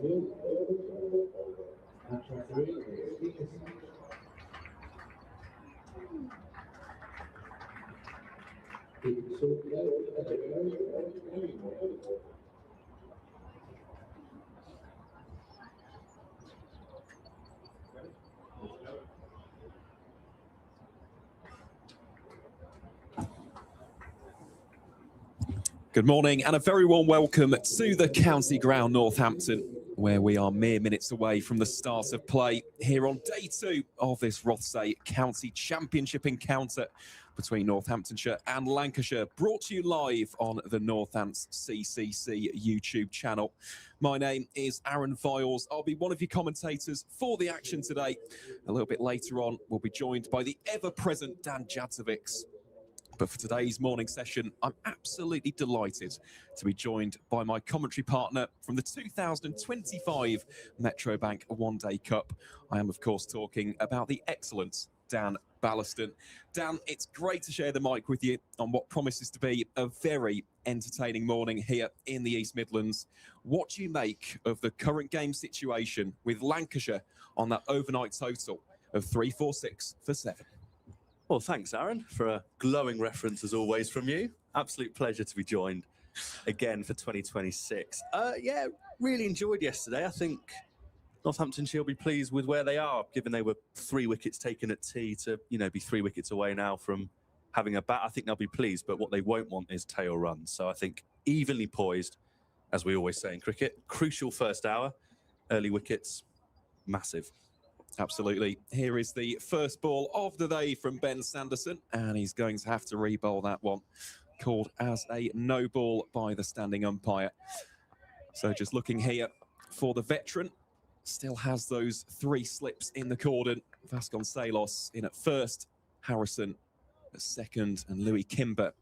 Hey, Good morning and a very warm welcome to the county ground Northampton, where we are mere minutes away from the start of play here on day 2 of this Rothesay County Championship encounter between Northamptonshire and Lancashire, brought to you live on the Northants CCC YouTube channel. My name is Aaron Viles. I'll be one of your commentators for the action today. A little bit later on, we'll be joined by the ever-present Dan Jadzovics. But for today's morning session, I'm absolutely delighted to be joined by my commentary partner from the 2025 Metrobank One Day Cup. I am, of course, talking about the excellent Dan Ballaston. Dan, it's great to share the mic with you on what promises to be a very entertaining morning here in the East Midlands. What do you make of the current game situation with Lancashire on that overnight total of 3-4-6 for 7? Well, thanks, Aaron, for a glowing reference, as always, from you. Absolute pleasure to be joined again for 2026. Yeah, really enjoyed yesterday. I think Northamptonshire will be pleased with where they are, given they were 3 wickets taken at tea to, be 3 wickets away now from having a bat. I think they'll be pleased, but what they won't want is tail runs. So I think evenly poised, as we always say in cricket. Crucial first hour, early wickets, massive. Absolutely. Here is the first ball of the day from Ben Sanderson, and he's going to have to re-bowl that one, called as a no ball by the standing umpire. So just looking here for the veteran, still has those 3 slips in the cordon. Vasconcelos in at first, Harrison at second, and Louis Kimber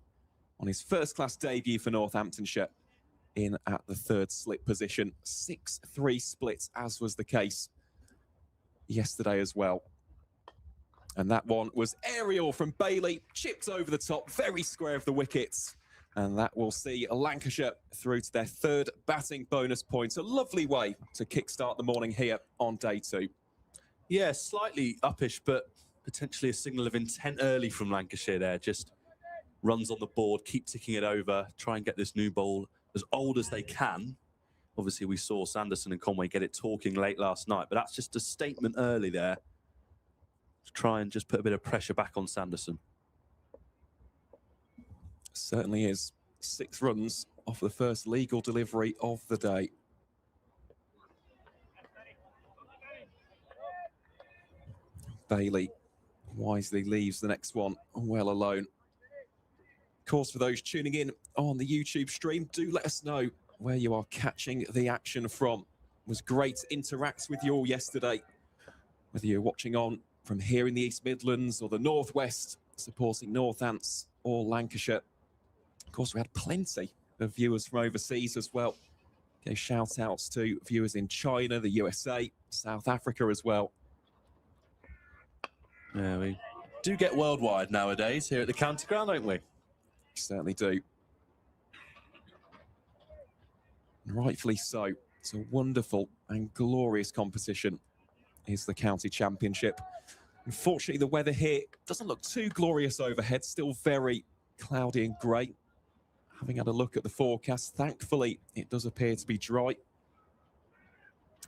on his first-class debut for Northamptonshire in at the 3rd slip position. 6-3 splits, as was the case yesterday as well. And that one was aerial from Bailey, chipped over the top, very square of the wickets. And that will see Lancashire through to their 3rd batting bonus point. A lovely way to kickstart the morning here on day 2. Yeah, slightly uppish, but potentially a signal of intent early from Lancashire there. Just runs on the board, keep ticking it over, try and get this new ball as old as they can. Obviously, we saw Sanderson and Conway get it talking late last night, but that's just a statement early there to try and just put a bit of pressure back on Sanderson. Certainly is. 6 runs off the first legal delivery of the day. Bailey wisely leaves the next one well alone. Of course, for those tuning in on the YouTube stream, do let us know where you are catching the action from. It was great to interact with you all yesterday, whether you're watching on from here in the East Midlands or the Northwest, supporting Northants or Lancashire. Of course, we had plenty of viewers from overseas as well. Okay, shout outs to viewers in China, the USA, South Africa as well. Yeah, we do get worldwide nowadays here at the county ground, don't we? Certainly do. Rightfully so. It's a wonderful and glorious competition, is the county championship. Unfortunately, the weather here doesn't look too glorious overhead, still very cloudy and grey. Having had a look at the forecast, thankfully, it does appear to be dry,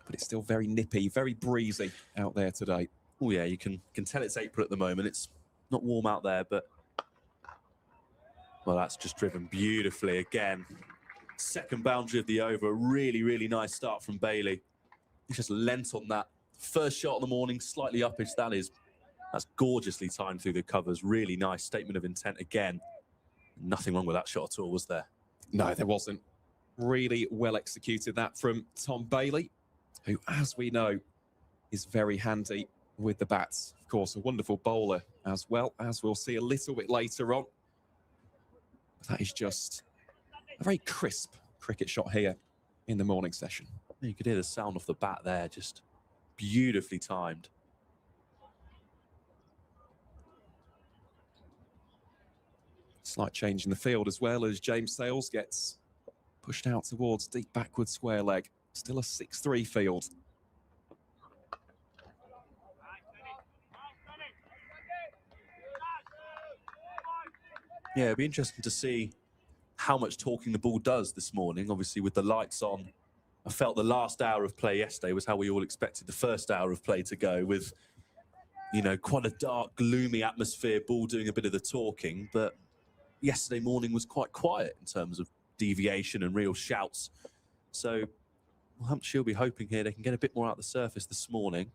but it's still very nippy, very breezy out there today. Oh yeah, you can tell it's April at the moment. It's not warm out there, but well, that's just driven beautifully again. 2nd boundary of the over, a really, really nice start from Bailey. He's just lent on that first shot of the morning, slightly uppish. That's gorgeously timed through the covers. Really nice statement of intent again. Nothing wrong with that shot at all, was there? No, there wasn't. Really well executed that from Tom Bailey, who, as we know, is very handy with the bats. Of course, a wonderful bowler as well, as we'll see a little bit later on. That is just a very crisp cricket shot here in the morning session. You could hear the sound off the bat there, just beautifully timed. Slight change in the field as well, as James Sales gets pushed out towards deep backward square leg. Still a 6-3 field. Yeah, it'd be interesting to see how much talking the ball does this morning. Obviously, with the lights on, I felt the last hour of play yesterday was how we all expected the first hour of play to go, with, you know, quite a dark, gloomy atmosphere, ball doing a bit of the talking. But yesterday morning was quite quiet in terms of deviation and real shouts. So Hampshire will be hoping here they can get a bit more out the surface this morning.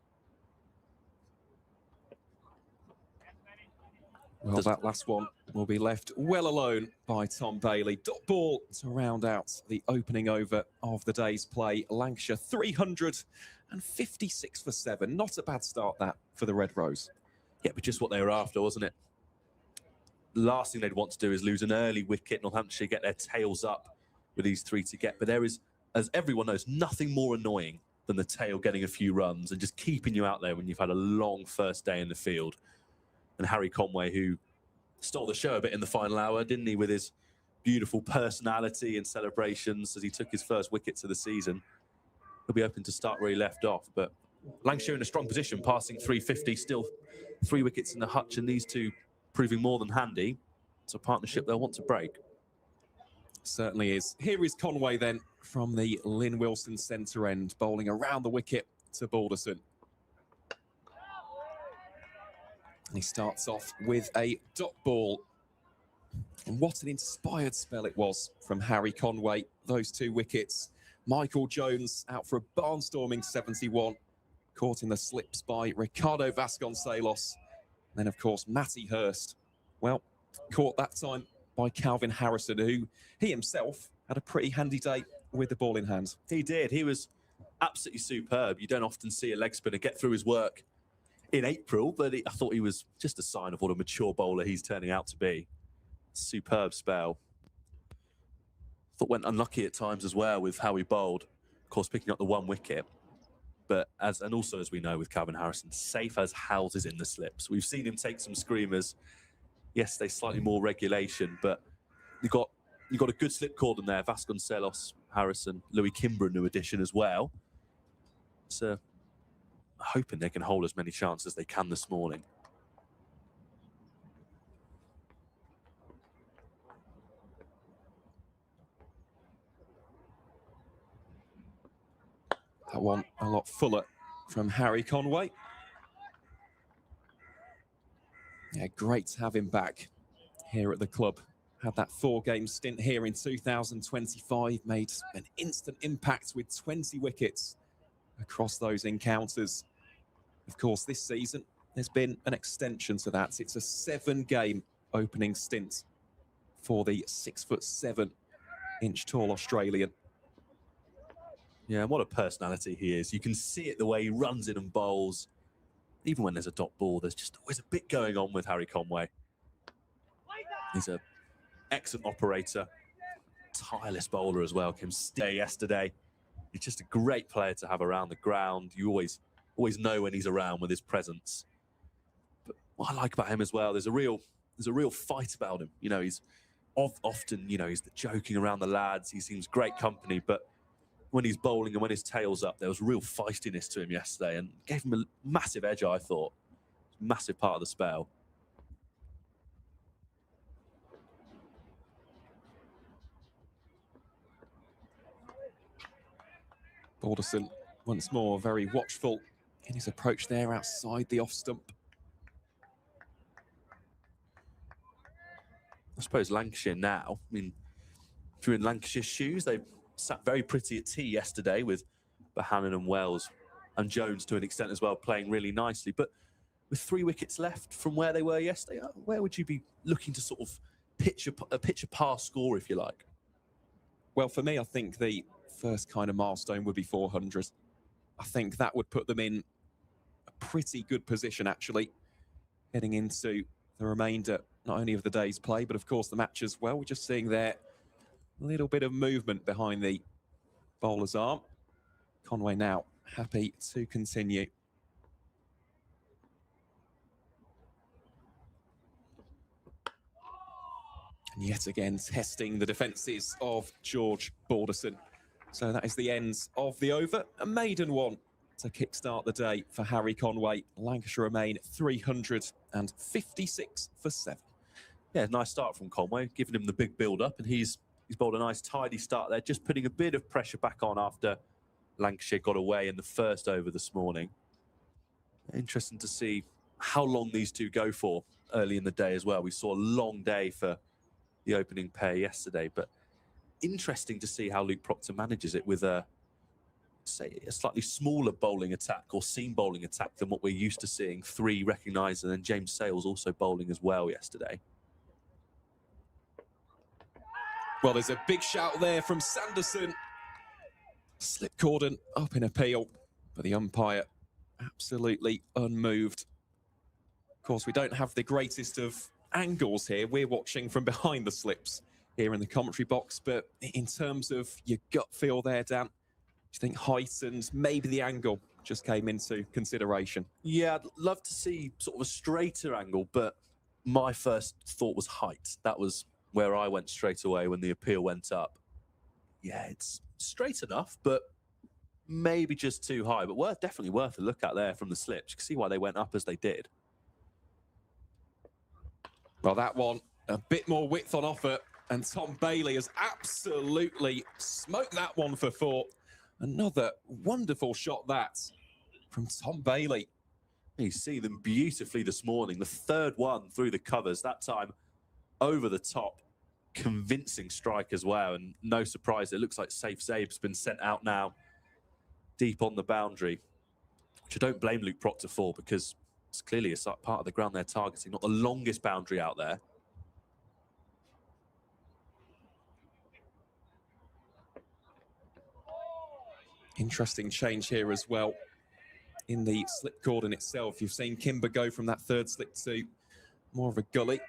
Well, that last one will be left well alone by Tom Bailey. Dot ball to round out the opening over of the day's play. Lancashire 356 for 7. Not a bad start, that, for the Red Rose. Yeah, but just what they were after, wasn't it? The last thing they'd want to do is lose an early wicket. Northamptonshire get their tails up with these 3 to get. But there is, as everyone knows, nothing more annoying than the tail getting a few runs and just keeping you out there when you've had a long first day in the field. And Harry Conway, who stole the show a bit in the final hour, didn't he, with his beautiful personality and celebrations as he took his first wickets of the season. He'll be hoping to start where he left off. But Lancashire in a strong position, passing 350, still 3 wickets in the hutch, and these two proving more than handy. It's a partnership they'll want to break. Certainly is. Here is Conway then from the Lynn Wilson centre end, bowling around the wicket to Balderson. He starts off with a dot ball. And what an inspired spell it was from Harry Conway. Those 2 wickets. Michael Jones out for a barnstorming 71. Caught in the slips by Ricardo Vasconcelos. And then, of course, Matty Hurst. Well, caught that time by Calvin Harrison, who he himself had a pretty handy day with the ball in hand. He did. He was absolutely superb. You don't often see a leg spinner get through his work in April, but I thought he was just a sign of what a mature bowler he's turning out to be. Superb spell. Thought went unlucky at times as well with how he bowled. Of course, picking up the 1 wicket. But and also, as we know, with Calvin Harrison, safe as houses in the slips. We've seen him take some screamers. Yes, they slightly more regulation, but you've got a good slip cordon there. Vasconcelos, Harrison, Louis Kimber, a new addition as well. So hoping they can hold as many chances as they can this morning. That one a lot fuller from Harry Conway. Yeah, great to have him back here at the club. Had that 4-game stint here in 2025, made an instant impact with 20 wickets across those encounters. Of course, this season, there's been an extension to that. It's a 7-game opening stint for the 6'7" tall Australian. Yeah, and what a personality he is. You can see it the way he runs in and bowls. Even when there's a dot ball, there's just always a bit going on with Harry Conway. He's an excellent operator, tireless bowler as well. Came stay yesterday. He's just a great player to have around the ground. You always know when he's around with his presence. But what I like about him as well, there's a real fight about him. You know, he's often, you know, he's joking around the lads. He seems great company, but when he's bowling and when his tail's up, there was real feistiness to him yesterday and gave him a massive edge, I thought. Massive part of the spell. Balderson, once more, very watchful in his approach there outside the off stump. I suppose Lancashire now, I mean, if you're in Lancashire's shoes, they sat very pretty at tea yesterday with Bohannon and Wells and Jones to an extent as well, playing really nicely. But with 3 wickets left from where they were yesterday, where would you be looking to sort of pitch a par score, if you like? Well, for me, I think the first kind of milestone would be 400. I think that would put them in a pretty good position, actually, heading into the remainder, not only of the day's play, but of course the match as well. We're just seeing there a little bit of movement behind the bowler's arm. Conway now happy to continue. And yet again, testing the defences of George Balderson. So that is the end of the over. A maiden one to kickstart the day for Harry Conway. Lancashire remain 356 for 7. yeah, nice start from Conway, giving him the big build-up, and he's bowled a nice tidy start there, just putting a bit of pressure back on after Lancashire got away in the first over this morning. Interesting to see how long these two go for early in the day as well. We saw a long day for the opening pair yesterday, but interesting to see how Luke Proctor manages it with a slightly smaller bowling attack or seam bowling attack than what we're used to seeing. 3 recognised, and then James Sales also bowling as well yesterday. Well, there's a big shout there from Sanderson. Slip cordon up in appeal, but the umpire absolutely unmoved. Of course, we don't have the greatest of angles here. We're watching from behind the slips here in the commentary box, but in terms of your gut feel there, Dan, do you think height and maybe the angle just came into consideration? Yeah, I'd love to see sort of a straighter angle, but my first thought was height. That was where I went straight away when the appeal went up. Yeah, it's straight enough, but maybe just too high, but definitely worth a look at there from the slips. You can see why they went up as they did. Well, that one, a bit more width on offer, and Tom Bailey has absolutely smoked that one for 4. Another wonderful shot that from Tom Bailey. You see them beautifully this morning. The 3rd one through the covers, that time over the top. Convincing strike as well, and no surprise, it looks like Safe Zabe's been sent out now deep on the boundary, which I don't blame Luke Proctor for, because it's clearly a part of the ground they're targeting, not the longest boundary out there. Interesting change here as well in the slip cordon itself. You've seen Kimber go from that 3rd slip to more of a gully.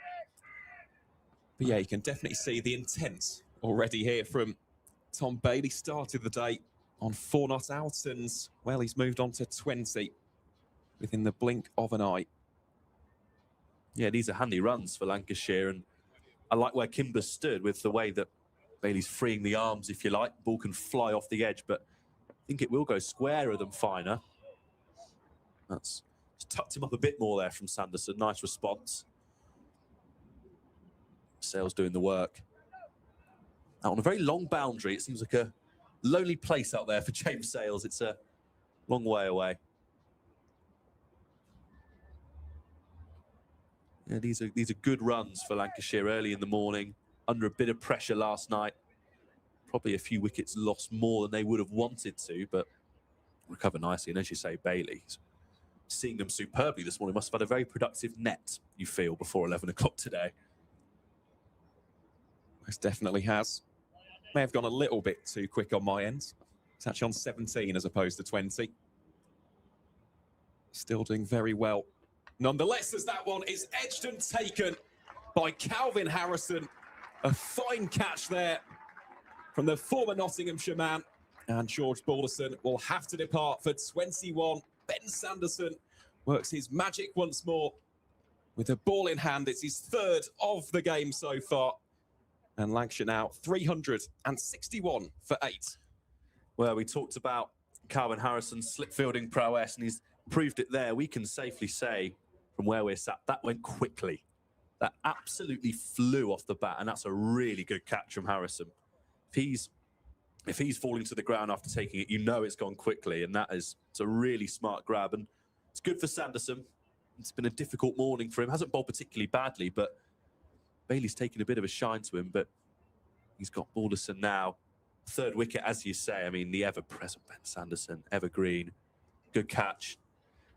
But yeah, you can definitely see the intent already here from Tom Bailey. Started the day on 4 not out, and well, he's moved on to 20 within the blink of an eye. Yeah, these are handy runs for Lancashire, and I like where Kimber stood with the way that Bailey's freeing the arms, if you like. Ball can fly off the edge, but I think it will go squarer than finer. That's just tucked him up a bit more there from Sanderson. Nice response. Sales doing the work. Now, on a very long boundary, it seems like a lonely place out there for James Sales. It's a long way away. Yeah, these are good runs for Lancashire early in the morning, under a bit of pressure last night. Probably a few wickets lost more than they would have wanted to, but recover nicely. And as you say, Bailey's seeing them superbly this morning. Must have had a very productive net, you feel, before 11 o'clock today. Most definitely has. May have gone a little bit too quick on my end. It's actually on 17 as opposed to 20. Still doing very well. Nonetheless, as that one is edged and taken by Calvin Harrison. A fine catch there from the former Nottinghamshire man. And George Balderson will have to depart for 21. Ben Sanderson works his magic once more with the ball in hand. It's his 3rd of the game so far. And Lancashire now 361 for 8. Well, we talked about Calvin Harrison's slip fielding prowess, and he's proved it there. We can safely say, from where we're sat, that went quickly. That absolutely flew off the bat, and that's a really good catch from Harrison. If he's falling to the ground after taking it, you know it's gone quickly, and it's a really smart grab. And it's good for Sanderson. It's been a difficult morning for him. Hasn't bowled particularly badly, but Bailey's taken a bit of a shine to him, but he's got Balderson now. 3rd wicket, as you say. I mean, the ever-present Ben Sanderson, evergreen, good catch.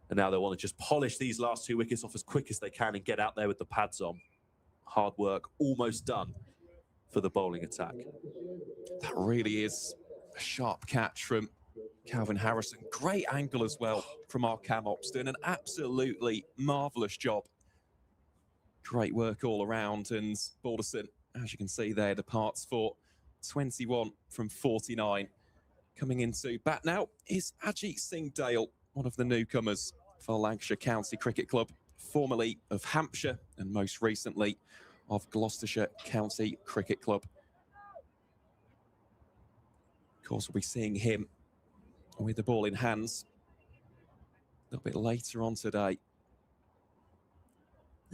And now they want to just polish these last 2 wickets off as quick as they can and get out there with the pads on. Hard work, almost done for the bowling attack. That really is a sharp catch from Calvin Harrison. Great angle as well from our Cam Ops, doing an absolutely marvellous job. Great work all around, and Balderson, as you can see there, departs for 21 from 49. Coming into bat now is Ajit Singh Dale, one of the newcomers for Lancashire County Cricket Club, formerly of Hampshire and most recently of Gloucestershire County Cricket Club. Of course, we'll be seeing him with the ball in hands a little bit later on today.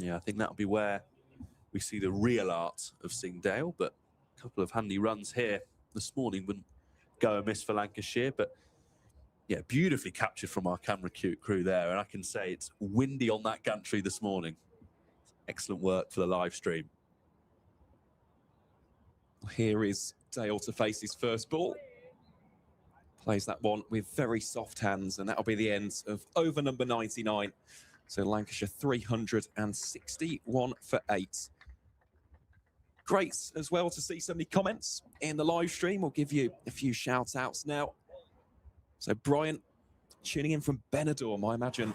Yeah, I think that'll be where we see the real art of Singdale, but a couple of handy runs here this morning wouldn't go amiss for Lancashire. But yeah, beautifully captured from our camera crew there. And I can say it's windy on that gantry this morning. Excellent work for the live stream. Here is Dale to face his first ball. Plays that one with very soft hands, and that'll be the end of over number 99. So Lancashire 361 for 8. Great as well to see so many comments in the live stream. We'll give you a few shout outs now. So Brian tuning in from Benidorm. I imagine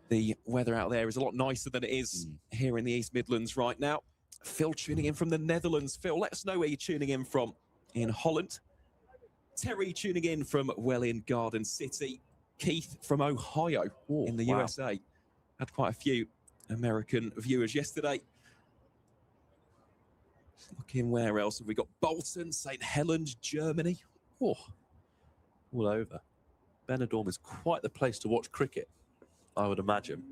the weather out there is a lot nicer than it is here in the East Midlands right now. Phil tuning in from the Netherlands. Phil, let us know where you're tuning in from in Holland. Terry tuning in from Welwyn Garden City. Keith from Ohio in the USA. Had quite a few American viewers yesterday. Looking where else have we got? Bolton, St. Helens, Germany. Oh, all over. Benidorm is quite the place to watch cricket, I would imagine.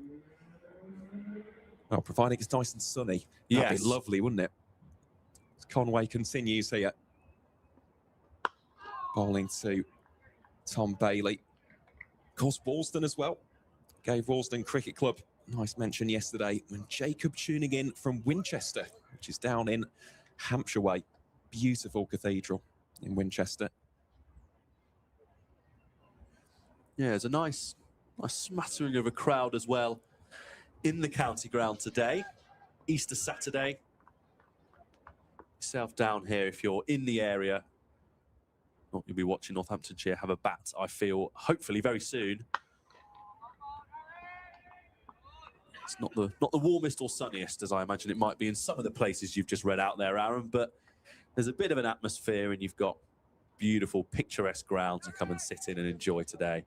Well, providing it's nice and sunny. That'd be lovely, wouldn't it? As Conway continues here. Bowling to Tom Bailey. Of course, Walsden as well. Gave Walsden Cricket Club a nice mention yesterday. And Jacob tuning in from Winchester, which is down in Hampshire way. Beautiful cathedral in Winchester. Yeah, there's a nice smattering of a crowd as well in the county ground today. Easter Saturday. Yourself down here if you're in the area. You'll be watching Northamptonshire have a bat, I feel, hopefully very soon. It's not the warmest or sunniest as I imagine it might be in some of the places you've just read out there, Aaron, but there's a bit of an atmosphere and you've got beautiful, picturesque ground to come and sit in and enjoy today.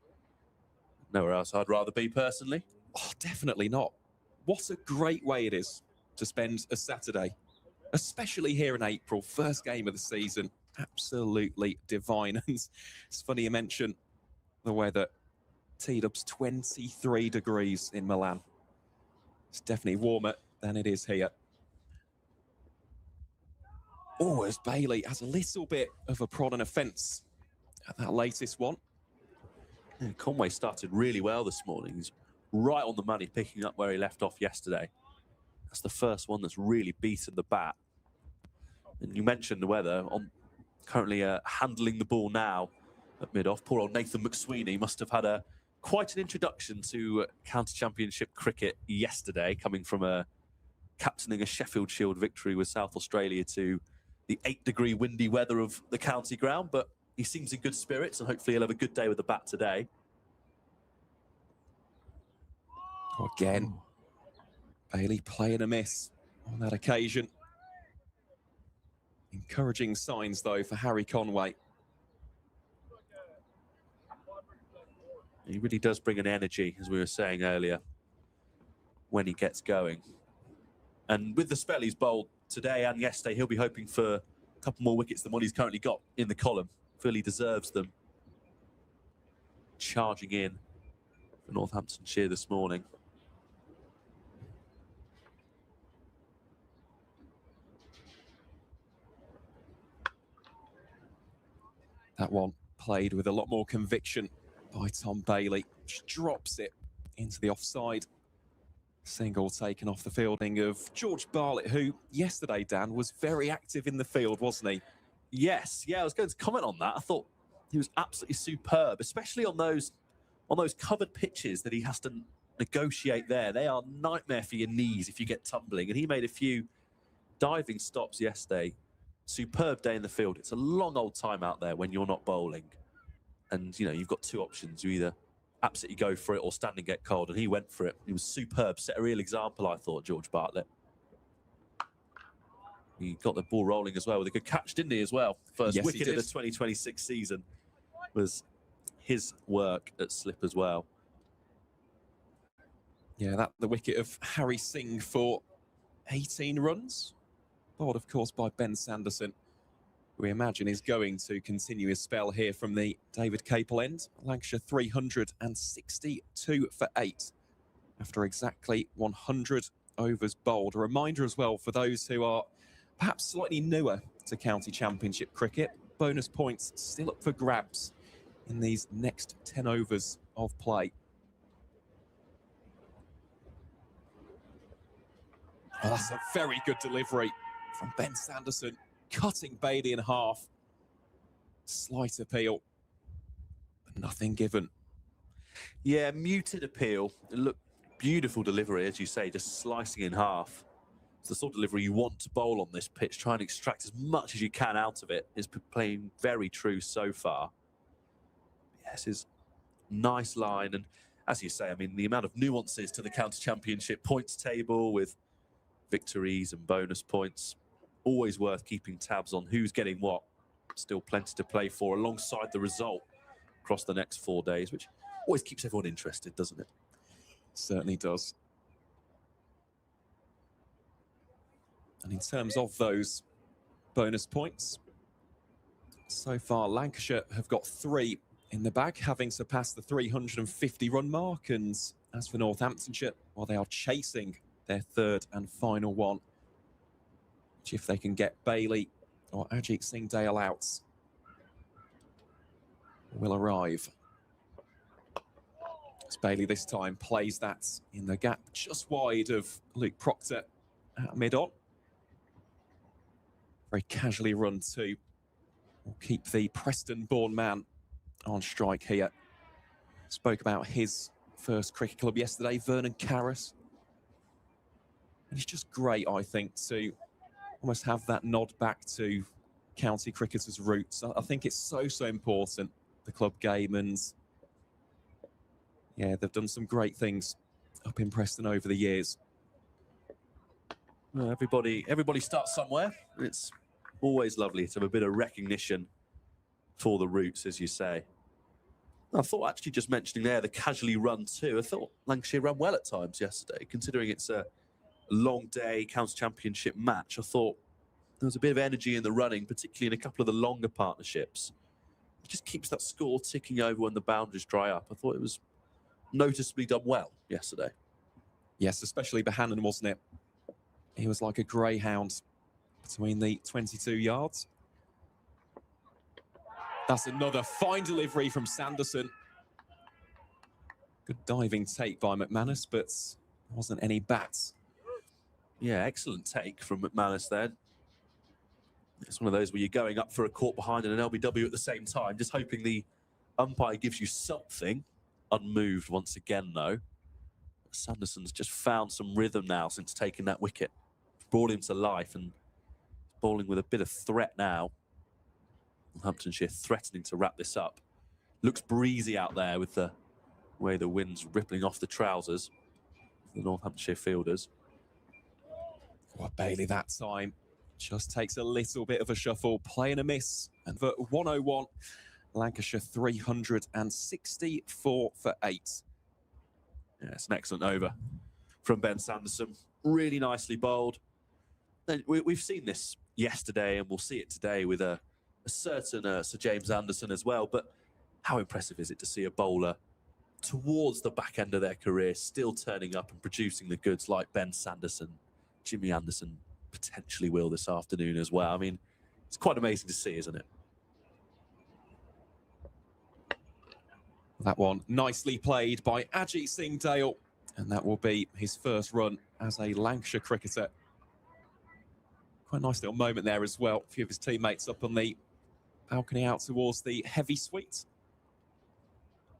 Nowhere else I'd rather be personally. Oh, definitely not. What a great way it is to spend a Saturday, especially here in April, first game of the season. Absolutely divine. And it's funny you mention the weather. T-Dub's 23 degrees in Milan. It's definitely warmer than it is here. Oh, as Bailey has a little bit of a prod and a fence at that latest one. Yeah, Conway started really well this morning. He's right on the money, picking up where he left off yesterday. That's the first one that's really beaten the bat. And you mentioned the weather. Currently handling the ball now at mid-off. Poor old Nathan McSweeney must have had quite an introduction to county championship cricket yesterday, coming from captaining a Sheffield Shield victory with South Australia to the 8-degree windy weather of the county ground. But he seems in good spirits and hopefully he'll have a good day with the bat today. Again, Bailey playing a miss on that occasion. Encouraging signs, though, for Harry Conway. He really does bring an energy, as we were saying earlier, when he gets going. And with the spell he's bowled today and yesterday, he'll be hoping for a couple more wickets than what he's currently got in the column. Fully deserves them. Charging in for Northamptonshire this morning. That one played with a lot more conviction by Tom Bailey. Just drops it into the offside. Single taken off the fielding of George Bartlett, who yesterday, Dan, was very active in the field, wasn't he? Yes, yeah, I was going to comment on that. I thought he was absolutely superb, especially on those covered pitches that he has to negotiate there. They are a nightmare for your knees if you get tumbling. And he made a few diving stops yesterday. Superb day in the field. It's a long old time out there when you're not bowling. And, you know, you've got two options. You either absolutely go for it or stand and get cold. And he went for it. He was superb. Set a real example, I thought, George Bartlett. He got the ball rolling as well with a good catch, didn't he, as well? First wicket of the 2026 season was his work at slip as well. Yeah, that the wicket of Harry Singh for 18 runs. Bowled, of course, by Ben Sanderson. We imagine is going to continue his spell here from the David Capel end. Lancashire 362 for 8 after exactly 100 overs bowled. A reminder as well for those who are perhaps slightly newer to county championship cricket, bonus points still up for grabs in these next 10 overs of play. Oh, that's a very good delivery from Ben Sanderson, cutting Bailey in half. Slight appeal, but nothing given. Yeah, muted appeal. Look, beautiful delivery, as you say, just slicing in half. It's the sort of delivery you want to bowl on this pitch. Try and extract as much as you can out of it. It's playing very true so far. Yes, is nice line. And as you say, I mean, the amount of nuances to the county championship points table with victories and bonus points, always worth keeping tabs on who's getting what. Still plenty to play for alongside the result across the next 4 days, which always keeps everyone interested, doesn't it? Certainly does. And in terms of those bonus points, so far Lancashire have got 3 in the bag, having surpassed the 350-run mark. And as for Northamptonshire, well, they are chasing their 3rd and final one, which if they can get Bailey or Ajit Singh Dale out, will arrive. As Bailey this time plays that in the gap just wide of Luke Proctor at mid-on. Very casually run too. Will keep the Preston-born man on strike here. Spoke about his first cricket club yesterday, Vernon Carras. And it's just great, I think, to almost have that nod back to county cricketers' roots. I think it's so important, the club game, and yeah, they've done some great things up in Preston over the years. Well, everybody starts somewhere. It's always lovely to have a bit of recognition for the roots, as you say. I thought, actually, just mentioning there, the casually run too, I thought Lancashire ran well at times yesterday, considering it's a long day county championship match. I thought there was a bit of energy in the running, particularly in a couple of the longer partnerships. It just keeps that score ticking over when the boundaries dry up. I thought it was noticeably done well yesterday. Yes, especially Bohannon, wasn't it? He was like a greyhound between the 22 yards. That's another fine delivery from Sanderson. Good diving take by McManus, but there wasn't any bats. Yeah, excellent take from McManus there. It's one of those where you're going up for a caught behind and an LBW at the same time, just hoping the umpire gives you something. Unmoved once again, though. Sanderson's just found some rhythm now since taking that wicket. Brought him to life and bowling with a bit of threat now. Northamptonshire threatening to wrap this up. Looks breezy out there with the way the wind's rippling off the trousers. The Northamptonshire fielders. Well, Bailey that time just takes a little bit of a shuffle, play and a miss. And for 101, Lancashire 364 for 8. Yeah, it's an excellent over from Ben Sanderson. Really nicely bowled. We've seen this yesterday and we'll see it today with a certain Sir James Anderson as well. But how impressive is it to see a bowler towards the back end of their career still turning up and producing the goods like Ben Sanderson? Jimmy Anderson potentially will this afternoon as well. I mean, it's quite amazing to see, isn't it? That one nicely played by Ajit Singh Dale, and that will be his first run as a Lancashire cricketer. Quite a nice little moment there as well. A few of his teammates up on the balcony out towards the heavy suite.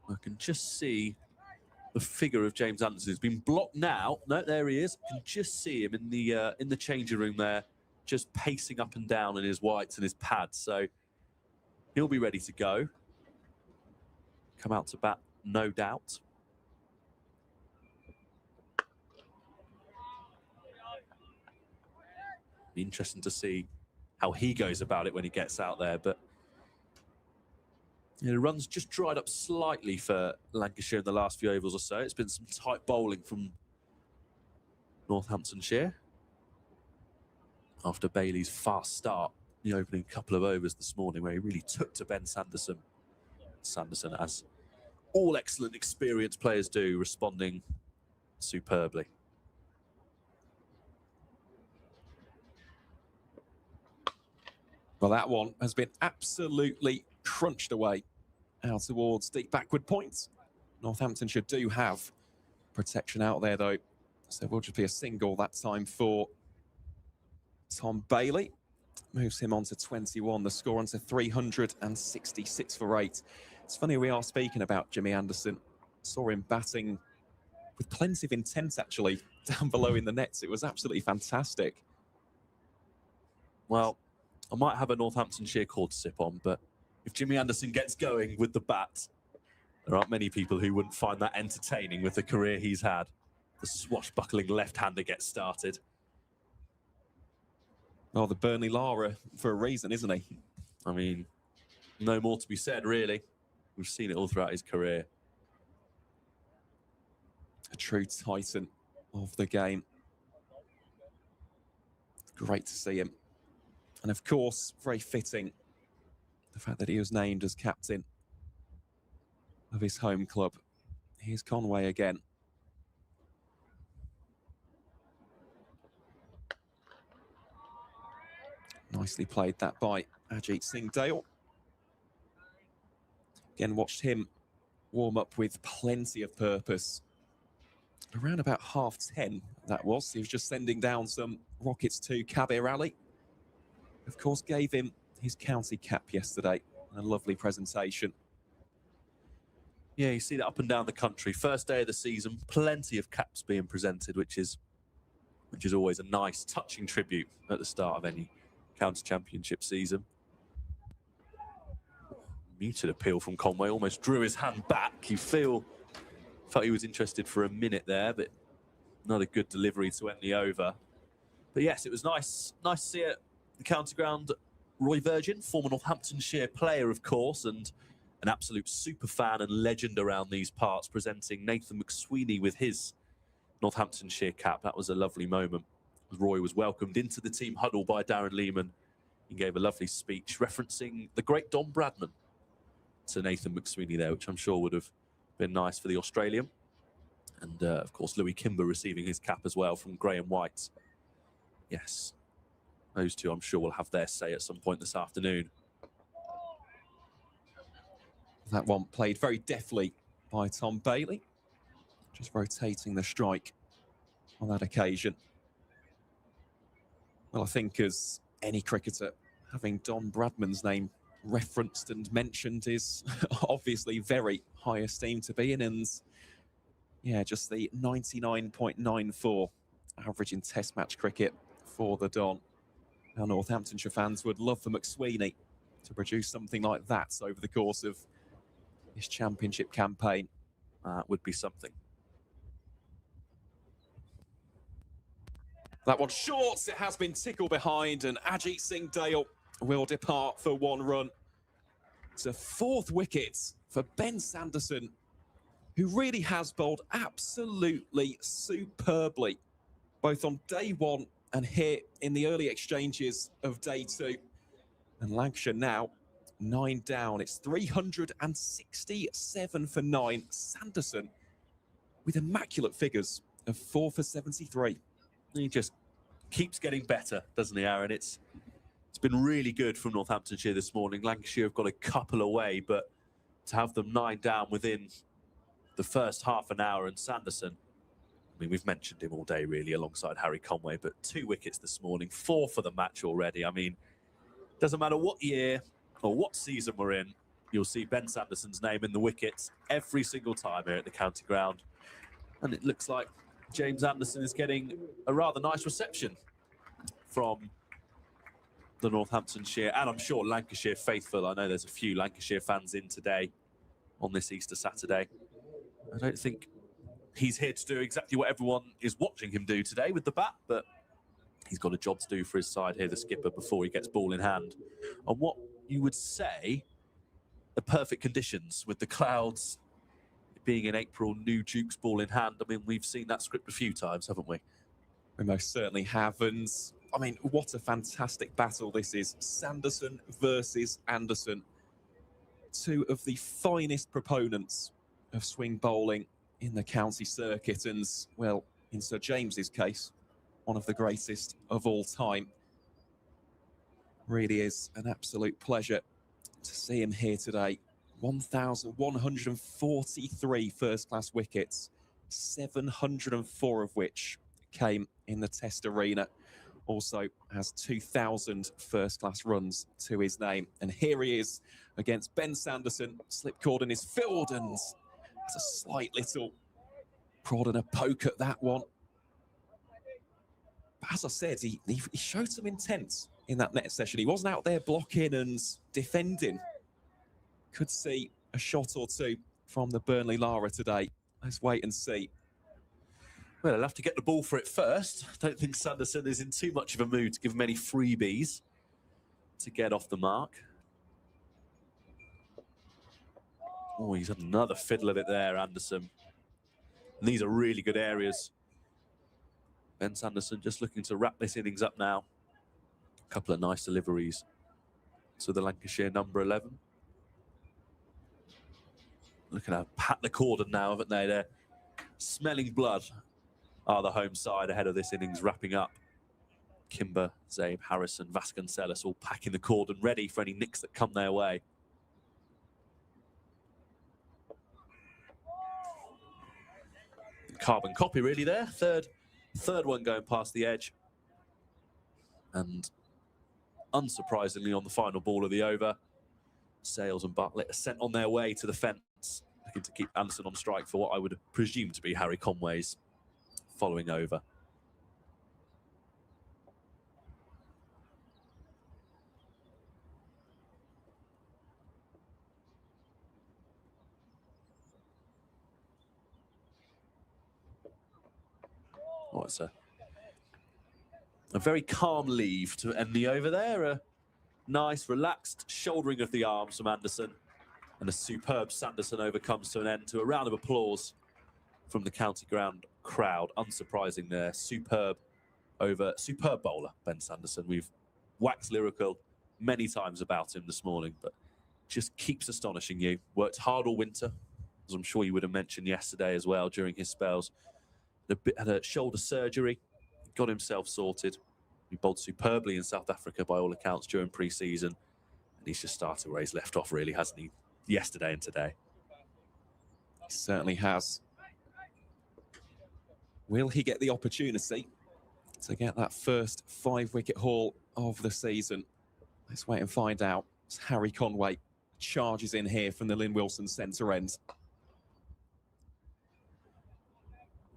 I can just see the figure of James Anderson. He's been blocked now. No, there he is. You can just see him in the changing room there, just pacing up and down in his whites and his pads. So he'll be ready to go. Come out to bat, no doubt. Be interesting to see how he goes about it when he gets out there. But the runs just dried up slightly for Lancashire in the last few overs or so. It's been some tight bowling from Northamptonshire after Bailey's fast start, the opening couple of overs this morning, where he really took to Ben Sanderson. Sanderson, as all excellent experienced players do, responding superbly. Well, that one has been absolutely crunched away out towards deep backward points. Northamptonshire do have protection out there, though. So it will just be a single that time for Tom Bailey. Moves him on to 21, the score on to 366 for 8. It's funny we are speaking about Jimmy Anderson. Saw him batting with plenty of intent, actually, down below in the nets. It was absolutely fantastic. Well, I might have a Northamptonshire cord sip on, but if Jimmy Anderson gets going with the bat, there aren't many people who wouldn't find that entertaining with the career he's had. The swashbuckling left-hander gets started. Well, the Burnley Lara for a reason, isn't he? I mean, no more to be said, really. We've seen it all throughout his career. A true titan of the game. Great to see him. And of course, very fitting, the fact that he was named as captain of his home club. Here's Conway again. Nicely played that by Ajit Singh Dale. Again, watched him warm up with plenty of purpose. Around about 10:30, that was. He was just sending down some rockets to Kabir Ali. Of course, gave him his county cap yesterday. A lovely presentation. Yeah, you see that up and down the country. First day of the season, plenty of caps being presented, which is always a nice, touching tribute at the start of any county championship season. Muted appeal from Conway, almost drew his hand back. You felt he was interested for a minute there, but not a good delivery to end the over. But yes, it was nice to see at the county ground. Roy Virgin, former Northamptonshire player, of course, and an absolute super fan and legend around these parts, presenting Nathan McSweeney with his Northamptonshire cap. That was a lovely moment. Roy was welcomed into the team huddle by Darren Lehman. He gave a lovely speech referencing the great Don Bradman to Nathan McSweeney there, which I'm sure would have been nice for the Australian. And of course, Louis Kimber receiving his cap as well from Graham White. Yes, those two I'm sure will have their say at some point this afternoon. That one played very deftly by Tom Bailey, just rotating the strike on that occasion. Well, I think as any cricketer, having Don Bradman's name referenced and mentioned is obviously very high esteem to be in. And yeah, just the 99.94 average in Test match cricket for the Don. Now, Northamptonshire fans would love for McSweeney to produce something like that over the course of his championship campaign. Would be something. That one short, it has been tickled behind, and Ajit Singh Dale will depart for 1 run. It's a 4th wicket for Ben Sanderson, who really has bowled absolutely superbly, both on day 1 and here in the early exchanges of day 2. And Lancashire now 9 down. It's 367 for 9. Sanderson with immaculate figures of 4 for 73. He just keeps getting better, doesn't he, Aaron? It's been really good from Northamptonshire this morning. Lancashire have got a couple away, but to have them 9 down within the first half an hour, and Sanderson, I mean, we've mentioned him all day, really, alongside Harry Conway, but 2 wickets this morning, 4 for the match already. I mean, doesn't matter what year or what season we're in, you'll see Ben Sanderson's name in the wickets every single time here at the county ground. And it looks like James Anderson is getting a rather nice reception from the Northamptonshire, and I'm sure Lancashire faithful. I know there's a few Lancashire fans in today on this Easter Saturday. I don't think he's here to do exactly what everyone is watching him do today with the bat, but he's got a job to do for his side here, the skipper, before he gets ball in hand. On what you would say are perfect conditions, with the clouds being in April, new Duke's ball in hand. I mean, we've seen that script a few times, haven't we? We most certainly have. And I mean, what a fantastic battle this is. Sanderson versus Anderson. 2 of the finest proponents of swing bowling in the county circuit. And, well, in Sir James's case, one of the greatest of all time. Really is an absolute pleasure to see him here today. 1,143 first-class wickets, 704 of which came in the Test arena. Also has 2,000 first-class runs to his name. And here he is against Ben Sanderson. Slip cord in his field and has a slight little prod and a poke at that one. But as I said, he showed some intent in that net session. He wasn't out there blocking and defending. Could see a shot or two from the Burnley Lara today. Let's wait and see. Well, he'll have to get the ball for it first. I don't think Sanderson is in too much of a mood to give him any freebies to get off the mark. Oh, he's had another fiddle of it there, Anderson. And these are really good areas. Ben Sanderson just looking to wrap this innings up now. A couple of nice deliveries to the Lancashire number 11. Looking at pat the cordon now, haven't they? They're smelling blood. Are the home side ahead of this innings wrapping up. Kimber, Zabe, Harrison, Vasconcelos all packing the cordon, ready for any nicks that come their way. Carbon copy really there. Third one going past the edge. And unsurprisingly on the final ball of the over, Sales and Bartlett are sent on their way to the fence, looking to keep Anderson on strike for what I would presume to be Harry Conway's following over. Oh, it's a very calm leave to end the over there. A nice, relaxed shouldering of the arms from Anderson. And a superb Sanderson over comes to an end to a round of applause from the county ground crowd. Unsurprising there. Superb bowler, Ben Sanderson. We've waxed lyrical many times about him this morning, but just keeps astonishing you. Worked hard all winter, as I'm sure you would have mentioned yesterday as well during his spells. Had a shoulder surgery, got himself sorted. He bowled superbly in South Africa by all accounts during pre-season. And he's just started where he's left off, really, hasn't he? Yesterday and today. He certainly has. Will he get the opportunity to get that first 5-wicket haul of the season? Let's wait and find out. As Harry Conway charges in here from the Lynn Wilson centre end.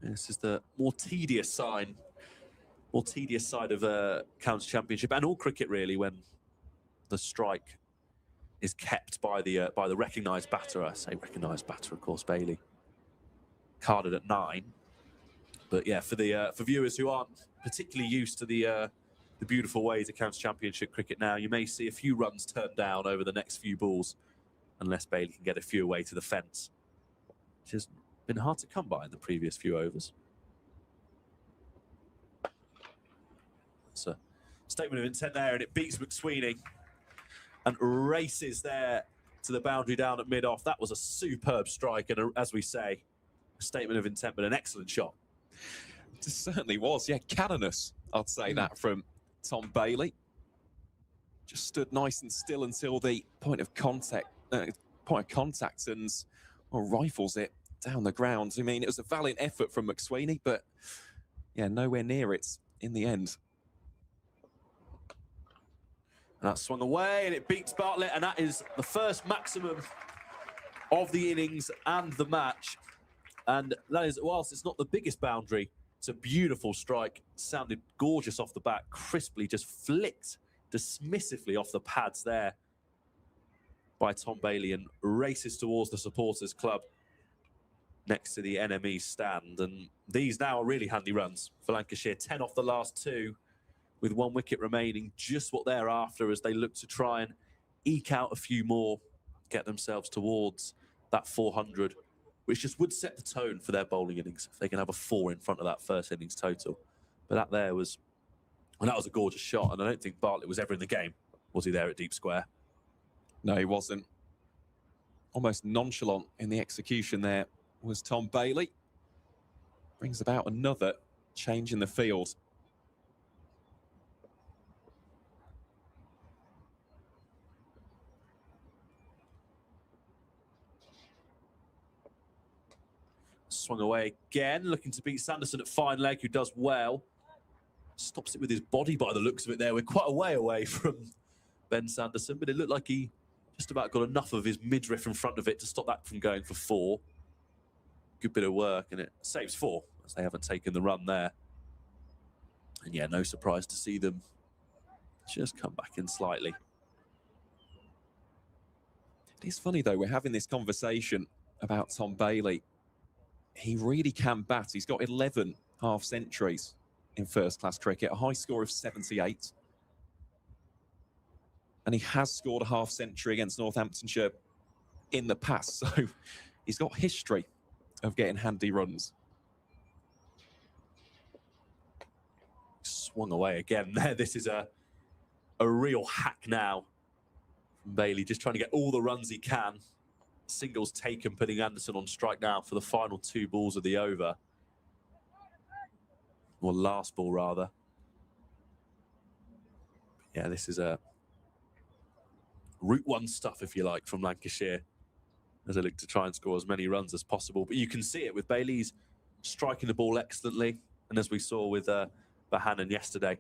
This is the more tedious side of County Championship and all cricket really, when the strike is kept by the recognised batter. I say recognised batter, of course, Bailey. Carded at 9. But yeah, for viewers who aren't particularly used to the beautiful ways of County Championship cricket now, you may see a few runs turned down over the next few balls, unless Bailey can get a few away to the fence, which has been hard to come by in the previous few overs. It's a statement of intent there, and it beats McSweeney and races there to the boundary down at mid-off. That was a superb strike, and as we say, a statement of intent, but an excellent shot. It certainly was, yeah, canonous, I'd say that from Tom Bailey. Just stood nice and still until the point of contact, and rifles it down the ground. I mean, it was a valiant effort from McSweeney, but yeah, nowhere near it in the end. And that swung away, and it beats Bartlett, and that is the first maximum of the innings and the match. And that is, whilst it's not the biggest boundary, it's a beautiful strike. Sounded gorgeous off the bat, crisply just flicked dismissively off the pads there by Tom Bailey, and races towards the supporters club next to the NME stand. And these now are really handy runs for Lancashire. 10 off the last 2 with 1 wicket remaining, just what they're after as they look to try and eke out a few more, get themselves towards that 400, which just would set the tone for their bowling innings if they can have a 4 in front of that first innings total. But that there was, and that was a gorgeous shot, and I don't think Bartlett was ever in the game, was he, there at deep square? No, he wasn't. Almost nonchalant in the execution there was Tom Bailey. Brings about another change in the field. Swung away again, looking to beat Sanderson at fine leg, who does well. Stops it with his body by the looks of it there. We're quite a way away from Ben Sanderson, but it looked like he just about got enough of his midriff in front of it to stop that from going for 4. Good bit of work, and it saves 4, as they haven't taken the run there. And yeah, no surprise to see them just come back in slightly. It is funny, though, we're having this conversation about Tom Bailey. He really can bat. He's got 11 half-centuries in first-class cricket, a high score of 78. And he has scored a half-century against Northamptonshire in the past, so he's got history of getting handy runs. Swung away again there. This is a real hack now from Bailey, just trying to get all the runs he can. Singles taken, putting Anderson on strike now for the final 2 balls of the over. Or last ball, rather. Yeah, this is a Route 1 stuff, if you like, from Lancashire, as they look to try and score as many runs as possible. But you can see it with Bailey's striking the ball excellently. And as we saw with Bahanan yesterday,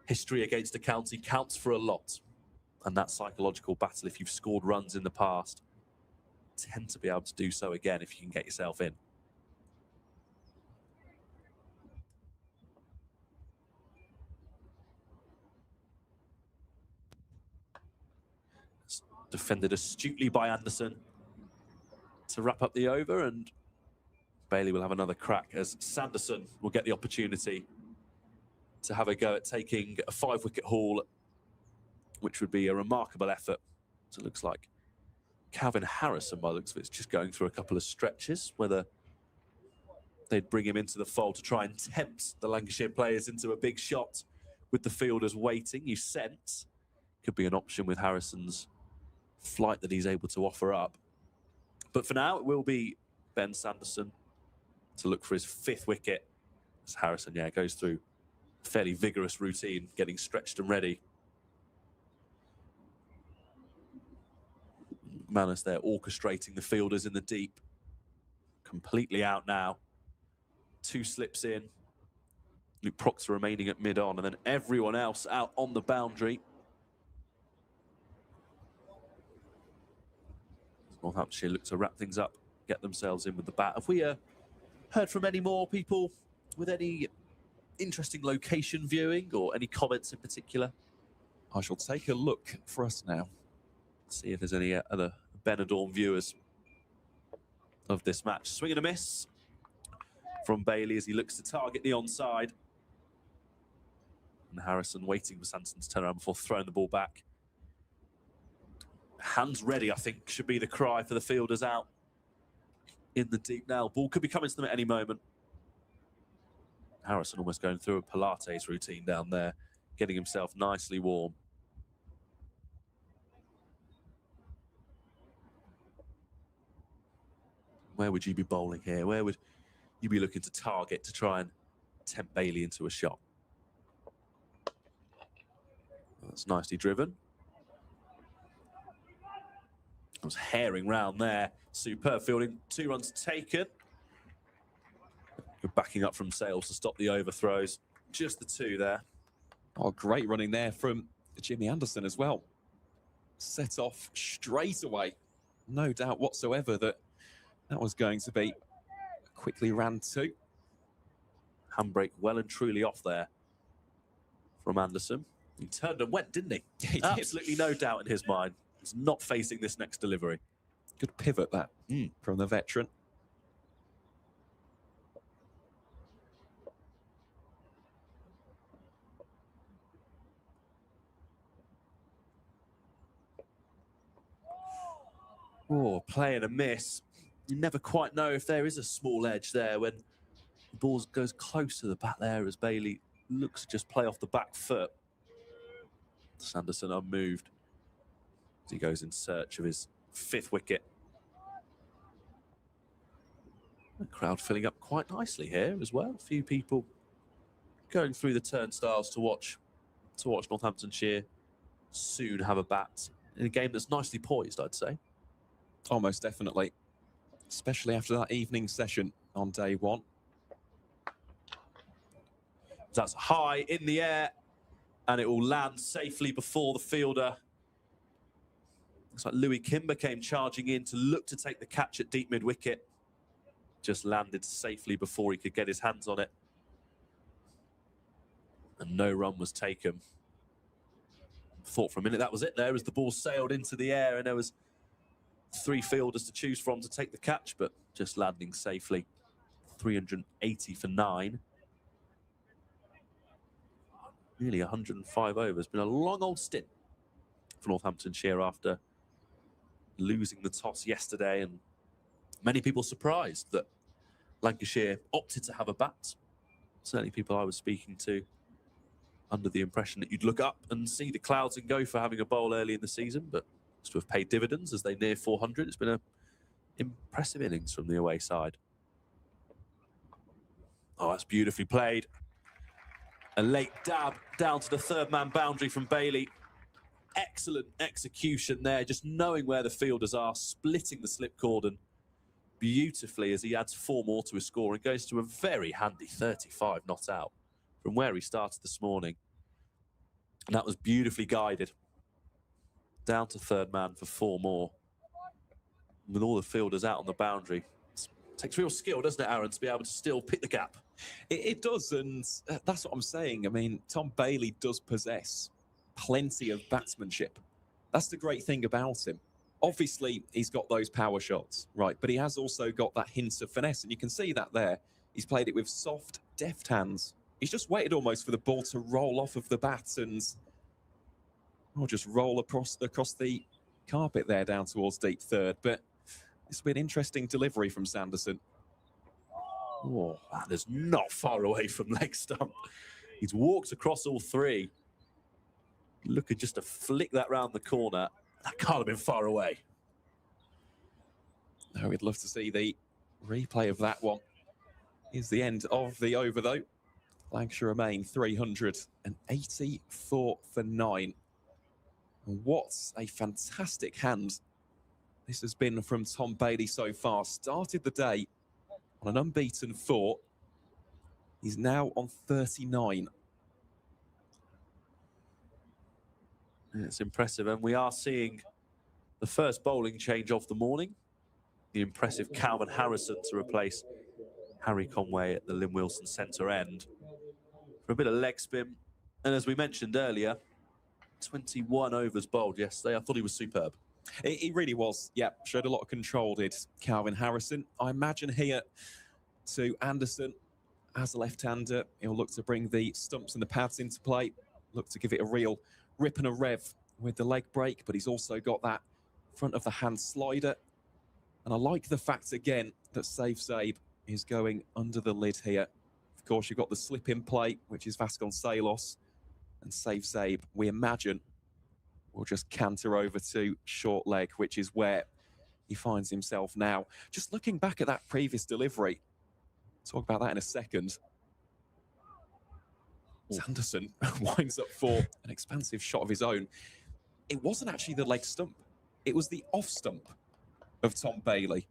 history against the county counts for a lot. And that psychological battle, if you've scored runs in the past, tend to be able to do so again if you can get yourself in. Defended astutely by Anderson to wrap up the over, and Bailey will have another crack as Sanderson will get the opportunity to have a go at taking a 5-wicket haul, which would be a remarkable effort. So it looks like Calvin Harrison, by the looks of it, is just going through a couple of stretches, whether they'd bring him into the fold to try and tempt the Lancashire players into a big shot with the fielders waiting. You sense could be an option with Harrison's flight that he's able to offer up. But for now, it will be Ben Sanderson to look for his 5th wicket, as Harrison, yeah, goes through a fairly vigorous routine, getting stretched and ready. Manus there orchestrating the fielders in the deep. Completely out now. 2 slips in. Luke Proctor remaining at mid-on, and then everyone else out on the boundary. Northamptonshire look to wrap things up, get themselves in with the bat. Have we heard from any more people with any interesting location viewing or any comments in particular? I shall take a look for us now. See if there's any other Benidorm viewers of this match. Swing and a miss from Bailey as he looks to target the onside. And Harrison waiting for Sanderson to turn around before throwing the ball back. Hands ready, I think, should be the cry for the fielders out in the deep now. Ball could be coming to them at any moment. Harrison almost going through a Pilates routine down there, getting himself nicely warm. Where would you be bowling here? Where would you be looking to target to try and tempt Bailey into a shot? That's nicely driven. I was herring round there. Superb fielding. 2 runs taken. Good backing up from Sales to stop the overthrows. Just the 2 there. Oh, great running there from Jimmy Anderson as well. Set off straight away. No doubt whatsoever that was going to be quickly ran 2. Handbrake well and truly off there from Anderson. He turned and went, didn't he? He did. Absolutely no doubt in his mind. He's not facing this next delivery. Good pivot that from the veteran. Oh, play and a miss. You never quite know if there is a small edge there when the ball goes close to the bat there as Bailey looks to just play off the back foot. Sanderson unmoved as he goes in search of his 5th wicket. The crowd filling up quite nicely here as well. A few people going through the turnstiles to watch Northamptonshire soon have a bat in a game that's nicely poised, I'd say. Almost definitely, especially after that evening session on day one. That's high in the air, and it will land safely before the fielder. Looks like Louis Kimber came charging in to look to take the catch at deep mid-wicket. Just landed safely before he could get his hands on it. And no run was taken. Thought for a minute that was it there as the ball sailed into the air and there was 3 fielders to choose from to take the catch, but just landing safely. 380 for 9. Nearly 105 overs. Been a long old stint for Northamptonshire after losing the toss yesterday, and many people surprised that Lancashire opted to have a bat. Certainly people I was speaking to under the impression that you'd look up and see the clouds and go for having a bowl early in the season, but to have paid dividends as they near 400. It's been an impressive innings from the away side. Oh, that's beautifully played. A late dab down to the third man boundary from Bailey. Excellent execution there, just knowing where the fielders are, splitting the slip cordon beautifully as he adds 4 more to his score and goes to a very handy 35 not out from where he started this morning. And that was beautifully guided. Down to third man for 4 more. With all the fielders out on the boundary. It takes real skill, doesn't it, Aaron, to be able to still pick the gap? It does, and that's what I'm saying. I mean, Tom Bailey does possess plenty of batsmanship. That's the great thing about him. Obviously, he's got those power shots, right? But he has also got that hint of finesse, and you can see that there. He's played it with soft, deft hands. He's just waited almost for the ball to roll off of the bat and just roll across the carpet there down towards deep third. But this will be an interesting delivery from Sanderson. Oh, that is not far away from leg stump. He's walked across all 3. Looking just to flick that round the corner. That can't have been far away. No, we'd love to see the replay of that one. Here's the end of the over, though. Lancashire remain 384 for 9. And what a fantastic hand this has been from Tom Bailey so far. Started the day on an unbeaten 4. He's now on 39. It's impressive, and we are seeing the first bowling change of the morning. The impressive Calvin Harrison to replace Harry Conway at the Lynn Wilson centre end for a bit of leg spin. And as we mentioned earlier, 21 overs bowled yesterday. I thought he was superb. He really was. Yeah, showed a lot of control, did Calvin Harrison. I imagine here to Anderson as a left-hander, he'll look to bring the stumps and the pads into play, look to give it a real rip and a rev with the leg break, but he's also got that front of the hand slider. And I like the fact again that Save Zabe is going under the lid here. Of course, you've got the slip in play, which is Vasconcelos, and Save Zabe, we imagine, will just canter over to short leg, which is where he finds himself now. Just looking back at that previous delivery, talk about that in a second. Sanderson winds up for an expansive shot of his own. It wasn't actually the leg stump. It was the off stump of Tom Bailey.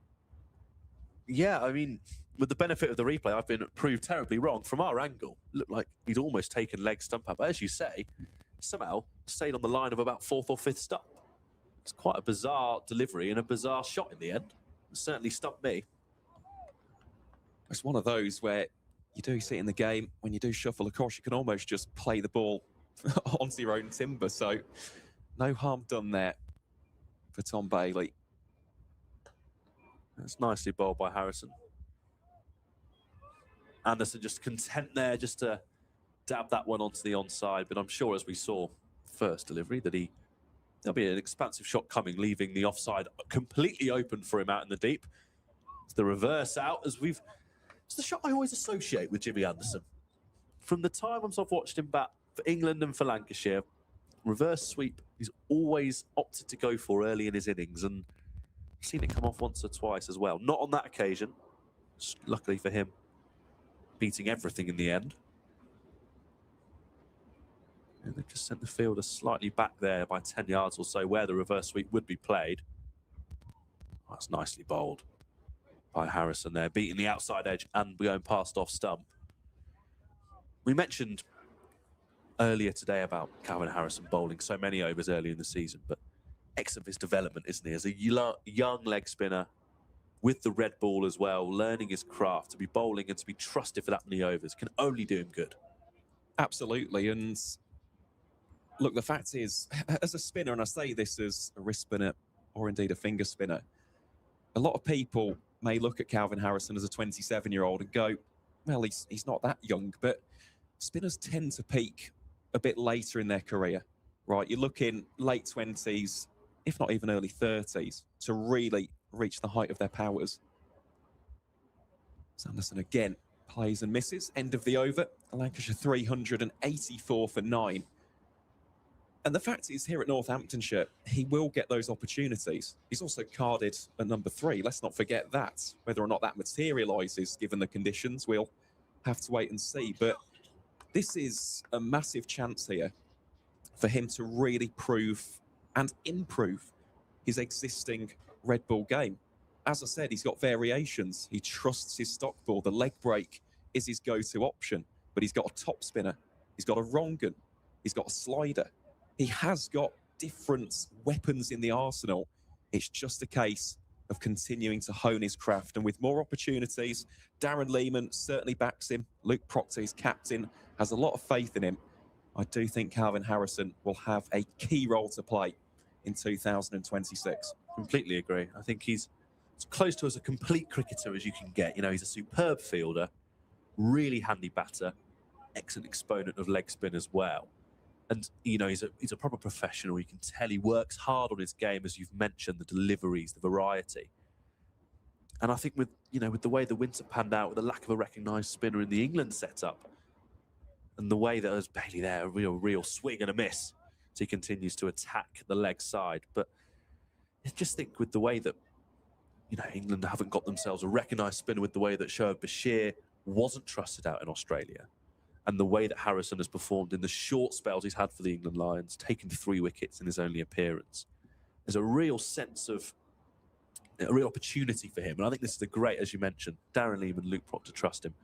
Yeah, I mean, with the benefit of the replay, I've been proved terribly wrong. From our angle, it looked like he'd almost taken leg stump up. But as you say, somehow stayed on the line of about 4th or 5th stump. It's quite a bizarre delivery and a bizarre shot in the end. It certainly stumped me. It's one of those where you do see it in the game, when you do shuffle across, you can almost just play the ball onto your own timber. So no harm done there for Tom Bailey. That's nicely bowled by Harrison. Anderson just content there just to dab that one onto the onside. But I'm sure, as we saw first delivery, that there'll be an expansive shot coming, leaving the offside completely open for him out in the deep. It's the reverse out it's the shot I always associate with Jimmy Anderson. From the times I've watched him bat for England and for Lancashire, reverse sweep he's always opted to go for early in his innings, and I've seen it come off once or twice as well. Not on that occasion, luckily for him, beating everything in the end. And they've just sent the fielder slightly back there by 10 yards or so where the reverse sweep would be played. That's nicely bowled. by Harrison there, beating the outside edge and going past off stump. We mentioned earlier today about Calvin Harrison bowling so many overs early in the season, but excellent of his development, isn't he? As a young leg spinner with the red ball as well, learning his craft, to be bowling and to be trusted for that many overs can only do him good. Absolutely. And look, the fact is, as a spinner, and I say this as a wrist spinner or indeed a finger spinner, a lot of people may look at Calvin Harrison as a 27-year-old and go, well, he's not that young, but spinners tend to peak a bit later in their career, right? You're looking late 20s, if not even early 30s, to really reach the height of their powers. Sanderson again plays and misses. End of the over. Lancashire 384 for 9. And the fact is, here at Northamptonshire, he will get those opportunities. He's also carded at number 3. Let's not forget that. Whether or not that materialises, given the conditions, we'll have to wait and see. But this is a massive chance here for him to really prove and improve his existing red ball game. As I said, he's got variations. He trusts his stock ball. The leg break is his go-to option, but he's got a top spinner. He's got a wrong gun. He's got a slider. He has got different weapons in the arsenal. It's just a case of continuing to hone his craft. And with more opportunities, Darren Lehman certainly backs him. Luke Proctor, his captain, has a lot of faith in him. I do think Calvin Harrison will have a key role to play in 2026. Completely agree. I think he's as close to as a complete cricketer as you can get. You know, he's a superb fielder, really handy batter, excellent exponent of leg spin as well. And, you know, he's a proper professional. You can tell he works hard on his game, as you've mentioned, the deliveries, the variety. And I think with the way the winter panned out, with the lack of a recognised spinner in the England setup, and the way that there's Bailey there, a real swing and a miss, so he continues to attack the leg side. But I just think with the way that, England haven't got themselves a recognised spinner, with the way that Shoaib Bashir wasn't trusted out in Australia, and the way that Harrison has performed in the short spells he's had for the England Lions, taking 3 wickets in his only appearance, there's a real sense of a real opportunity for him. And I think this is a great, as you mentioned, Darren Lehman, Luke Proctor trust him.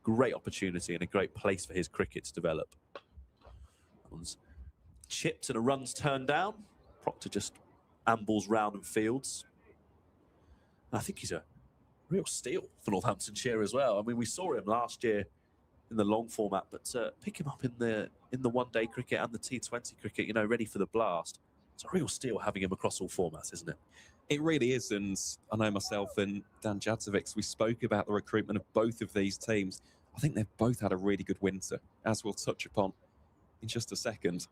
Great opportunity and a great place for his cricket to develop. One's chipped and a run's turned down. Proctor just ambles round and fields. And I think he's a real steal for Northamptonshire as well. I mean, we saw him last year in the long format, but pick him up in the one-day cricket and the T20 cricket, ready for the blast. It's a real steal having him across all formats, isn't it? It really is, and I know myself and Dan Jadzovic, we spoke about the recruitment of both of these teams. I think they've both had a really good winter, as we'll touch upon in just a second.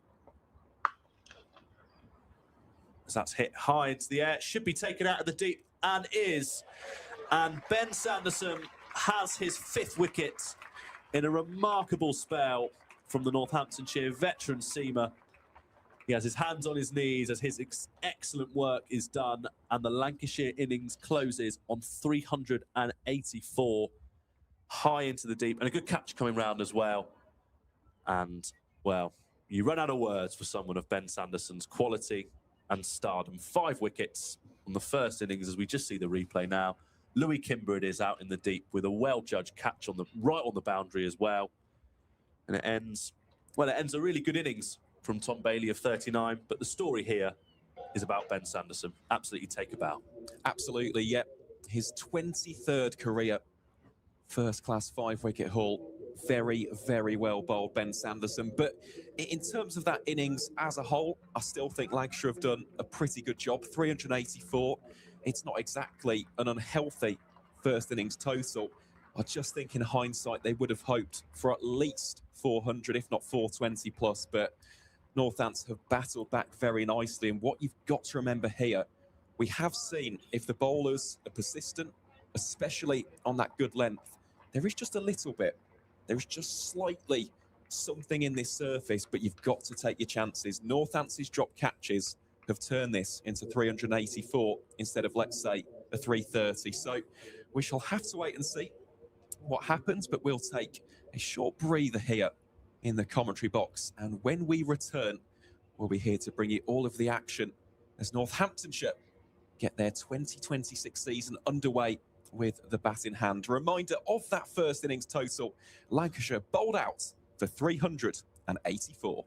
As that's hit high into the air, should be taken out of the deep, and is. And Ben Sanderson has his 5th wicket in a remarkable spell from the Northamptonshire veteran seamer. He has his hands on his knees as his excellent work is done, and the Lancashire innings closes on 384, high into the deep, and a good catch coming round as well. And, well, you run out of words for someone of Ben Sanderson's quality and stardom. 5 wickets on the first innings, as we just see the replay now. Louis Kimber it is out in the deep with a well-judged catch right on the boundary as well. And it ends a really good innings from Tom Bailey of 39, but the story here is about Ben Sanderson. Absolutely take a bow. Absolutely, yep. His 23rd career first-class 5-wicket haul. Very, very well bowled, Ben Sanderson. But in terms of that innings as a whole, I still think Lancashire have done a pretty good job. 384. It's not exactly an unhealthy first innings total. I just think in hindsight, they would have hoped for at least 400, if not 420 plus, but Northants have battled back very nicely. And what you've got to remember here, we have seen if the bowlers are persistent, especially on that good length, there is just a little bit. There is just slightly something in this surface, but you've got to take your chances. Northants' drop catches have turned this into 384 instead of, let's say, a 330. So we shall have to wait and see what happens, but we'll take a short breather here in the commentary box. And when we return, we'll be here to bring you all of the action as Northamptonshire get their 2026 season underway with the bat in hand. A reminder of that first innings total. Lancashire bowled out for 384.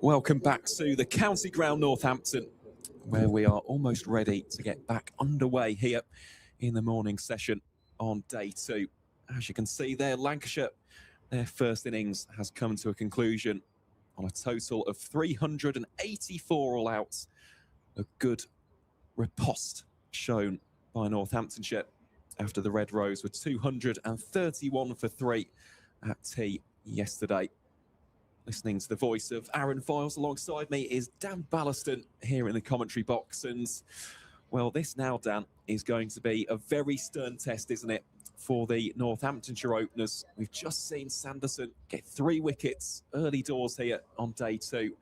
Welcome back to the County Ground, Northampton, where we are almost ready to get back underway here in the morning session on day 2. As you can see there, Lancashire, their first innings has come to a conclusion on a total of 384 all outs. A good riposte shown by Northamptonshire after the Red Rose were 231 for 3 at tea yesterday. Listening to the voice of Aaron Files alongside me is Dan Ballaston here in the commentary box. And, well, this now, Dan, is going to be a very stern test, isn't it, for the Northamptonshire openers. We've just seen Sanderson get 3 wickets early doors here on day 2.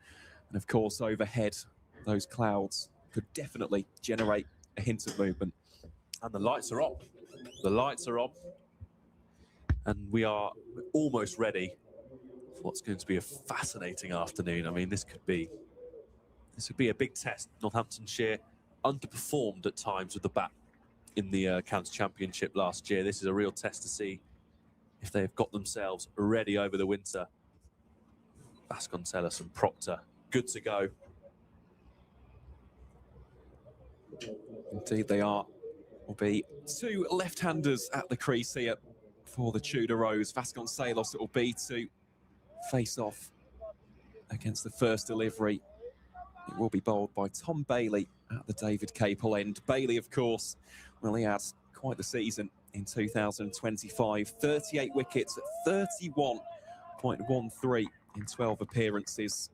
And, of course, overhead, those clouds could definitely generate a hint of movement. And the lights are on. The lights are on. And we are almost ready for what's going to be a fascinating afternoon. I mean, this would be a big test. Northamptonshire underperformed at times with the bat in the County Championship last year. This is a real test to see if they've got themselves ready over the winter. Vasconcelos and Proctor, good to go. Indeed they are. Will be 2 left-handers at the crease here for the Tudor Rose. Vasconcelos it will be to face off against the first delivery. It will be bowled by Tom Bailey at the David Capel end. Bailey, of course, well, he had quite the season in 2025. 38 wickets at 31.13 in 12 appearances.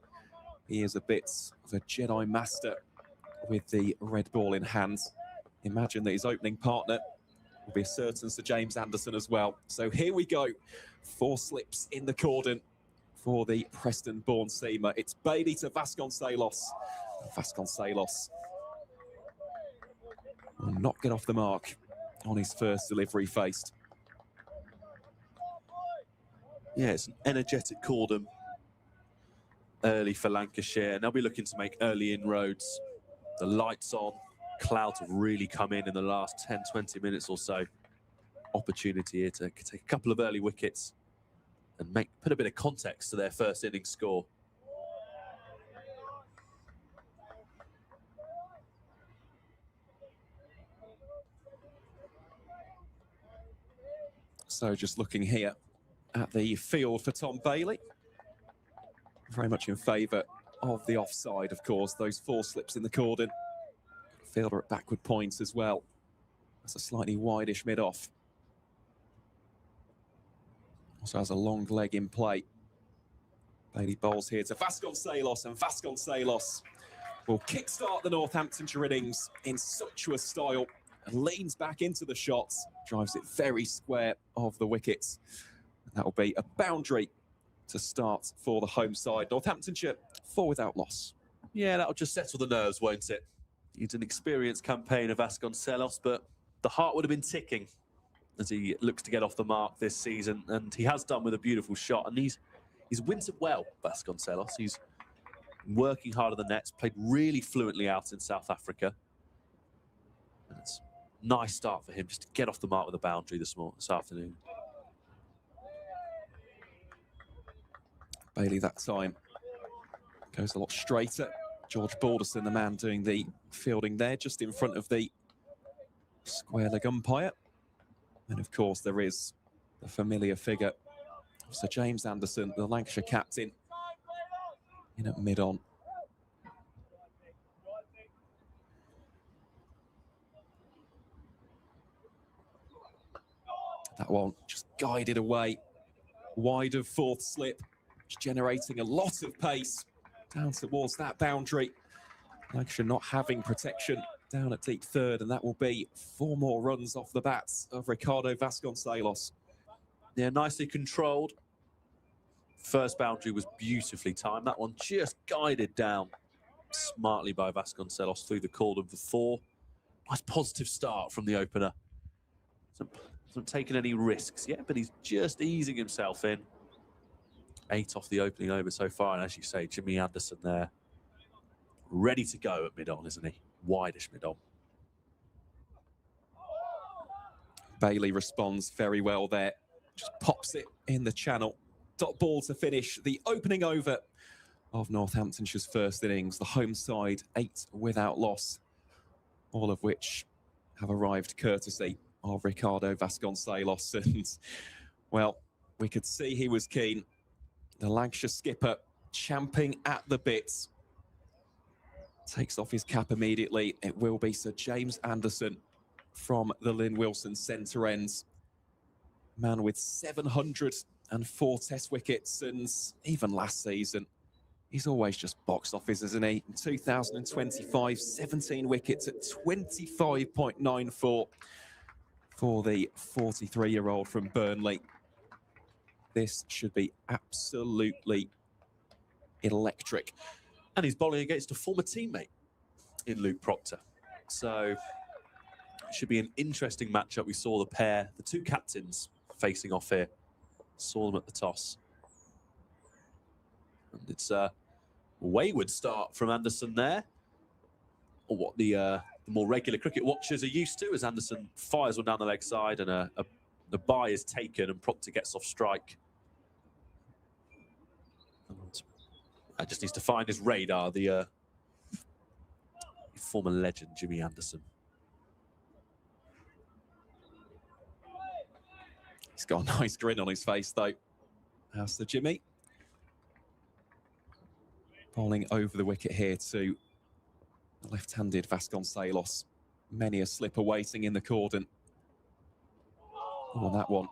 He is a bit of a Jedi Master with the red ball in hand. Imagine that his opening partner will be a certain Sir James Anderson as well. So here we go. 4 slips in the cordon for the Preston-born seamer. It's Bailey to Vasconcelos. Vasconcelos will not get off the mark on his first delivery faced. Yeah, it's an energetic cordon early for Lancashire, and they'll be looking to make early inroads. The lights on, clouds have really come in the last 10, 20 minutes or so. Opportunity here to take a couple of early wickets and put a bit of context to their first innings score. So just looking here at the field for Tom Bailey. Very much in favour of the offside, of course. Those 4 slips in the cordon. Fielder at backward points as well. That's a slightly wideish mid-off. Also has a long leg in play. Bailey bowls here to Vasconcelos, and Vasconcelos will kickstart the Northamptonshire innings in sumptuous style and leans back into the shots, drives it very square of the wickets. And that will be a boundary to start for the home side. Northamptonshire 4 without loss. Yeah, that'll just settle the nerves, won't it? He's an experienced campaign of Vasconcelos, but the heart would have been ticking as he looks to get off the mark this season, and he has done with a beautiful shot, and he's wintered well, Vasconcelos. He's working hard on the nets, played really fluently out in South Africa. And it's a nice start for him just to get off the mark with a boundary this afternoon. Bailey that time goes a lot straighter George Balderson, the man doing the fielding there, just in front of the square leg umpire. And of course, there is the familiar figure of Sir James Anderson, the Lancashire captain, in at mid-on. That one just guided away, wide of fourth slip, generating a lot of pace down towards that boundary. Lancashire not having protection down at deep third, and that will be 4 more runs off the bats of Ricardo Vasconcelos. Yeah, nicely controlled. First boundary was beautifully timed. That one just guided down smartly by Vasconcelos through the cordon for 4. Nice positive start from the opener. Hasn't taken any risks yet, but he's just easing himself in. 8 off the opening over so far, and as you say, Jimmy Anderson there, ready to go at mid-on, isn't he? Wideish mid-on. Bailey responds very well there. Just pops it in the channel. Dot ball to finish the opening over of Northamptonshire's first innings. The home side 8 without loss, all of which have arrived courtesy of Ricardo Vasconcelos. And, well, we could see he was keen. The Lancashire skipper champing at the bits. Takes off his cap immediately. It will be Sir James Anderson from the Lynn Wilson centre ends. Man with 704 test wickets, and even last season, he's always just box office, isn't he? In 2025, 17 wickets at 25.94 for the 43-year-old from Burnley. This should be absolutely electric. And he's bowling against a former teammate in Luke Proctor. So it should be an interesting matchup. We saw the pair, the 2 captains, facing off here. Saw them at the toss. And it's a wayward start from Anderson there. Or what the more regular cricket watchers are used to, as Anderson fires one down the leg side and the bye is taken and Proctor gets off strike. And just needs to find his radar, the former legend, Jimmy Anderson. He's got a nice grin on his face, though. How's the Jimmy? Bowling over the wicket here to the left-handed Vasconcelos. Many a slipper waiting in the cordon. Oh, and that one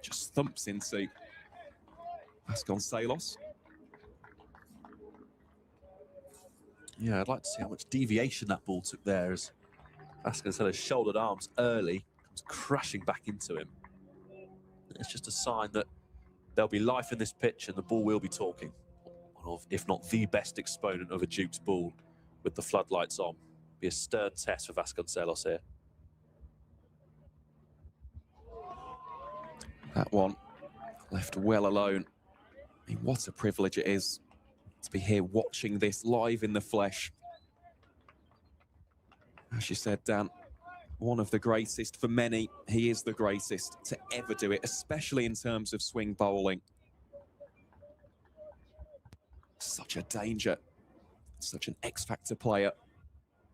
just thumps into Vasconcelos. Yeah, I'd like to see how much deviation that ball took there, as Vasconcelos shouldered arms early, comes crashing back into him. It's just a sign that there'll be life in this pitch and the ball will be talking. One of, if not the best exponent of a duped ball with the floodlights on. Be a stern test for Vasconcelos here. That one left well alone. I mean, what a privilege it is to be here watching this live in the flesh. As you said, Dan, one of the greatest for many. He is the greatest to ever do it, especially in terms of swing bowling. Such a danger, such an X-factor player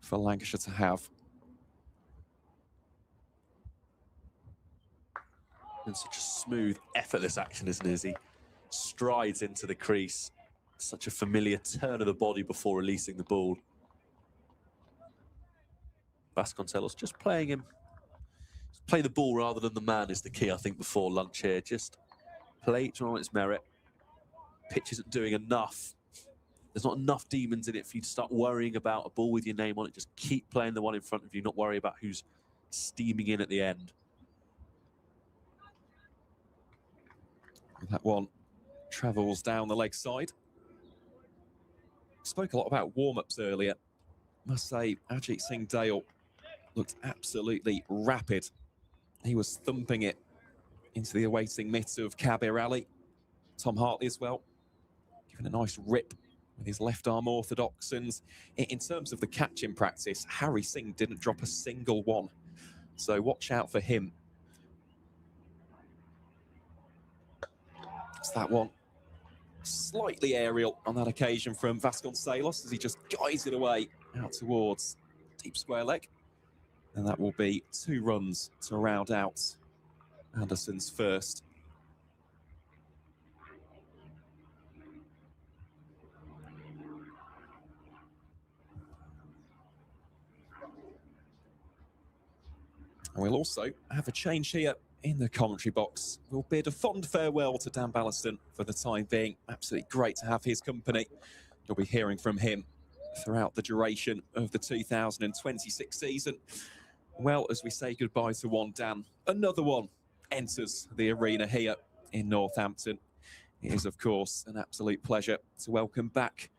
for Lancashire to have. And such a smooth, effortless action, isn't it, as he strides into the crease. Such a familiar turn of the body before releasing the ball. Vasconcelos just playing him. Just play the ball rather than the man is the key, I think, before lunch here. Just play each one on its merit. Pitch isn't doing enough. There's not enough demons in it for you to start worrying about a ball with your name on it. Just keep playing the one in front of you, not worry about who's steaming in at the end. That one travels down the leg side. Spoke a lot about warm-ups earlier. Must say, Ajit Singh Dale looked absolutely rapid. He was thumping it into the awaiting mitt of Kabir Ali. Tom Hartley as well, giving a nice rip with his left arm orthodox. And in terms of the catching practice, Harry Singh didn't drop a single one. So watch out for him. It's that one. Slightly aerial on that occasion from Vasconcelos as he just guides it away out towards deep square leg. And that will be 2 runs to round out Anderson's first. And we'll also have a change here in the commentary box. We'll bid a fond farewell to Dan Ballaston for the time being. Absolutely great to have his company. You'll be hearing from him throughout the duration of the 2026 season. Well, as we say goodbye to one Dan, another one enters the arena here in Northampton. It is, of course, an absolute pleasure to welcome back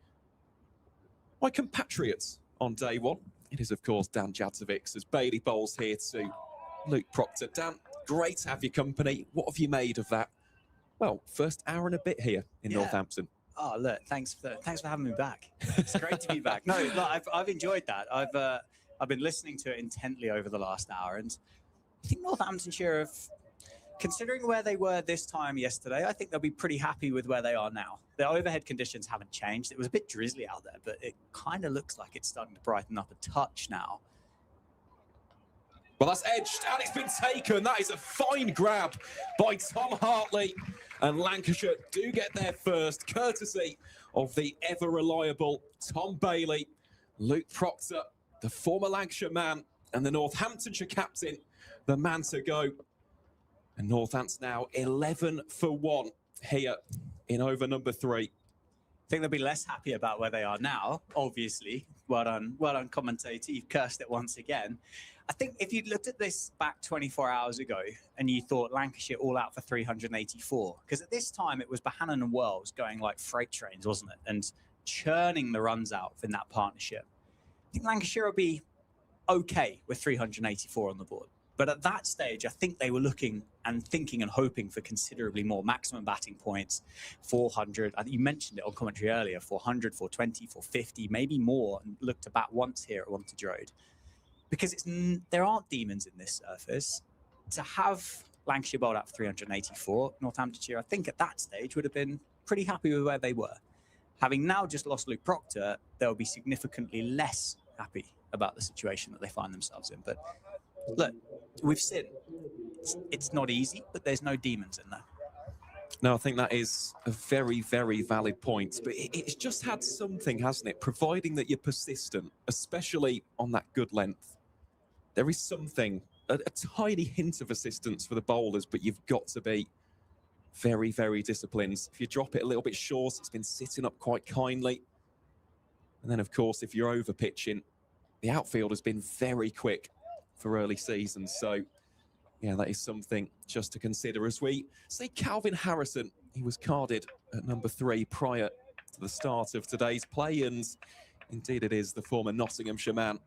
my compatriots on day one. It is, of course, Dan Jadzovic as Bailey bowls here to Luke Proctor. Dan, great to have your company. What have you made of that? Well, first hour and a bit here in Northampton. Oh, look, thanks for having me back. It's great to be back. No, look, I've enjoyed that. I've been listening to it intently over the last hour, and I think Northamptonshire have, considering where they were this time yesterday, I think they'll be pretty happy with where they are now. The overhead conditions haven't changed. It was a bit drizzly out there, but it kind of looks like it's starting to brighten up a touch now. Well, that's edged, and it's been taken. That is a fine grab by Tom Hartley. And Lancashire do get there first, courtesy of the ever-reliable Tom Bailey. Luke Proctor, the former Lancashire man, and the Northamptonshire captain, the man to go. And Northants now 11 for 1 here in over number 3. I think they'll be less happy about where they are now, obviously. Well done, commentator. You've cursed it once again. I think if you'd looked at this back 24 hours ago and you thought Lancashire all out for 384, because at this time it was Bohannon and Wells going like freight trains, wasn't it? And churning the runs out in that partnership. I think Lancashire will be okay with 384 on the board. But at that stage, I think they were looking and thinking and hoping for considerably more maximum batting points, 400. I think you mentioned it on commentary earlier, 400, 420, 450, maybe more, and look to bat once here at Wantage Road. Because there aren't demons in this surface. To have Lancashire bowled out for 384, Northamptonshire, I think at that stage would have been pretty happy with where they were. Having now just lost Luke Proctor, they'll be significantly less happy about the situation that they find themselves in. But look, we've seen it's not easy, but there's no demons in there. No, I think that is a very, very valid point. But it's just had something, hasn't it? Providing that you're persistent, especially on that good length. There is something, a tiny hint of assistance for the bowlers, but you've got to be very, very disciplined. If you drop it a little bit short, it's been sitting up quite kindly. And then, of course, if you're over pitching, the outfield has been very quick for early seasons. So, yeah, that is something just to consider. As we say, Calvin Harrison, he was carded at number 3 prior to the start of today's play. And indeed, it is the former Nottinghamshire man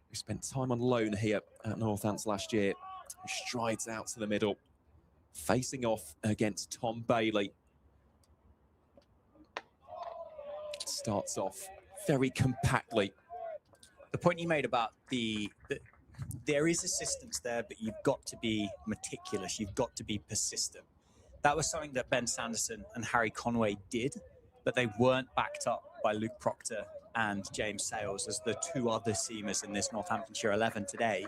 who spent time on loan here at Northants last year, who strides out to the middle, facing off against Tom Bailey. Starts off very compactly. The point you made about there is assistance there, but you've got to be meticulous. You've got to be persistent. That was something that Ben Sanderson and Harry Conway did, but they weren't backed up by Luke Proctor and James Sales as the 2 other seamers in this Northamptonshire 11 today.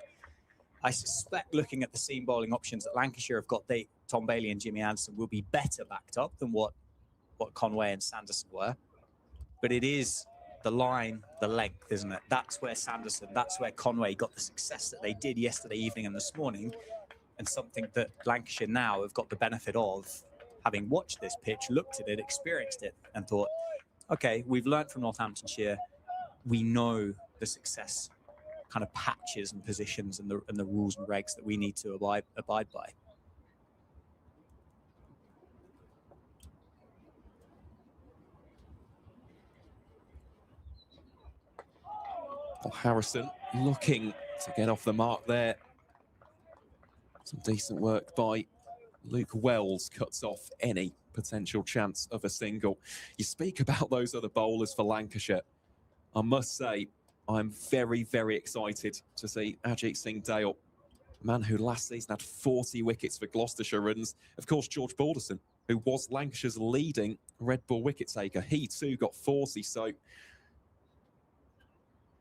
I suspect, looking at the seam bowling options that Lancashire have got, Tom Bailey and Jimmy Anderson will be better backed up than what Conway and Sanderson were. But it is the line, the length, isn't it? That's where Sanderson, that's where Conway got the success that they did yesterday evening and this morning, and something that Lancashire now have got the benefit of, having watched this pitch, looked at it, experienced it, and thought, okay, we've learned from Northamptonshire. We know the success kind of patches and positions and the rules and regs that we need to abide by. Well, Harrison looking to get off the mark there. Some decent work by Luke Wells, cuts off any potential chance of a single. You speak about those other bowlers for Lancashire. I must say, I'm very, very excited to see Ajit Singh Dale, a man who last season had 40 wickets for Gloucestershire, and of course George Balderson, who was Lancashire's leading red ball wicket taker. He too got 40, so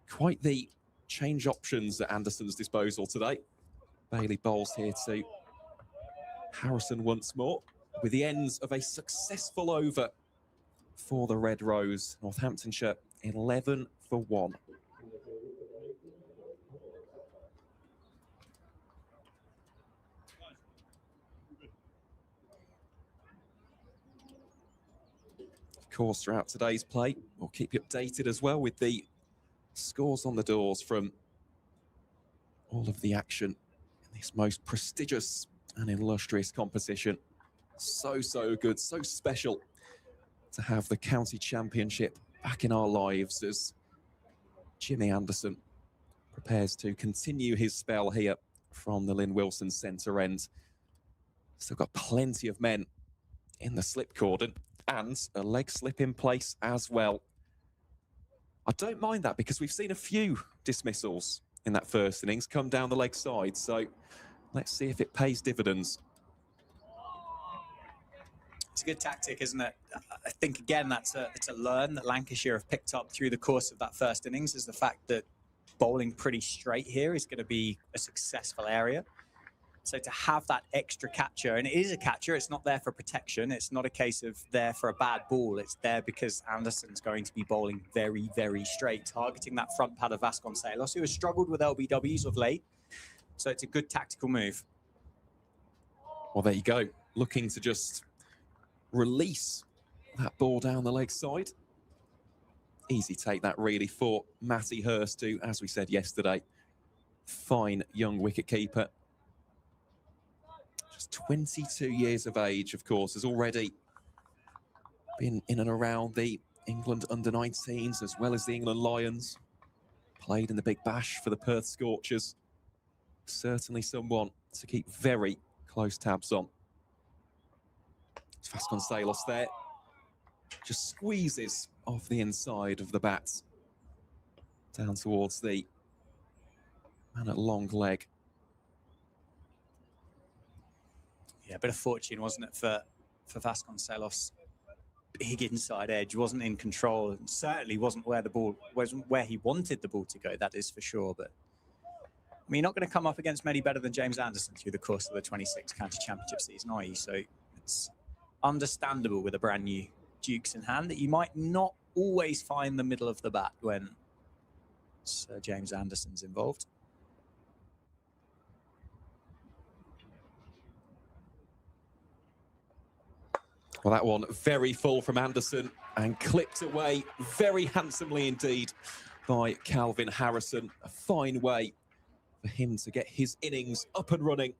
quite the change options at Anderson's disposal today. Bailey bowls here to Harrison once more, with the ends of a successful over for the Red Rose. Northamptonshire 11 for 1. Of course, throughout today's play, we'll keep you updated as well with the scores on the doors from all of the action in this most prestigious and illustrious competition. So good, so special to have the county championship back in our lives as Jimmy Anderson prepares to continue his spell here from the Lynn Wilson centre end. Still got plenty of men in the slip cordon and a leg slip in place as well. I don't mind that because we've seen a few dismissals in that first innings come down the leg side, so let's see if it pays dividends. It's a good tactic, isn't it? I think, again, it's a learn that Lancashire have picked up through the course of that first innings, is the fact that bowling pretty straight here is going to be a successful area. So to have that extra catcher, and it is a catcher, it's not there for protection. It's not a case of there for a bad ball. It's there because Anderson's going to be bowling very, very straight, targeting that front pad of Vasconcelos, who has struggled with LBWs of late. So it's a good tactical move. Well, there you go. Looking to just release that ball down the leg side. Easy take that really for Matty Hurst, who, as we said yesterday, fine young wicketkeeper. Just 22 years of age, of course, has already been in and around the England under-19s as well as the England Lions. Played in the Big Bash for the Perth Scorchers. Certainly someone to keep very close tabs on. It's Vasconcelos there. Just squeezes off the inside of the bat. Down towards the man at long leg. Yeah, a bit of fortune, wasn't it, for Vasconcelos? Big inside edge, wasn't in control, and certainly wasn't where he wanted the ball to go, that is for sure. But I mean, you're not going to come up against many better than James Anderson through the course of the 26 county championship season, are you? So it's understandable with a brand new Dukes in hand that you might not always find the middle of the bat when Sir James Anderson's involved. Well, that one very full from Anderson and clipped away very handsomely indeed by Calvin Harrison. A fine way for him to get his innings up and running.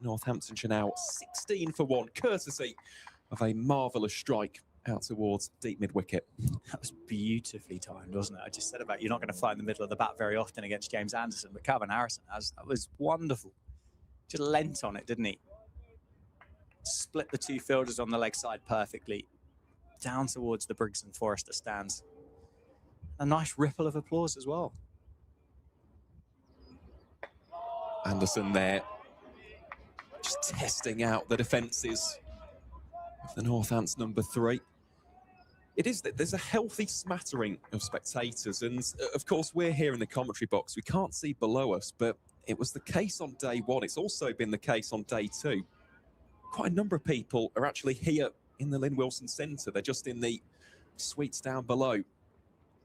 Northamptonshire now 16 for 1, courtesy of a marvellous strike out towards deep mid-wicket. That was beautifully timed, wasn't it? I just said about you're not going to find the middle of the bat very often against James Anderson, but Calvin Harrison that was wonderful. Just leant on it, didn't he? Split the two fielders on the leg side perfectly, down towards the Briggs and Forrester stands. A nice ripple of applause as well. Anderson there, just testing out the defences of the Northants number 3. It is that there's a healthy smattering of spectators, and of course we're here in the commentary box. We can't see below us, but it was the case on day 1. It's also been the case on day 2. Quite a number of people are actually here in the Lynn Wilson Centre. They're just in the suites down below,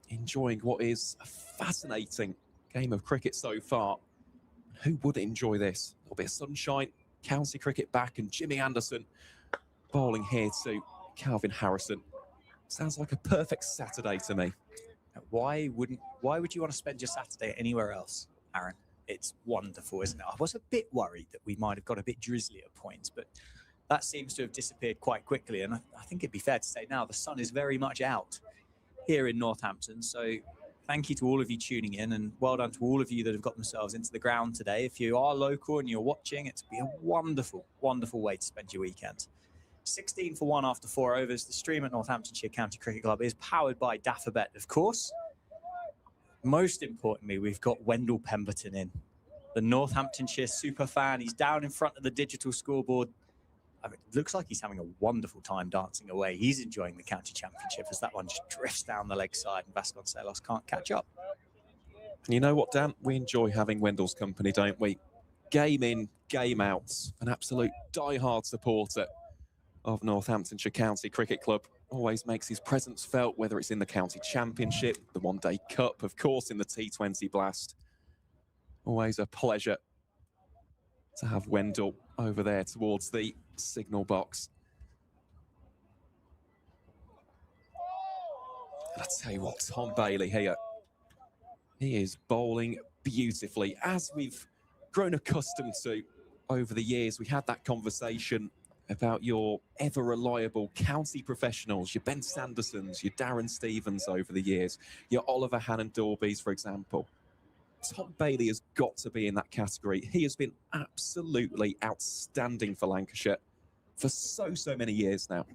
enjoying what is a fascinating game of cricket so far. Who would enjoy this? A little bit of sunshine, county cricket back, and Jimmy Anderson bowling here to Calvin Harrison. Sounds like a perfect Saturday to me. Why would you want to spend your Saturday anywhere else, Aaron? It's wonderful, isn't it? I was a bit worried that we might have got a bit drizzly at points, but that seems to have disappeared quite quickly. And I think it'd be fair to say now the sun is very much out here in Northampton. So thank you to all of you tuning in, and well done to all of you that have got themselves into the ground today. If you are local and you're watching, it's been a wonderful, wonderful way to spend your weekend. 16 for 1 after 4 overs. The stream at Northamptonshire County Cricket Club is powered by Daffabet, of course. Most importantly, we've got Wendell Pemberton in, the Northamptonshire super fan. He's down in front of the digital scoreboard, I mean, it looks like he's having a wonderful time dancing away. He's enjoying the county championship as that one just drifts down the leg side and Vasconcelos can't catch up. And you know what, Dan? We enjoy having Wendell's company, don't we? Game in, game out. An absolute die-hard supporter of Northamptonshire County Cricket Club. Always makes his presence felt, whether it's in the county championship, the one-day cup, of course, in the T20 Blast. Always a pleasure to have Wendell over there towards the signal box. And I tell you what, Tom Bailey here, he is bowling beautifully, as we've grown accustomed to over the years. We had that conversation about your ever-reliable county professionals, your Ben Sandersons, your Darren Stevens over the years, your Oliver Hannon-Dorbys, for example. Tom Bailey has got to be in that category. He has been absolutely outstanding for Lancashire for so many years now.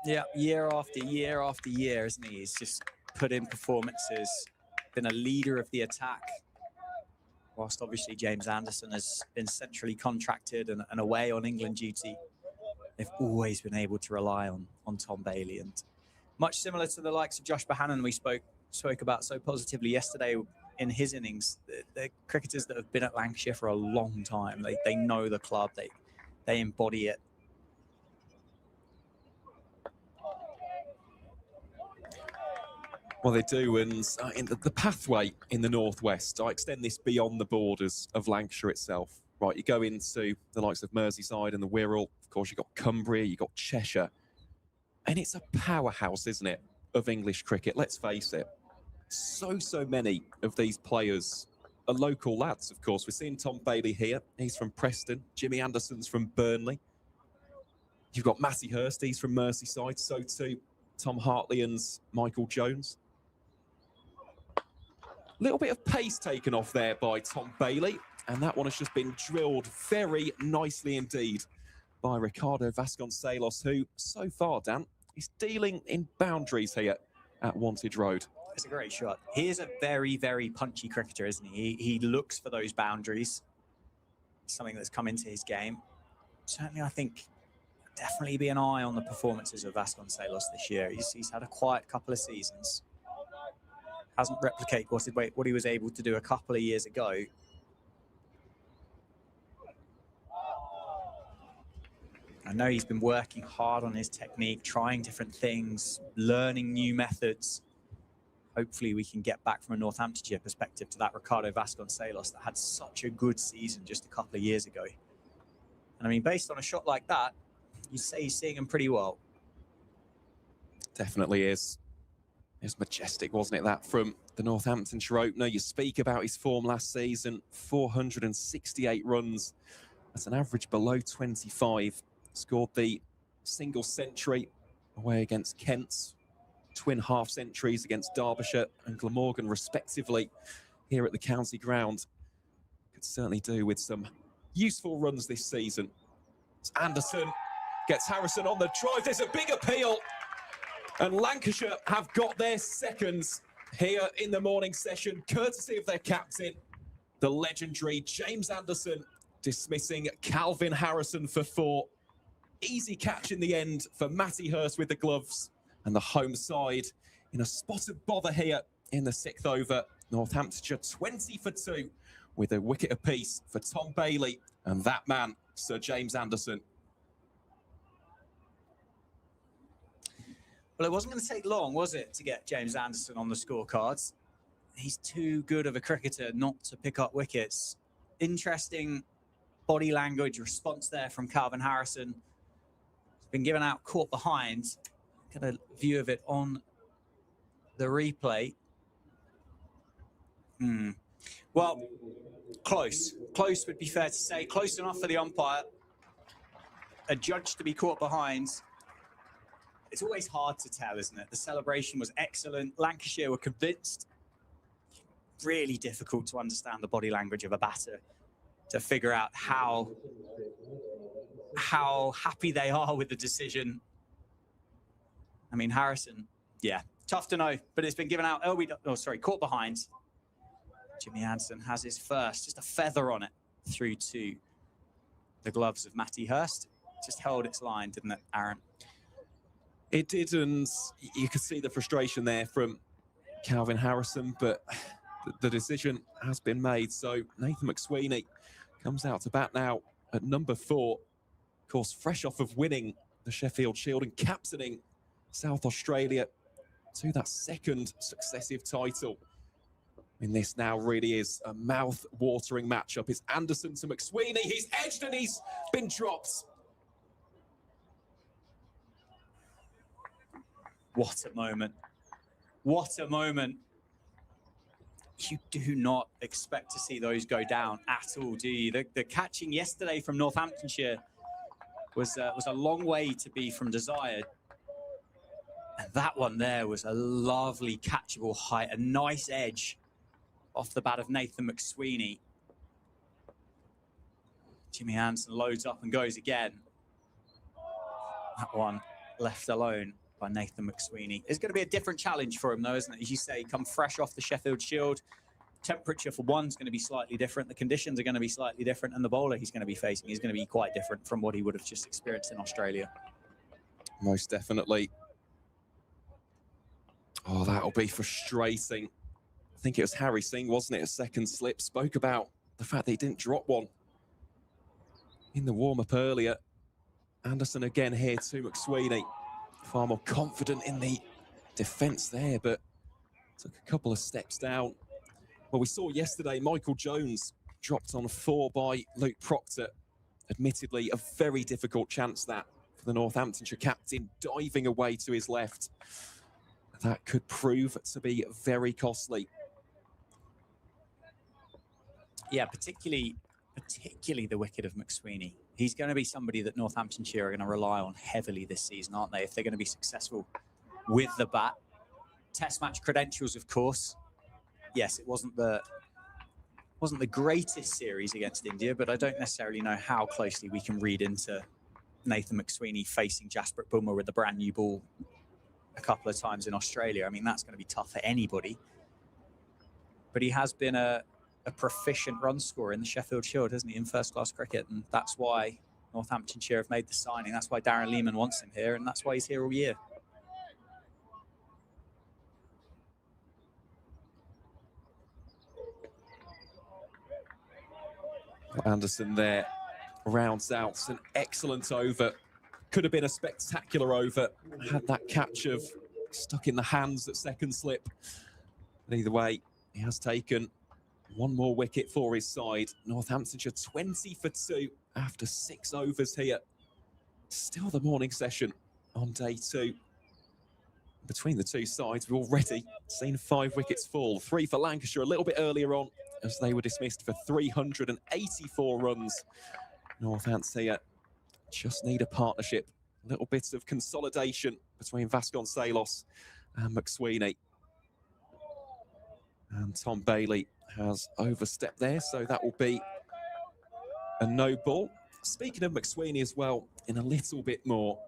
Yeah, year after year after year, isn't he? He's just put in performances, been a leader of the attack. Whilst obviously James Anderson has been centrally contracted and away on England duty, they've always been able to rely on Tom Bailey. And much similar to the likes of Josh Bohannon we spoke about so positively yesterday in his innings, the cricketers that have been at Lancashire for a long time. They know the club, they embody it. Well, they do, and in the pathway in the northwest, I extend this beyond the borders of Lancashire itself. Right, you go into the likes of Merseyside and the Wirral. Of course, you've got Cumbria, you've got Cheshire. And it's a powerhouse, isn't it, of English cricket, let's face it. So many of these players are local lads, of course. We're seeing Tom Bailey here. He's from Preston. Jimmy Anderson's from Burnley. You've got Matty Hurst, he's from Merseyside. So too Tom Hartley and Michael Jones. Little bit of pace taken off there by Tom Bailey, and that one has just been drilled very nicely indeed by Ricardo Vasconcelos, who so far, Dan, is dealing in boundaries here at Wantage Road. It's a great shot. He is a very punchy cricketer, isn't he? He looks for those boundaries, something that's come into his game. Certainly, I think, definitely be an eye on the performances of Vasconcelos this year. He's had a quiet couple of seasons. Hasn't replicated what he was able to do a couple of years ago. I know he's been working hard on his technique, trying different things, learning new methods. Hopefully we can get back from a Northamptonshire perspective to that Ricardo Vasconcelos that had such a good season just a couple of years ago. And I mean, based on a shot like that, you'd say he's seeing him pretty well. Definitely is. It was majestic, wasn't it, that from the Northamptonshire opener? You speak about his form last season, 468 runs. That's an average below 25. Scored the single century away against Kent, twin half centuries against Derbyshire and Glamorgan respectively here at the county ground. Could certainly do with some useful runs this season. Anderson gets Harrison on the drive. There's a big appeal. And Lancashire have got their seconds here in the morning session, courtesy of their captain, the legendary James Anderson, dismissing Calvin Harrison for 4. Easy catch in the end for Matty Hurst with the gloves. And the home side in a spot of bother here in the 6th over. Northamptonshire 20 for 2 with a wicket apiece for Tom Bailey and that man, Sir James Anderson. Well, it wasn't going to take long, was it, to get James Anderson on the scorecards? He's too good of a cricketer not to pick up wickets. Interesting body language response there from Calvin Harrison. He's been given out caught behind. Get a view of it on the replay. Well, close. Close would be fair to say. Close enough for the umpire. A judge to be caught behind. It's always hard to tell, isn't it? The celebration was excellent. Lancashire were convinced. Really difficult to understand the body language of a batter to figure out how happy they are with the decision. I mean, Harrison, yeah, tough to know, but it's been given out. Caught behind. Jimmy Anderson has his first, just a feather on it, through to the gloves of Matty Hurst. Just held its line, didn't it, Aaron? It did, and you could see the frustration there from Calvin Harrison, but the decision has been made. So Nathan McSweeney comes out to bat now at number 4. Of course, fresh off of winning the Sheffield Shield and captaining South Australia to that 2nd successive title. I mean, this now really is a mouth-watering matchup. It's Anderson to McSweeney. He's edged and he's been dropped. What a moment. What a moment. You do not expect to see those go down at all, do you? The catching yesterday from Northamptonshire was a long way to be from desired. And that one there was a lovely catchable height, a nice edge off the bat of Nathan McSweeney. Jimmy Anderson loads up and goes again. That one left alone by Nathan McSweeney. It's going to be a different challenge for him, though, isn't it? As you say, come fresh off the Sheffield Shield. Temperature for one's going to be slightly different. The conditions are going to be slightly different. And the bowler he's going to be facing is going to be quite different from what he would have just experienced in Australia. Most definitely. Oh, that'll be frustrating. I think it was Harry Singh, wasn't it? A second slip. Spoke about the fact that he didn't drop one in the warm-up earlier. Anderson again here to McSweeney. Far more confident in the defence there, but took a couple of steps down. Well, we saw yesterday Michael Jones dropped on 4 by Luke Proctor. Admittedly, a very difficult chance that for the Northamptonshire captain, diving away to his left. That could prove to be very costly. Yeah, particularly the wicket of McSweeney. He's going to be somebody that Northamptonshire are going to rely on heavily this season, aren't they? If they're going to be successful with the bat. Test match credentials, of course. Yes, it wasn't the greatest series against India, but I don't necessarily know how closely we can read into Nathan McSweeney facing Jasprit Bumrah with the brand new ball a couple of times in Australia. I mean, that's going to be tough for anybody. But he has been a proficient run scorer in the Sheffield Shield, hasn't he, in first-class cricket? And that's why Northamptonshire have made the signing. That's why Darren Lehman wants him here, and that's why he's here all year. Anderson there rounds out an excellent over. Could have been a spectacular over. Had that catch of stuck in the hands at second slip. But either way, he has taken one more wicket for his side. Northamptonshire 20 for 2 after 6 overs here. Still the morning session on day 2. Between the two sides, we've already seen 5 wickets fall. 3 for Lancashire a little bit earlier on as they were dismissed for 384 runs. Northamptonshire just need a partnership. Little bits of consolidation between Vasconcelos and McSweeney. And Tom Bailey has overstepped there, so that will be a no ball. Speaking of McSweeney as well, in a little bit more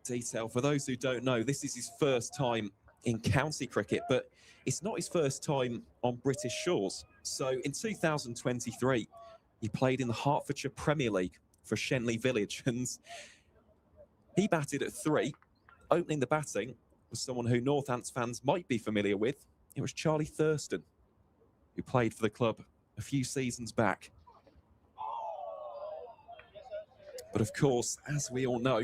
detail, for those who don't know, this is his first time in county cricket, but it's not his first time on British shores. So in 2023, he played in the Hertfordshire Premier League for Shenley Village, and he batted at 3. Opening the batting was someone who Northants fans might be familiar with. It was Charlie Thurston, who played for the club a few seasons back. But of course, as we all know,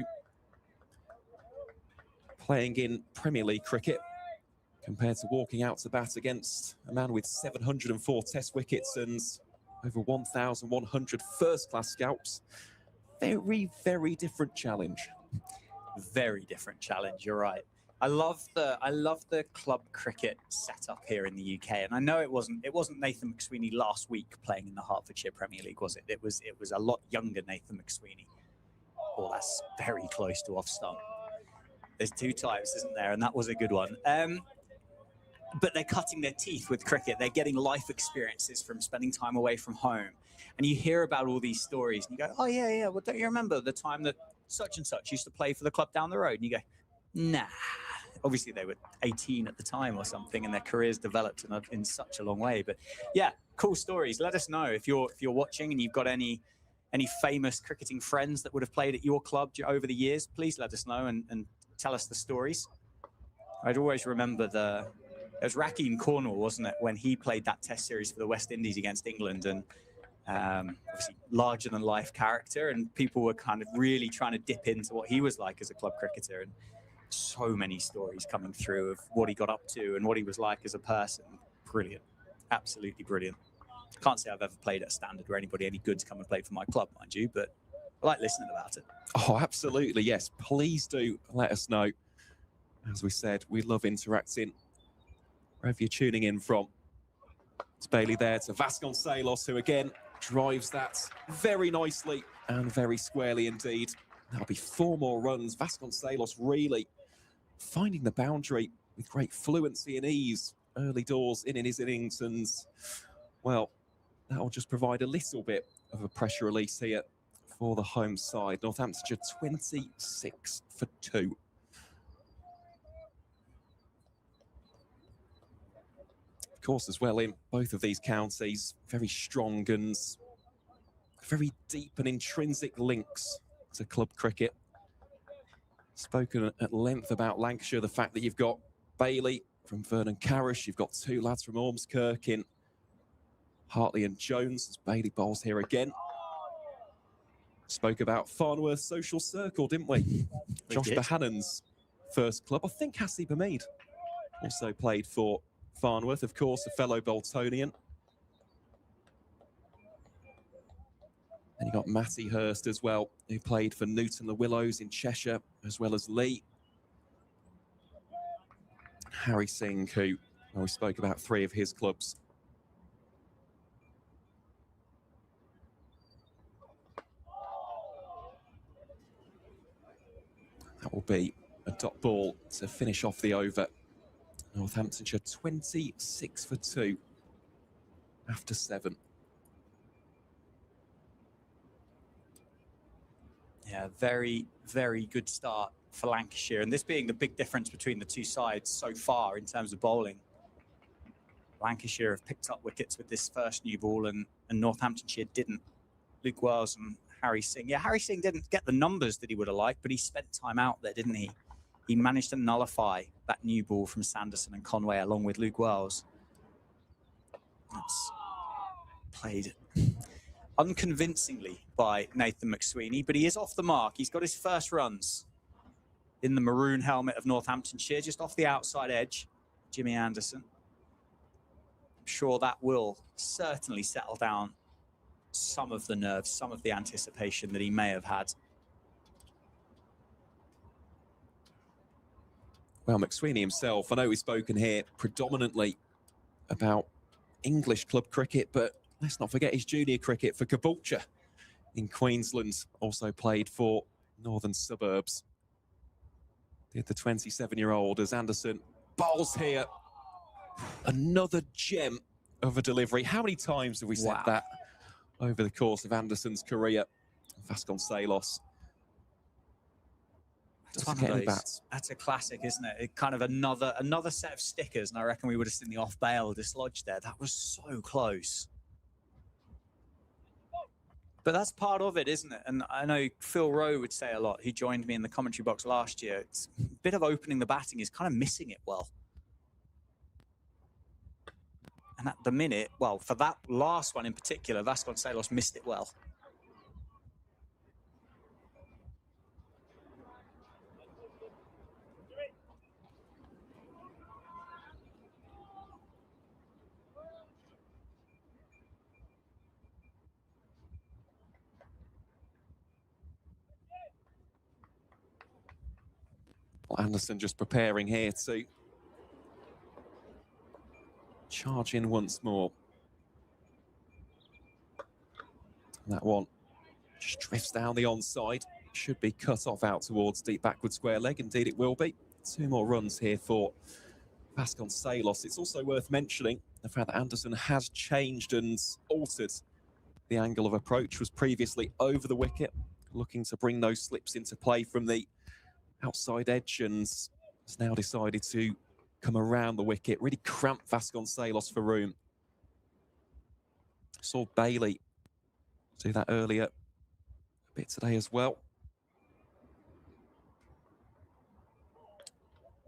playing in Premier League cricket compared to walking out to bat against a man with 704 test wickets and over 1,100 first-class scalps, very, very different challenge. Very different challenge, you're right. I love the club cricket setup here in the UK, and I know it wasn't Nathan McSweeney last week playing in the Hertfordshire Premier League, was it? It was a lot younger Nathan McSweeney. Oh, that's very close to off stump. There's 2 types, isn't there? And that was a good one. But they're cutting their teeth with cricket. They're getting life experiences from spending time away from home. And you hear about all these stories and you go, oh, yeah. Well, don't you remember the time that such and such used to play for the club down the road? And you go, nah. Obviously, they were 18 at the time or something, and their careers developed in such a long way. But yeah, cool stories. Let us know if you're watching and you've got any any famous cricketing friends that would have played at your club over the years, please let us know and tell us the stories. I'd always remember it was Raheem Cornwall, wasn't it, when he played that test series for the West Indies against England, and obviously larger than life character, and people were kind of really trying to dip into what he was like as a club cricketer, and so many stories coming through of what he got up to and what he was like as a person. Brilliant, absolutely brilliant. Can't say I've ever played at a standard where anybody any good's come and played for my club, mind you, but I like listening about it. Oh, absolutely, yes. Please do let us know. As we said, we love interacting wherever you're tuning in from. It's Bailey there to Vasconcelos, who again drives that very nicely and very squarely indeed. That'll be 4 more runs. Vasconcelos really finding the boundary with great fluency and ease early doors in his innings, and well, that'll just provide a little bit of a pressure release here for the home side. Northamptonshire 26 for 2. Of course, as well, in both of these counties, very strong and very deep and intrinsic links to club cricket. Spoken at length about Lancashire, the fact that you've got Bailey from Vernon Carish, you've got 2 lads from Ormskirk in Hartley and Jones, as Bailey bowls here again. Spoke about Farnworth Social Circle, didn't we? Josh Bohannon's first club. I think Hassie Bermead also played for Farnworth, of course, a fellow Boltonian. And you got Matty Hurst as well, who played for Newton the Willows in Cheshire, as well as Lee. Harry Singh, who, well, we spoke about 3 of his clubs. That will be a dot ball to finish off the over. Northamptonshire 26 for 2 after 7. Yeah, very, very good start for Lancashire. And this being the big difference between the two sides so far in terms of bowling. Lancashire have picked up wickets with this first new ball, and Northamptonshire didn't. Luke Wells and Harry Singh. Yeah, Harry Singh didn't get the numbers that he would have liked, but he spent time out there, didn't he? He managed to nullify that new ball from Sanderson and Conway along with Luke Wells. That's played unconvincingly by Nathan McSweeney, but he is off the mark. He's got his first runs in the maroon helmet of Northamptonshire, just off the outside edge, Jimmy Anderson. I'm sure that will certainly settle down some of the nerves, some of the anticipation that he may have had. Well, McSweeney himself, I know we've spoken here predominantly about English club cricket, but let's not forget his junior cricket for Caboolture in Queensland. Also played for Northern Suburbs. Did the 27-year-old as Anderson bowls here. Another gem of a delivery. How many times have we said that over the course of Anderson's career? Vasconcelos. That's a classic, isn't it? It kind of another set of stickers, and I reckon we would have seen the off bail dislodged there. That was so close. But that's part of it, isn't it? And I know Phil Rowe would say a lot. He joined me in the commentary box last year. It's a bit of opening the batting is kind of missing it well. And at the minute, well, for that last one in particular, Vasconcelos missed it well. Anderson just preparing here to charge in once more. That one just drifts down the onside. Should be cut off out towards deep backward square leg. Indeed it will be. 2 more runs here for Vasconcelos. It's also worth mentioning the fact that Anderson has changed and altered the angle of approach. Was previously over the wicket, looking to bring those slips into play from the outside edge, and has now decided to come around the wicket, really cramp Vasconcelos for room. Saw Bailey do that earlier a bit today as well.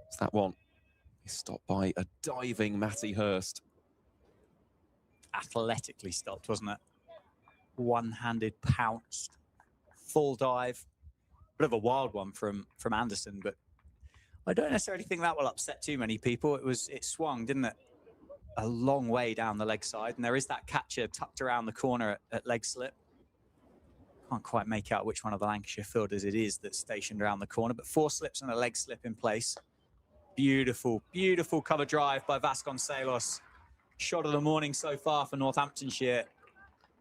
It's that one. He's stopped by a diving Matty Hurst. Athletically stopped, wasn't it? One-handed pounced, full dive. Bit of a wild one from Anderson, but I don't necessarily think that will upset too many people. It swung, didn't it? A long way down the leg side, and there is that catcher tucked around the corner at leg slip. Can't quite make out which one of the Lancashire fielders it is that's stationed around the corner, but 4 slips and a leg slip in place. Beautiful, beautiful cover drive by Vasconcelos. Shot of the morning so far for Northamptonshire.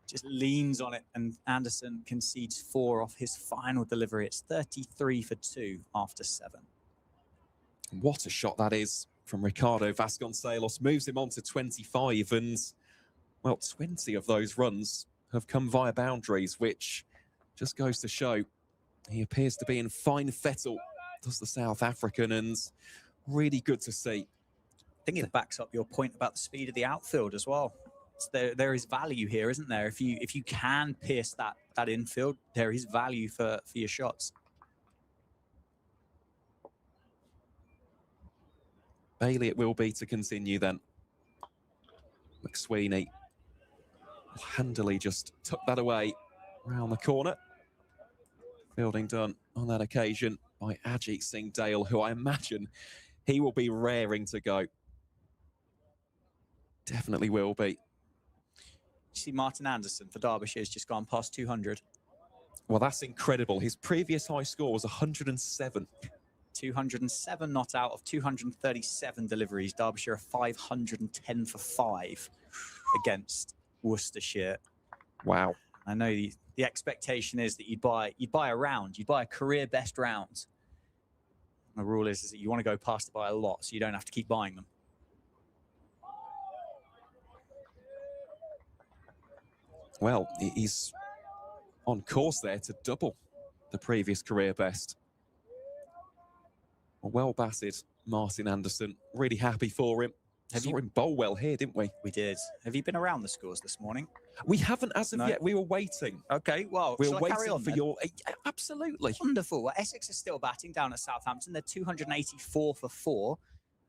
Just leans on it, and Anderson concedes 4 off his final delivery. It's 33 for 2 after 7. What a shot that is from Ricardo Vasconcelos. Moves him on to 25, and, well, 20 of those runs have come via boundaries, which just goes to show he appears to be in fine fettle, does the South African, and really good to see. I think it backs up your point about the speed of the outfield as well. There is value here, isn't there? If you can pierce that infield, there is value for your shots. Bailey it will be to continue then. McSweeney handily just took that away around the corner. Fielding done on that occasion by Ajit Singh Dale, who I imagine he will be raring to go. Definitely will be. You see Martin Anderson for Derbyshire has just gone past 200. Well, that's incredible. His previous high score was 107. 207 not out of 237 deliveries. Derbyshire are 510 for 5 against Worcestershire. Wow. I know the expectation is that you'd buy a round, you'd buy a career best round. The rule is that you want to go past it by a lot, so you don't have to keep buying them. Well, he's on course there to double the previous career best. Well batted, Martin Anderson. Really happy for him. Saw him bowl well here, didn't we? We did. Have you been around the scores this morning? We haven't as of yet. We were waiting. Okay, well, we were waiting carry on, for your... Absolutely. Wonderful. Well, Essex is still batting down at Southampton. They're 284 for 4.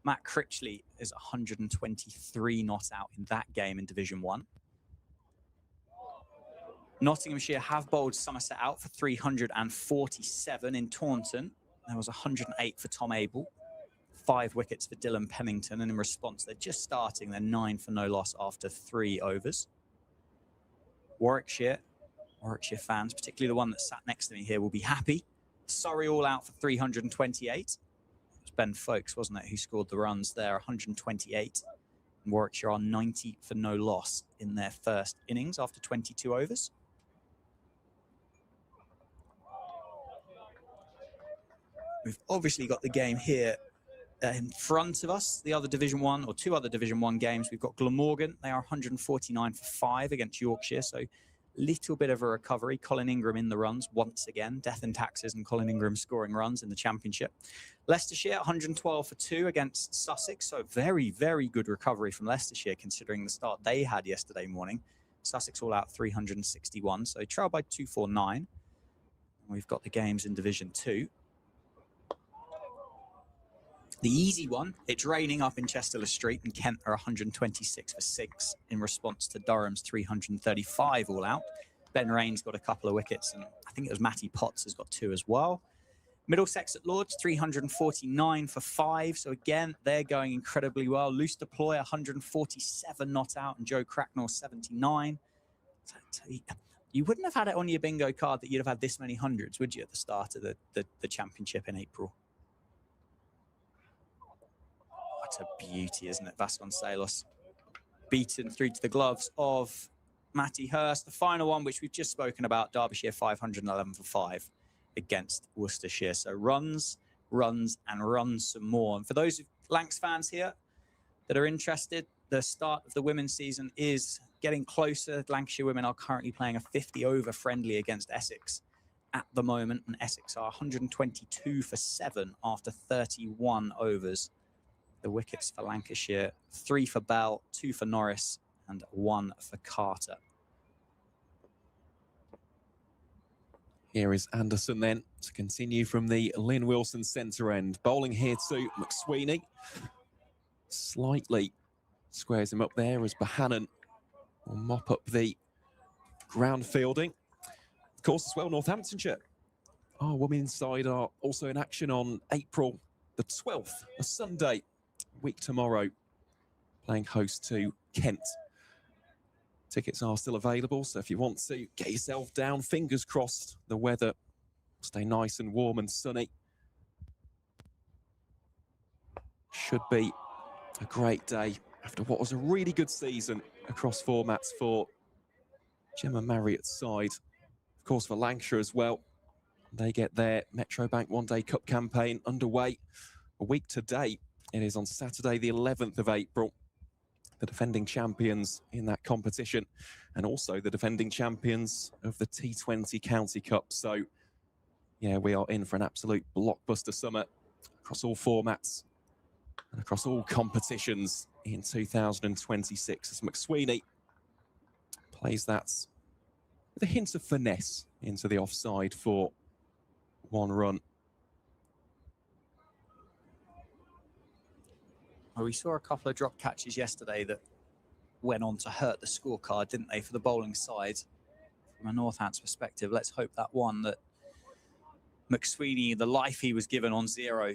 Matt Critchley is 123 not out in that game in Division 1. Nottinghamshire have bowled Somerset out for 347 in Taunton. There was 108 for Tom Abel, 5 wickets for Dylan Pennington, and in response, they're just starting. They're 9 for no loss after 3 overs. Warwickshire fans, particularly the one that sat next to me here, will be happy. Surrey all out for 328. It was Ben Folkes, wasn't it, who scored the runs there, 128. And Warwickshire are 90 for no loss in their first innings after 22 overs. We've obviously got the game here in front of us. The other Division 1 or 2 other Division 1 games. We've got Glamorgan. They are 149 for 5 against Yorkshire. So little bit of a recovery. Colin Ingram in the runs once again. Death and Taxes and Colin Ingram scoring runs in the Championship. Leicestershire 112 for 2 against Sussex. So very, very good recovery from Leicestershire considering the start they had yesterday morning. Sussex all out 361. So trail by 249. We've got the games in Division 2. The easy one, it's raining up in Chester Street, and Kent are 126 for 6 in response to Durham's 335 all out. Ben Rain's got a couple of wickets, and I think it was Matty Potts has got 2 as well. Middlesex at Lords, 349 for 5. So again, they're going incredibly well. Loose Deploy, 147 not out, and Joe Cracknell, 79. So you wouldn't have had it on your bingo card that you'd have had this many hundreds, would you, at the start of the Championship in April? What a beauty, isn't it? Vasconcelos beaten through to the gloves of Matty Hurst. The final one, which we've just spoken about, Derbyshire 511 for 5 against Worcestershire. So runs, runs, and runs some more. And for those Lancs fans here that are interested, the start of the women's season is getting closer. Lancashire women are currently playing a 50-over friendly against Essex at the moment, and Essex are 122 for 7 after 31 overs. The wickets for Lancashire, 3 for Bell, 2 for Norris, and 1 for Carter. Here is Anderson then to continue from the Lynn Wilson centre end. Bowling here to McSweeney. Slightly squares him up there as Bohannon will mop up the ground fielding. Of course, as well, Northamptonshire, our women's side, are also in action on April the 12th, a Sunday, week tomorrow, playing host to Kent. Tickets are still available, so if you want to get yourself down, fingers crossed the weather will stay nice and warm and sunny. Should be a great day after what was a really good season across formats for Gemma Marriott's side. Of course, for Lancashire as well, they get their Metrobank One Day Cup campaign underway a week today. It is on Saturday, the 11th of April. The defending champions in that competition, and also the defending champions of the T20 County Cup. So, yeah, we are in for an absolute blockbuster summer across all formats and across all competitions in 2026 as McSweeney plays that with a hint of finesse into the offside for one run. Well, we saw a couple of drop catches yesterday that went on to hurt the scorecard, didn't they, for the bowling side? From a Northants perspective, let's hope that one that McSweeney, the life he was given on 0,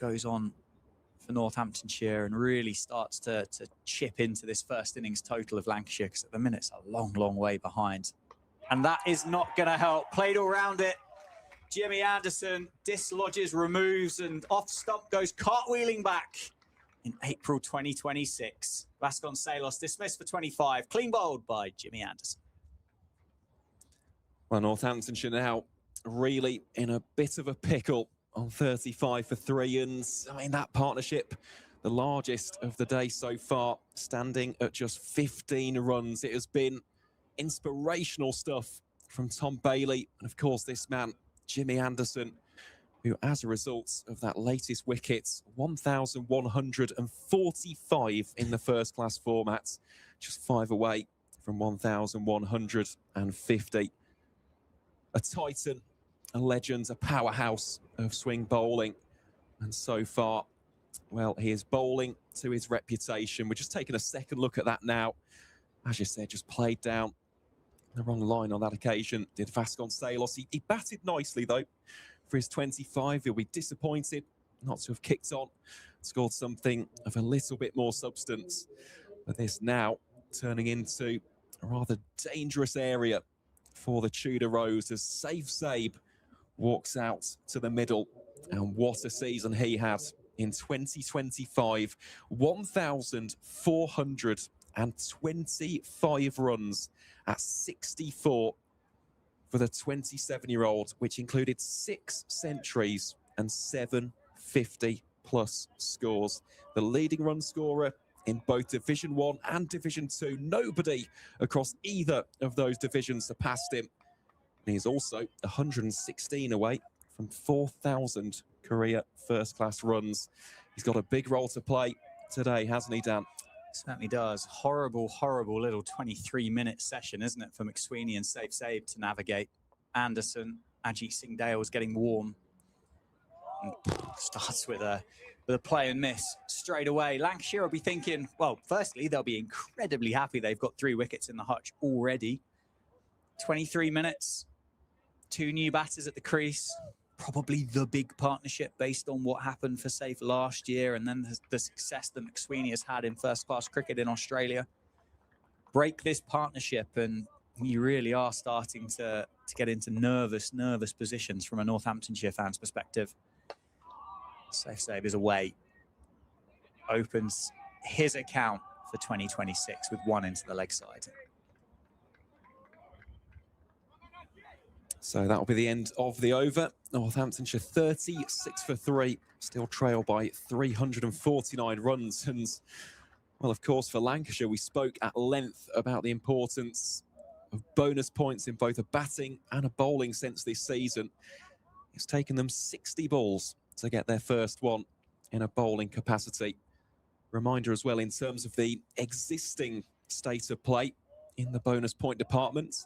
goes on for Northamptonshire and really starts to chip into this first innings total of Lancashire, because at the minute it's a long, long way behind. And that is not going to help. Played all round it. Jimmy Anderson dislodges, removes, and off stump goes cartwheeling back in April 2026. Vasconcelos dismissed for 25. Clean bowled by Jimmy Anderson. Well, Northamptonshire now really in a bit of a pickle on 35 for 3. And I mean, that partnership, the largest of the day so far, standing at just 15 runs. It has been inspirational stuff from Tom Bailey. And of course, this man, Jimmy Anderson, who as a result of that latest wicket, 1,145 in the first class format, just 5 away from 1,150. A titan, a legend, a powerhouse of swing bowling. And so far, well, he is bowling to his reputation. We're just taking a second look at that now. As you said, just played down the wrong line on that occasion, did Vasconcelos. He batted nicely, though, for his 25. He'll be disappointed not to have kicked on, scored something of a little bit more substance. But this now turning into a rather dangerous area for the Tudor Rose as Sabe walks out to the middle. And what a season he had in 2025. 1,425 runs at 64 for the 27-year-old, which included 6 centuries and 7 50-plus scores. The leading run scorer in both Division 1 and Division 2. Nobody across either of those divisions surpassed him. And he's also 116 away from 4,000 career first-class runs. He's got a big role to play today, hasn't he, Dan? Certainly does. Horrible, horrible little 23-minute session, isn't it, for McSweeney and Sabe to navigate. Anderson, Ajit Singh Dale's getting warm. And starts with a play and miss straight away. Lancashire will be thinking, well, firstly, they'll be incredibly happy they've got 3 wickets in the hutch already. 23 minutes, 2 new batters at the crease. Probably the big partnership based on what happened for Safe last year, and then the success that McSweeney has had in first-class cricket in Australia. Break this partnership, and you really are starting to get into nervous positions from a Northamptonshire fan's perspective. Sabe is away. Opens his account for 2026 with 1 into the leg side. So that'll be the end of the over. Northamptonshire 36 for 3, still trail by 349 runs. And, well, of course, for Lancashire, we spoke at length about the importance of bonus points in both a batting and a bowling sense this season. It's taken them 60 balls to get their first one in a bowling capacity. Reminder as well, in terms of the existing state of play, in the bonus point department.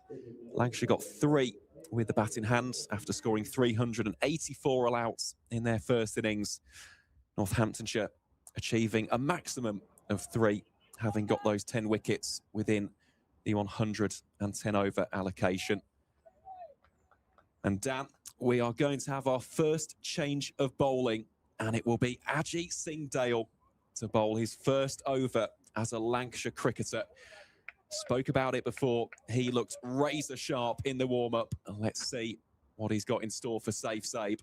Lancashire got 3 with the bat in hand after scoring 384 all-outs in their first innings. Northamptonshire achieving a maximum of 3, having got those 10 wickets within the 110 over allocation. And Dan, we are going to have our first change of bowling, and it will be Ajit Singh Dale to bowl his first over as a Lancashire cricketer. Spoke about it before. He looked razor sharp in the warm-up. Let's see what he's got in store for Safe Sabe.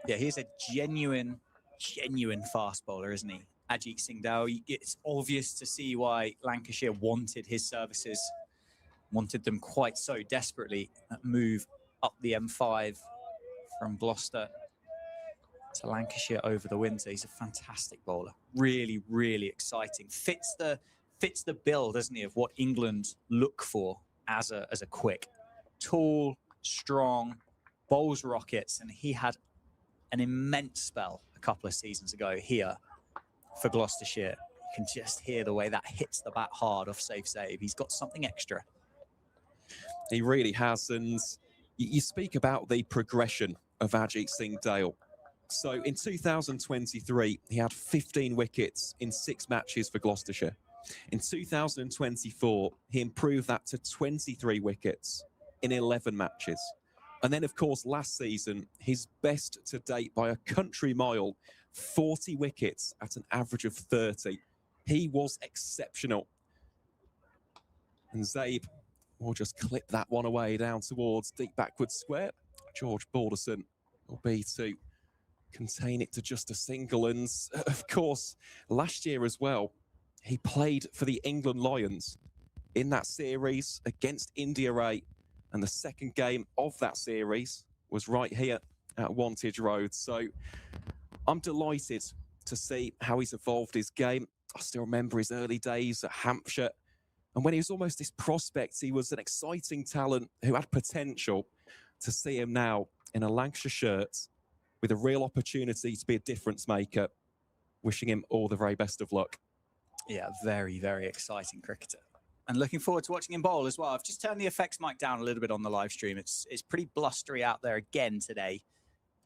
Yeah, he's a genuine fast bowler, isn't he? Ajit Singh Dale. It's obvious to see why Lancashire wanted his services, wanted them quite so desperately. That move up the M5 from Gloucester to Lancashire over the winter. He's a fantastic bowler. Really, really exciting. Fits the bill, doesn't he, of what England look for as a quick. Tall, strong, bowls rockets, and he had an immense spell a couple of seasons ago here for Gloucestershire. You can just hear the way that hits the bat hard off Safe Sabe. He's got something extra. He really has, and you speak about the progression of Ajit Singh Dale. So in 2023, he had 15 wickets in 6 matches for Gloucestershire. In 2024, he improved that to 23 wickets in 11 matches. And then, of course, last season, his best to date by a country mile, 40 wickets at an average of 30. He was exceptional. And Zabe will just clip that one away down towards deep backward square. George Balderson will be to contain it to just a single. And, of course, last year as well, he played for the England Lions in that series against India A. And the second game of that series was right here at Wantage Road. So I'm delighted to see how he's evolved his game. I still remember his early days at Hampshire. And when he was almost this prospect, he was an exciting talent who had potential. To see him now in a Lancashire shirt with a real opportunity to be a difference maker. Wishing him all the very best of luck. Yeah, very, very exciting cricketer. And looking forward to watching him bowl as well. I've just turned the effects mic down a little bit on the live stream. It's pretty blustery out there again today.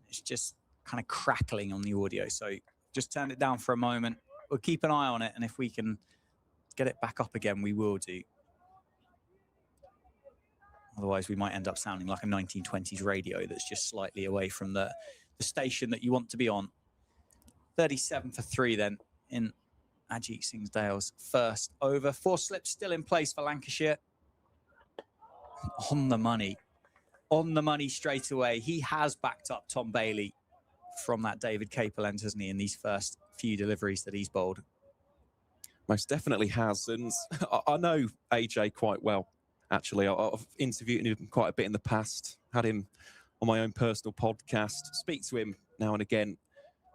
It's just kind of crackling on the audio. So just turn it down for a moment. We'll keep an eye on it. And if we can get it back up again, we will do. Otherwise, we might end up sounding like a 1920s radio that's just slightly away from the station that you want to be on. 37 for 3 then in Ajit Singh Dale's first over. 4 slips still in place for Lancashire. On the money straight away. He has backed up Tom Bailey from that David Capel end, hasn't he, in these first few deliveries that he's bowled. Most definitely has. And I know AJ quite well, actually. I've interviewed him quite a bit in the past, had him on my own personal podcast, speak to him now and again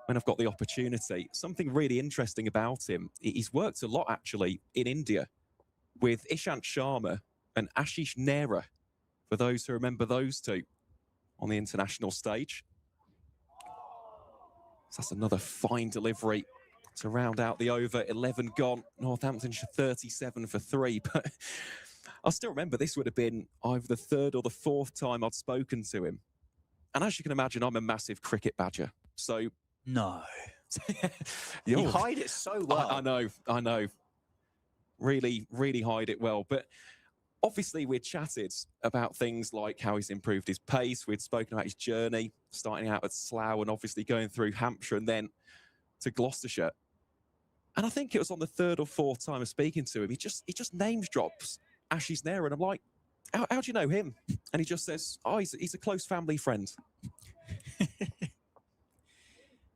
when I've got the opportunity. Something really interesting about him, he's worked a lot, actually, in India with Ishant Sharma and Ashish Nehra, for those who remember those two on the international stage. So that's another fine delivery to round out the over. 11 gone. Northamptonshire 37 for 3. But I still remember this would have been either the 3rd or the 4th time I'd spoken to him. And as you can imagine, I'm a massive cricket badger. So no. You hide it so well. I know. Really, really hide it well. But obviously, we'd chatted about things like how he's improved his pace. We'd spoken about his journey, starting out at Slough and obviously going through Hampshire and then to Gloucestershire. And I think it was on the 3rd or 4th time of speaking to him, he just names drops Ashish Nehra. And I'm like, how do you know him? And he just says, oh, he's a close family friend.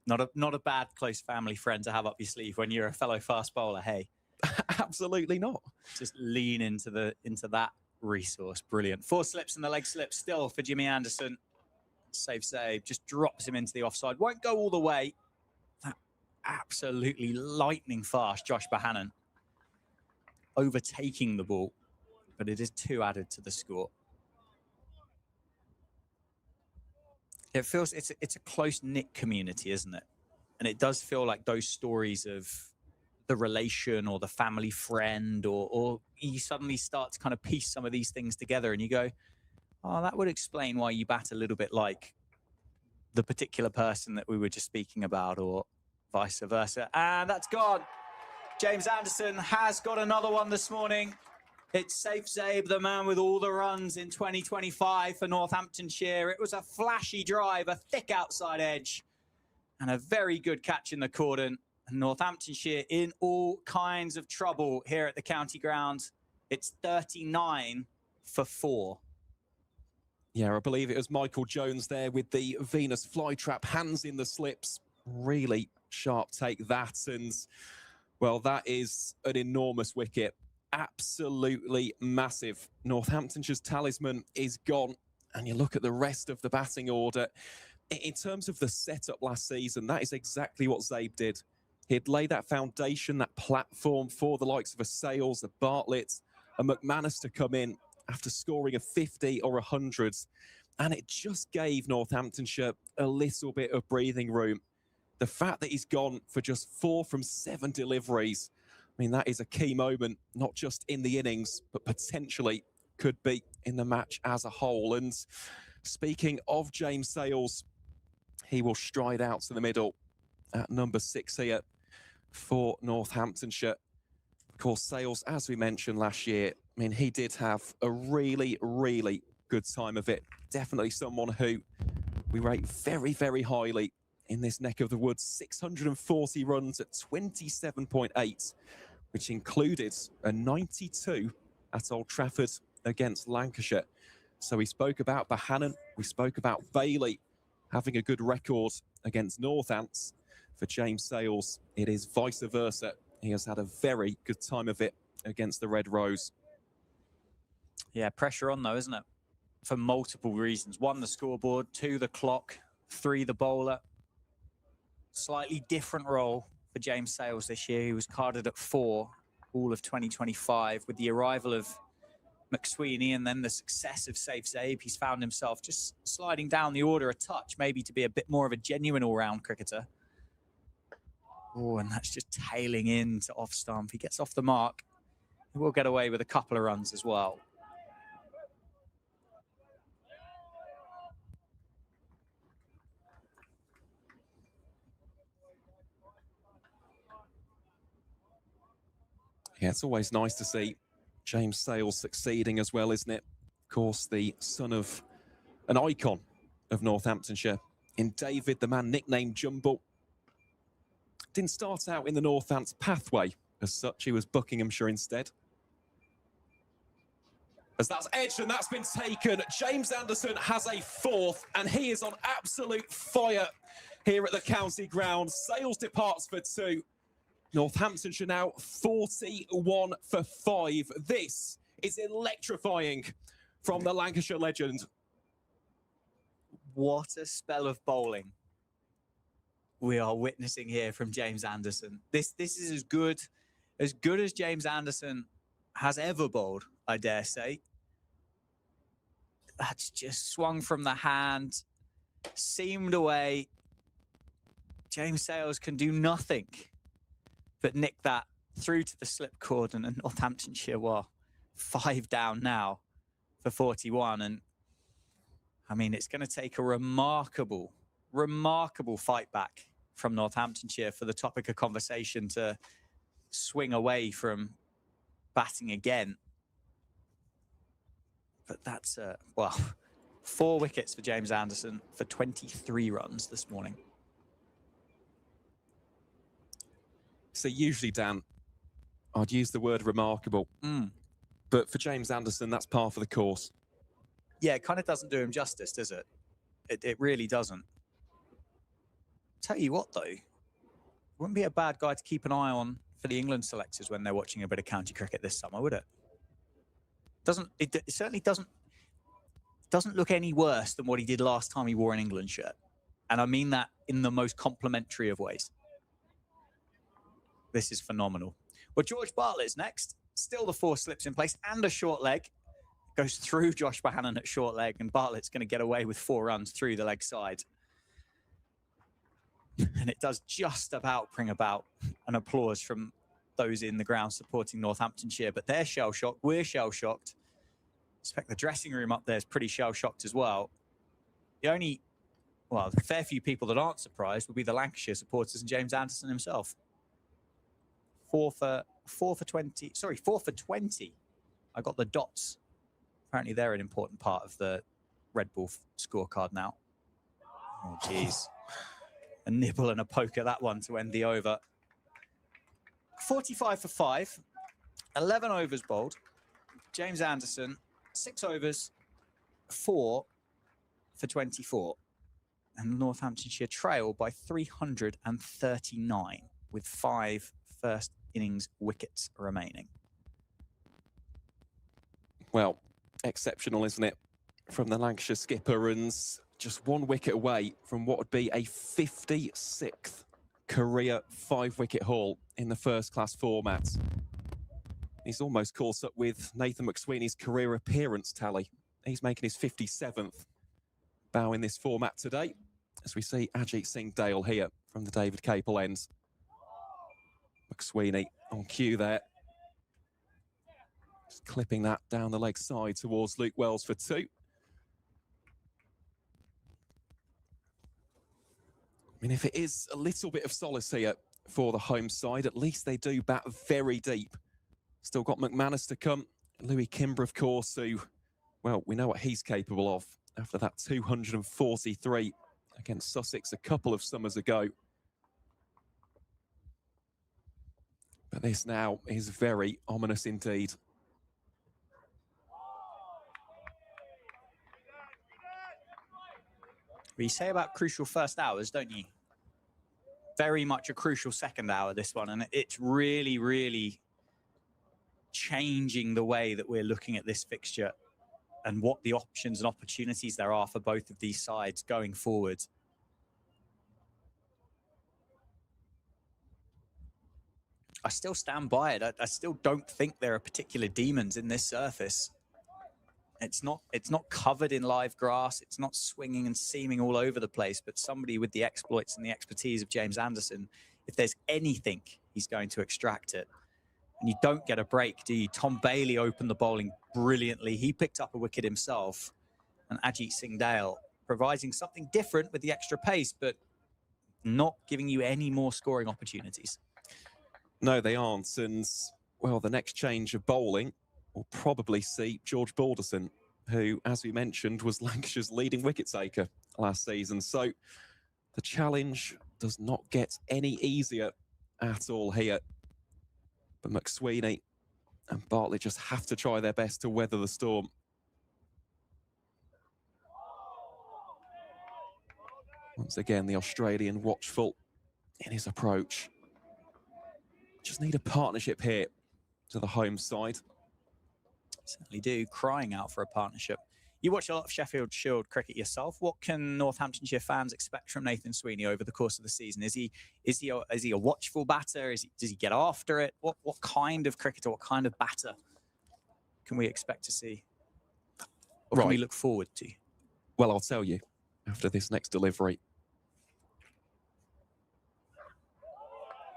Not a bad close family friend to have up your sleeve when you're a fellow fast bowler, hey? Absolutely not. Just lean into that resource. Brilliant. 4 slips and the leg slip still for Jimmy Anderson. Safe save. Just drops him into the offside. Won't go all the way. That absolutely lightning fast Josh Bohannon overtaking the ball, but it is 2 added to the score. It feels it's a close-knit community, isn't it? And it does feel like those stories of the relation or the family friend, or you suddenly start to kind of piece some of these things together and you go, oh, that would explain why you bat a little bit like the particular person that we were just speaking about, or vice versa. And that's gone. James Anderson has got another one this morning. It's Safe Zabe, the man with all the runs in 2025 for Northamptonshire. It was a flashy drive, a thick outside edge, and a very good catch in the cordon. Northamptonshire in all kinds of trouble here at the county ground. It's 39 for 4. Yeah, I believe it was Michael Jones there with the Venus flytrap, hands in the slips. Really sharp take that. And, well, that is an enormous wicket. Absolutely massive. Northamptonshire's talisman is gone. And you look at the rest of the batting order. In terms of the setup last season, that is exactly what Zabe did. He'd lay that foundation, that platform for the likes of a Sales, a Bartlett, a McManus to come in after scoring a 50 or 100. And it just gave Northamptonshire a little bit of breathing room. The fact that he's gone for just 4 from 7 deliveries, I mean, that is a key moment, not just in the innings, but potentially could be in the match as a whole. And speaking of James Sales, he will stride out to the middle at number 6 here for Northamptonshire. Of course, Sales, as we mentioned last year, I mean, he did have a really, really good time of it. Definitely someone who we rate very, very highly in this neck of the woods. 640 runs at 27.8, which included a 92 at Old Trafford against Lancashire. So we spoke about Bohannon, we spoke about Bailey having a good record against Northants. For James Sales, it is vice versa. He has had a very good time of it against the Red Rose. Yeah, pressure on though, isn't it? For multiple reasons. 1, the scoreboard. 2, the clock. 3, the bowler. Slightly different role for James Sales this year. He was carded at 4 all of 2025. With the arrival of McSweeney and then the success of Safe Zabe, he's found himself just sliding down the order a touch, maybe to be a bit more of a genuine all-round cricketer. Oh, and that's just tailing into off stump. He gets off the mark. He will get away with a couple of runs as well. Yeah, it's always nice to see James Sales succeeding as well, isn't it? Of course, the son of an icon of Northamptonshire in David, the man nicknamed Jumble. Didn't start out in the Northants pathway as such. He was Buckinghamshire instead. As that's edged and that's been taken, James Anderson has a 4th and he is on absolute fire here at the county ground. Sales departs for 2. Northamptonshire now 41 for 5. This is electrifying from the Lancashire legend. What a spell of bowling we are witnessing here from James Anderson. This is as good as James Anderson has ever bowled, I dare say. That's just swung from the hand, seamed away. James Sales can do nothing but nick that through to the slip cordon, and Northamptonshire were 5 down now for 41. And I mean, it's going to take a remarkable fight back from Northamptonshire for the topic of conversation to swing away from batting again. But that's, well, 4 wickets for James Anderson for 23 runs this morning. So usually, Dan, I'd use the word remarkable. But for James Anderson, that's par for the course. Yeah, it kind of doesn't do him justice, does it? It really doesn't. Tell you what, though, wouldn't be a bad guy to keep an eye on for the England selectors when they're watching a bit of county cricket this summer, would it? It certainly doesn't look any worse than what he did last time he wore an England shirt. And I mean that in the most complimentary of ways. This is phenomenal. Well, George Bartlett's next. Still the 4 slips in place and a short leg. Goes through Josh Bohannon at short leg, and Bartlett's going to get away with 4 runs through the leg side. And it does just about bring about an applause from those in the ground supporting Northamptonshire, but they're shell-shocked. We're shell-shocked. I expect the dressing room up there is pretty shell-shocked as well. The only, well, the fair few people that aren't surprised will be the Lancashire supporters and James Anderson himself. 4 for 20. Sorry, 4 for 20. I got the dots. Apparently they're an important part of the Red Bull scorecard now. Oh, geez. A nibble and a poke at that one to end the over. 45 for 5. 11 overs bowled. James Anderson, 6 overs, 4 for 24. And Northamptonshire trail by 339 with 5 first innings wickets remaining. Well, exceptional, isn't it, from the Lancashire skipper, and just 1 wicket away from what would be a 56th career 5-wicket haul in the first-class format. He's almost caught up with Nathan McSweeney's career appearance tally. He's making his 57th bow in this format today, as we see Ajit Singh Dale here from the David Capel end. McSweeney on cue there. Just clipping that down the leg side towards Luke Wells for 2. I mean, if it is a little bit of solace here for the home side, at least they do bat very deep. Still got McManus to come. Louis Kimber, of course, who, well, we know what he's capable of after that 243 against Sussex a couple of summers ago. But this now is very ominous indeed. You say about crucial first hours, don't you? Very much a crucial second hour, this one. And it's really, really changing the way that we're looking at this fixture and what the options and opportunities there are for both of these sides going forward. I still stand by it. I still don't think there are particular demons in this surface. It's not covered in live grass. It's not swinging and seaming all over the place, but somebody with the exploits and the expertise of James Anderson, if there's anything, he's going to extract it. And you don't get a break, do you? Tom Bailey opened the bowling brilliantly. He picked up a wicket himself. And Ajit Singh Dale providing something different with the extra pace, but not giving you any more scoring opportunities. No, they aren't. And, well, the next change of bowling will probably see George Balderson, who, as we mentioned, was Lancashire's leading wicket taker last season. So the challenge does not get any easier at all here. But McSweeney and Bartlett just have to try their best to weather the storm. Once again, the Australian watchful in his approach. Just need a partnership here to the home side. Certainly do, crying out for a partnership. You watch a lot of Sheffield Shield cricket yourself. What can Northamptonshire fans expect from Nathan Sweeney over the course of the season? Is he a watchful batter? Does he get after it? What kind of cricketer, what kind of batter can we expect to see? What can we look forward to? Well, I'll tell you after this next delivery.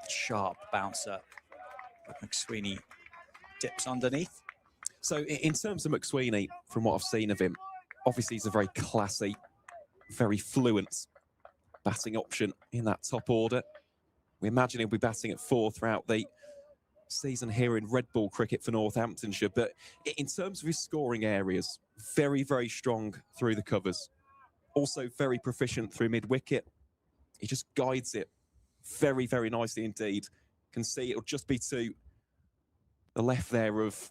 Sharp bouncer. McSweeney dips underneath. So in terms of McSweeney, from what I've seen of him, obviously he's a very classy, very fluent batting option in that top order. We imagine he'll be batting at 4 throughout the season here in Red Bull cricket for Northamptonshire. But in terms of his scoring areas, very, very strong through the covers. Also very proficient through mid-wicket. He just guides it very, very nicely indeed. Can see it'll just be to the left there of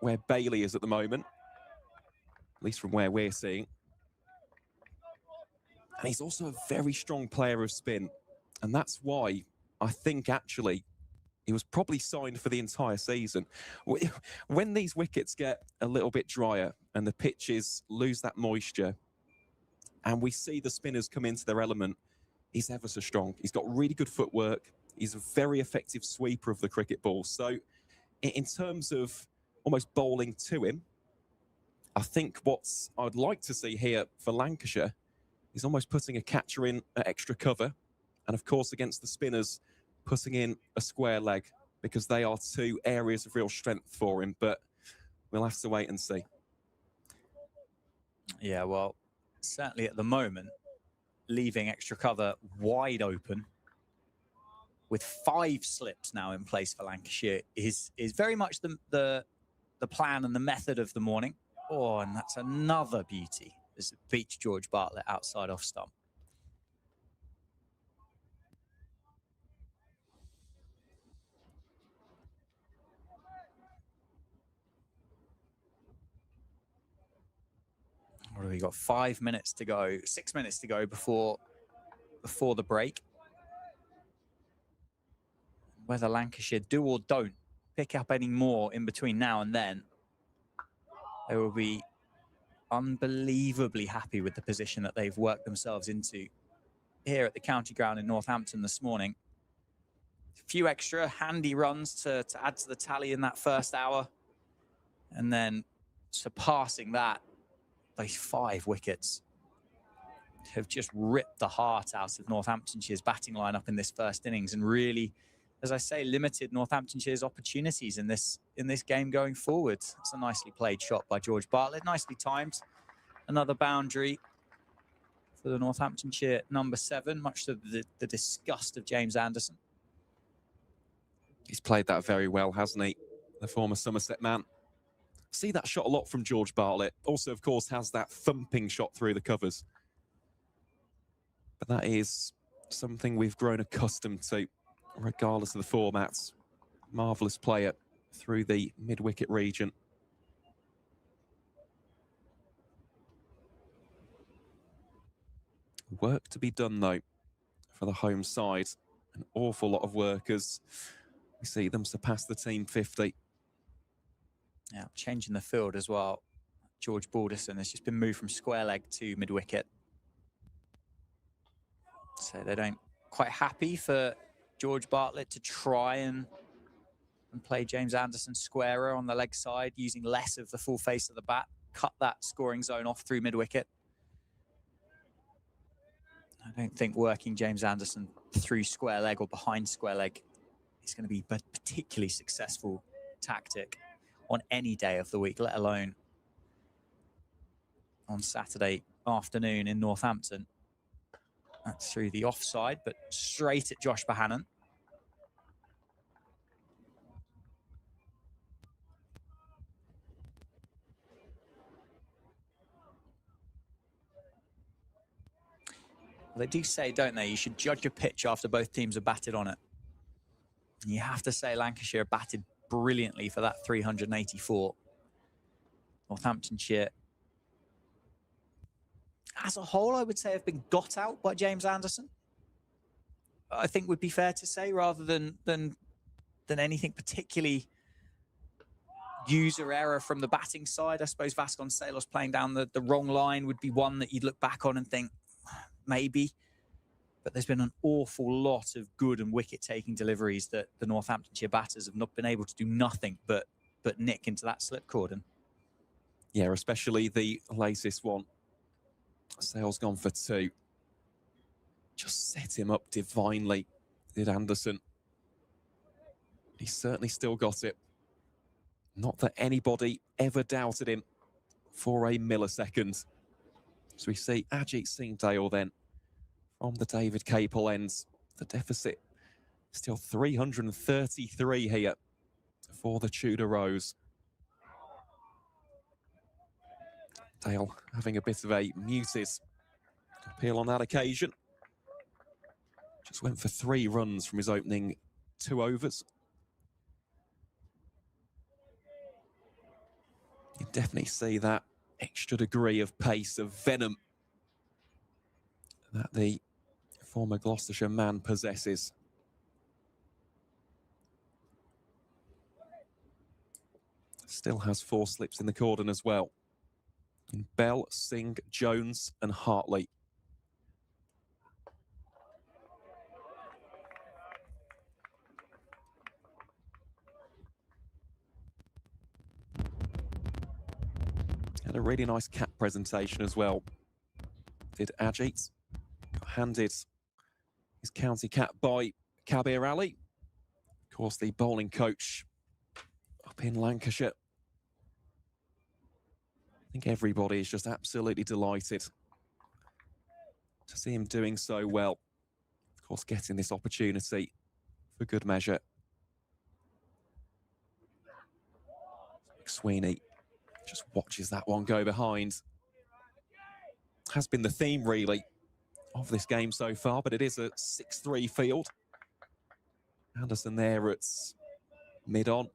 where Bailey is at the moment, at least from where we're seeing. And he's also a very strong player of spin. And that's why I think actually he was probably signed for the entire season. When these wickets get a little bit drier and the pitches lose that moisture and we see the spinners come into their element, he's ever so strong. He's got really good footwork. He's a very effective sweeper of the cricket ball. So in terms of almost bowling to him, I think what I'd like to see here for Lancashire is almost putting a catcher in at extra cover. And of course, against the spinners, putting in a square leg. because they are two areas of real strength for him, but we'll have to wait and see. Yeah, well, certainly at the moment, leaving extra cover wide open with 5 slips now in place for Lancashire is very much the plan and the method of the morning. Oh, and that's another beauty as it beats George Bartlett outside off stump. What have we got? 5 minutes to go, 6 minutes to go before the break. Whether Lancashire do or don't pick up any more in between now and then, they will be unbelievably happy with the position that they've worked themselves into here at the county ground in Northampton this morning. A few extra handy runs to add to the tally in that first hour, and then surpassing that, those 5 wickets have just ripped the heart out of Northamptonshire's batting lineup in this first innings, and really, as I say, limited Northamptonshire's opportunities in this game going forward. It's a nicely played shot by George Bartlett, nicely timed. Another boundary for the Northamptonshire number 7, much to the disgust of James Anderson. He's played that very well, hasn't he? The former Somerset man. See that shot a lot from George Bartlett. Also, of course, has that thumping shot through the covers. But that is something we've grown accustomed to, regardless of the formats. Marvellous player through the mid-wicket region. Work to be done, though, for the home side. An awful lot of workers. We see them surpass the team 50. Yeah, changing the field as well. George Balderson has just been moved from square leg to mid-wicket. So they don't quite happy for George Bartlett to try and play James Anderson squarer on the leg side, using less of the full face of the bat, cut that scoring zone off through mid-wicket. I don't think working James Anderson through square leg or behind square leg is going to be a particularly successful tactic on any day of the week, let alone on Saturday afternoon in Northampton. That's through the offside, but straight at Josh Bohannon. They do say, don't they, you should judge a pitch after both teams have batted on it. And you have to say Lancashire batted brilliantly for that 384. Northamptonshire, as a whole, I would say have been got out by James Anderson. I think would be fair to say, rather than anything particularly user error from the batting side. I suppose Vasconcelos playing down the wrong line would be one that you'd look back on and think, maybe. But there's been an awful lot of good and wicket-taking deliveries that the Northamptonshire batters have not been able to do nothing but nick into that slip cordon. Yeah, especially the latest one. Sale's gone for 2. Just set him up divinely, did Anderson. He's certainly still got it. Not that anybody ever doubted him for a millisecond. So we see Ajit Singh Dale then from the David Capel ends. The deficit still 333 here for the Tudor Rose. Dale having a bit of a muted appeal on that occasion. Just went for 3 runs from his opening 2 overs. You definitely see that extra degree of pace, of venom that the former Gloucestershire man possesses. Still has 4 slips in the cordon as well. In Bell, Singh, Jones and Hartley. Had a really nice cap presentation as well. Did Ajit. Handed his county cap by Kabir Ali. course, the bowling coach up in Lancashire. I think everybody is just absolutely delighted to see him doing so well. Of course, getting this opportunity for good measure. McSweeney just watches that one go behind. Has been the theme, really, of this game so far, but it is a 6-3 field. Anderson there at mid-on.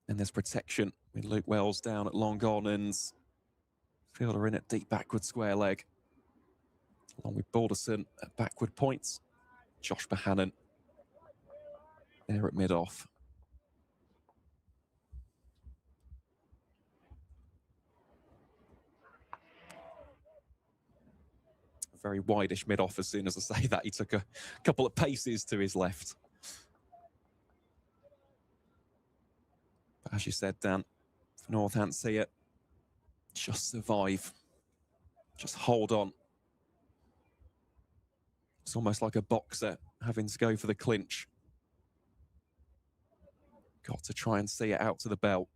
And there's protection with Luke Wells down at long on and fielder in at deep backward square leg. Along with Balderson at backward points. Josh Bohannon there at mid-off. Very wide-ish mid-off. As soon as I say that, he took a couple of paces to his left. But as you said, Dan, for Northamptonshire, just survive. Just hold on. It's almost like a boxer having to go for the clinch. Got to try and see it out to the bell.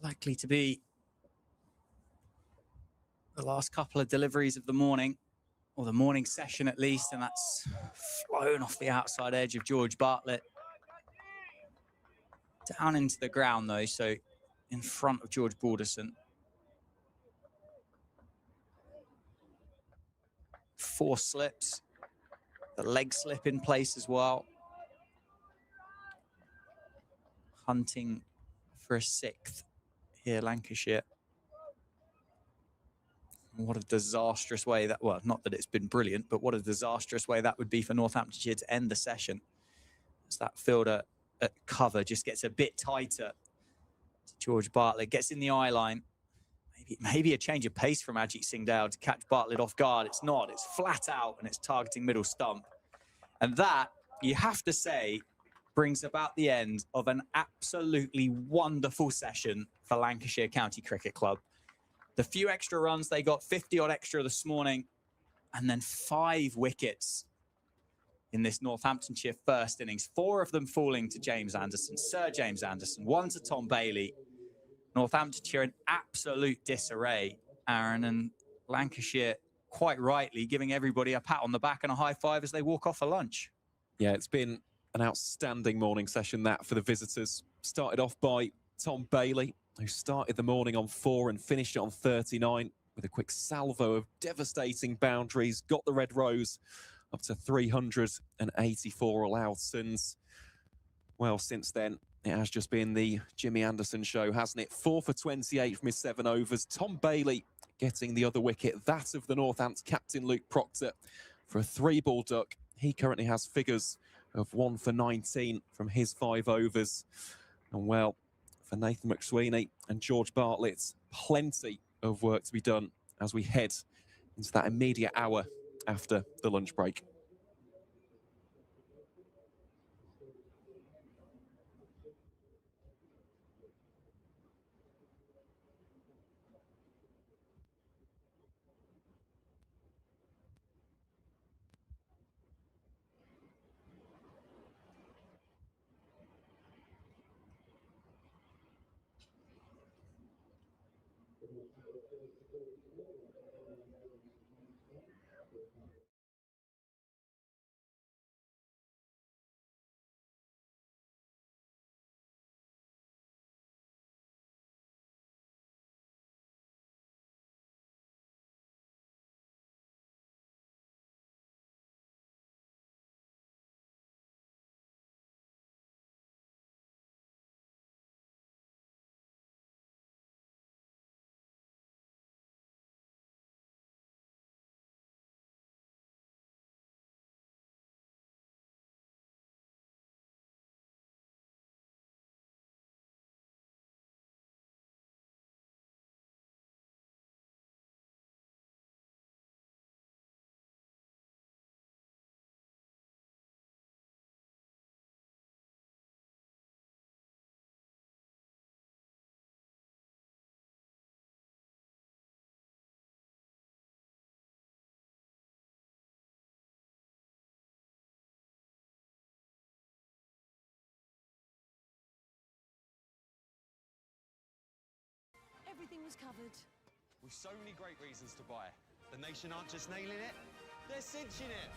Likely to be the last couple of deliveries of the morning, or the morning session at least, and that's flown off the outside edge of George Bartlett. Down into the ground though, so in front of George Balderson. 4 slips, the leg slip in place as well. Hunting for a 6th here, Lancashire. What a disastrous way that, well, not that it's been brilliant, but what a disastrous way that would be for Northamptonshire to end the session. As that fielder at cover just gets a bit tighter. George Bartlett gets in the eye line. Maybe a change of pace from Ajit Singh Dale to catch Bartlett off guard. It's not, it's flat out and it's targeting middle stump. And that, you have to say, brings about the end of an absolutely wonderful session for Lancashire County Cricket Club. The few extra runs they got, 50-odd extra this morning, and then 5 wickets in this Northamptonshire first innings. 4 of them falling to James Anderson, Sir James Anderson, 1 to Tom Bailey. Northamptonshire in absolute disarray, Aaron, and Lancashire quite rightly giving everybody a pat on the back and a high five as they walk off for lunch. Yeah, it's been an outstanding morning session, that, for the visitors. Started off by Tom Bailey, who started the morning on 4 and finished it on 39 with a quick salvo of devastating boundaries. Got the Red Rose up to 384 allowed, and, well, since then, it has just been the Jimmy Anderson show, hasn't it? 4 for 28 from his 7 overs. Tom Bailey getting the other wicket, that of the Northants captain Luke Proctor, for a 3-ball duck. He currently has figures of 1 for 19 from his 5 overs. And, well, for Nathan McSweeney and George Bartlett, plenty of work to be done as we head into that immediate hour after the lunch break. Everything was covered. With so many great reasons to buy. The nation aren't just nailing it, they're cinching it.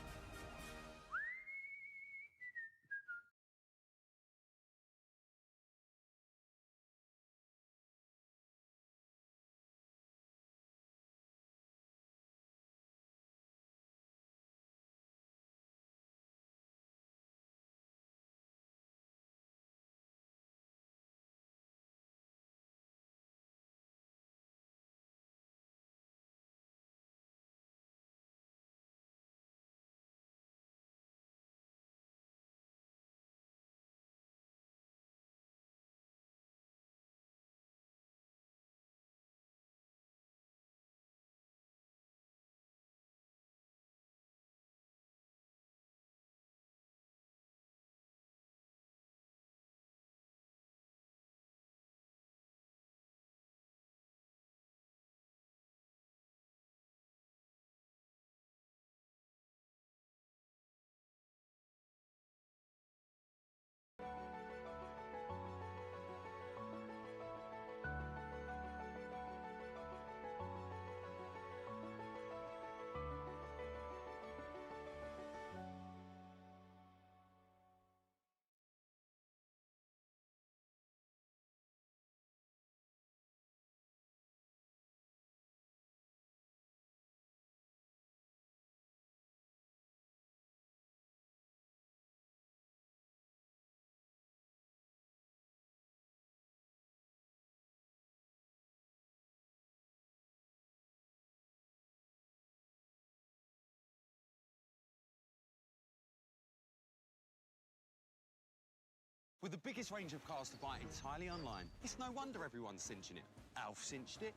With the biggest range of cars to buy entirely online, it's no wonder everyone's cinching it. Alf cinched it.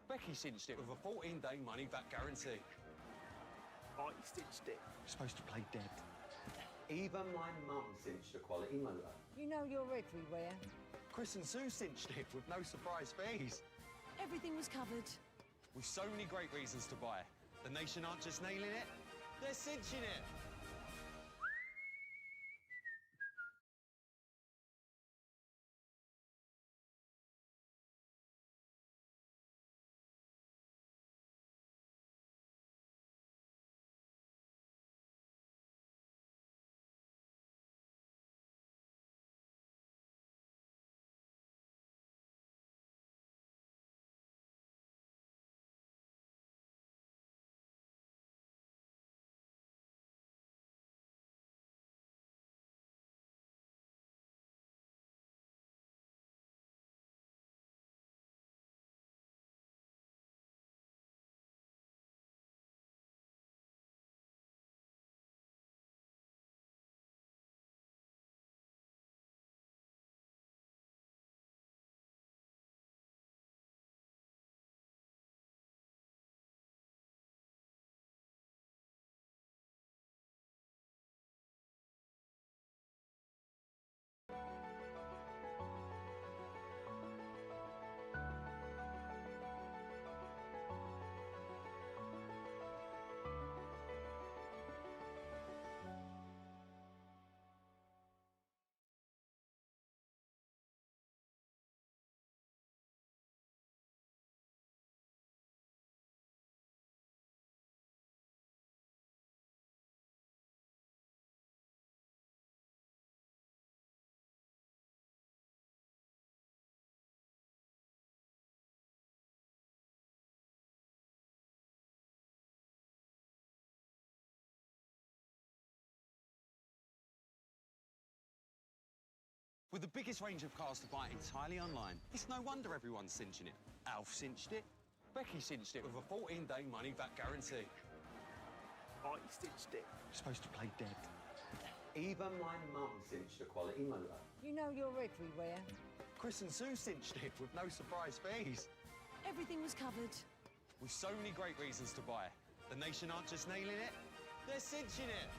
Becky cinched it with a 14-day money-back guarantee. I cinched it. You're supposed to play dead. Even my mum cinched a quality motor. You know you're everywhere. Chris and Sue cinched it with no surprise fees. Everything was covered. With so many great reasons to buy. The nation aren't just nailing it, they're cinching it. With the biggest range of cars to buy entirely online, it's no wonder everyone's cinching it. Alf cinched it. Becky cinched it with a 14-day money-back guarantee. I cinched it. You're supposed to play dead. Even my mum cinched a quality motor. You know you're everywhere. Chris and Sue cinched it with no surprise fees. Everything was covered. With so many great reasons to buy. The nation aren't just nailing it, they're cinching it.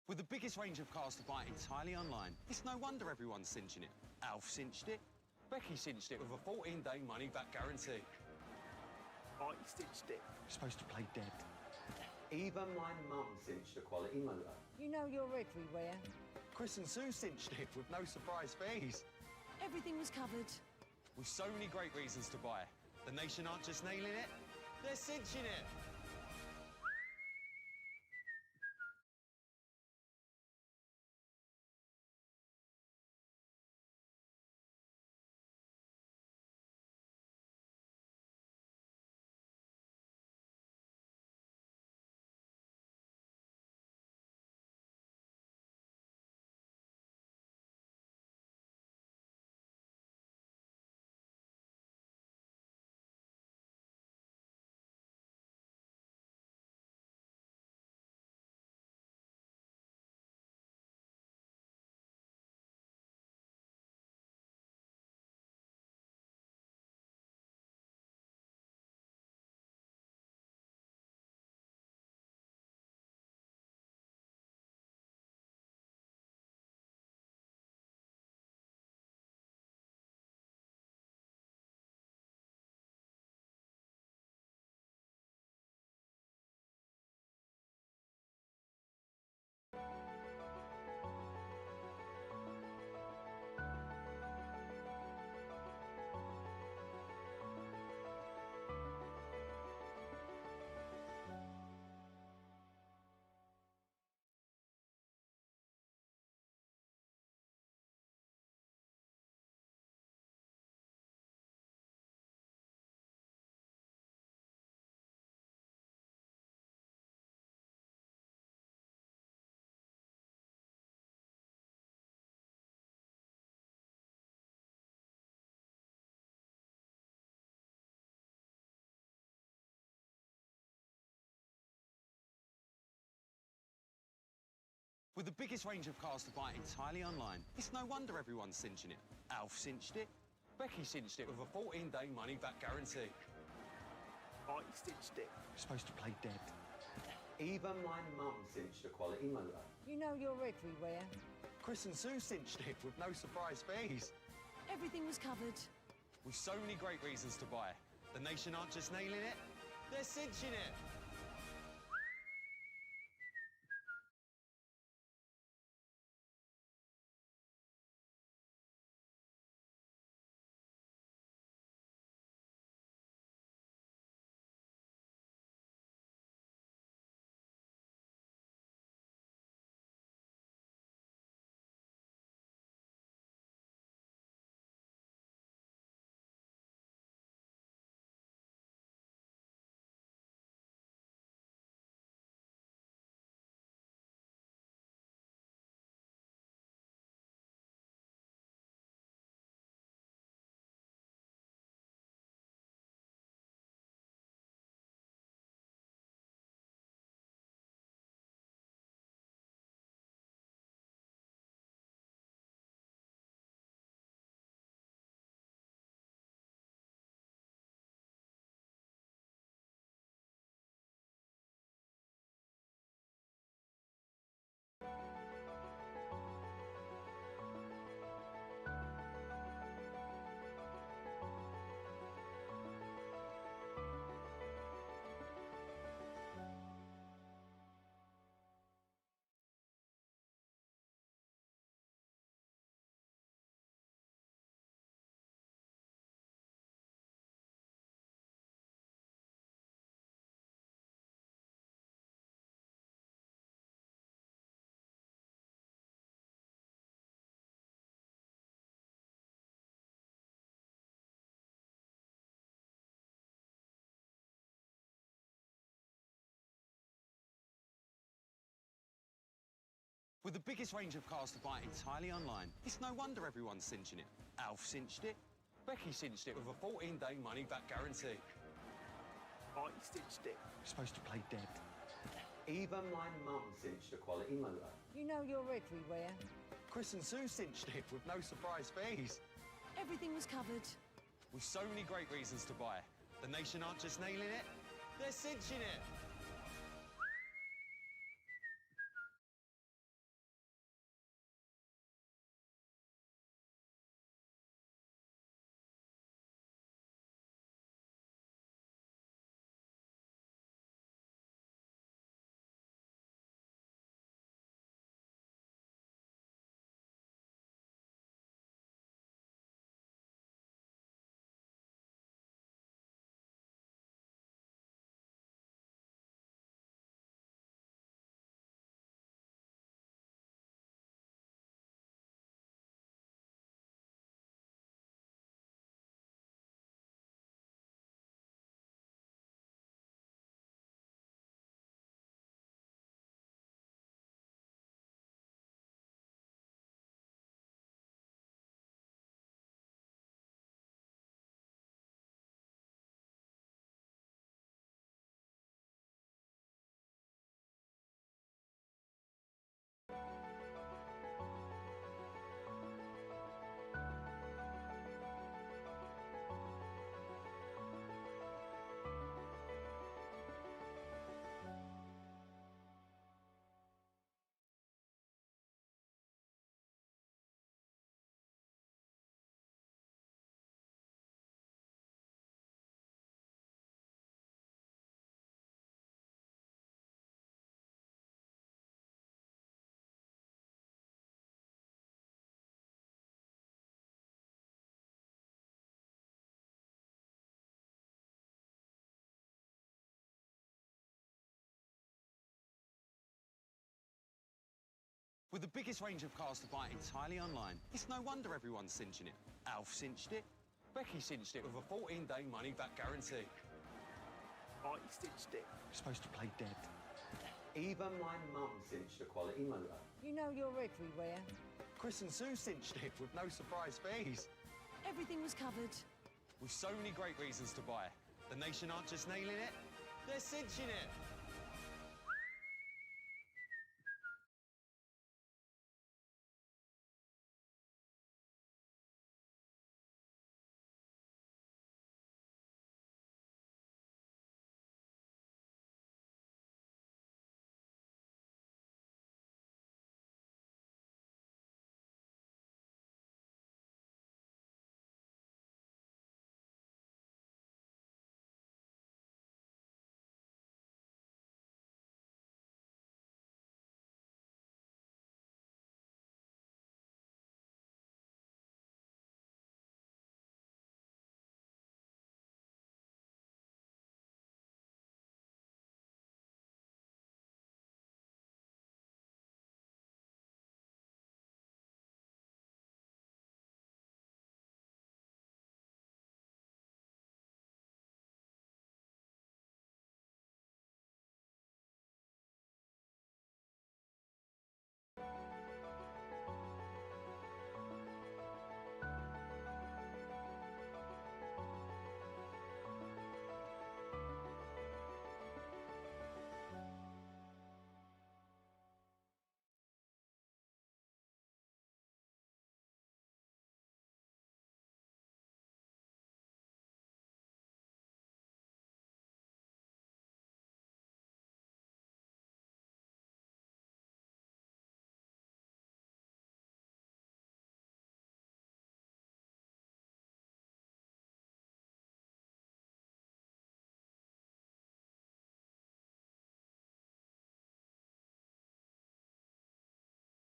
With the biggest range of cars to buy entirely online, it's no wonder everyone's cinching it. Alf cinched it. Becky cinched it with a 14-day money-back guarantee. I cinched it. You're supposed to play dead. Even my mum cinched a quality motor. You know you're everywhere. Chris and Sue cinched it with no surprise fees. Everything was covered. With so many great reasons to buy. The nation aren't just nailing it, they're cinching it. With the biggest range of cars to buy entirely online, it's no wonder everyone's cinching it. Alf cinched it. Becky cinched it with a 14-day money-back guarantee. I cinched it. You're supposed to play dead. Even my mum cinched a quality motor. You know you're everywhere. Chris and Sue cinched it with no surprise fees. Everything was covered. With so many great reasons to buy. The nation aren't just nailing it, they're cinching it. With the biggest range of cars to buy entirely online, it's no wonder everyone's cinching it. Alf cinched it. Becky cinched it with a 14-day money-back guarantee. I cinched it. You're supposed to play dead. Even my mum cinched a quality motor. You know you're everywhere. Chris and Sue cinched it with no surprise fees. Everything was covered. With so many great reasons to buy. The nation aren't just nailing it, they're cinching it. With the biggest range of cars to buy entirely online, it's no wonder everyone's cinching it. Alf cinched it. Becky cinched it with a 14-day money-back guarantee. I cinched it. You're supposed to play dead. Even my mum cinched a quality motor. You know you're everywhere. Chris and Sue cinched it with no surprise fees. Everything was covered. With so many great reasons to buy. The nation aren't just nailing it, they're cinching it.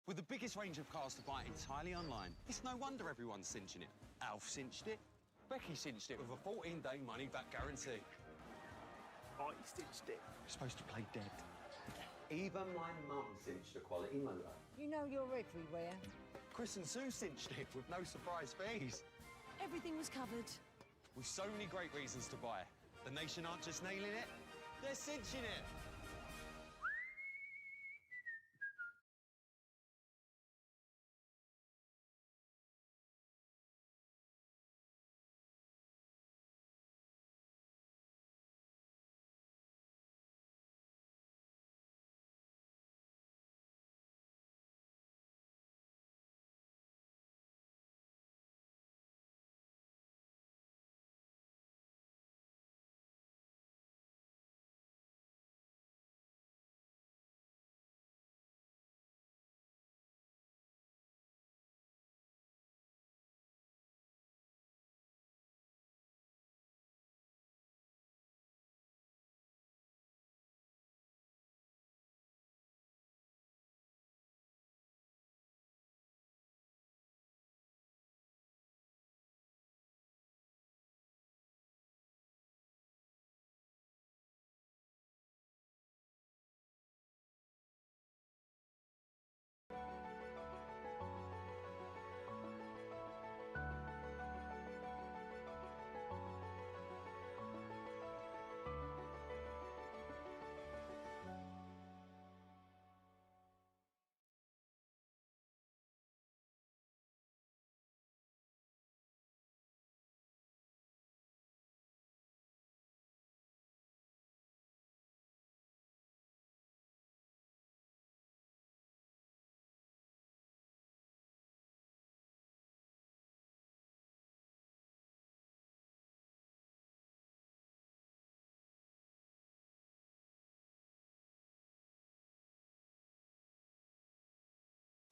With the biggest range of cars to buy entirely online, it's no wonder everyone's cinching it. Alf cinched it. Becky cinched it with a 14-day money-back guarantee. I cinched it. You're supposed to play dead. Even my mum cinched a quality motor. You know you're everywhere. Chris and Sue cinched it with no surprise fees. Everything was covered. With so many great reasons to buy. The nation aren't just nailing it, they're cinching it.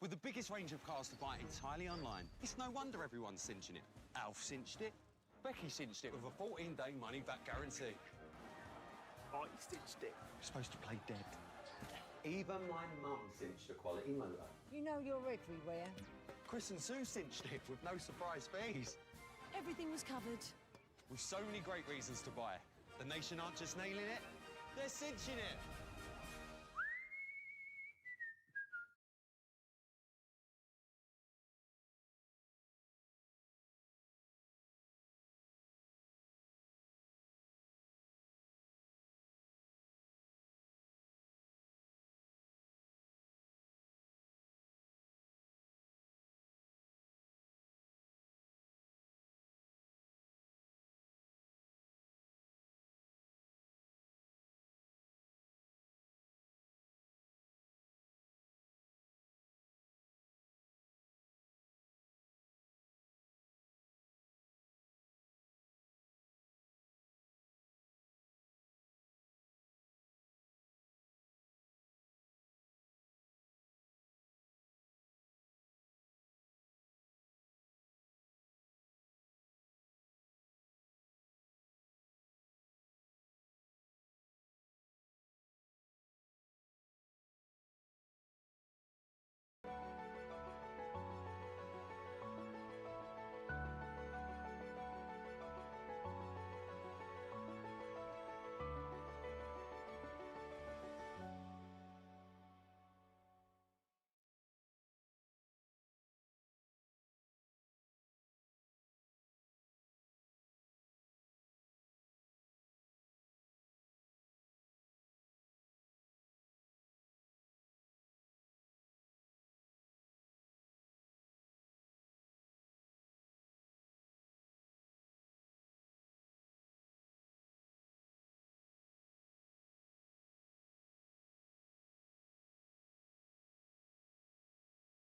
With the biggest range of cars to buy entirely online, it's no wonder everyone's cinching it. Alf cinched it. Becky cinched it with a 14-day money-back guarantee. I cinched it. You're supposed to play dead. Even my mum cinched a quality motor. You know you're everywhere. Chris and Sue cinched it with no surprise fees. Everything was covered. With so many great reasons to buy. The nation aren't just nailing it, they're cinching it.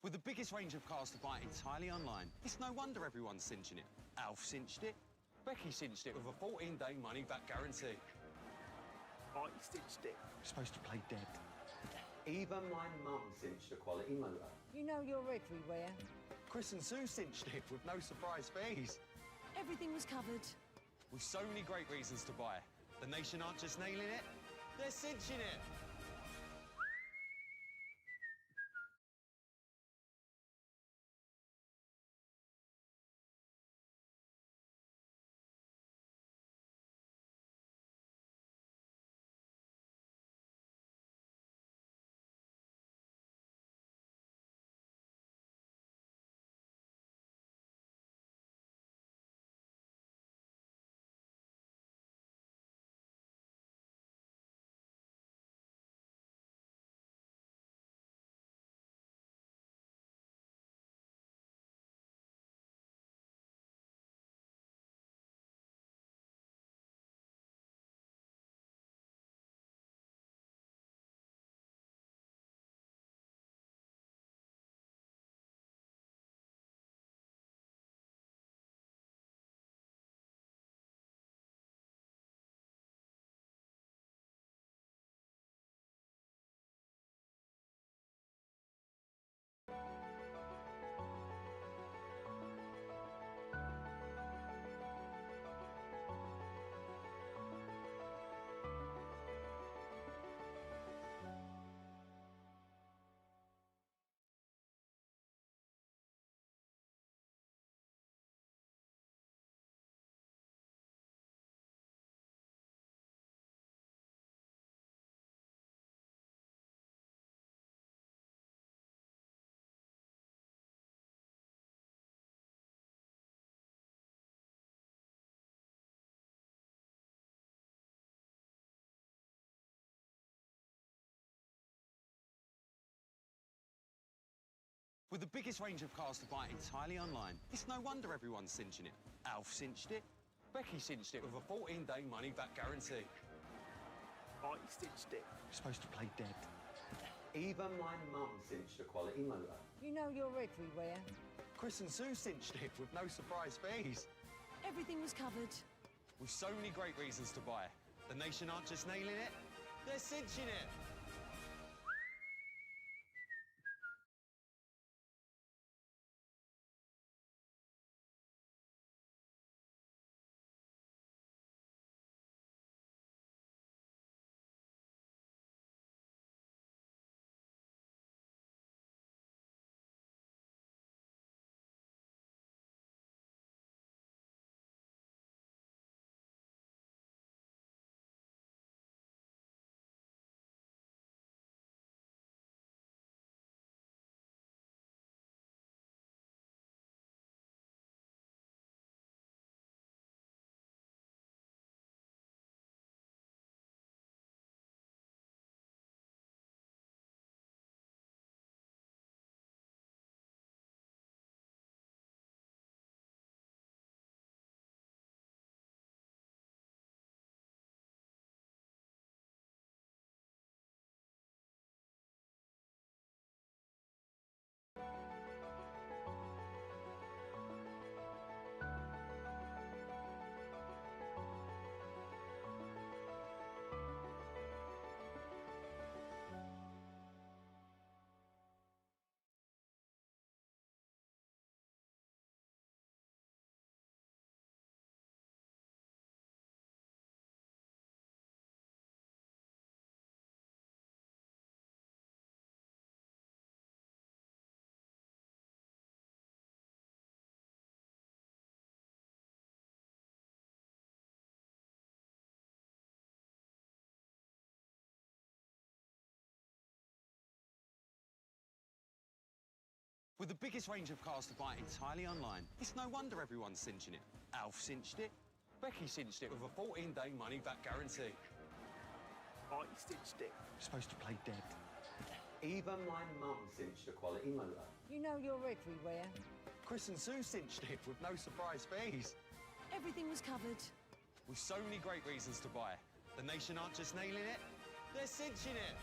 With the biggest range of cars to buy entirely online, it's no wonder everyone's cinching it. Alf cinched it. Becky cinched it with a 14-day money-back guarantee. I cinched it. You're supposed to play dead. Even my mum cinched a quality motor. You know you're everywhere. Chris and Sue cinched it with no surprise fees. Everything was covered. With so many great reasons to buy. The nation aren't just nailing it, they're cinching it. With the biggest range of cars to buy entirely online, it's no wonder everyone's cinching it. Alf cinched it. Becky cinched it with a 14-day money-back guarantee. I cinched it. You're supposed to play dead. Even my mum cinched a quality motor. You know you're everywhere. Chris and Sue cinched it with no surprise fees. Everything was covered. With so many great reasons to buy. The nation aren't just nailing it, they're cinching it. With the biggest range of cars to buy entirely online, it's no wonder everyone's cinching it. Alf cinched it. Becky cinched it with a 14-day money-back guarantee. I cinched it. You're supposed to play dead. Even my mum cinched a quality motor. You know you're everywhere. Chris and Sue cinched it with no surprise fees. Everything was covered. With so many great reasons to buy. The nation aren't just nailing it, they're cinching it.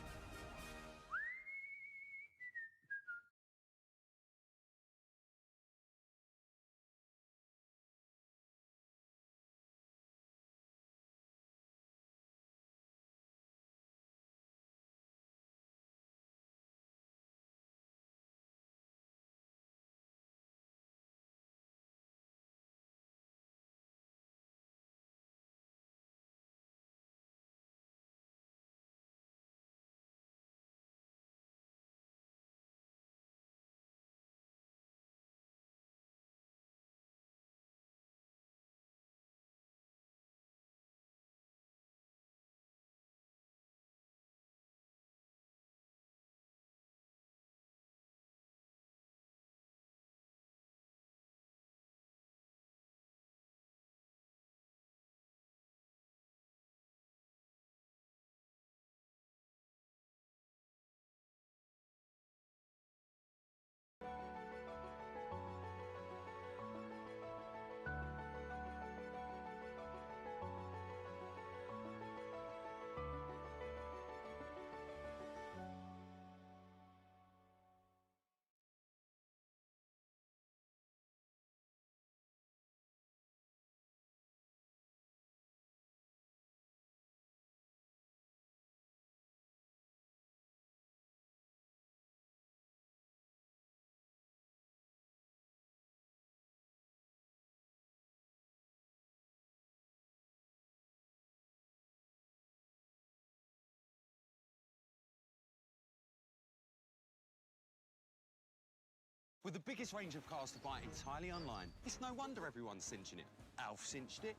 With the biggest range of cars to buy entirely online, it's no wonder everyone's cinching it. Alf cinched it.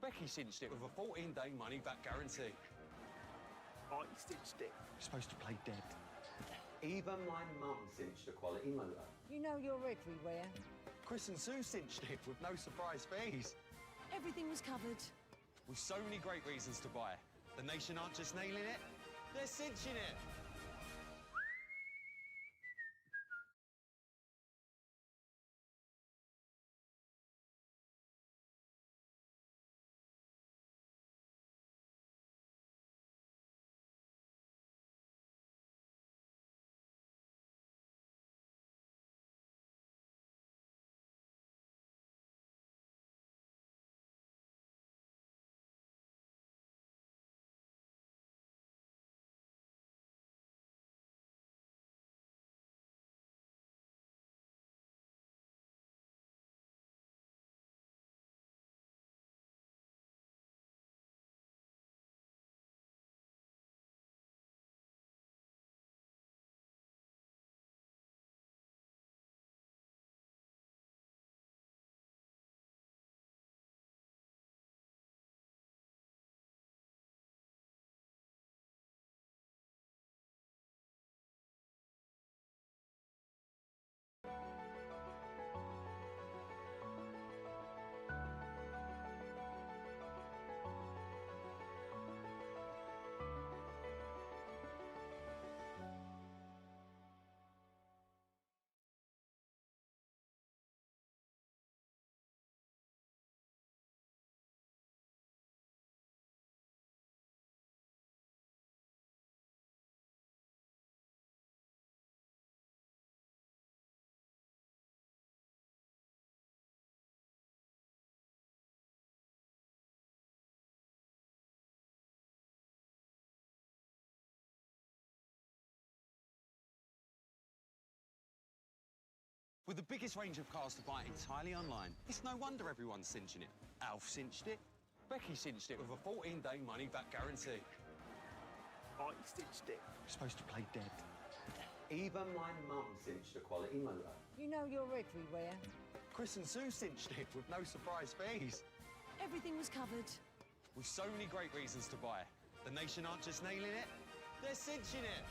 Becky cinched it with a 14-day money-back guarantee. I cinched it. You're supposed to play dead. Even my mum cinched a quality motor. You know you're everywhere. Chris and Sue cinched it with no surprise fees. Everything was covered. With so many great reasons to buy. The nation aren't just nailing it, they're cinching it. With the biggest range of cars to buy entirely online, it's no wonder everyone's cinching it. Alf cinched it. Becky cinched it with a 14-day money-back guarantee. I cinched it. You're supposed to play dead. Even my mum cinched a quality motor. You know you're everywhere. Chris and Sue cinched it with no surprise fees. Everything was covered. With so many great reasons to buy. The nation aren't just nailing it, they're cinching it.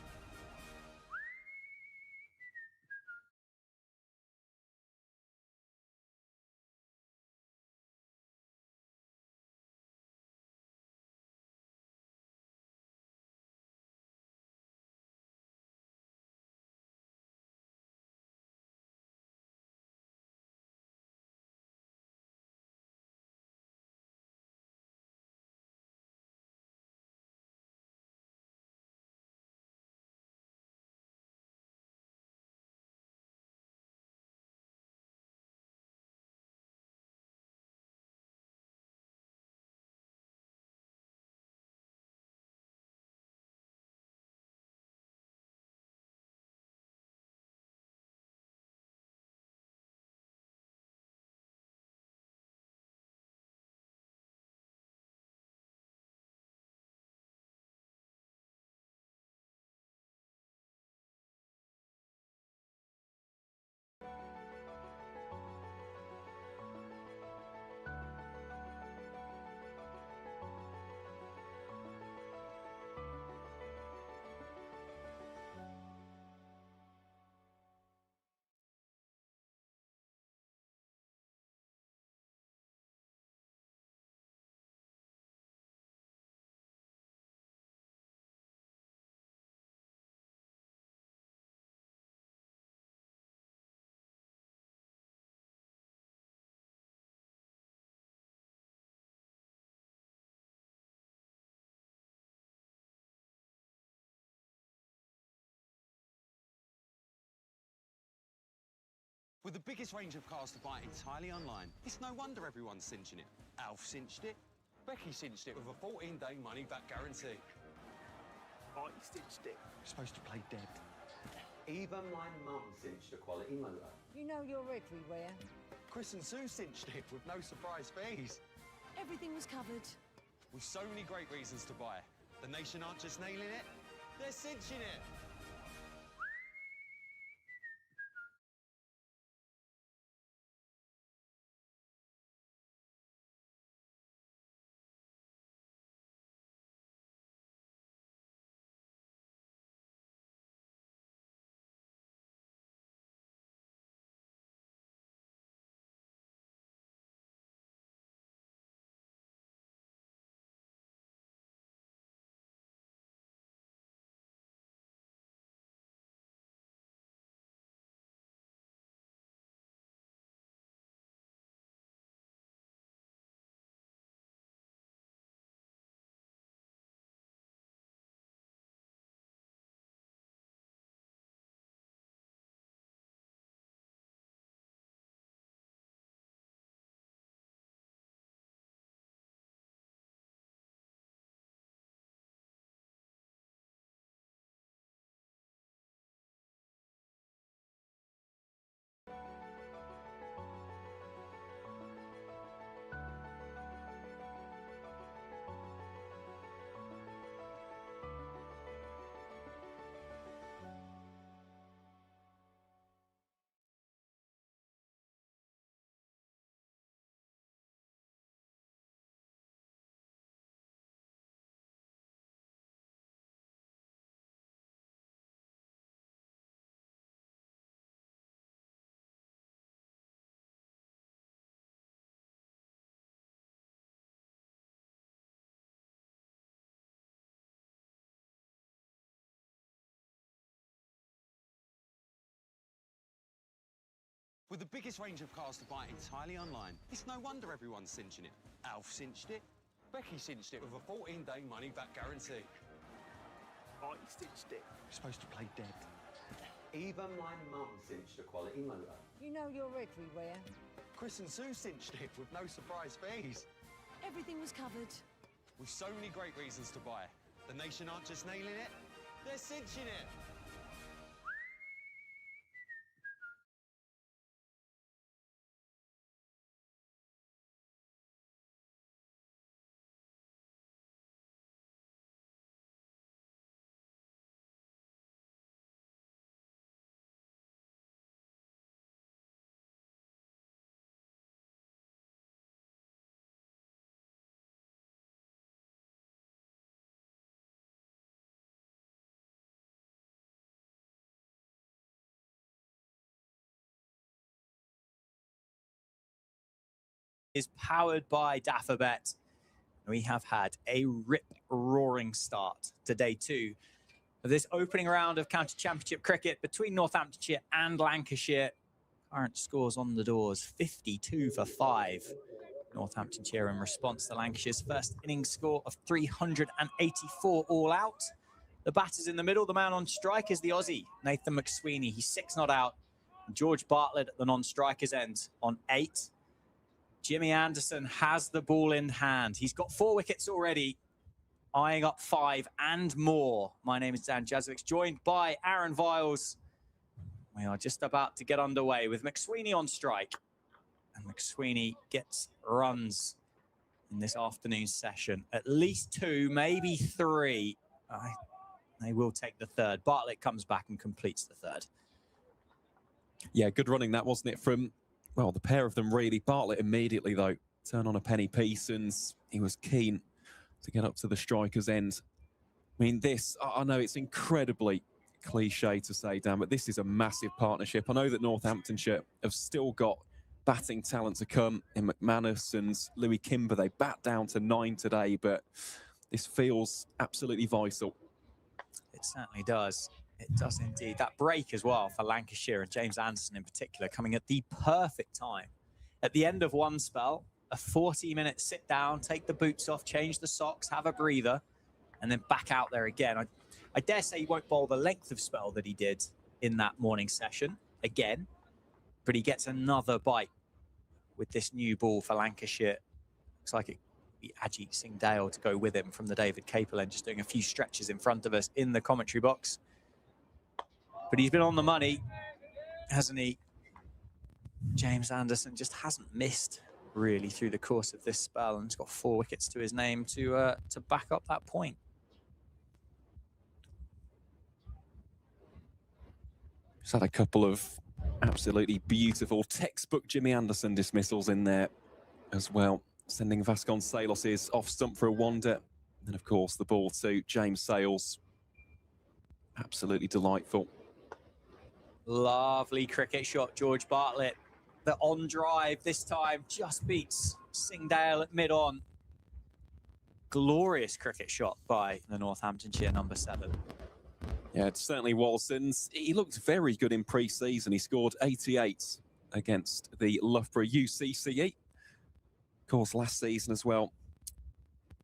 With the biggest range of cars to buy entirely online, it's no wonder everyone's cinching it. Alf cinched it. Becky cinched it with a 14-day money-back guarantee. I cinched it. You're supposed to play dead. Even my mum cinched a quality motor. You know you're everywhere. Chris and Sue cinched it with no surprise fees. Everything was covered. With so many great reasons to buy. The nation aren't just nailing it, they're cinching it. With the biggest range of cars to buy entirely online, it's no wonder everyone's cinching it. Alf cinched it. Becky cinched it with a 14-day money-back guarantee. I cinched it. You're supposed to play dead. Even my mum cinched a quality motor. You know you're everywhere. Chris and Sue cinched it with no surprise fees. Everything was covered. With so many great reasons to buy. The nation aren't just nailing it, they're cinching it. Is powered by Daffabet. We have had a rip-roaring start to day 2 of this opening round of county championship cricket between Northamptonshire and Lancashire. Current scores on the doors, 52 for 5. Northamptonshire in response to Lancashire's first innings score of 384 all out. The batters in the middle, the man on strike is the Aussie, Nathan McSweeney. He's 6 not out. George Bartlett at the non-strikers end on 8. Jimmy Anderson has the ball in hand. He's got 4 wickets already, eyeing up 5 and more. My name is Dan Jazovic, joined by Aaron Viles. We are just about to get underway with McSweeney on strike. And McSweeney gets runs in this afternoon's session. At least 2, maybe 3. They will take the third. Bartlett comes back and completes the third. Yeah, good running that, wasn't it, from, well, the pair of them really. Bartlett immediately, though, turned on a penny piece, and he was keen to get up to the striker's end. I mean, this, I know it's incredibly cliche to say, Dan, but this is a massive partnership. I know that Northamptonshire have still got batting talent to come in McManus and Louis Kimber. They bat down to 9 today, but this feels absolutely vital. It certainly does. It does indeed. That break as well for Lancashire and James Anderson in particular coming at the perfect time. At the end of one spell, a 40-minute sit down, take the boots off, change the socks, have a breather, and then back out there again. I dare say he won't bowl the length of spell that he did in that morning session again, but he gets another bite with this new ball for Lancashire. Looks like it be Ajit Singh Dale to go with him from the David Capel end, just doing a few stretches in front of us in the commentary box. But he's been on the money, hasn't he? James Anderson just hasn't missed really through the course of this spell, and he's got 4 wickets to his name to back up that point. He's had a couple of absolutely beautiful textbook Jimmy Anderson dismissals in there as well, sending Vasconcelos off stump for a wander. And of course, the ball to James Sales. Absolutely delightful. Lovely cricket shot, George Bartlett. The on drive this time just beats Singhdale at mid-on. Glorious cricket shot by the Northamptonshire number 7. Yeah, it certainly was. And he looked very good in pre-season. He scored 88 against the Loughborough UCCE. Of course, last season as well,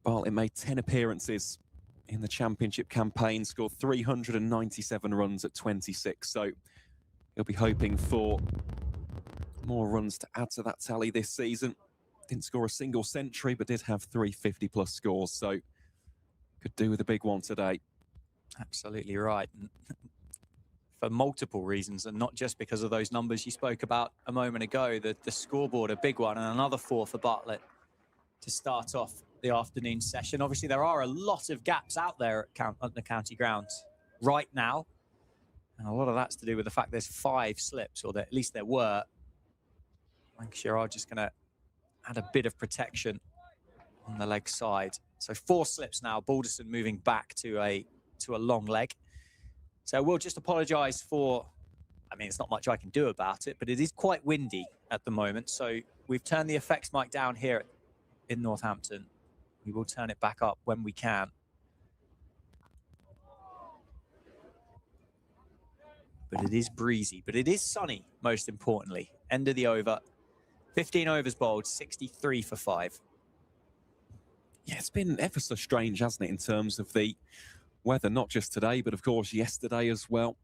Bartlett made 10 appearances in the championship campaign, scored 397 runs at 26. So he'll be hoping for more runs to add to that tally this season. Didn't score a single century, but did have 350-plus scores. So could do with a big one today. Absolutely right. And for multiple reasons, and not just because of those numbers you spoke about a moment ago. The scoreboard, a big one, and another 4 for Bartlett to start off the afternoon session. Obviously, there are a lot of gaps out there at the county grounds right now. And a lot of that's to do with the fact there's 5 slips, or at least there were. Lancashire are just going to add a bit of protection on the leg side. So 4 slips now. Balderson moving back to a long leg. So we'll just apologise for, I mean, it's not much I can do about it, but it is quite windy at the moment. So we've turned the effects mic down here in Northampton. We will turn it back up when we can. But it is breezy, but it is sunny, most importantly. End of the over. 15 overs bowled, 63 for 5. Yeah, it's been ever so strange, hasn't it, in terms of the weather, not just today, but of course yesterday as well.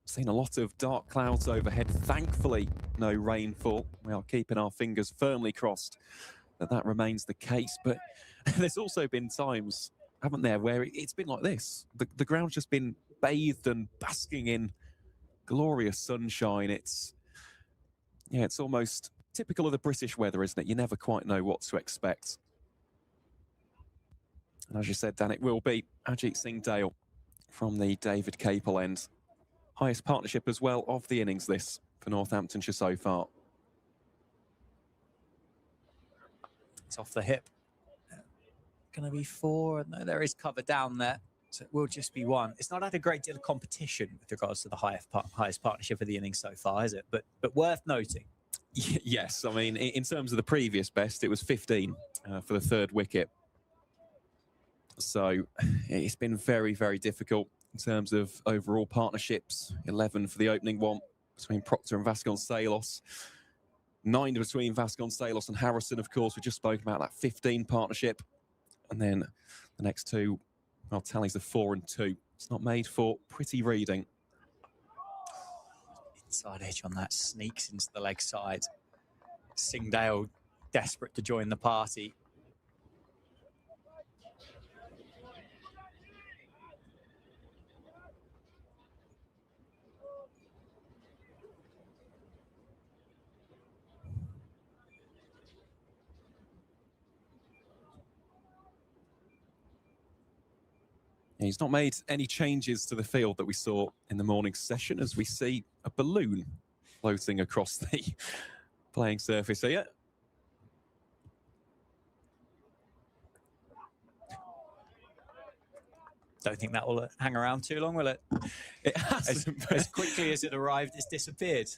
Seen a lot of dark clouds overhead. Thankfully, no rainfall. We are keeping our fingers firmly crossed that that remains the case. But there's also been times, haven't there, where it's been like this. The ground's just been bathed and basking in glorious sunshine. It's almost typical of the British weather, isn't it? You never quite know what to expect. And as you said, Dan, it will be Ajit Singh Dale from the David Capel end. Highest partnership as well of the innings, this, for Northamptonshire so far. It's off the hip. Going to be 4. No, there is cover down there, so it will just be 1. It's not had a great deal of competition with regards to the highest partnership of the innings so far, is it? But worth noting. Yes, I mean, in terms of the previous best, it was 15 for the 3rd wicket. So it's been very, very difficult in terms of overall partnerships. 11 for the opening one between Proctor and Vasconcelos. 9 between Vasconcelos and Harrison, of course. We just spoke about that 15 partnership. And then the next 2, well, tallies of 4 and 2. It's not made for pretty reading. Inside edge on that, sneaks into the leg side. Singh Dale desperate to join the party. He's not made any changes to the field that we saw in the morning session, as we see a balloon floating across the playing surface here. Don't think that will hang around too long, will it? It hasn't. As quickly as it arrived, it's disappeared.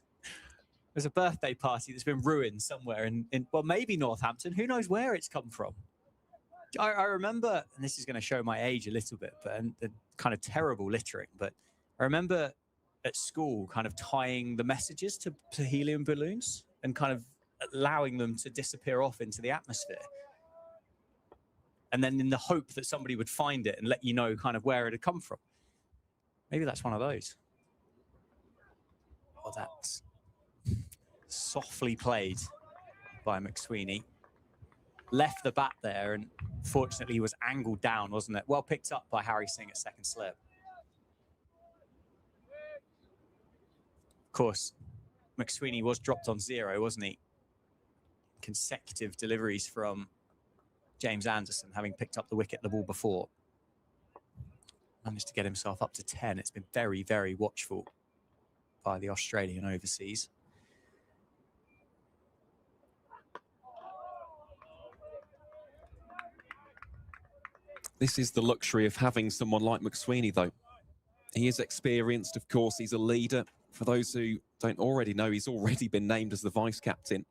There's a birthday party that's been ruined somewhere in well, maybe Northampton. Who knows where it's come from? I remember, and this is going to show my age a little bit, but the kind of terrible littering, but I remember at school kind of tying the messages to helium balloons and kind of allowing them to disappear off into the atmosphere. And then in the hope that somebody would find it and let you know kind of where it had come from. Maybe that's one of those. Oh, that's softly played by McSweeney. Left the bat there, and fortunately he was angled down, wasn't it? Well picked up by Harry Singh at second slip. Of course, McSweeney was dropped on 0, wasn't he? Consecutive deliveries from James Anderson, having picked up the wicket the ball before. Managed to get himself up to 10. It's been very, very watchful by the Australian overseas. This is the luxury of having someone like McSweeney, though. He is experienced, of course. He's a leader. For those who don't already know, he's already been named as the vice-captain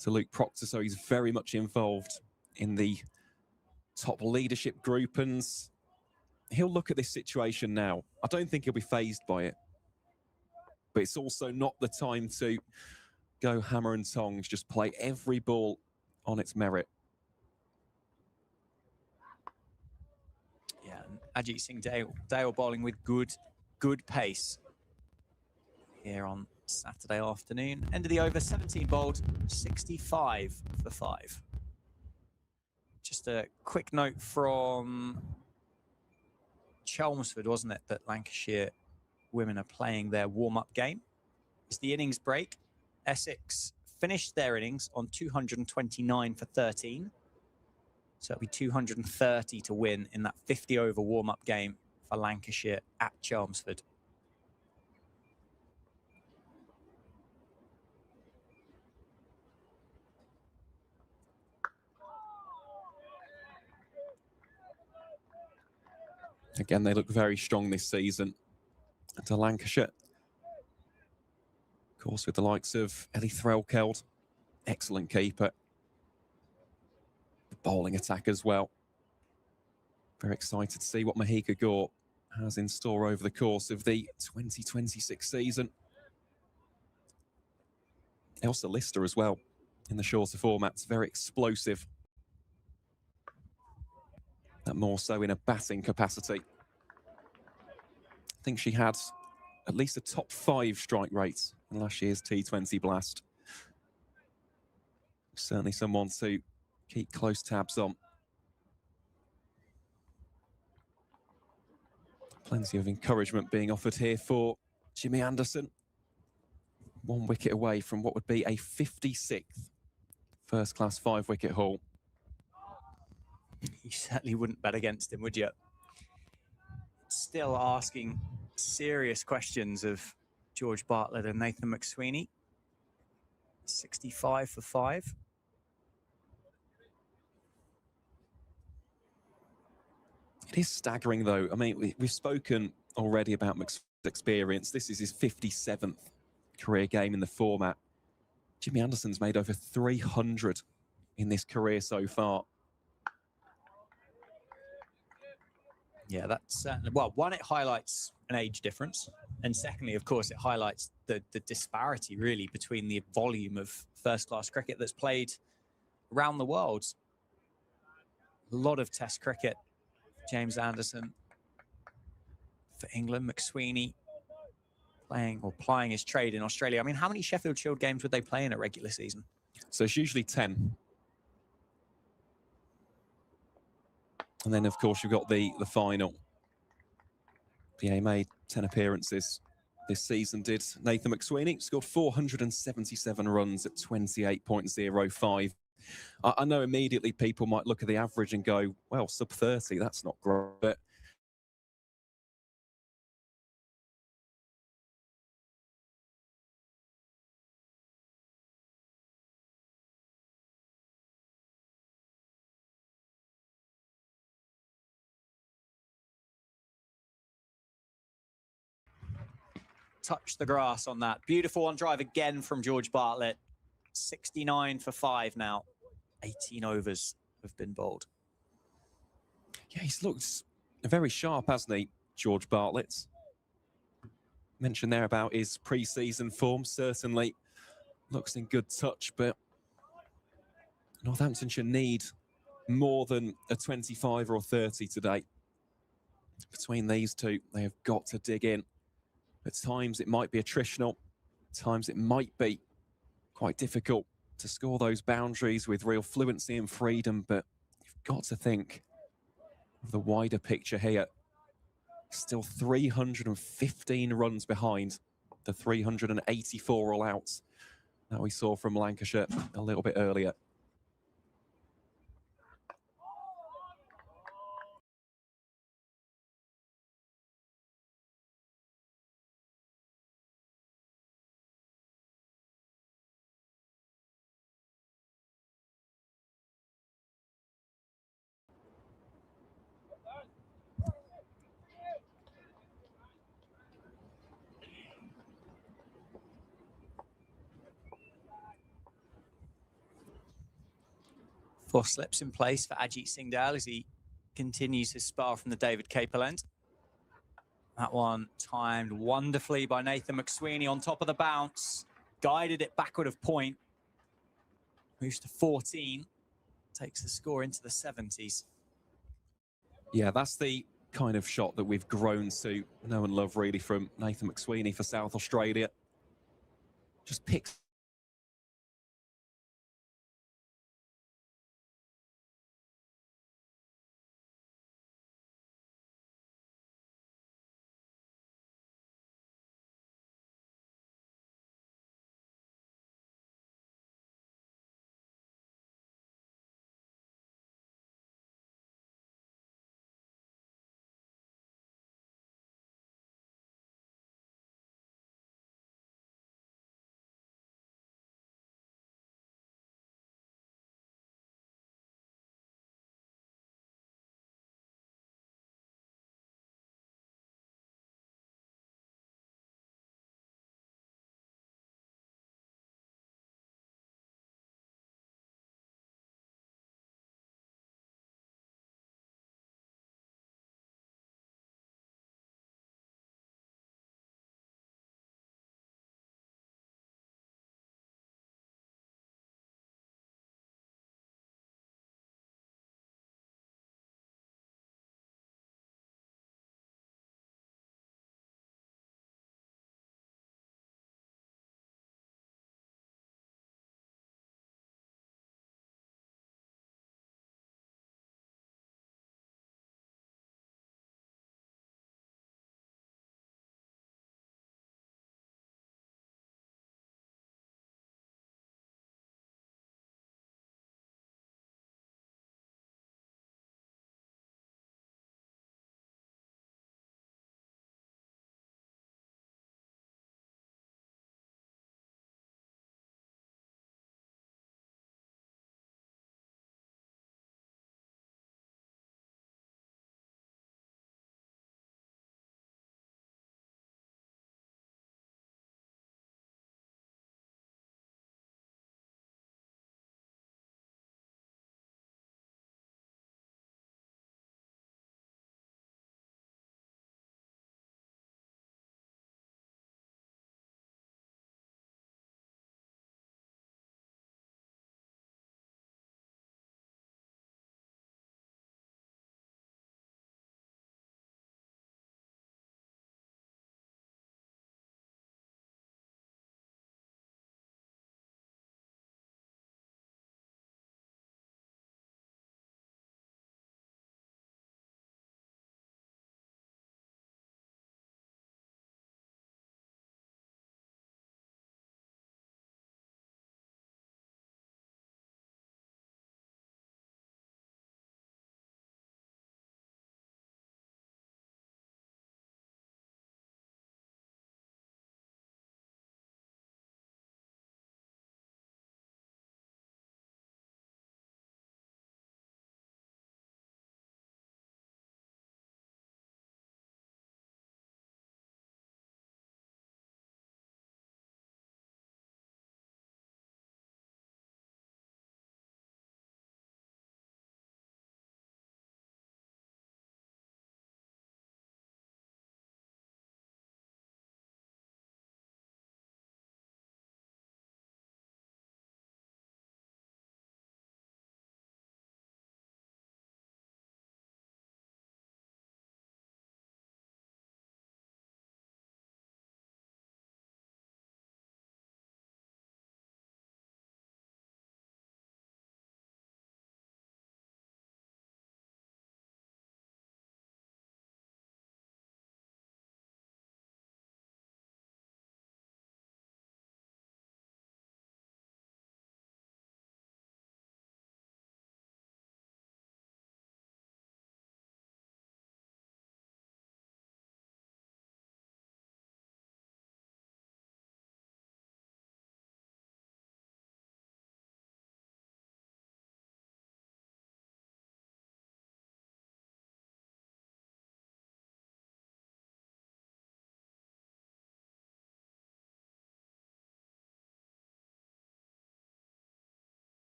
to Luke Proctor, so he's very much involved in the top leadership group, and he'll look at this situation now. I don't think he'll be fazed by it, but it's also not the time to go hammer and tongs, just play every ball on its merit. Yeah, Ajit Singh Dale bowling with good pace here on Saturday afternoon. End of the over, 17 bowled, 65 for 5. Just a quick note from Chelmsford, wasn't it, that Lancashire women are playing their warm-up game. It's the innings break. Essex finished their innings on 229 for 13. So it'll be 230 to win in that 50-over warm-up game for Lancashire at Chelmsford. Again, they look very strong this season to Lancashire. Of course, with the likes of Ellie Threlkeld, excellent keeper. The bowling attack as well. Very excited to see what Mahika Gore has in store over the course of the 2026 season. Elsa Lister as well in the shorter formats, very explosive. That more so in a batting capacity. I think she had at least a top 5 strike rate in last year's T20 Blast. Certainly someone to keep close tabs on. Plenty of encouragement being offered here for Jimmy Anderson. 1 wicket away from what would be a 56th first-class 5-wicket haul. You certainly wouldn't bet against him, would you? Still asking serious questions of George Bartlett and Nathan McSweeney. 65 for 5. It is staggering, though. I mean, we've spoken already about McSweeney's experience. This is his 57th career game in the format. Jimmy Anderson's made over 300 in this career so far. Yeah, that's certainly, well, one, it highlights an age difference. And secondly, of course, it highlights the disparity, really, between the volume of first-class cricket that's played around the world. A lot of Test cricket. James Anderson for England. McSweeney playing or plying his trade in Australia. I mean, how many Sheffield Shield games would they play in a regular season? So it's usually 10. And then, of course, you've got the final. PA made 10 appearances this season, did Nathan McSweeney. Scored 477 runs at 28.05. I know immediately people might look at the average and go, well, sub 30, that's not great. But touch the grass on that. Beautiful on drive again from George Bartlett. 69 for 5 now. 18 overs have been bowled. yeah, he's looked very sharp, hasn't he, George Bartlett? Mentioned there about his pre-season form. Certainly looks in good touch, but Northamptonshire need more than a 25 or 30 today. Between these two, they have got to dig in. At times it might be attritional, at times it might be quite difficult to score those boundaries with real fluency and freedom, but you've got to think of the wider picture here. Still 315 runs behind the 384 all outs that we saw from Lancashire a little bit earlier. Four slips in place for Ajit Singh Dale as he continues his spar from the David Capel end. That one timed wonderfully by Nathan McSweeney on top of the bounce. Guided it backward of point. Moves to 14. Takes the score into the 70s. Yeah, that's the kind of shot that we've grown to know and love, really, from Nathan McSweeney for South Australia. Just picks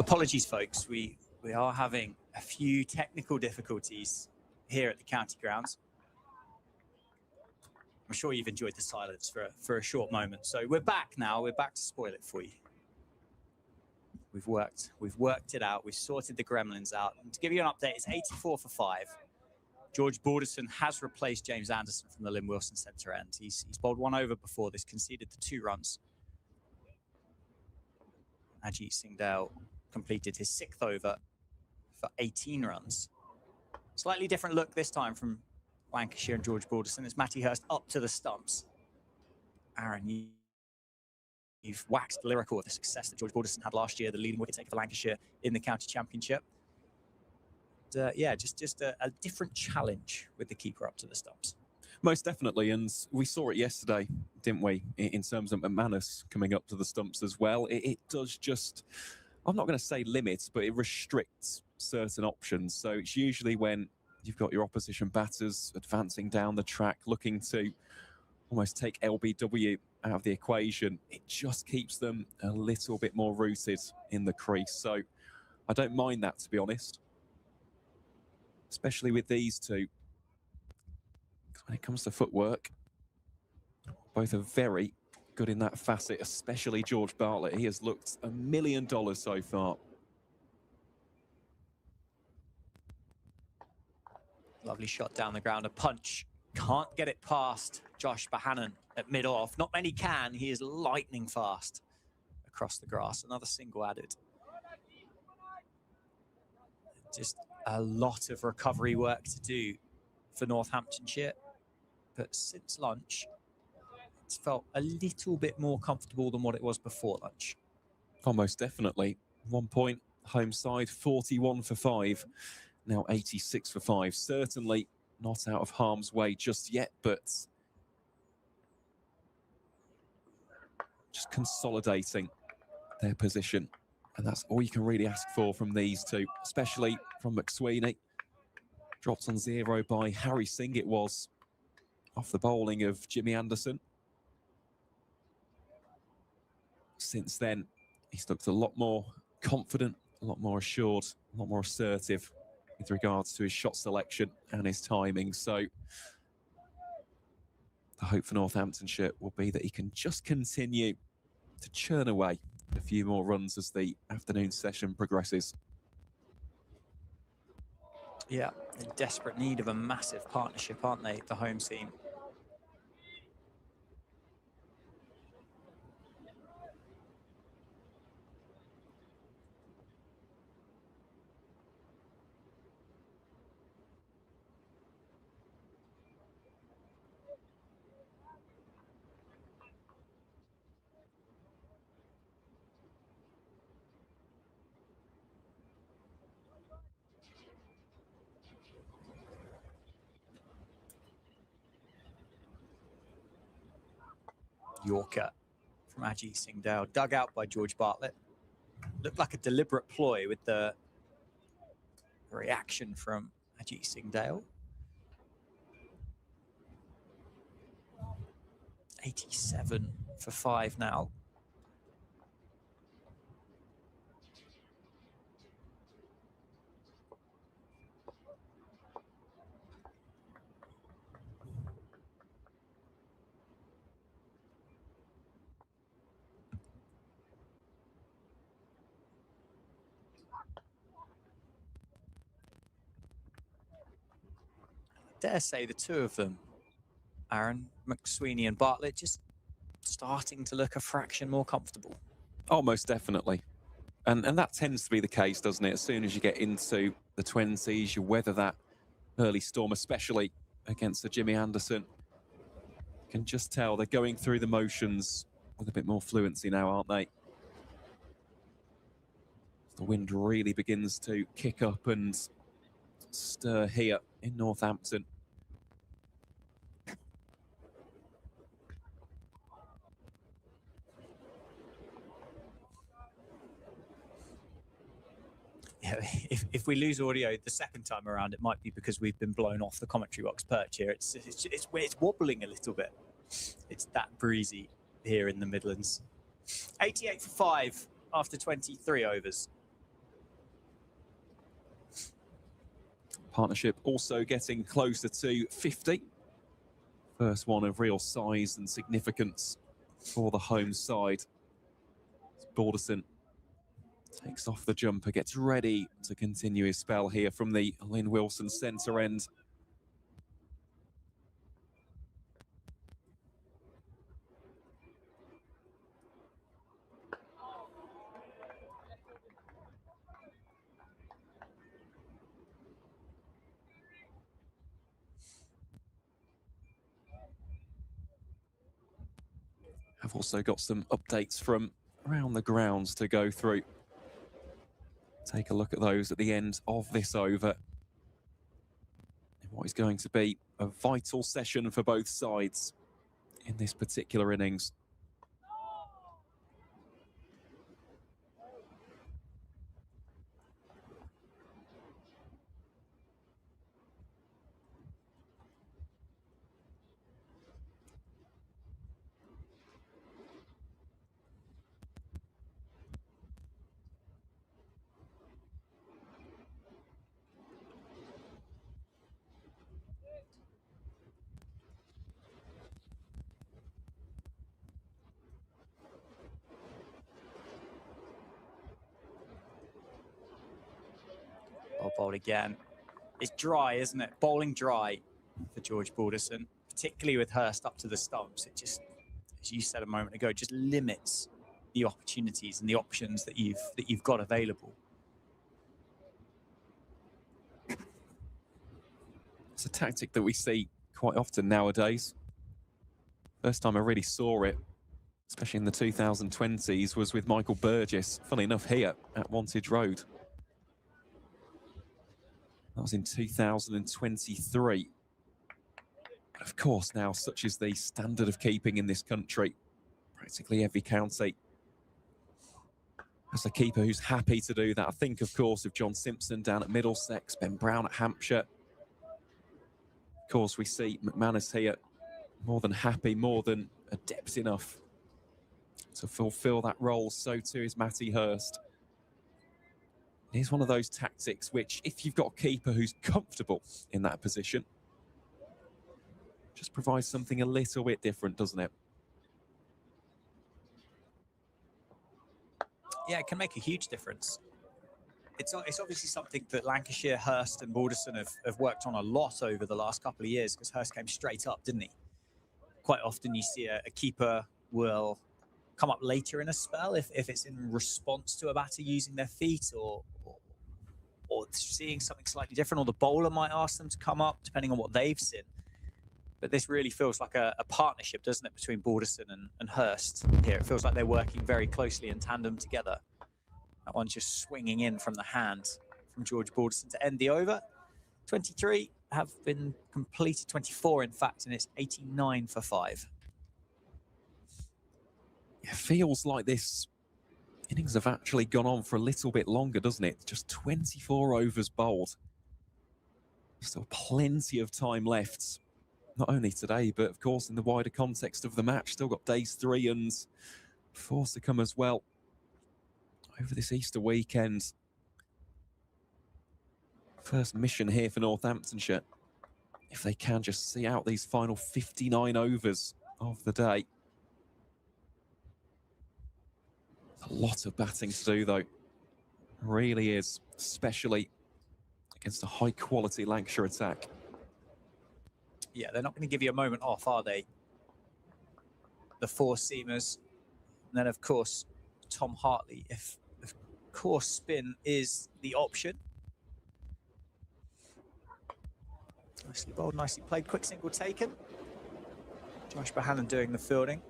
Apologies, folks. We are having a few technical difficulties here at the county grounds. I'm sure you've enjoyed the silence for a short moment. So we're back now. We're back to spoil it for you. We've worked it out. We've sorted the gremlins out. And to give you an update, it's 84 for 5. George Balderson has replaced James Anderson from the Lynn Wilson centre end. He's bowled one over before this, conceded the 2 runs. Ajit Singhdale completed his 6th over for 18 runs. Slightly different look this time from Lancashire and George Balderson. It's Matty Hurst up to the stumps. Aaron, you've waxed lyrical with the success that George Balderson had last year, the leading wicket taker for Lancashire in the county championship. Yeah, just a different challenge with the keeper up to the stumps. Most definitely, and we saw it yesterday, didn't we, in terms of McManus coming up to the stumps as well. It does just, I'm not going to say limits, but it restricts certain options. So it's usually when you've got your opposition batters advancing down the track, looking to almost take LBW out of the equation, it just keeps them a little bit more rooted in the crease. So I don't mind that, to be honest, especially with these two. When it comes to footwork, both are very good in that facet, especially George Bartlett. He has looked $1 million so far. Lovely shot down the ground, a punch. Can't get it past Josh Bohannon at mid-off. Not many can. He is lightning fast across the grass. Another single added. Just a lot of recovery work to do for Northamptonshire. But since lunch, it's felt a little bit more comfortable than what it was before lunch. Almost definitely. 1 point, home side, 41 for 5. Now 86 for 5. Certainly not out of harm's way just yet, but just consolidating their position. And that's all you can really ask for from these two, especially from McSweeney. Dropped on 0 by Harry Singh, it was, off the bowling of Jimmy Anderson. Since then, he's looked a lot more confident, a lot more assured, a lot more assertive with regards to his shot selection and his timing. So the hope for Northamptonshire will be that he can just continue to churn away a few more runs as the afternoon session progresses. Yeah, in desperate need of a massive partnership, aren't they, the home team? Yorker from Ajit Singhdale, dug out by George Bartlett. Looked like a deliberate ploy with the reaction from Ajit Singhdale. 87 for 5 now. Dare say the two of them, Aaron, McSweeney and Bartlett, just starting to look a fraction more comfortable. Almost definitely. And that tends to be the case, doesn't it? As soon as you get into the 20s, you weather that early storm, especially against the Jimmy Anderson. You can just tell they're going through the motions with a bit more fluency now, aren't they? The wind really begins to kick up and stir here in Northampton. Yeah, if we lose audio the second time around, it might be because we've been blown off the commentary box perch here. It's wobbling a little bit. It's that breezy here in the Midlands. 88 for 5 after 23 overs. Partnership also getting closer to 50. First one of real size and significance for the home side. Balderson takes off the jumper, gets ready to continue his spell here from the Lynn Wilson centre end. I've also got some updates from around the grounds to go through. Take a look at those at the end of this over. What is going to be a vital session for both sides in this particular innings. Well bowled again. It's dry, isn't it? Bowling dry for George Balderson, particularly with Hurst up to the stumps. It just, as you said a moment ago, just limits the opportunities and the options that you've got available. It's a tactic that we see quite often nowadays. First time I really saw it, especially in the 2020s, was with Michael Burgess, funny enough, here at Wantage Road. That was in 2023. But of course, now, such is the standard of keeping in this country, practically every county has a keeper who's happy to do that. I think, of course, of John Simpson down at Middlesex, Ben Brown at Hampshire. Of course, we see McManus here, more than happy, more than adept enough to fulfill that role. So too is Matty Hurst. Here's one of those tactics which, if you've got a keeper who's comfortable in that position, just provides something a little bit different, doesn't it? Yeah, it can make a huge difference. It's obviously something that Lancashire, Hurst and Balderson have worked on a lot over the last couple of years, because Hurst came straight up, didn't he? Quite often you see a keeper will come up later in a spell if it's in response to a batter using their feet or seeing something slightly different, or the bowler might ask them to come up depending on what they've seen. But this really feels like a partnership, doesn't it, between Balderson and Hurst here. It feels like they're working very closely in tandem together. That one's just swinging in from the hand from George Balderson to end the over. 23 have been completed, 24 in fact, and it's 89 for 5. It feels like this innings have actually gone on for a little bit longer, doesn't it? Just 24 overs bowled. Still plenty of time left, not only today, but of course in the wider context of the match. Still got days 3 and 4 to come as well over this Easter weekend. First mission here for Northamptonshire, if they can just see out these final 59 overs of the day. A lot of batting to do, though. Really is, especially against a high-quality Lancashire attack. Yeah, they're not going to give you a moment off, are they? The four-seamers. And then, of course, Tom Hartley, if, of course, spin is the option. Nicely bowled, nicely played. Quick single taken. Josh Bohannon doing the fielding,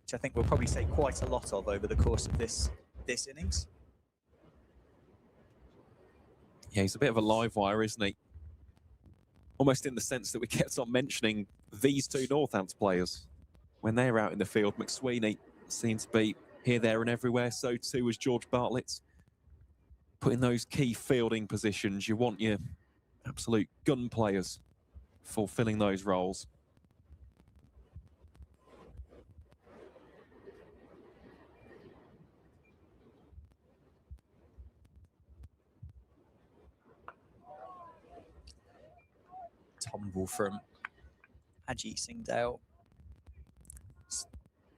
which I think we'll probably say quite a lot of over the course of this innings. Yeah, he's a bit of a live wire, isn't he? Almost in the sense that we kept on mentioning these two Northants players. When they're out in the field, McSweeney seems to be here, there and everywhere. So too was George Bartlett. Put in those key fielding positions, you want your absolute gun players fulfilling those roles. ball from Ajit Singhdale.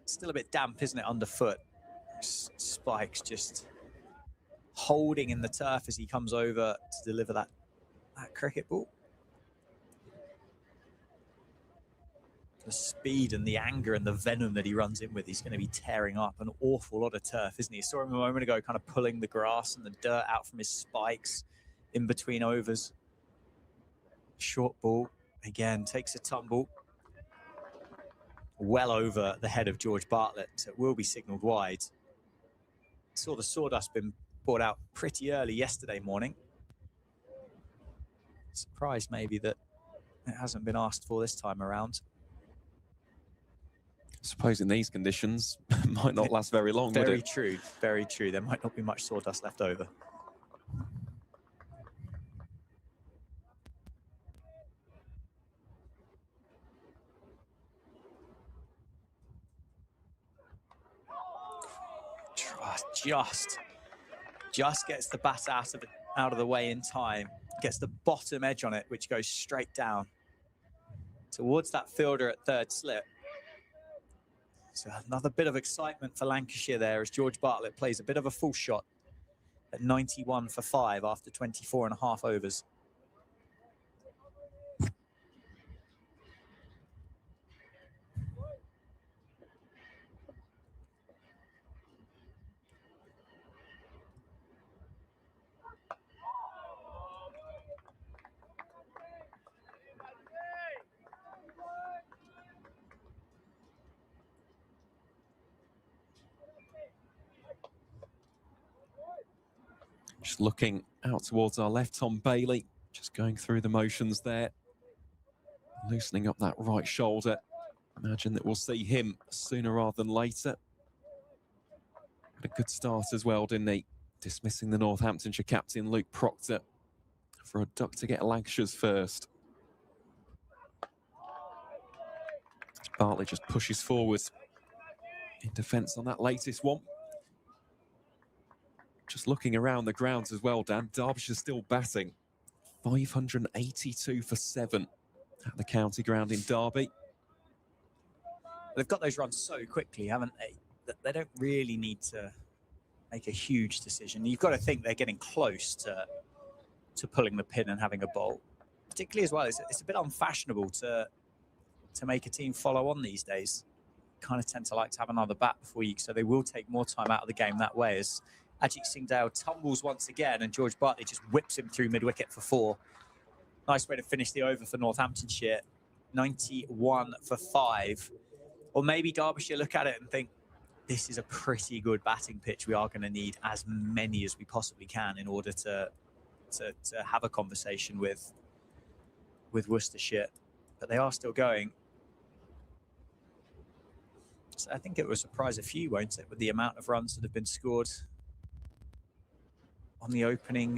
Still a bit damp, isn't it, underfoot? Spikes just holding in the turf as he comes over to deliver that cricket ball. The speed and the anger and the venom that he runs in with, he's going to be tearing up an awful lot of turf, isn't he? I saw him a moment ago kind of pulling the grass and the dirt out from his spikes in between overs. Short ball, again, takes a tumble. Well over the head of George Bartlett, so it will be signalled wide. Saw the sawdust been brought out pretty early yesterday morning. Surprised maybe that it hasn't been asked for this time around. I suppose in these conditions, might not last very long, would it? Very true, very true. There might not be much sawdust left over. Just gets the bat out of the way in time. Gets the bottom edge on it, which goes straight down towards that fielder at third slip. So another bit of excitement for Lancashire there as George Bartlett plays a bit of a full shot at 91 for 5 after 24 and a half overs. Just looking out towards our left, Tom Bailey, just going through the motions there, loosening up that right shoulder. Imagine that we'll see him sooner rather than later. Had a good start as well, didn't he? Dismissing the Northamptonshire captain, Luke Proctor, for a duck to get Lancashire's first. Bartlett just pushes forward in defence on that latest one. Just looking around the grounds as well, Dan, Derbyshire's still batting. 582 for 7 at the county ground in Derby. They've got those runs so quickly, haven't they? That they don't really need to make a huge decision. You've got to think they're getting close to pulling the pin and having a bowl. Particularly as well, it's a bit unfashionable to make a team follow on these days. Kind of tend to like to have another bat before you, so they will take more time out of the game that way as Ajit Singhdale tumbles once again and George Bartlett just whips him through mid-wicket for 4. Nice way to finish the over for Northamptonshire. 91 for 5. Or maybe Derbyshire look at it and think, this is a pretty good batting pitch. We are going to need as many as we possibly can in order to have a conversation with Worcestershire. But they are still going. So I think it will surprise a few, won't it, with the amount of runs that have been scored on the opening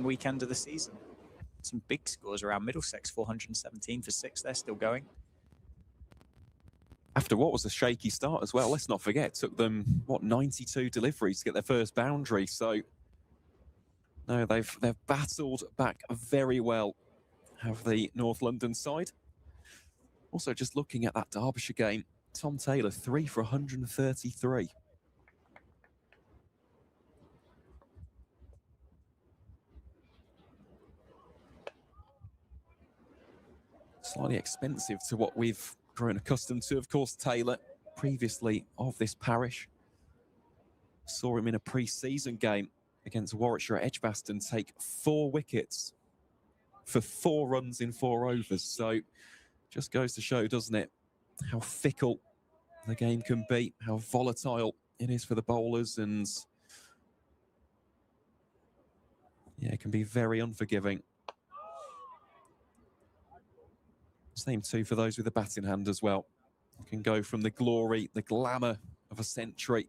weekend of the season. Some big scores around Middlesex, 417 for 6. They're still going. After what was a shaky start as well, let's not forget, it took them, 92 deliveries to get their first boundary. So, no, they've battled back very well, have the North London side. Also, just looking at that Derbyshire game, Tom Taylor, 3 for 133. Slightly expensive to what we've grown accustomed to. Of course, Taylor, previously of this parish, saw him in a pre-season game against Warwickshire at Edgbaston take 4 wickets for 4 runs in 4 overs. So just goes to show, doesn't it, how fickle the game can be, how volatile it is for the bowlers, and yeah, it can be very unforgiving. Same too for those with a bat in hand as well. You can go from the glory, the glamour of a century,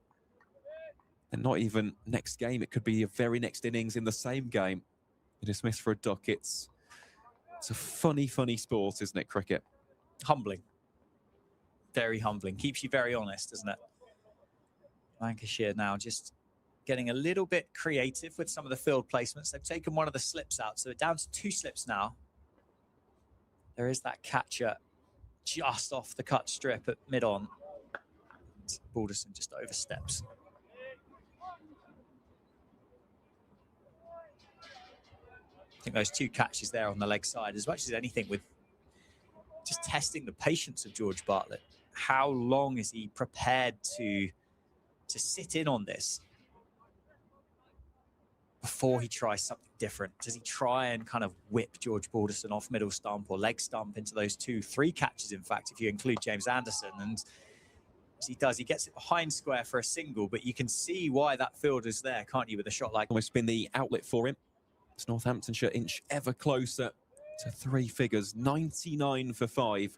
and not even next game. It could be your very next innings in the same game. You're dismissed for a duck. It's a funny, funny sport, isn't it, cricket? Humbling. Very humbling. Keeps you very honest, doesn't it? Lancashire now just getting a little bit creative with some of the field placements. They've taken one of the slips out, so they're down to 2 slips now. There is that catcher just off the cut strip at mid-on. Balderson just oversteps. I think those two catches there on the leg side, as much as anything, with just testing the patience of George Bartlett. How long is he prepared to sit in on this before he tries something different? Does he try and kind of whip George Balderson off middle stump or leg stump into those 2-3 catches, in fact, if you include James Anderson? And as he does, he gets it behind square for a single, but you can see why that fielder's there, can't you, with a shot like that? Almost been the outlet for him. It's Northamptonshire inch ever closer to 3 figures, 99 for 5.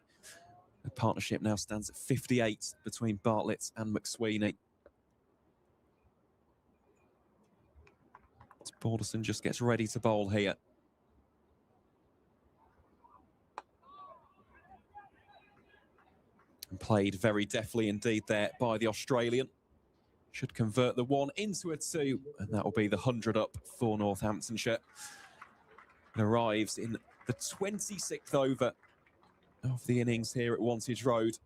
The partnership now stands at 58 between Bartlett and McSweeney. Balderson just gets ready to bowl here. And played very deftly indeed there by the Australian. Should convert the 1 into a 2, and that will be the 100 up for Northamptonshire. It arrives in the 26th over of the innings here at Wantage Road.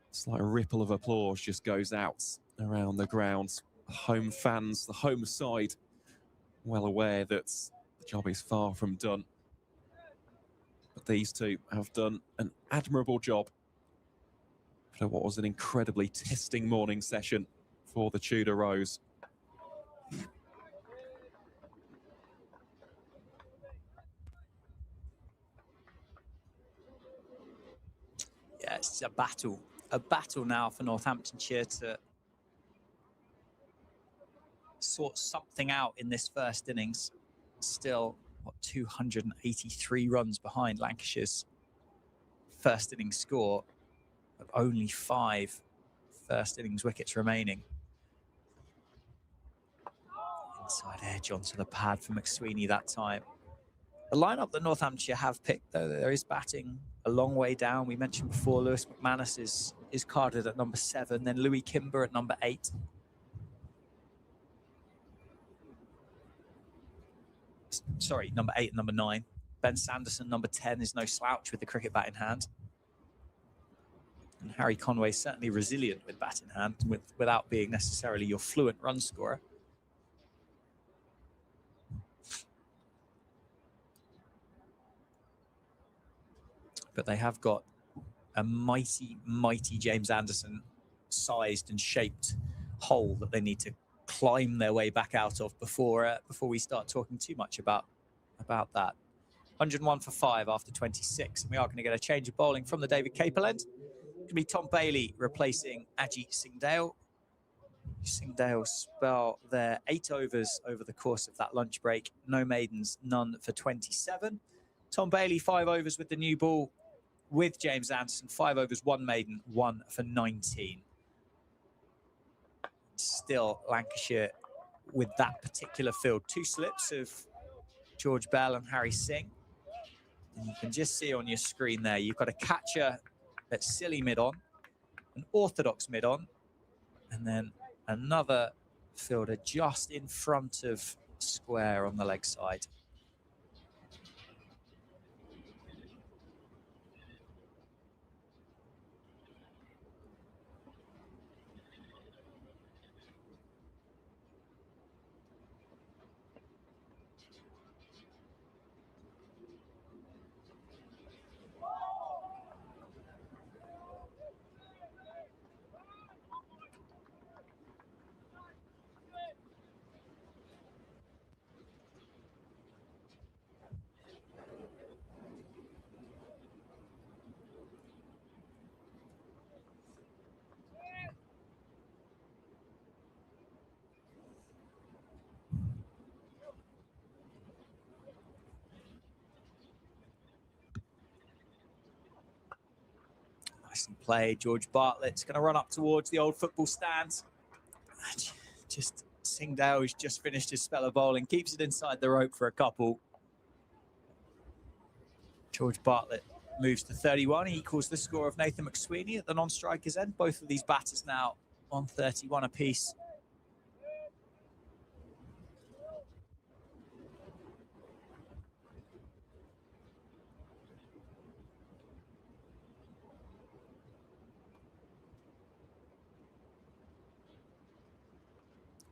It's like a ripple of applause just goes out around the ground. Home fans, the home side, well aware that the job is far from done. But these two have done an admirable job for what was an incredibly testing morning session for the Tudor Rose. Yeah, it's a battle now for Northamptonshire to sort something out in this first innings. Still, what, 283 runs behind Lancashire's first innings score, of only 5 first innings wickets remaining. Inside edge onto the pad for McSweeney that time. The lineup that Northamptonshire have picked, though, there is batting a long way down. We mentioned before, Lewis McManus is carded at number 7, then Louis Kimber at number 8. Sorry, number 8 and number 9. Ben Sanderson, number 10, is no slouch with the cricket bat in hand. And Harry Conway certainly resilient with bat in hand, without being necessarily your fluent run scorer. But they have got a mighty, mighty James Anderson sized and shaped hole that they need to climb their way back out of before we start talking too much about that. 101 for 5 after 26. And we are going to get a change of bowling from the David Capel end. It's going to be Tom Bailey replacing Ajit Singhdale. Singhdale spell their 8 overs over the course of that lunch break. No maidens, none for 27. Tom Bailey, 5 overs with the new ball with James Anderson. 5 overs, 1 maiden, 1 for 19. Still Lancashire with that particular field. 2 slips of George Bell and Harry Singh. And you can just see on your screen there, you've got a catcher at silly mid-on, an orthodox mid-on, and then another fielder just in front of square on the leg side. Nicely played. George Bartlett's going to run up towards the old football stands. Just Singhdale, who's just finished his spell of bowling, keeps it inside the rope for a couple. George Bartlett moves to 31. He equals the score of Nathan McSweeney at the non-strikers end. Both of these batters now on 31 apiece.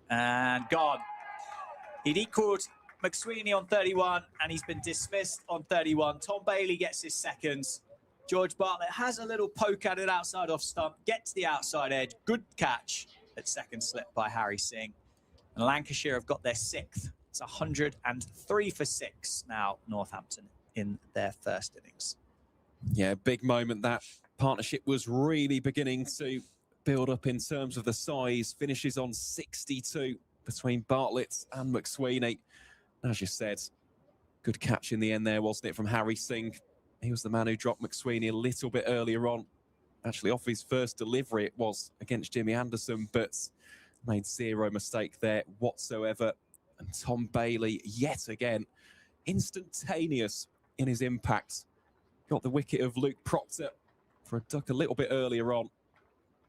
And gone. He'd equalled McSweeney on 31, and he's been dismissed on 31. Tom Bailey gets his seconds. George Bartlett has a little poke at it outside off stump, gets the outside edge. Good catch at second slip by Harry Singh. And Lancashire have got their 6th. It's 103 for 6 now, Northampton, in their first innings. Yeah, big moment. That partnership was really beginning to build up in terms of the size. Finishes on 62 between Bartlett and McSweeney. As you said, good catch in the end there, wasn't it, from Harry Singh? He was the man who dropped McSweeney a little bit earlier on. Actually, off his first delivery, it was against Jimmy Anderson, but made zero mistake there whatsoever. And Tom Bailey, yet again, instantaneous in his impact. Got the wicket of Luke Proctor for a duck a little bit earlier on.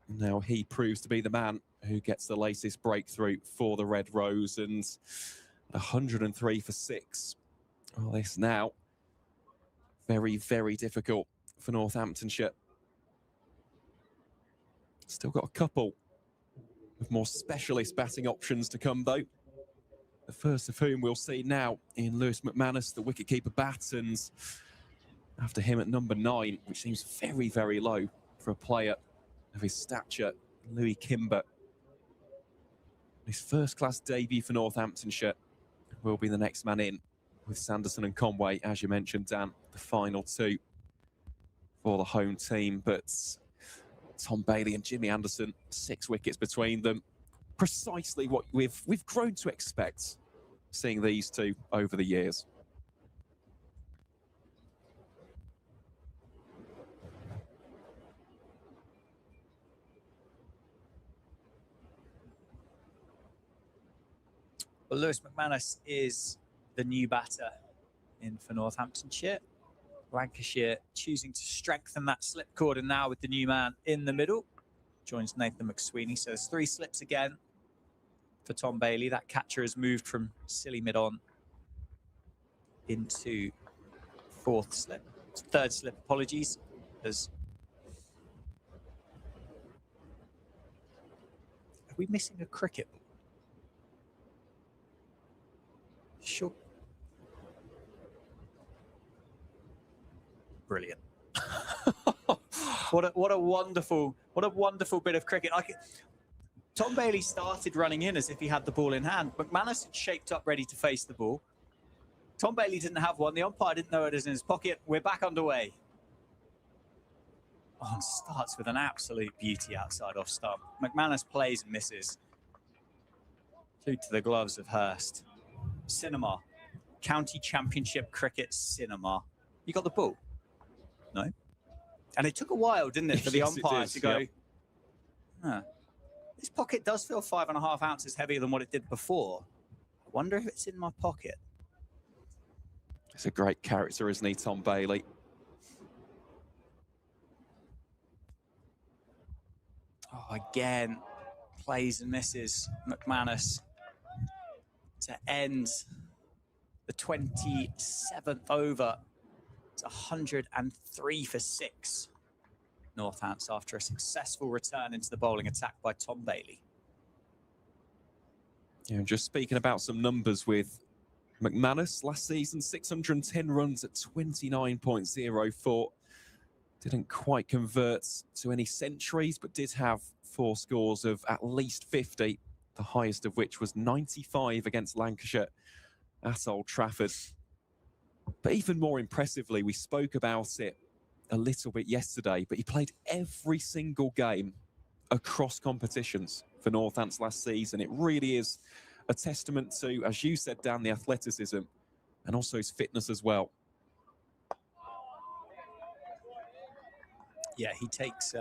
Now he proves to be the man who gets the latest breakthrough for the Red Rose, and 103 for 6. Well, this now very, very difficult for Northamptonshire. Still got a couple of more specialist batting options to come, though. The first of whom we'll see now in Lewis McManus, the wicketkeeper bat, and after him at number 9, which seems very, very low for a player of his stature, Louis Kimber. His first-class debut for Northamptonshire will be the next man in, with Sanderson and Conway, as you mentioned, Dan, the final 2 for the home team. But Tom Bailey and Jimmy Anderson, 6 wickets between them. Precisely what we've grown to expect seeing these two over the years. Well, Lewis McManus is the new batter in for Northamptonshire. Lancashire choosing to strengthen that slip cordon now with the new man in the middle. Joins Nathan McSweeney. So there's 3 slips again for Tom Bailey. That catcher has moved from silly mid-on into 4th slip. 3rd slip, apologies. Are we missing a cricket ball? Sure. Brilliant. what a wonderful bit of cricket. Tom Bailey started running in as if he had the ball in hand. McManus had shaped up ready to face the ball. Tom Bailey didn't have one. The umpire didn't know it was in his pocket. We're back underway. Oh, and starts with an absolute beauty outside off stump. McManus plays and misses. 2 to the gloves of Hurst. Cinema. County Championship Cricket Cinema. You got the ball? No? And it took a while, didn't it, for the Yes, umpire to go, yep. Huh. This pocket does feel 5.5 ounces heavier than what it did before. I wonder if it's in my pocket. It's a great character, isn't he, Tom Bailey? Oh, again, plays and misses McManus to end the 27th over. It's 103 for 6. Northants after a successful return into the bowling attack by Tom Bailey. Yeah, just speaking about some numbers with McManus last season, 610 runs at 29.04. Didn't quite convert to any centuries, but did have 4 scores of at least 50, the highest of which was 95 against Lancashire at Old Trafford. But even more impressively, we spoke about it a little bit yesterday, but he played every single game across competitions for Northants last season. It really is a testament to, as you said, Dan, the athleticism and also his fitness as well. Yeah, he takes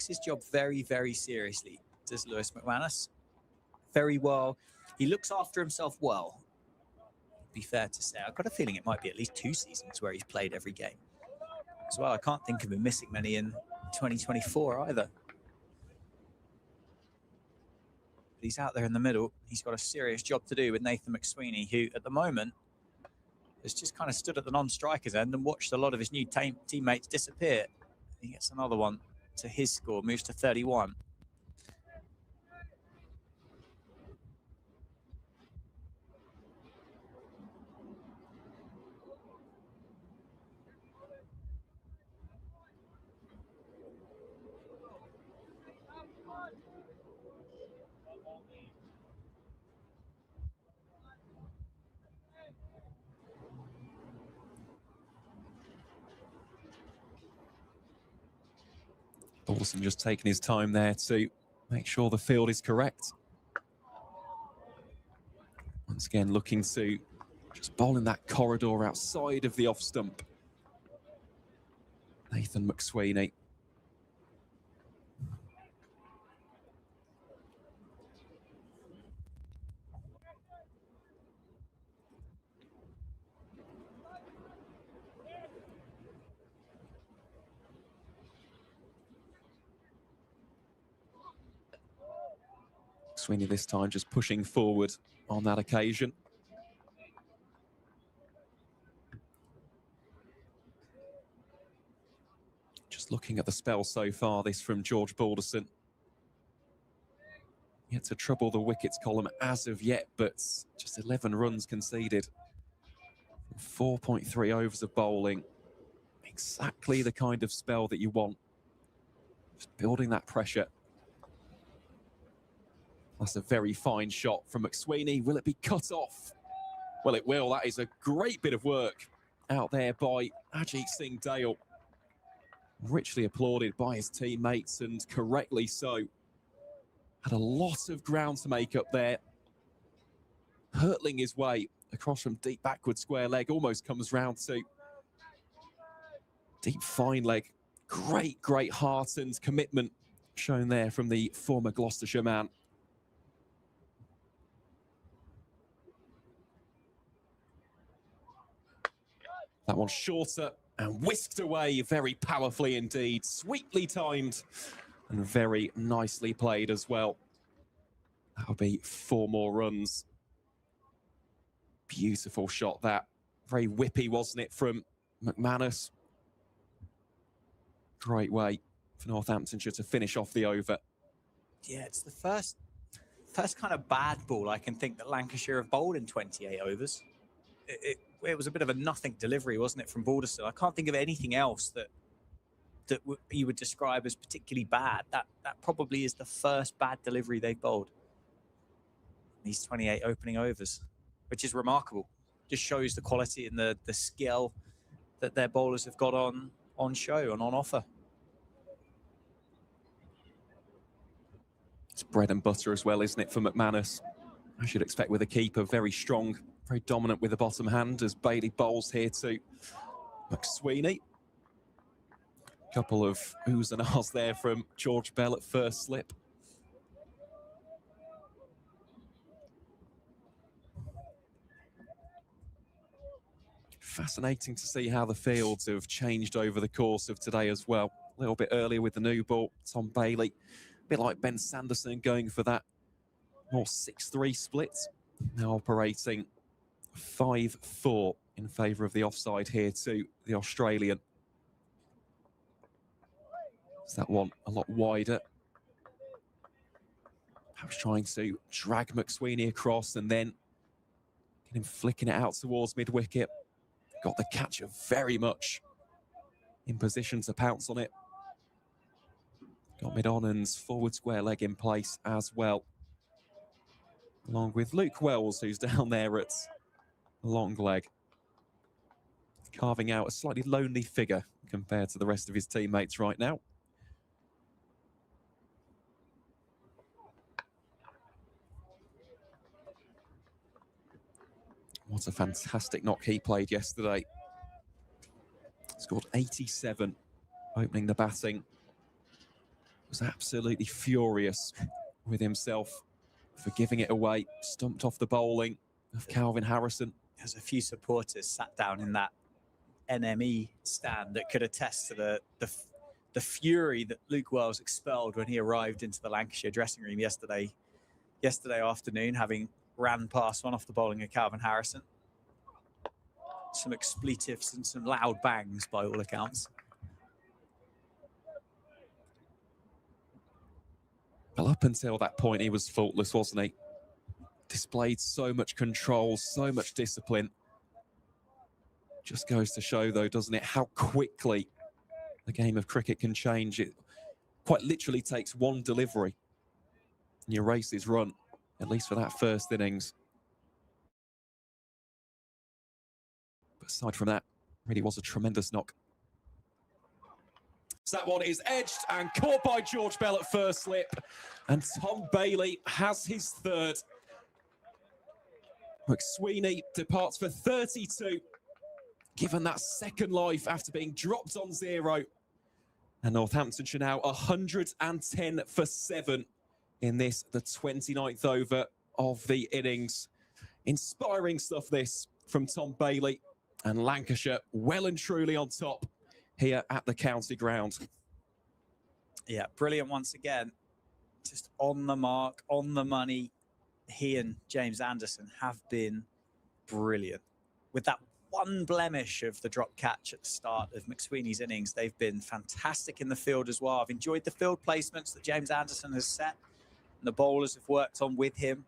his job very, very seriously, does Lewis McManus. Very well. He looks after himself well, be fair to say. I've got a feeling it might be at least 2 seasons where he's played every game as well. I can't think of him missing many in 2024 either. But he's out there in the middle. He's got a serious job to do with Nathan McSweeney, who at the moment has just kind of stood at the non-striker's end and watched a lot of his new teammates disappear. He gets another one to his score, moves to 31. Balderson just taking his time there to make sure the field is correct. Once again, looking to just bowl in that corridor outside of the off stump. Nathan McSweeney. Sweeney this time just pushing forward on that occasion. Just looking at the spell so far, this from George Balderson. Yet to trouble the wickets column as of yet, but just 11 runs conceded. 4.3 overs of bowling. Exactly the kind of spell that you want. Just building that pressure. That's a very fine shot from McSweeney. Will it be cut off? Well, it will. That is a great bit of work out there by Ajit Singh Dale. Richly applauded by his teammates, and correctly so. Had a lot of ground to make up there. Hurtling his way across from deep backward square leg. Almost comes round to deep fine leg. Great heart and commitment shown there from the former Gloucestershire man. That one's shorter and whisked away very powerfully indeed. Sweetly timed and very nicely played as well. That'll be 4 more runs. Beautiful shot that. Very whippy, wasn't it, from McManus? Great way for Northamptonshire to finish off the over. Yeah, it's the first kind of bad ball I can think that Lancashire have bowled in 28 overs. It was a bit of a nothing delivery, wasn't it, from Balderson? I can't think of anything else that you would describe as particularly bad. That probably is the first bad delivery they've bowled. These 28 opening overs, which is remarkable. Just shows the quality and the skill that their bowlers have got on show and on offer. It's bread and butter as well, isn't it, for McManus? I should expect with a keeper, very strong, very dominant with the bottom hand as Bailey bowls here to McSweeney. Couple of oohs and ahs there from George Bell at first slip. Fascinating to see how the fields have changed over the course of today as well. A little bit earlier with the new ball, Tom Bailey. A bit like Ben Sanderson going for that more 6-3 split. Now operating 5-4 in favour of the offside here to the Australian. Is that one a lot wider? Perhaps trying to drag McSweeney across and then get him flicking it out towards mid-wicket. Got the catcher very much in position to pounce on it. Got mid-on and forward square leg in place as well. Along with Luke Wells, who's down there at long leg. Carving out a slightly lonely figure compared to the rest of his teammates right now. What a fantastic knock he played yesterday. Scored 87, opening the batting. Was absolutely furious with himself for giving it away. Stumped off the bowling of Calvin Harrison. There's a few supporters sat down in that NME stand that could attest to the fury that Luke Wells expelled when he arrived into the Lancashire dressing room yesterday afternoon, having ran past one off the bowling of Calvin Harrison. Some expletives and some loud bangs by all accounts. Well, up until that point, he was faultless, wasn't he? Displayed so much control, so much discipline. Just goes to show, though, doesn't it, how quickly the game of cricket can change. It quite literally takes one delivery and your race is run, at least for that first innings. But aside from that, really was a tremendous knock. So that one is edged and caught by George Bell at first slip. And Tom Bailey has his third. McSweeney departs for 32, given that second life after being dropped on 0. And Northamptonshire now 110 for 7 in this, the 29th over of the innings. Inspiring stuff this from Tom Bailey, and Lancashire well and truly on top here at the county ground. Yeah, brilliant once again. Just on the mark, on the money. He and James Anderson have been brilliant. With that one blemish of the drop catch at the start of McSweeney's innings, they've been fantastic in the field as well. I've enjoyed the field placements that James Anderson has set, and the bowlers have worked on with him.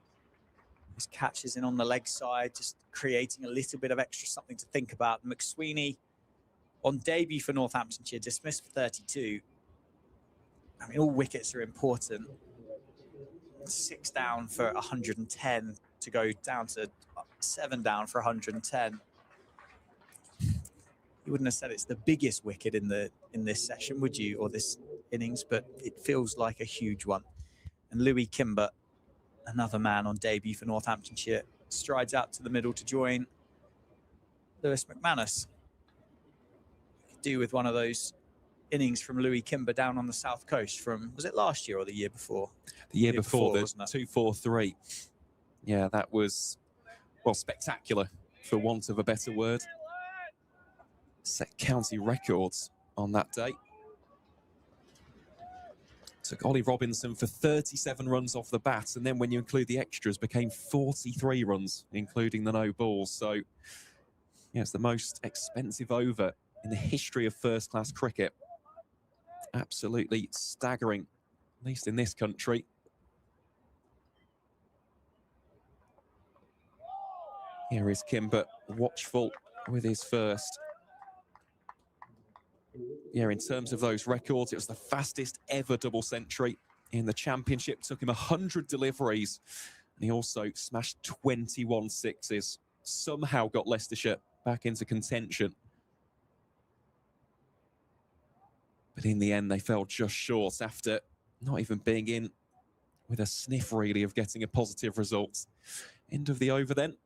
His catches in on the leg side, just creating a little bit of extra something to think about. McSweeney, on debut for Northamptonshire, dismissed for 32. I mean, all wickets are important. 6 down for 110 to go down to 7 down for 110. You wouldn't have said it's the biggest wicket in this session, would you, or this innings? But it feels like a huge one. And Louis Kimber, another man on debut for Northamptonshire, strides out to the middle to join Lewis McManus. Could do with one of those innings from Louis Kimber down on the south coast from, was it last year or the year before? The year before, the wasn't it? 243. Yeah, that was, well, spectacular, for want of a better word. Set county records on that day. Took Ollie Robinson for 37 runs off the bat, and then when you include the extras, became 43 runs, including the no balls. So, yeah, it's the most expensive over in the history of first-class cricket. Absolutely staggering, at least in this country. Here is Kimber, watchful with his first. Yeah, in terms of those records, it was the fastest ever double century in the championship. Took him 100 deliveries, and he also smashed 21 sixes. Somehow got Leicestershire back into contention. But in the end, they fell just short after not even being in with a sniff, really, of getting a positive result. End of the over then.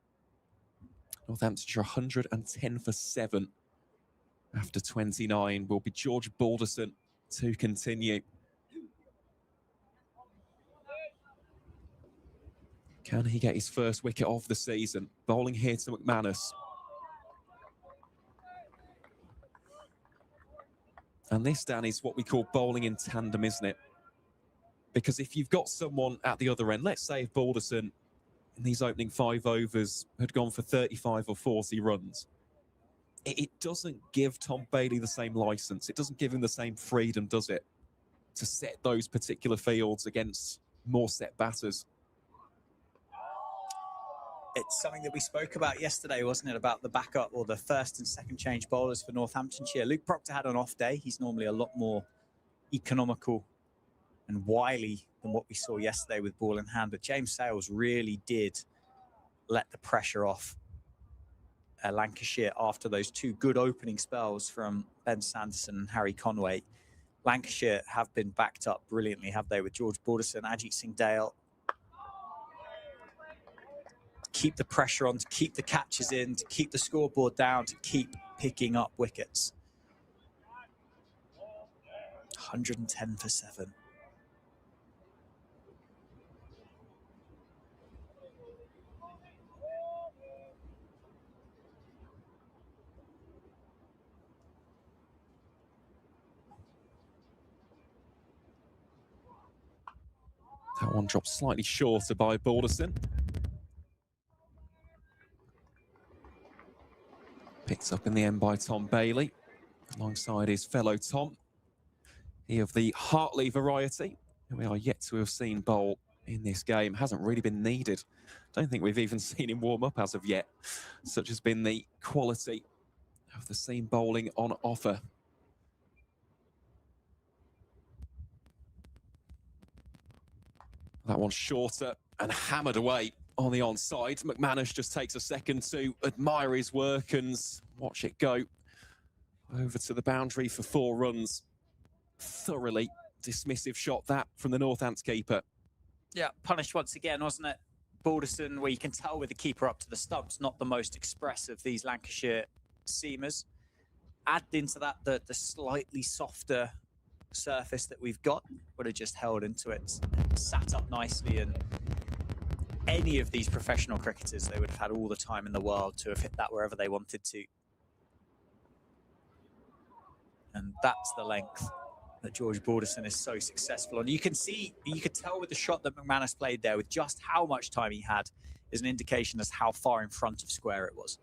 Northamptonshire 110 for 7. After 29 will be George Balderson to continue. Can he get his first wicket of the season? Bowling here to McManus. And this, Dan, is what we call bowling in tandem, isn't it? Because if you've got someone at the other end, let's say if Balderson in these opening 5 overs had gone for 35 or 40 runs, it doesn't give Tom Bailey the same license. It doesn't give him the same freedom, does it, to set those particular fields against more set batters. It's something that we spoke about yesterday, wasn't it, about the backup or the first and second change bowlers for Northamptonshire. Luke Proctor had an off day. He's normally a lot more economical and wily than what we saw yesterday with ball in hand. But James Sales really did let the pressure off Lancashire after those 2 good opening spells from Ben Sanderson and Harry Conway. Lancashire have been backed up brilliantly, have they, with George Balderson, Ajit Singh Dale. Keep the pressure on, to keep the catches in, to keep the scoreboard down, to keep picking up wickets. 110 for 7. That one dropped slightly shorter by Balderson. Picked up in the end by Tom Bailey, alongside his fellow Tom. He of the Hartley variety, who we are yet to have seen bowl in this game. Hasn't really been needed. Don't think we've even seen him warm up as of yet. Such has been the quality of the seam bowling on offer. That one's shorter and hammered away on the onside. McManus just takes a second to admire his work and watch it go over to the boundary for 4 runs. thoroughly dismissive shot, that from the Northants keeper. Yeah, punished once again, wasn't it? Balderson, where you can tell with the keeper up to the stumps, not the most expressive, these Lancashire seamers. Add into that the slightly softer surface that we've got, would have just held into it, sat up nicely, and any of these professional cricketers, they would have had all the time in the world to have hit that wherever they wanted to. And that's the length that George Balderson is so successful on. You can see, you could tell with the shot that McManus played there with just how much time he had is an indication as how far in front of square it was.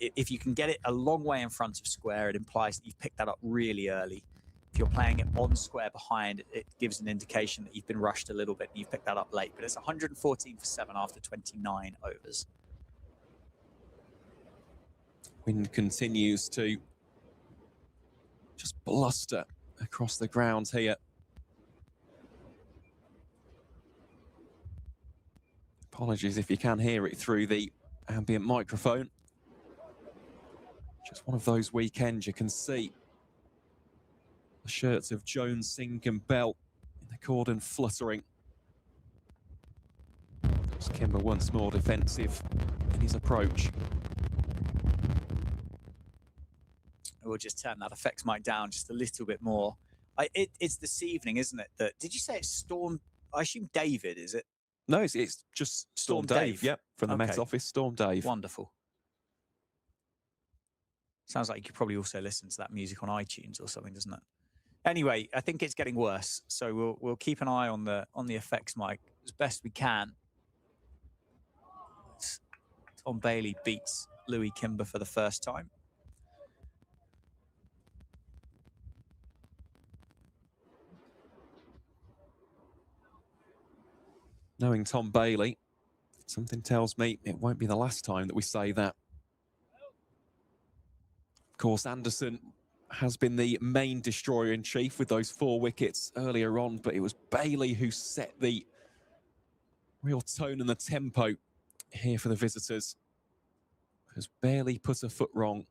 If you can get it a long way in front of square, it implies that you've picked that up really early. If you're playing it on square behind, it gives an indication that you've been rushed a little bit and you've picked that up late. But it's 114 for 7 after 29 overs. Wind continues to just bluster across the ground here. Apologies if you can hear it through the ambient microphone. Just one of those weekends you can see the shirts of Jones, Singh and Bell in the cordon fluttering. As Kimber once more defensive in his approach. We'll just turn that effects mic down just a little bit more. It's this evening, isn't it? That did you say it's Storm? I assume David, is it? No, it's just Storm Dave. Yep, from the Met Office, Storm Dave. Wonderful. Sounds like you could probably also listen to that music on iTunes or something, doesn't it? Anyway, I think it's getting worse, so we'll keep an eye on the effects mic as best we can. Tom Bailey beats Louis Kimber for the first time. Knowing Tom Bailey, something tells me it won't be the last time that we say that. Of course, Anderson has been the main destroyer-in-chief with those 4 wickets earlier on, but it was Bailey who set the real tone and the tempo here for the visitors. Has barely put a foot wrong.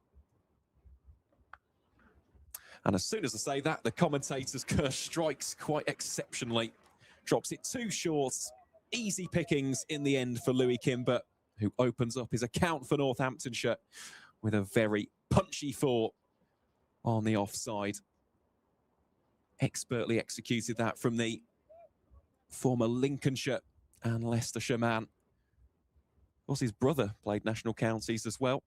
And as soon as I say that, the commentator's curse strikes quite exceptionally. Drops it 2 short. Easy pickings in the end for Louis Kimber, who opens up his account for Northamptonshire with a very punchy 4 on the offside. Expertly executed that from the former Lincolnshire and Leicestershire man. Of course, his brother played national counties as well.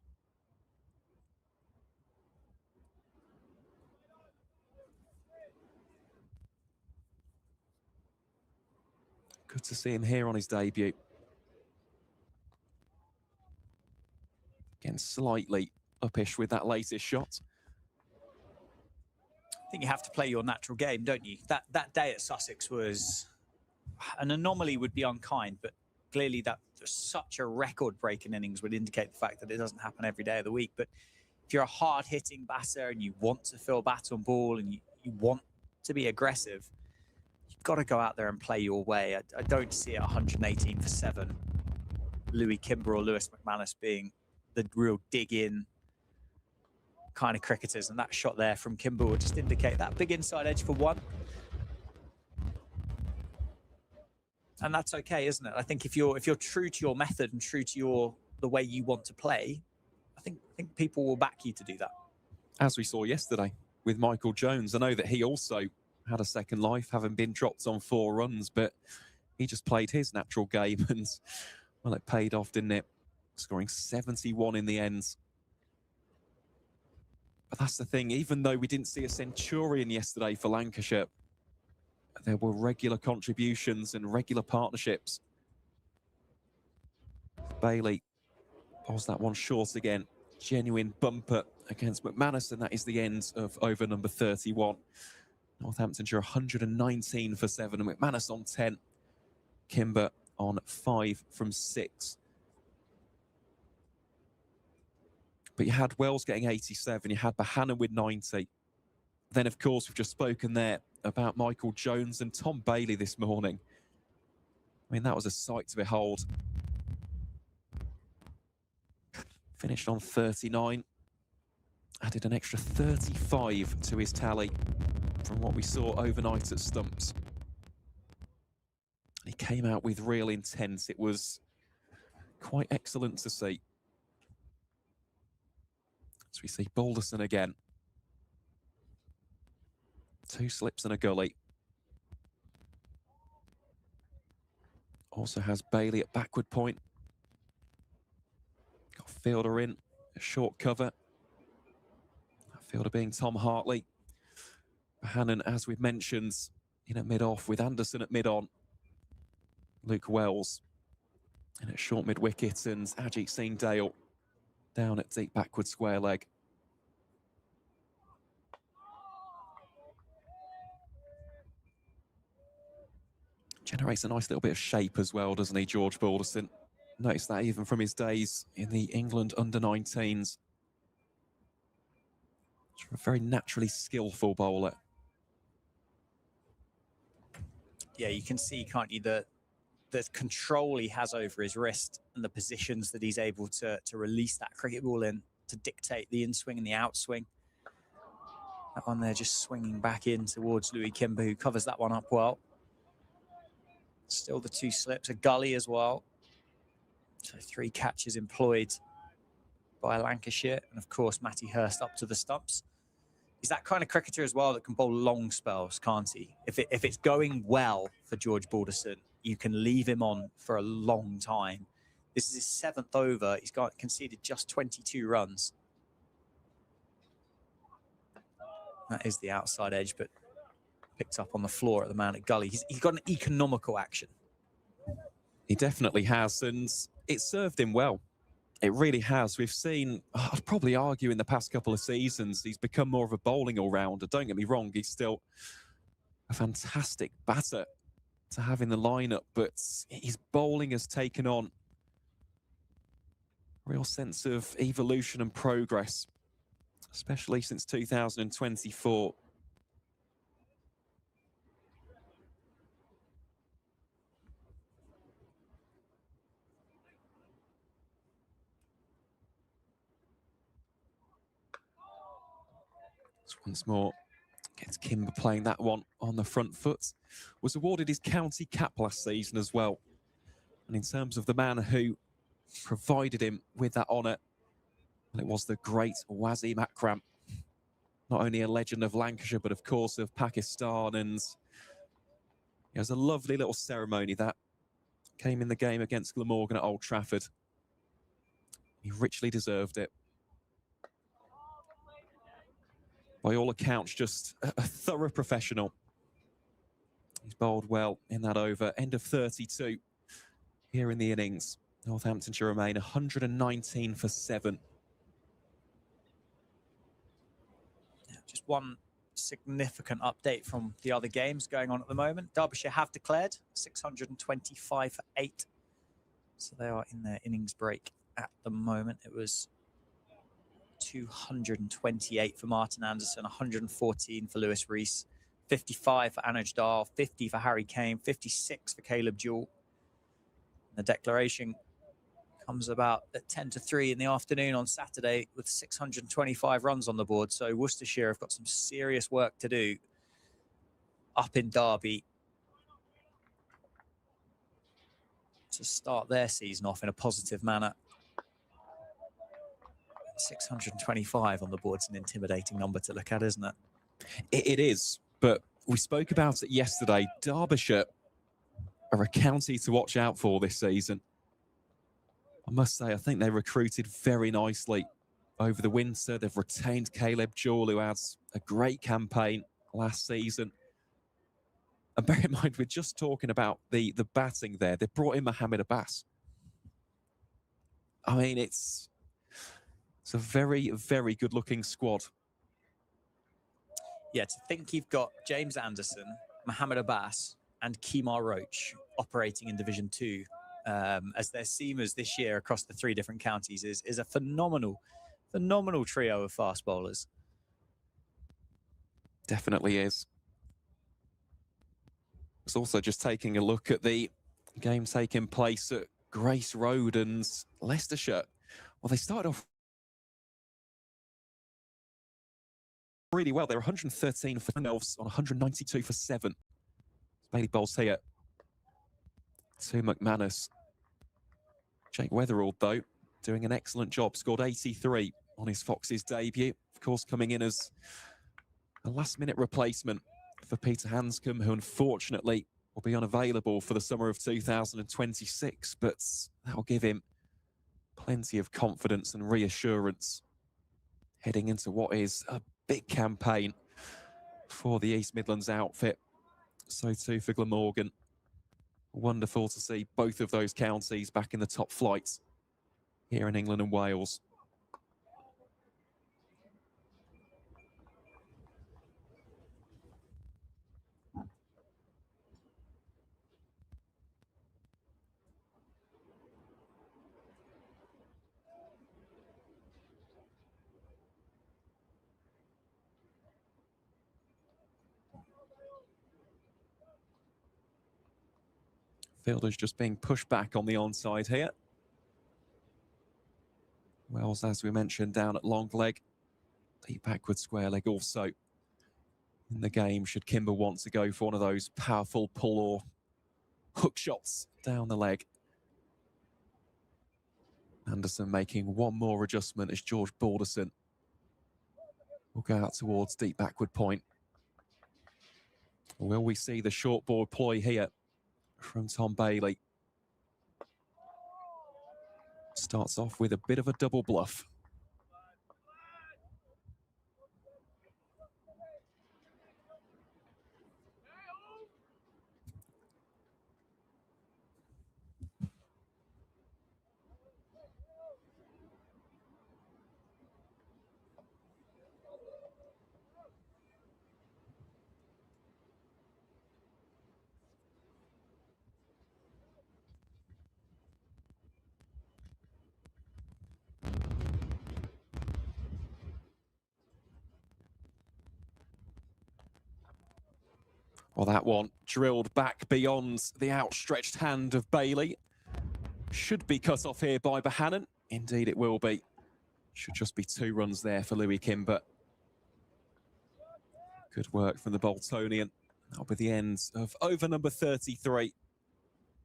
Good to see him here on his debut. Again, slightly uppish with that latest shot. I think you have to play your natural game, don't you? That day at Sussex was an anomaly, would be unkind, but clearly that such a record-breaking innings would indicate the fact that it doesn't happen every day of the week. But if you're a hard-hitting batter and you want to fill bat on ball and you want to be aggressive, you've got to go out there and play your way. I don't see it 118 for 7. Louis Kimber or Lewis McManus being the real dig-in kind of cricketers, and that shot there from Kimber would just indicate that big inside edge for 1. And that's okay, isn't it? I think if you're true to your method and true to the way you want to play, I think people will back you to do that. As we saw yesterday with Michael Jones, I know that he also had a second life, having been dropped on 4 runs, but he just played his natural game, and well, it paid off, didn't it? Scoring 71 in the end. But that's the thing, even though we didn't see a centurion yesterday for Lancashire, there were regular contributions and regular partnerships. Bailey pulls that one short again. Genuine bumper against McManus, and that is the end of over number 31. Northamptonshire 119 for 7, and McManus on 10. Kimber on 5 from 6. But you had Wells getting 87, you had Bahana with 90. Then, of course, we've just spoken there about Michael Jones and Tom Bailey this morning. I mean, that was a sight to behold. Finished on 39. Added an extra 35 to his tally. from what we saw overnight at Stumps. He came out with real intent. It was quite excellent to see. As we see Balderson again. 2 slips and a gully. Also has Bailey at backward point. Got fielder in, a short cover. That fielder being Tom Hartley. Hannon, as we've mentioned, in at mid-off with Anderson at mid-on. Luke Wells in at short mid-wicket, and Ajit Singh Dale down at deep backward square leg. Generates a nice little bit of shape as well, doesn't he, George Balderson? Notice that even from his days in the England under-19s. A very naturally skillful bowler. Yeah, you can see, can't you, the control he has over his wrist and the positions that he's able to release that cricket ball in to dictate the in-swing and the outswing. That one there just swinging back in towards Louis Kimber, who covers that one up well. Still the 2 slips, a gully as well. So 3 catches employed by Lancashire. And of course, Matty Hurst up to the stumps. He's that kind of cricketer as well that can bowl long spells, can't he? If it's going well for George Balderson, you can leave him on for a long time. This is his 7th over. He's conceded just 22 runs. That is the outside edge, but picked up on the floor at the man at gully. He's got an economical action. He definitely has, and it served him well. It really has. We've seen, I'd probably argue in the past couple of seasons, he's become more of a bowling all-rounder. Don't get me wrong, he's still a fantastic batter to have in the lineup, but his bowling has taken on a real sense of evolution and progress, especially since 2024. Once more, gets Kimber playing that one on the front foot. Was awarded his county cap last season as well. And in terms of the man who provided him with that honour, well, it was the great Wasim Akram. Not only a legend of Lancashire, but of course of Pakistan. And it was a lovely little ceremony that came in the game against Glamorgan at Old Trafford. He richly deserved it. By all accounts, just a thorough professional. He's bowled well in that over. End of 32 here in the innings. Northamptonshire remain 119 for 7. Yeah, just one significant update from the other games going on at the moment. Derbyshire have declared 625 for 8. So they are in their innings break at the moment. It was 228 for Martin Anderson, 114 for Lewis Rees, 55 for Anuj Dar, 50 for Harry Kane, 56 for Caleb Jewell. The declaration comes about at 10 to 3 in the afternoon on Saturday with 625 runs on the board. So Worcestershire have got some serious work to do up in Derby to start their season off in a positive manner. 625 on the board's an intimidating number to look at, isn't it? It is, but we spoke about it yesterday. Derbyshire are a county to watch out for this season. I must say, I think they recruited very nicely over the winter. They've retained Caleb Jewell, who had a great campaign last season. And bear in mind, we're just talking about the batting there. They brought in Mohammed Abbas. I mean, it's a very, very good-looking squad. Yeah, to think you've got James Anderson, Mohammed Abbas, and Kemar Roach operating in Division 2 as their seamers this year across the 3 different counties is a phenomenal trio of fast bowlers. Definitely is. It's also just taking a look at the game taking place at Grace Road and Leicestershire. Well, they started off really well. They're 113 for Elves on 192 for 7. Bailey bowls here to McManus. Jake Weatherall, though, doing an excellent job. Scored 83 on his Foxes debut. Of course, coming in as a last-minute replacement for Peter Hanscom, who unfortunately will be unavailable for the summer of 2026, but that'll give him plenty of confidence and reassurance heading into what is a big campaign for the East Midlands outfit. So too for Glamorgan. Wonderful to see both of those counties back in the top flights here in England and Wales. Fielders just being pushed back on the onside here. Wells, as we mentioned, down at long leg. The backward square leg also in the game should Kimber want to go for one of those powerful pull or hook shots down the leg. Anderson making one more adjustment as George Balderson will go out towards deep backward point. Will we see the short ball ploy here from Tom Bailey? Starts off with a bit of a double bluff. Well, that one drilled back beyond the outstretched hand of Bailey. Should be cut off here by Bohannon. Indeed, it will be. Should just be 2 runs there for Louis Kimber. Good work from the Boltonian. That'll be the end of over number 33.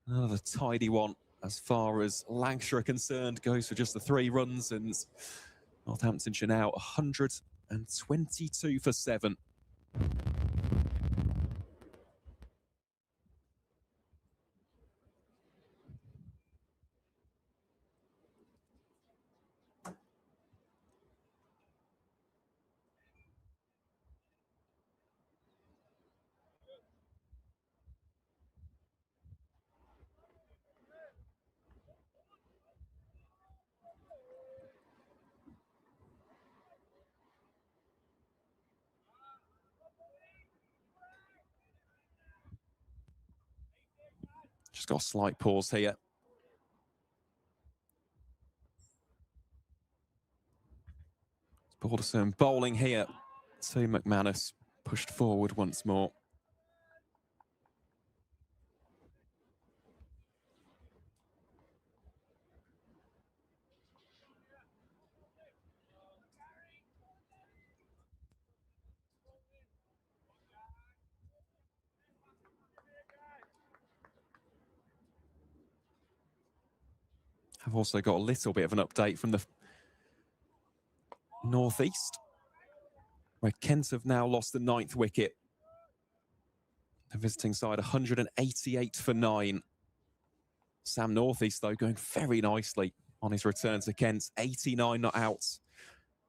Another tidy one as far as Lancashire are concerned. Goes for just the 3 runs, and Northamptonshire now 122 for 7. Just got a slight pause here. Balderson bowling here to McManus. Pushed forward once more. I've also got a little bit of an update from the northeast, where Kent have now lost the 9th wicket. The visiting side 188 for 9. Sam Northeast, though, going very nicely on his return to Kent. 89 not out.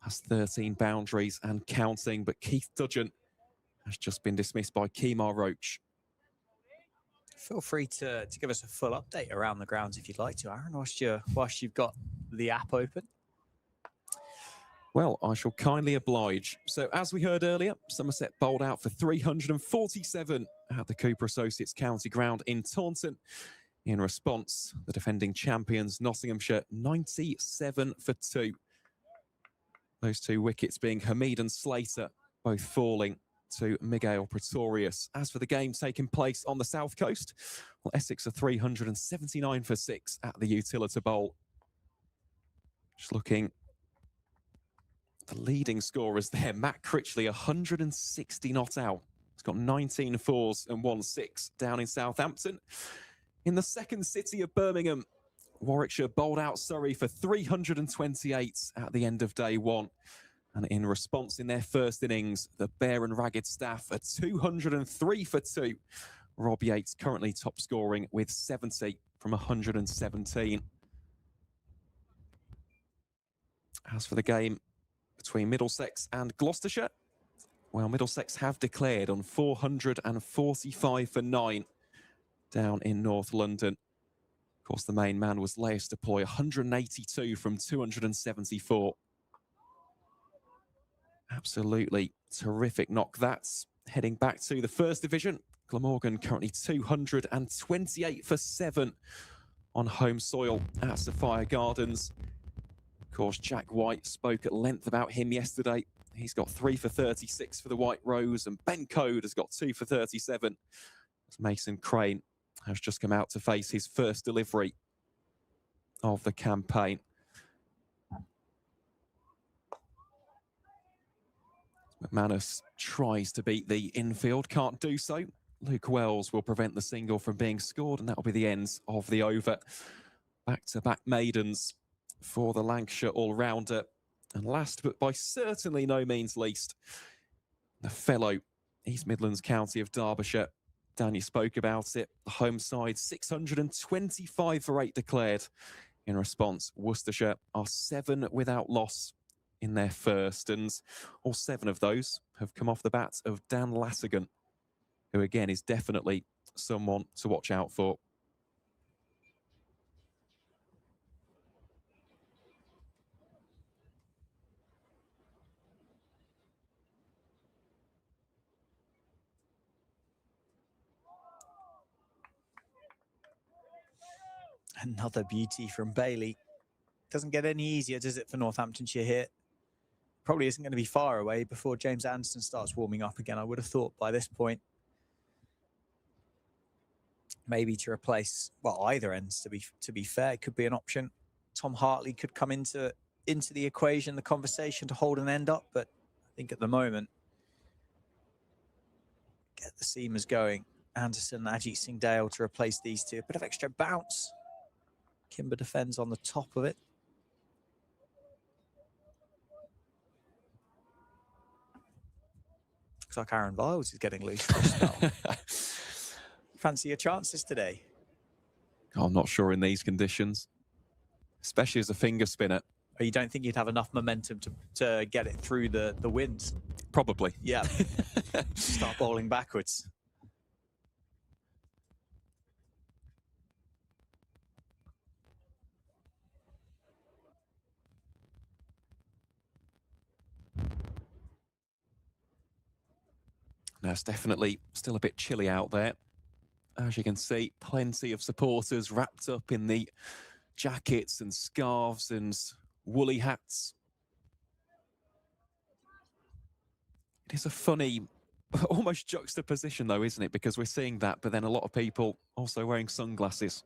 Has 13 boundaries and counting, but Keith Dudgeon has just been dismissed by Kemar Roach. Feel free to give us a full update around the grounds if you'd like to, Aaron, whilst you've got the app open. Well, I shall kindly oblige. So, as we heard earlier, Somerset bowled out for 347 at the Cooper Associates County Ground in Taunton. In response, the defending champions, Nottinghamshire, 97 for 2. Those 2 wickets being Hamid and Slater, both falling to Miguel Pretorius. As for the game taking place on the south coast, well, Essex are 379 for 6 at the Utilita Bowl. Just looking the leading scorers there. Matt Critchley, 160 not out. He's got 19 fours and 1 6 down in Southampton. In the second city of Birmingham, Warwickshire bowled out Surrey for 328 at the end of day one. And in response in their first innings, the Bear and Ragged staff are 203 for 2. Rob Yates currently top scoring with 70 from 117. As for the game between Middlesex and Gloucestershire, well, Middlesex have declared on 445 for 9 down in North London. Of course, the main man was Laius Deploy, 182 from 274. Absolutely terrific knock. That's heading back to the First Division. Glamorgan currently 228 for 7 on home soil at Sophia Gardens. Of course, Jack White spoke at length about him yesterday. He's got 3 for 36 for the White Rose, and Ben Code has got 2 for 37. As Mason Crane has just come out to face his first delivery of the campaign. McManus tries to beat the infield, can't do so. Luke Wells will prevent the single from being scored, and that will be the end of the over. Back-to-back maidens for the Lancashire all-rounder. And last, but by certainly no means least, the fellow East Midlands County of Derbyshire. Danny spoke about it. The home side, 625 for 8 declared. In response, Worcestershire are 7 without loss in their first, and all 7 of those have come off the bat of Dan Lassigan, who again is definitely someone to watch out for. Another beauty from Bailey. Doesn't get any easier, does it, for Northamptonshire here? Probably isn't going to be far away before James Anderson starts warming up again, I would have thought by this point. Maybe to replace, well, either ends, to be fair, it could be an option. Tom Hartley could come into the equation, the conversation to hold an end up, but I think at the moment, get the seamers going. Anderson, Ajit Singh Dale to replace these two. A bit of extra bounce. Kimber defends on the top of it. Looks like Aaron Viles is getting loose for a spell. Fancy your chances today? I'm not sure in these conditions, especially as a finger spinner. Or you don't think you'd have enough momentum to get it through the winds? Probably. Yeah. Start bowling backwards. Now, it's definitely still a bit chilly out there. As you can see, plenty of supporters wrapped up in the jackets and scarves and woolly hats. It is a funny, almost juxtaposition though, isn't it? Because we're seeing that, but then a lot of people also wearing sunglasses.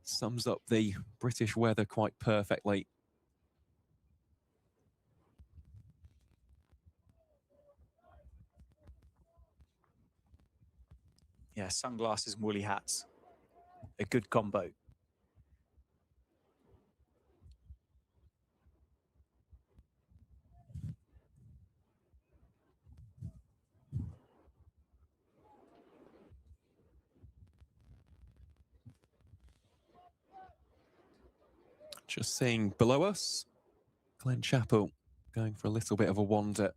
Sums up the British weather quite perfectly. Yeah, sunglasses and woolly hats. A good combo. Just seeing below us, Glen Chappell going for a little bit of a wander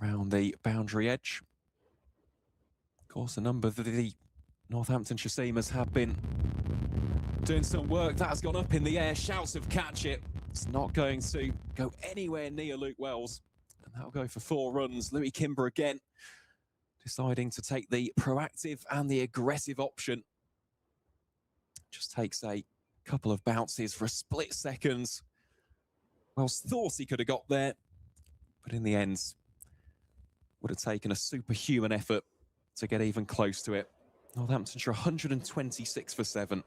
around the boundary edge. Of course, a number of the Northamptonshire seamers have been doing some work. That has gone up in the air. Shouts of catch it. It's not going to go anywhere near Luke Wells. And that'll go for 4 runs. Louis Kimber again deciding to take the proactive and the aggressive option. Just takes a couple of bounces for a split second. Wells thought he could have got there, but in the end, would have taken a superhuman effort to get even close to it. Northamptonshire 126 for 7.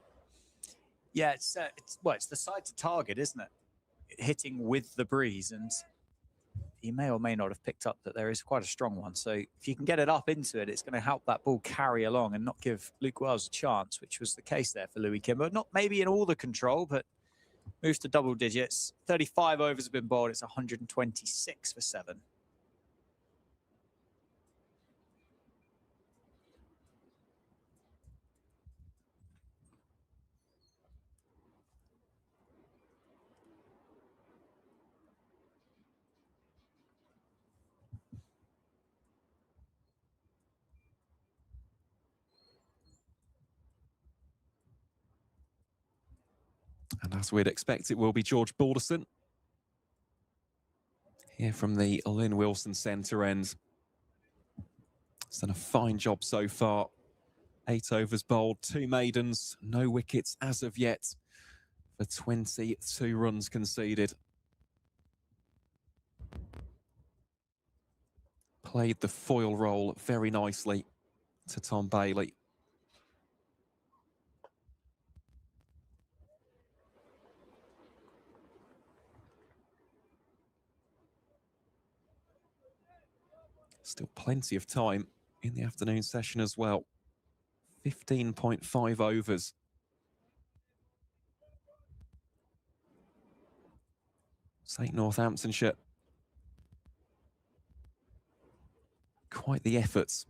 Yeah, it's the side to target, isn't it? hitting with the breeze, and he may or may not have picked up that there is quite a strong one. So if you can get it up into it, it's going to help that ball carry along and not give Luke Wells a chance, which was the case there for Louis Kimber. Not maybe in all the control, but moves to double digits. 35 overs have been bowled. It's 126 for 7. And as we'd expect, it will be George Balderson. Here from the Lynn Wilson centre end. He's done a fine job so far. 8 overs bowled, 2 maidens, no wickets as of yet for 22 runs conceded. Played the foil role very nicely to Tom Bailey. Still plenty of time in the afternoon session as well. 15.5 overs. St Northamptonshire. Quite the efforts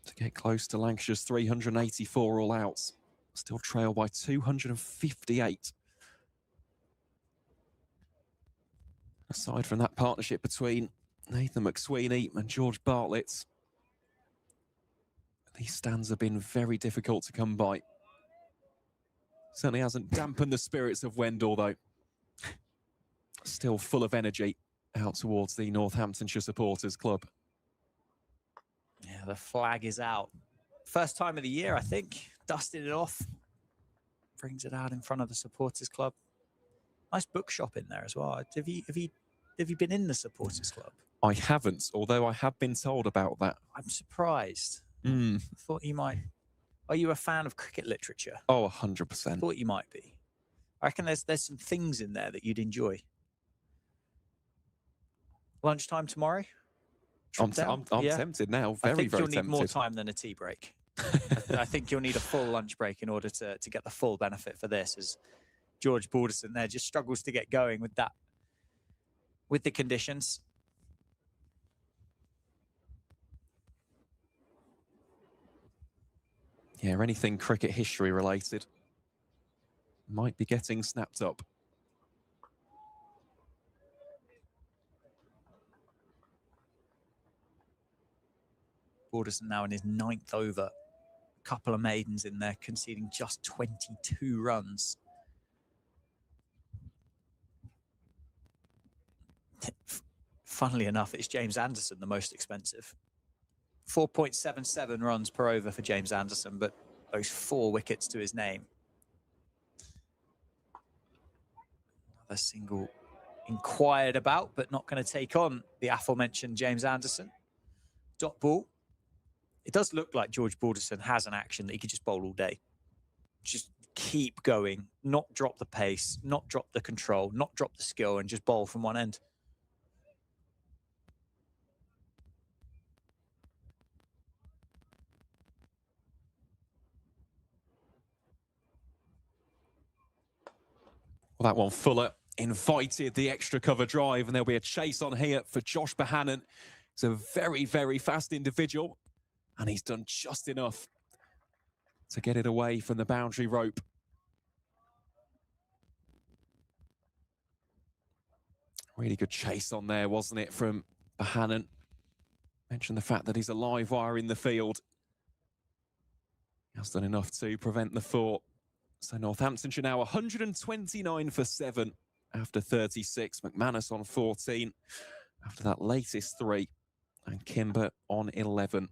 to get close to Lancashire's 384 all outs. Still trail by 258. Aside from that partnership between Nathan McSweeney and George Bartlett, these stands have been very difficult to come by. Certainly hasn't dampened the spirits of Wendell, though. Still full of energy out towards the Northamptonshire Supporters Club. Yeah, the flag is out. First time of the year, I think. Dusted it off. Brings it out in front of the Supporters Club. Nice bookshop in there as well. Have you been in the Supporters Club? I haven't, although I have been told about that. I'm surprised. I thought you might. Are you a fan of cricket literature? Oh, 100%. I thought you might be. I reckon there's some things in there that you'd enjoy. Lunchtime tomorrow? I'm tempted now. Very, I think very you'll need tempted. more time than a tea break. I think you'll need a full lunch break in order to get the full benefit for this, as George Balderson there just struggles to get going with that, with the conditions. Yeah, anything cricket history related might be getting snapped up. Balderson now in his 9th over. A couple of maidens in there, conceding just 22 runs. Funnily enough, it's James Anderson, the most expensive. 4.77 runs per over for James Anderson, but those 4 wickets to his name. Another single inquired about, but not going to take on the aforementioned James Anderson. Dot ball. It does look like George Balderson has an action that he could just bowl all day. Just keep going, not drop the pace, not drop the control, not drop the skill, and just bowl from one end. Well, that one, Fuller invited the extra cover drive, and there'll be a chase on here for Josh Bohannon. He's a very, very fast individual, and he's done just enough to get it away from the boundary rope. Really good chase on there, wasn't it, from Bohannon? Mentioned the fact that he's a live wire in the field. He has done enough to prevent the 4. So Northamptonshire now 129 for 7 after 36. McManus on 14 after that latest 3. And Kimber on 11.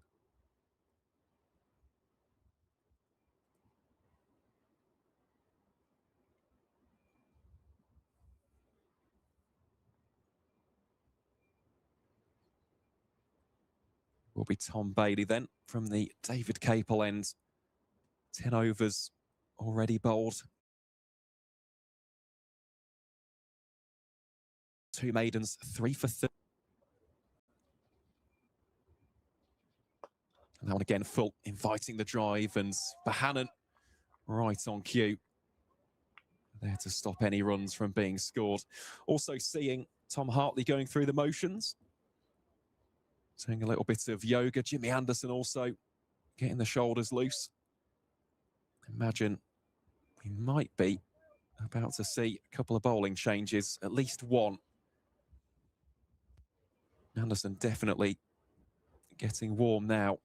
Will be Tom Bailey then from the David Capel end. 10 overs already bowled. 2 maidens, 3 for 3. And that one again full, inviting the drive, and Bohannon right on cue. There to stop any runs from being scored. Also seeing Tom Hartley going through the motions. Doing a little bit of yoga. Jimmy Anderson also getting the shoulders loose. Imagine we might be about to see a couple of bowling changes, at least one. Anderson definitely getting warm now.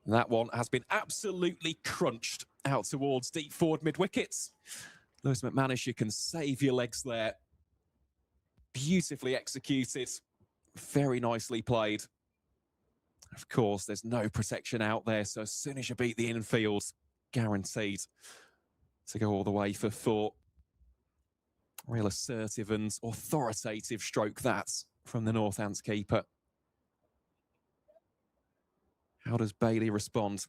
And that one has been absolutely crunched out towards deep forward mid-wickets. Lewis McManus, you can save your legs there. Beautifully executed. Very nicely played. Of course, there's no protection out there, so as soon as you beat the infield, guaranteed to go all the way for 4. Real assertive and authoritative stroke that from the Northants keeper. How does Bailey respond?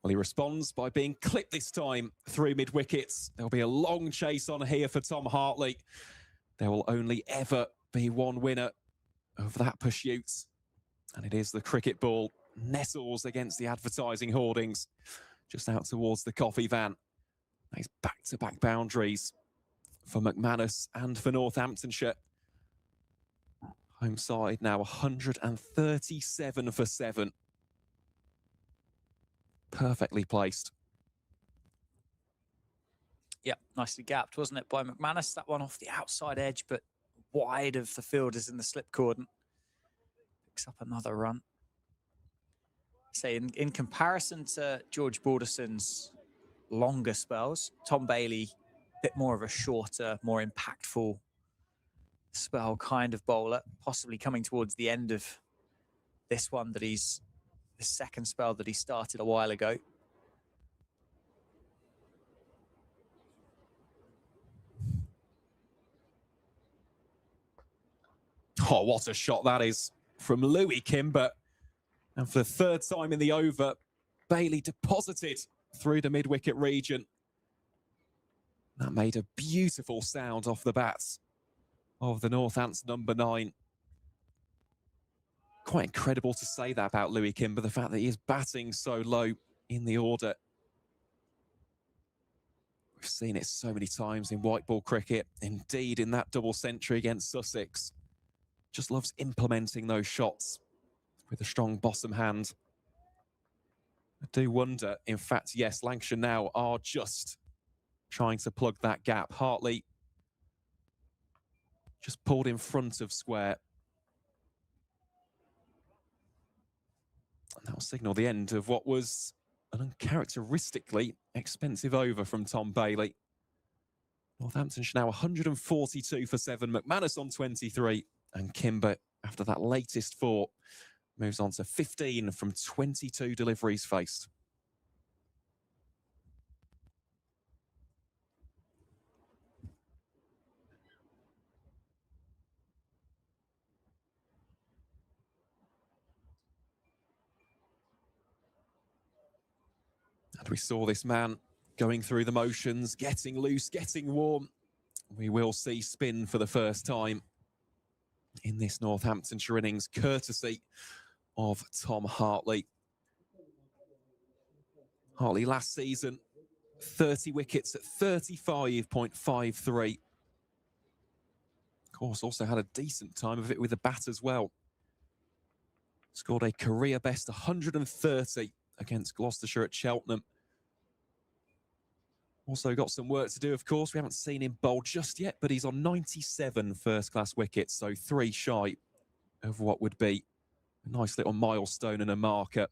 Well, he responds by being clipped this time through mid-wickets. There'll be a long chase on here for Tom Hartley. There will only ever be one winner of that pursuit. And it is the cricket ball. Nestles against the advertising hoardings. Just out towards the coffee van. Nice back-to-back boundaries for McManus and for Northamptonshire. Home side now 137 for 7. Perfectly placed. Yeah, nicely gapped, wasn't it, by McManus? That one off the outside edge, but wide of the fielders in the slip cordon. Picks up another run. Say, in comparison to George Balderson's longer spells, Tom Bailey, a bit more of a shorter, more impactful spell kind of bowler, possibly coming towards the end of this one that he's, the second spell that he started a while ago. Oh, what a shot that is from Louis Kimber. And for the 3rd time in the over, Bailey deposited through the mid-wicket region. That made a beautiful sound off the bats of the Northants number 9. Quite incredible to say that about Louis Kimber, the fact that he is batting so low in the order. We've seen it so many times in white ball cricket, indeed in that double century against Sussex. Just loves implementing those shots with a strong bottom hand. I do wonder, in fact, yes, Lancashire now are just trying to plug that gap. Hartley just pulled in front of square. And that will signal the end of what was an uncharacteristically expensive over from Tom Bailey. Northamptonshire now 142 for 7. McManus on 23. And Kimber, after that latest 4, moves on to 15 from 22 deliveries faced. And we saw this man going through the motions, getting loose, getting warm. We will see spin for the first time in this Northamptonshire innings, courtesy of Tom Hartley. Hartley last season, 30 wickets at 35.53. Of course, also had a decent time of it with the bat as well. Scored a career best 130 against Gloucestershire at Cheltenham. Also got some work to do, of course. We haven't seen him bowl just yet, but he's on 97 first-class wickets, so 3 shy of what would be a nice little milestone and a marker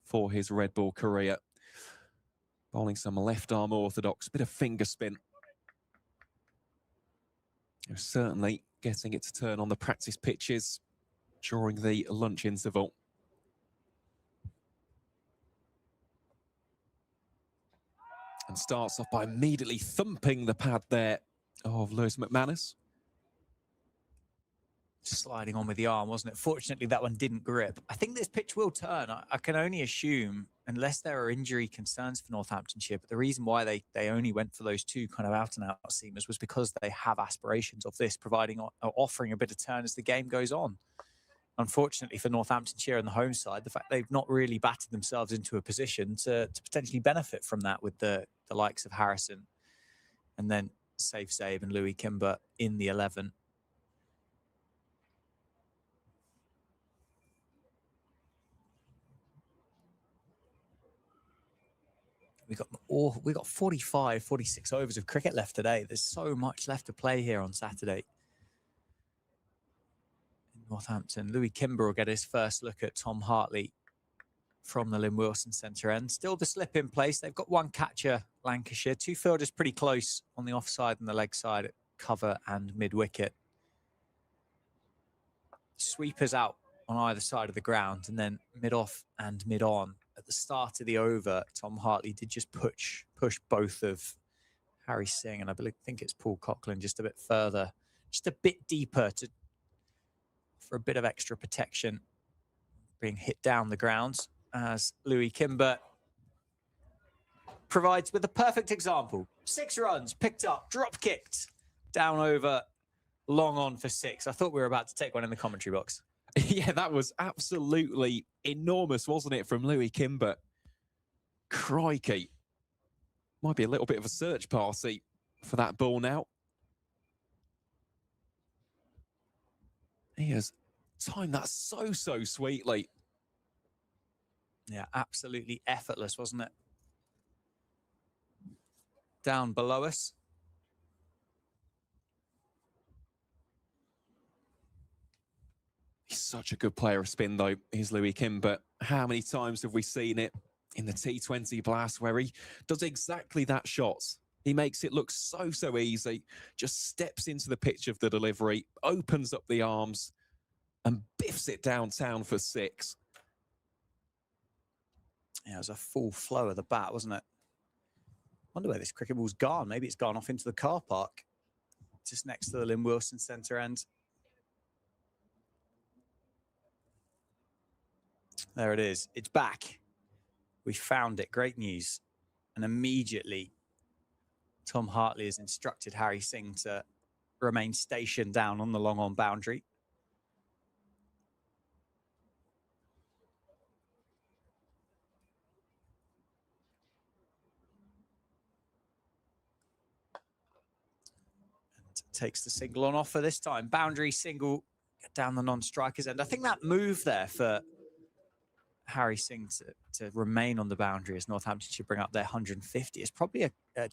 for his red ball career. Bowling some left-arm orthodox, bit of finger spin. Certainly getting it to turn on the practice pitches during the lunch interval. And starts off by immediately thumping the pad there of Lewis McManus. sliding on with the arm, wasn't it? Fortunately, that one didn't grip. I think this pitch will turn. I can only assume, unless there are injury concerns for Northamptonshire, but the reason why they only went for those two kind of out-and-out seamers was because they have aspirations of this providing or offering a bit of turn as the game goes on. Unfortunately for Northamptonshire on the home side, the fact they've not really batted themselves into a position to potentially benefit from that with the likes of Harrison and then Safe Save and Louis Kimber in the 11. We got 45, 46 overs of cricket left today. There's so much left to play here on Saturday in Northampton. Louis Kimber will get his first look at Tom Hartley from the Lynn Wilson centre end. Still the slip in place. They've got one catcher, Lancashire. Two fielders pretty close on the offside and the leg side at cover and mid-wicket. Sweepers out on either side of the ground, and then mid-off and mid-on. At the start of the over, Tom Hartley did just push both of Harry Singh and I think it's Paul Coughlin just a bit further, just a bit deeper for a bit of extra protection, being hit down the ground as Louis Kimber provides with a perfect example. 6 runs, picked up, drop kicked, down over, long on for 6. I thought we were about to take one in the commentary box. Yeah, that was absolutely enormous, wasn't it, from Louis Kimber? Crikey. Might be a little bit of a search party for that ball now. He has timed that so sweetly. Yeah, absolutely effortless, wasn't it? Down below us. He's such a good player of spin, though, is Louis Kimber. How many times have we seen it in the T20 Blast where he does exactly that shot? He makes it look so easy, just steps into the pitch of the delivery, opens up the arms and biffs it downtown for 6. Yeah, it was a full flow of the bat, wasn't it? Wonder where this cricket ball's gone. Maybe it's gone off into the car park just next to the Lynn Wilson centre end. There it is. It's back. We found it. Great news. And immediately, Tom Hartley has instructed Harry Singh to remain stationed down on the long-on boundary. And takes the single on offer this time. Boundary single down the non-striker's end. I think that move there for Harry Singh to remain on the boundary as Northampton should bring up their 150 is probably a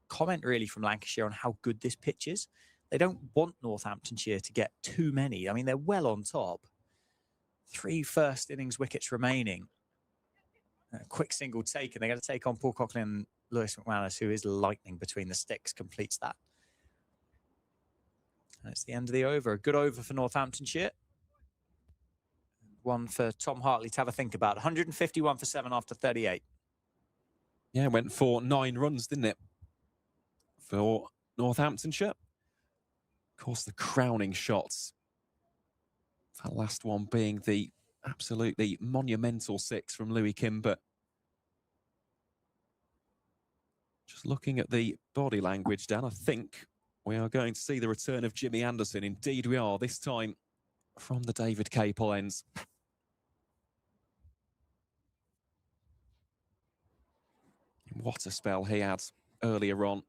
comment really from Lancashire on how good this pitch is. They don't want Northamptonshire to get too many. I mean, they're well on top. 3 first innings wickets remaining. A quick single taken. They're going to take on Paul Coughlin and Lewis McManus, who is lightning between the sticks, completes that. And it's the end of the over. A good over for Northamptonshire. One for Tom Hartley to have a think about. 151 for 7 after 38. Yeah, went for 9 runs, didn't it? For Northamptonshire. Of course, the crowning shots. That last one being the absolutely monumental 6 from Louis Kimber. Just looking at the body language, Dan, I think we are going to see the return of Jimmy Anderson. Indeed we are, this time from the David Capel ends. What a spell he had earlier on.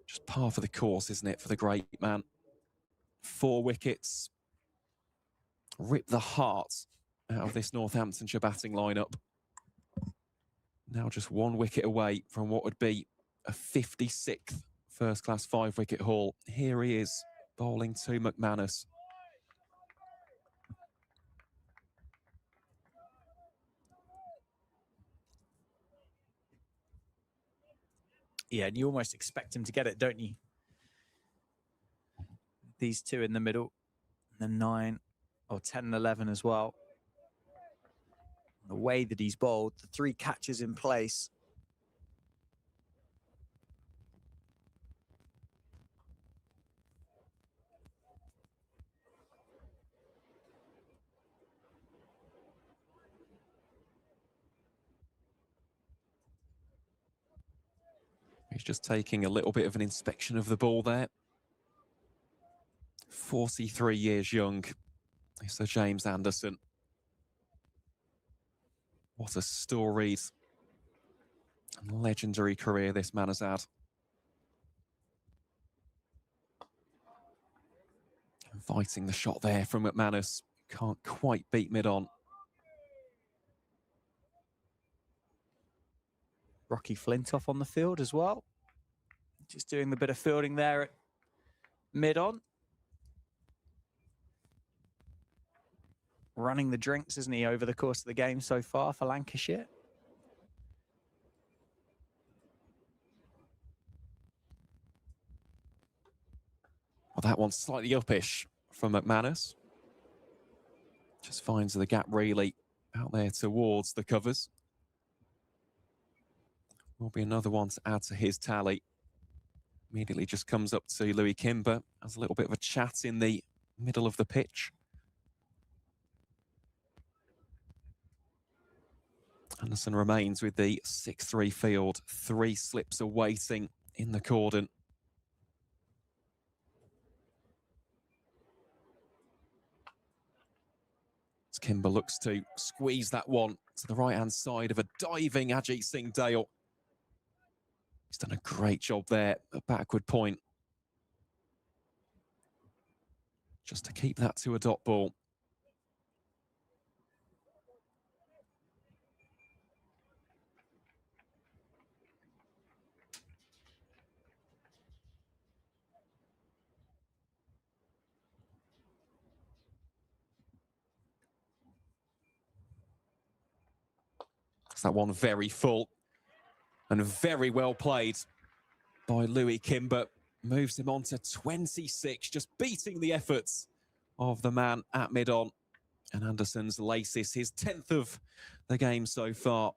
Just par for the course, isn't it, for the great man? 4 wickets. Rip the heart out of this Northamptonshire batting lineup. Now just 1 wicket away from what would be a 56th first-class 5-wicket haul. Here he is, bowling to McManus. Yeah, and you almost expect him to get it, don't you? These 2 in the middle, and then 9 or 10 and 11 as well. The way that he's bowled, the 3 catches in place. He's just taking a little bit of an inspection of the ball there. 43 years young, Sir James Anderson. What a storied and legendary career this man has had. Inviting the shot there from McManus. Can't quite beat mid-on. Rocky Flintoff on the field as well. Just doing the bit of fielding there at mid-on. Running the drinks, isn't he, over the course of the game so far for Lancashire? Well, that one's slightly uppish from McManus. Just finds the gap really out there towards the covers. Will be another one to add to his tally. Immediately just comes up to Louis Kimber. Has a little bit of a chat in the middle of the pitch. Anderson remains with the 6-3 field. 3 slips awaiting in the cordon. As Kimber looks to squeeze that one to the right-hand side of a diving Ajit Singh Dale. He's done a great job there, a backward point. Just to keep that to a dot ball. That one very full and very well played by Louis Kimber. Moves him on to 26, just beating the efforts of the man at mid-on. And Anderson's laces, his 10th of the game so far,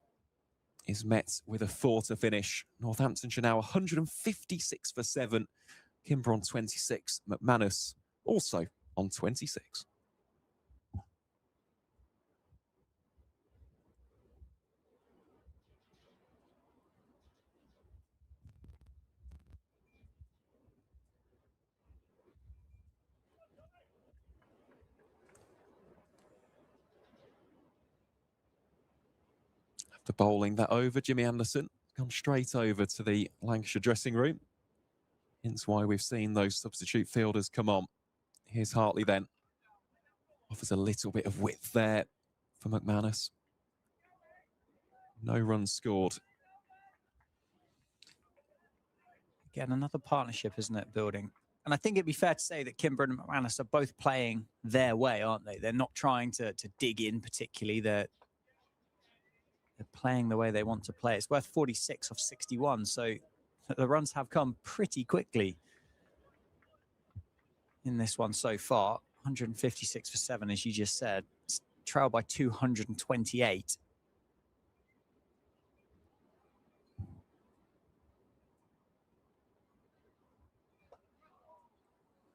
is met with a 4 to finish. Northamptonshire now 156 for 7. Kimber on 26, McManus also on 26. After bowling that over, Jimmy Anderson gone straight over to the Lancashire dressing room. Hence why we've seen those substitute fielders come on. Here's Hartley then. Offers a little bit of width there for McManus. No runs scored. Again, another partnership, isn't it, building? And I think it'd be fair to say that Kimber and McManus are both playing their way, aren't they? They're not trying to dig in particularly. They're playing the way they want to play. It's worth 46 off 61, so the runs have come pretty quickly in this one so far. 156 for 7, as you just said. It's trailed by 228.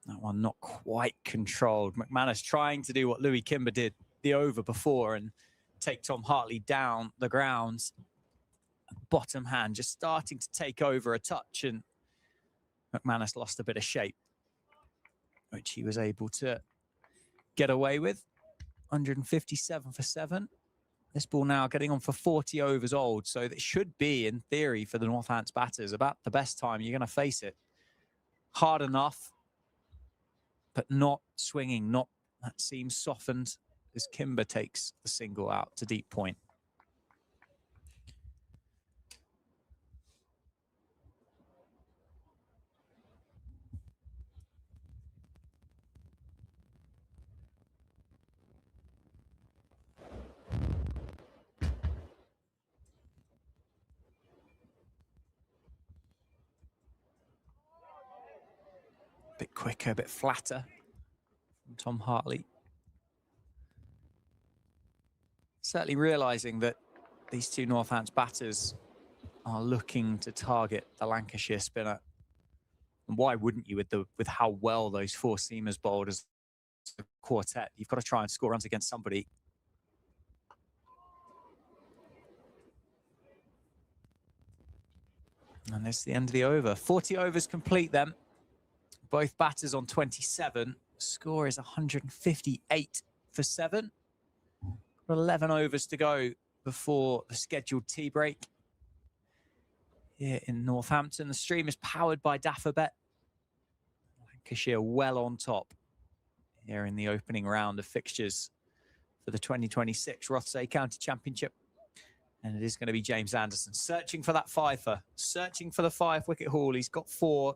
That one not quite controlled. McManus trying to do what Louis Kimber did the over before and take Tom Hartley down the grounds. Bottom hand just starting to take over a touch, and McManus lost a bit of shape, which he was able to get away with. 157 for 7. This ball now getting on for 40 overs old, so that should be, in theory, for the Northants batters, about the best time you're going to face it. Hard enough, but not swinging, not that seems softened as Kimber takes the single out to deep point. A bit quicker, a bit flatter from Tom Hartley. Certainly realising that these two Northants batters are looking to target the Lancashire spinner. And why wouldn't you with how well those 4 seamers bowled as a quartet? You've got to try and score runs against somebody. And this is the end of the over. 40 overs complete then. Both batters on 27. Score is 158 for 7. 11 overs to go before the scheduled tea break. Here in Northampton, the stream is powered by Daffabet. Lancashire well on top here in the opening round of fixtures for the 2026 Rothesay County Championship. And it is going to be James Anderson searching for that Fifer, searching for the 5-wicket haul. He's got 4.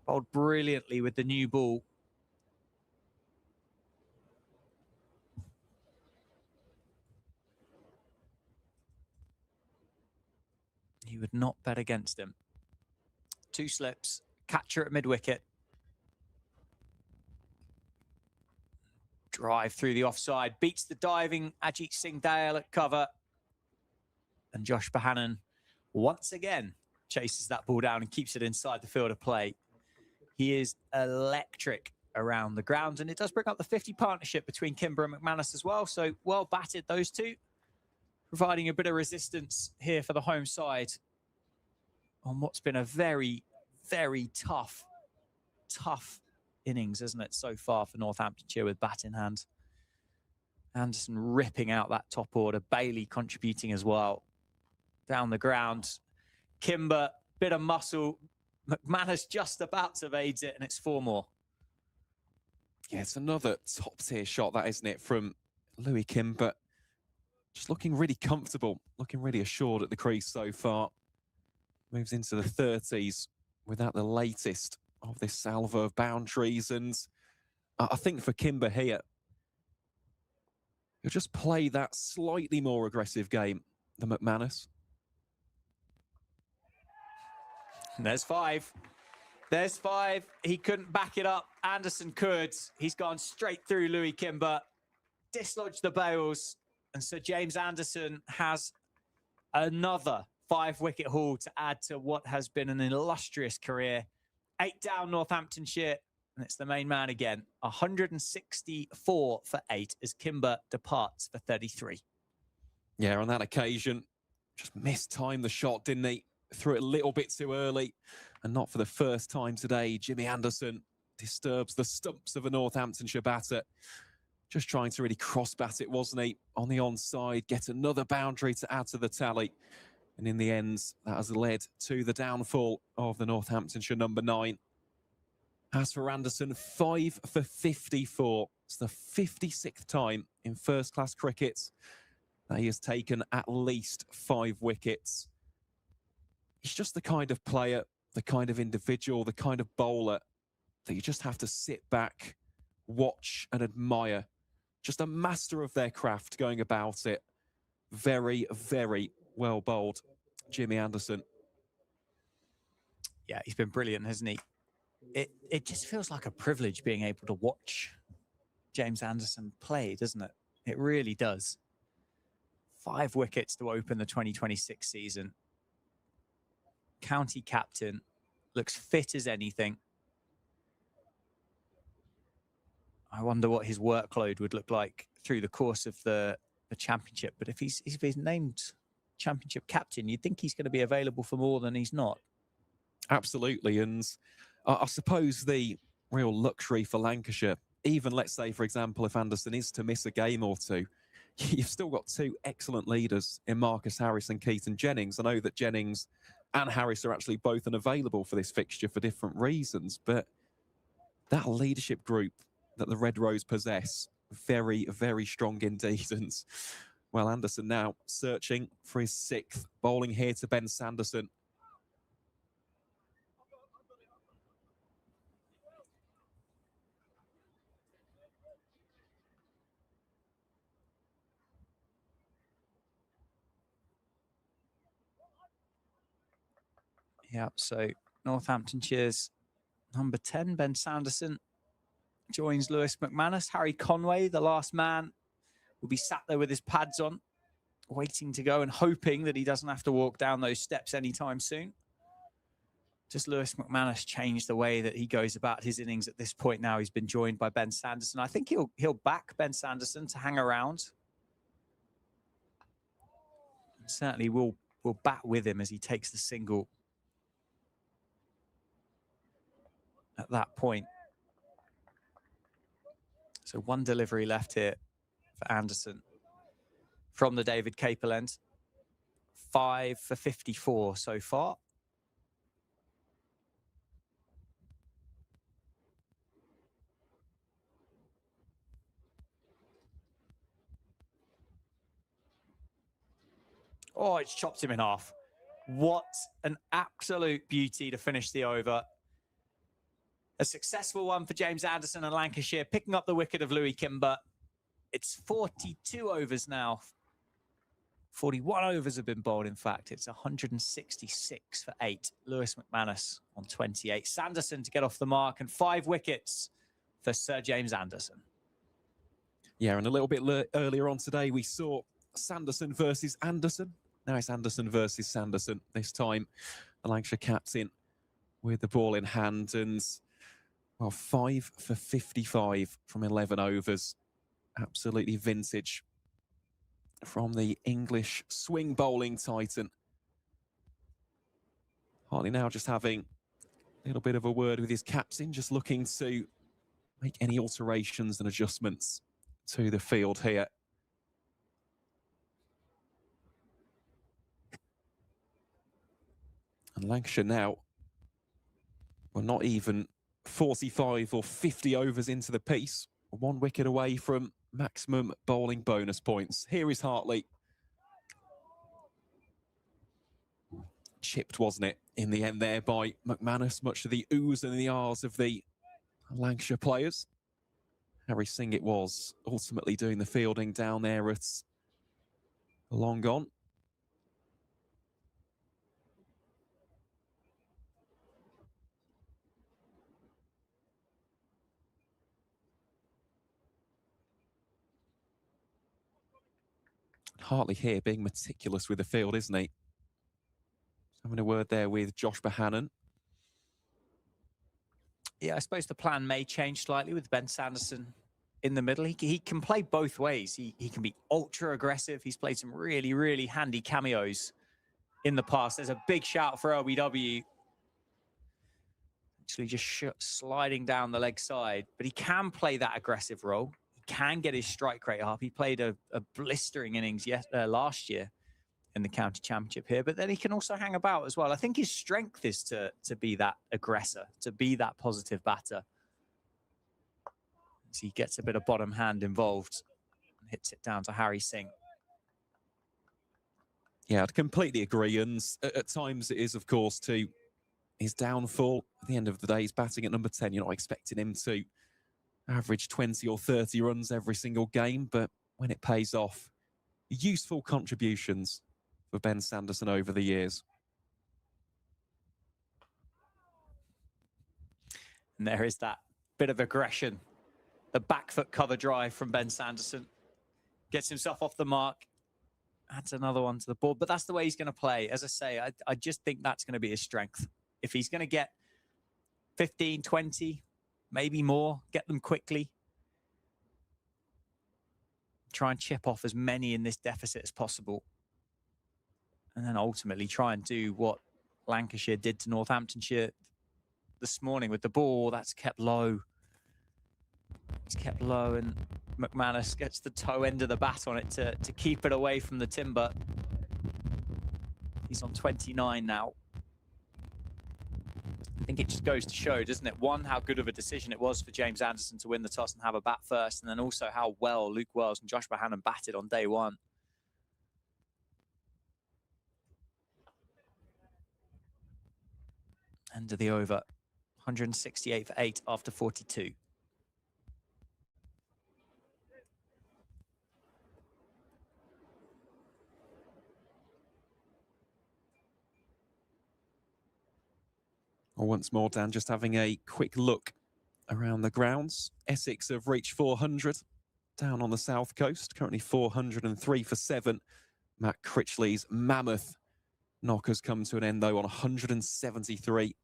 Bowled brilliantly with the new ball. You would not bet against him. 2 slips, catcher at mid-wicket. Drive through the offside, beats the diving Ajit Singh Dale at cover. And Josh Bohannon once again chases that ball down and keeps it inside the field of play. He is electric around the ground, and it does bring up the 50 partnership between Kimber and McManus as well. So well batted, those two, providing a bit of resistance here for the home side on what's been a very, very tough innings, isn't it, so far for Northamptonshire with bat in hand. Anderson ripping out that top order, Bailey contributing as well. Down the ground, Kimber, bit of muscle, McManus just about evades it, and it's 4 more. Yeah, it's another top-tier shot, that, isn't it, from Louis Kimber. Just looking really comfortable, looking really assured at the crease so far. Moves into the 30s without the latest of this salvo of boundaries. And I think for Kimber here, he'll just play that slightly more aggressive game than McManus. And there's 5. There's 5. He couldn't back it up. Anderson could. He's gone straight through Louis Kimber, dislodged the bails. And so James Anderson has another 5-wicket haul to add to what has been an illustrious career. 8 down Northamptonshire, and it's the main man again. 164 for 8 as Kimber departs for 33. Yeah, on that occasion, just mistimed the shot, didn't he? Threw it a little bit too early, and not for the first time today. Jimmy Anderson disturbs the stumps of a Northamptonshire batter. Just trying to really cross-bat it, wasn't he? On the onside, get another boundary to add to the tally. And in the end, that has led to the downfall of the Northamptonshire number 9. As for Anderson, 5 for 54. It's the 56th time in first-class cricket that he has taken at least 5 wickets. He's just the kind of player, the kind of individual, the kind of bowler that you just have to sit back, watch and admire. Just a master of their craft going about it. Very, very well bowled, Jimmy Anderson. Yeah, he's been brilliant, hasn't he? It just feels like a privilege being able to watch James Anderson play, doesn't it? It really does. 5 wickets to open the 2026 season. County captain, looks fit as anything. I wonder what his workload would look like through the course of the championship. But if he's named championship captain, you'd think he's going to be available for more than he's not. Absolutely. And I suppose the real luxury for Lancashire, even let's say, for example, if Anderson is to miss a game or two, you've still got 2 excellent leaders in Marcus Harris and Keaton Jennings. I know that Jennings and Harris are actually both unavailable for this fixture for different reasons, but that leadership group that the Red Rose possess, very, very strong indeed. And, well, Anderson now searching for his 6th, bowling here to Ben Sanderson. Yeah, so Northamptonshire's number 10, Ben Sanderson, joins Lewis McManus. Harry Conway, the last man, will be sat there with his pads on, waiting to go and hoping that he doesn't have to walk down those steps anytime soon. Does Lewis McManus change the way that he goes about his innings at this point now? He's been joined by Ben Sanderson. I think he'll back Ben Sanderson to hang around. Certainly will will bat with him as he takes the single at that point. So one delivery left here for Anderson from the David Capel end. 5 for 54 so far. Oh, it's chopped him in half. What an absolute beauty to finish the over. A successful one for James Anderson and Lancashire, picking up the wicket of Louis Kimber. It's 42 overs now. 41 overs have been bowled, in fact. It's 166 for 8. Lewis McManus on 28. Sanderson to get off the mark, and 5 wickets for Sir James Anderson. Yeah, and a little bit earlier on today, we saw Sanderson versus Anderson. Now it's Anderson versus Sanderson. This time, the Lancashire captain with the ball in hand, and well, 5 for 55 from 11 overs. Absolutely vintage from the English swing bowling titan. Hartley now just having a little bit of a word with his captain, just looking to make any alterations and adjustments to the field here. And Lancashire now, well, not even 45 or 50 overs into the piece, 1 wicket away from maximum bowling bonus points. Here is Hartley. Chipped, wasn't it, in the end there by McManus, much to the oohs and the ahs of the Lancashire players. Harry Singh it was, ultimately doing the fielding down there at long on. Hartley here being meticulous with the field, isn't he? Having a word there with Josh Bohannon. Yeah, I suppose the plan may change slightly with Ben Sanderson in the middle. He can play both ways. He can be ultra aggressive. He's played some really, really handy cameos in the past. There's a big shout for LBW. Actually just sliding down the leg side. But he can play that aggressive role. He can get his strike rate up. He played a blistering innings last year in the county championship here, but then he can also hang about as well. I think his strength is to be that aggressor, to be that positive batter. So he gets a bit of bottom hand involved and hits it down to Harry Singh. Yeah, I'd completely agree. And at times it is, of course, to his downfall. At the end of the day, he's batting at number 10. You're not expecting him to average 20 or 30 runs every single game, but when it pays off, useful contributions for Ben Sanderson over the years. And there is that bit of aggression. The back foot cover drive from Ben Sanderson. Gets himself off the mark. Adds another one to the board. But that's the way he's going to play. As I say, I just think that's going to be his strength. If he's going to get 15, 20, maybe more, get them quickly. Try and chip off as many in this deficit as possible. And then ultimately try and do what Lancashire did to Northamptonshire this morning with the ball. That's kept low. It's kept low, and McManus gets the toe end of the bat on it to keep it away from the timber. He's on 29 now. I think it just goes to show, doesn't it? One, how good of a decision it was for James Anderson to win the toss and have a bat first, and then also how well Luke Wells and Josh Bohannon batted on day one. End of the over. 168 for 8 after 42. Well, once more, Dan, just having a quick look around the grounds. Essex have reached 400 down on the south coast, currently 403 for 7. Matt Critchley's mammoth knock has come to an end, though, on 173.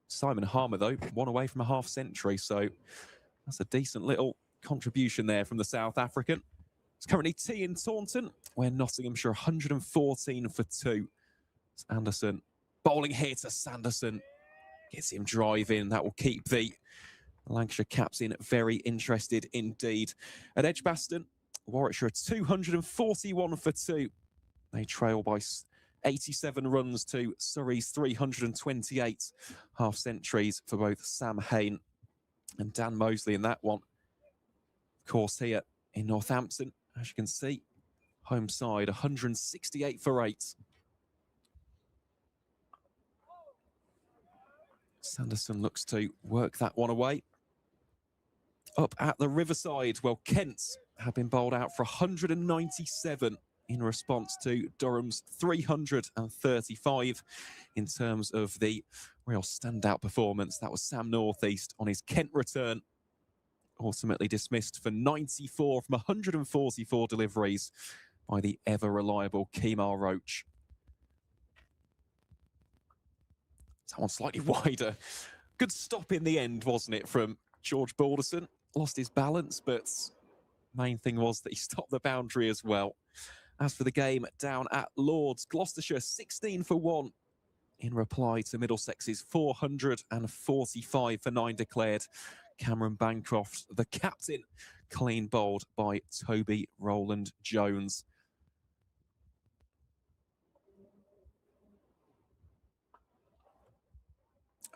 Simon Harmer, though, one away from a half century, so that's a decent little contribution there from the South African. It's currently tea in Taunton, where Nottinghamshire 114 for 2 Anderson bowling here to Sanderson. Gets him driving. That will keep the Lancashire caps in very interested indeed. At Edgbaston, Warwickshire 241 for 2. They trail by 87 runs to Surrey's 328. Half centuries for both Sam Hain and Dan Mosley in that one. Of course, here in Northampton, as you can see, home side 168 for 8. Sanderson looks to work that one away. Up at the Riverside, well, Kent have been bowled out for 197 in response to Durham's 335 in terms of the real standout performance. That was Sam Northeast on his Kent return, ultimately dismissed for 94 from 144 deliveries by the ever-reliable Kemar Roach. That one slightly wider. Good stop in the end, wasn't it, from George Balderson? Lost his balance, but main thing was that he stopped the boundary as well. As for the game down at Lords, Gloucestershire 16 for 1 in reply to Middlesex's 445 for 9 declared. Cameron Bancroft, the captain, clean bowled by Toby Rowland Jones.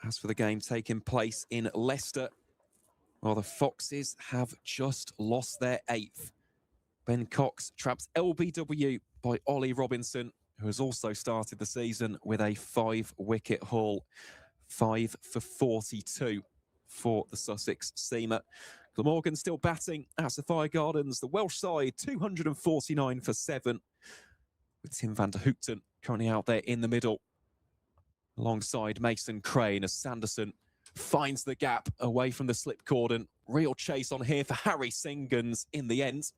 As for the game taking place in Leicester, well, the Foxes have just lost their 8th. Ben Cox traps LBW by Ollie Robinson, who has also started the season with a 5-wicket haul. 5 for 42 for the Sussex seamer. Glamorgan still batting at Sophia Gardens. The Welsh side 249 for 7, with Tim van der Hoekten currently out there in the middle, alongside Mason Crane as Sanderson finds the gap away from the slip cordon. Real chase on here for Harry Singans in the end.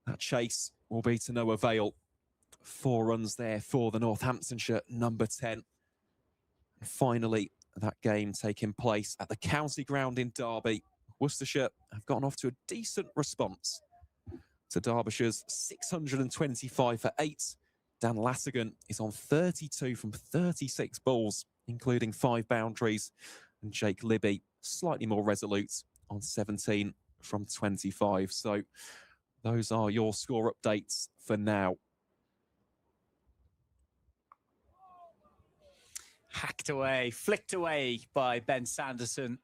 That chase will be to no avail. 4 runs there for the Northamptonshire number 10. And finally, that game taking place at the County Ground in Derby. Worcestershire have gotten off to a decent response to Derbyshire's 625 for 8. Dan Lassigan is on 32 from 36 balls, including 5 boundaries. And Jake Libby, slightly more resolute, on 17 from 25. So those are your score updates for now. Hacked away, flicked away by Ben Sanderson.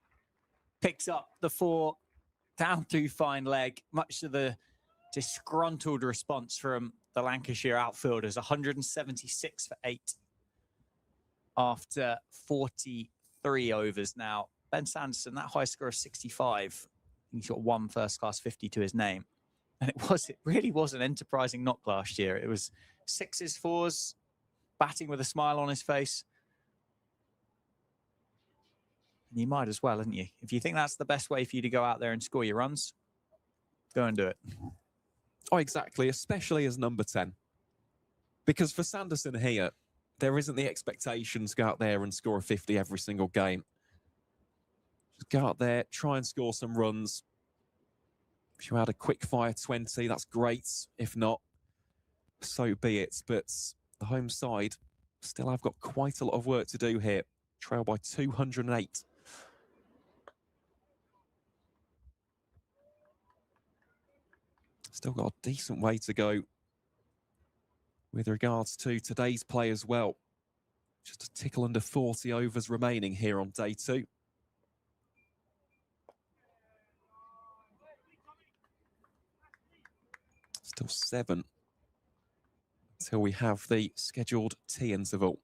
Picks up the 4 down through fine leg, much to the disgruntled response from the Lancashire outfielders. 176 for 8 after 43 overs now. Ben Sanderson, that high score of 65. He's got 1 first-class 50 to his name. And it really was an enterprising knock last year. It was 6s, 4s, batting with a smile on his face. And you might as well, hadn't you? If you think that's the best way for you to go out there and score your runs, go and do it. Oh, exactly, especially as number 10. Because for Sanderson here, there isn't the expectation to go out there and score a 50 every single game. Just go out there, try and score some runs. If you had a quick fire 20, that's great. If not, so be it. But the home side still have got quite a lot of work to do here. Trail by 208. Still got a decent way to go with regards to today's play as well. Just a tickle under 40 overs remaining here on day 2. Still 7 until we have the scheduled tea interval.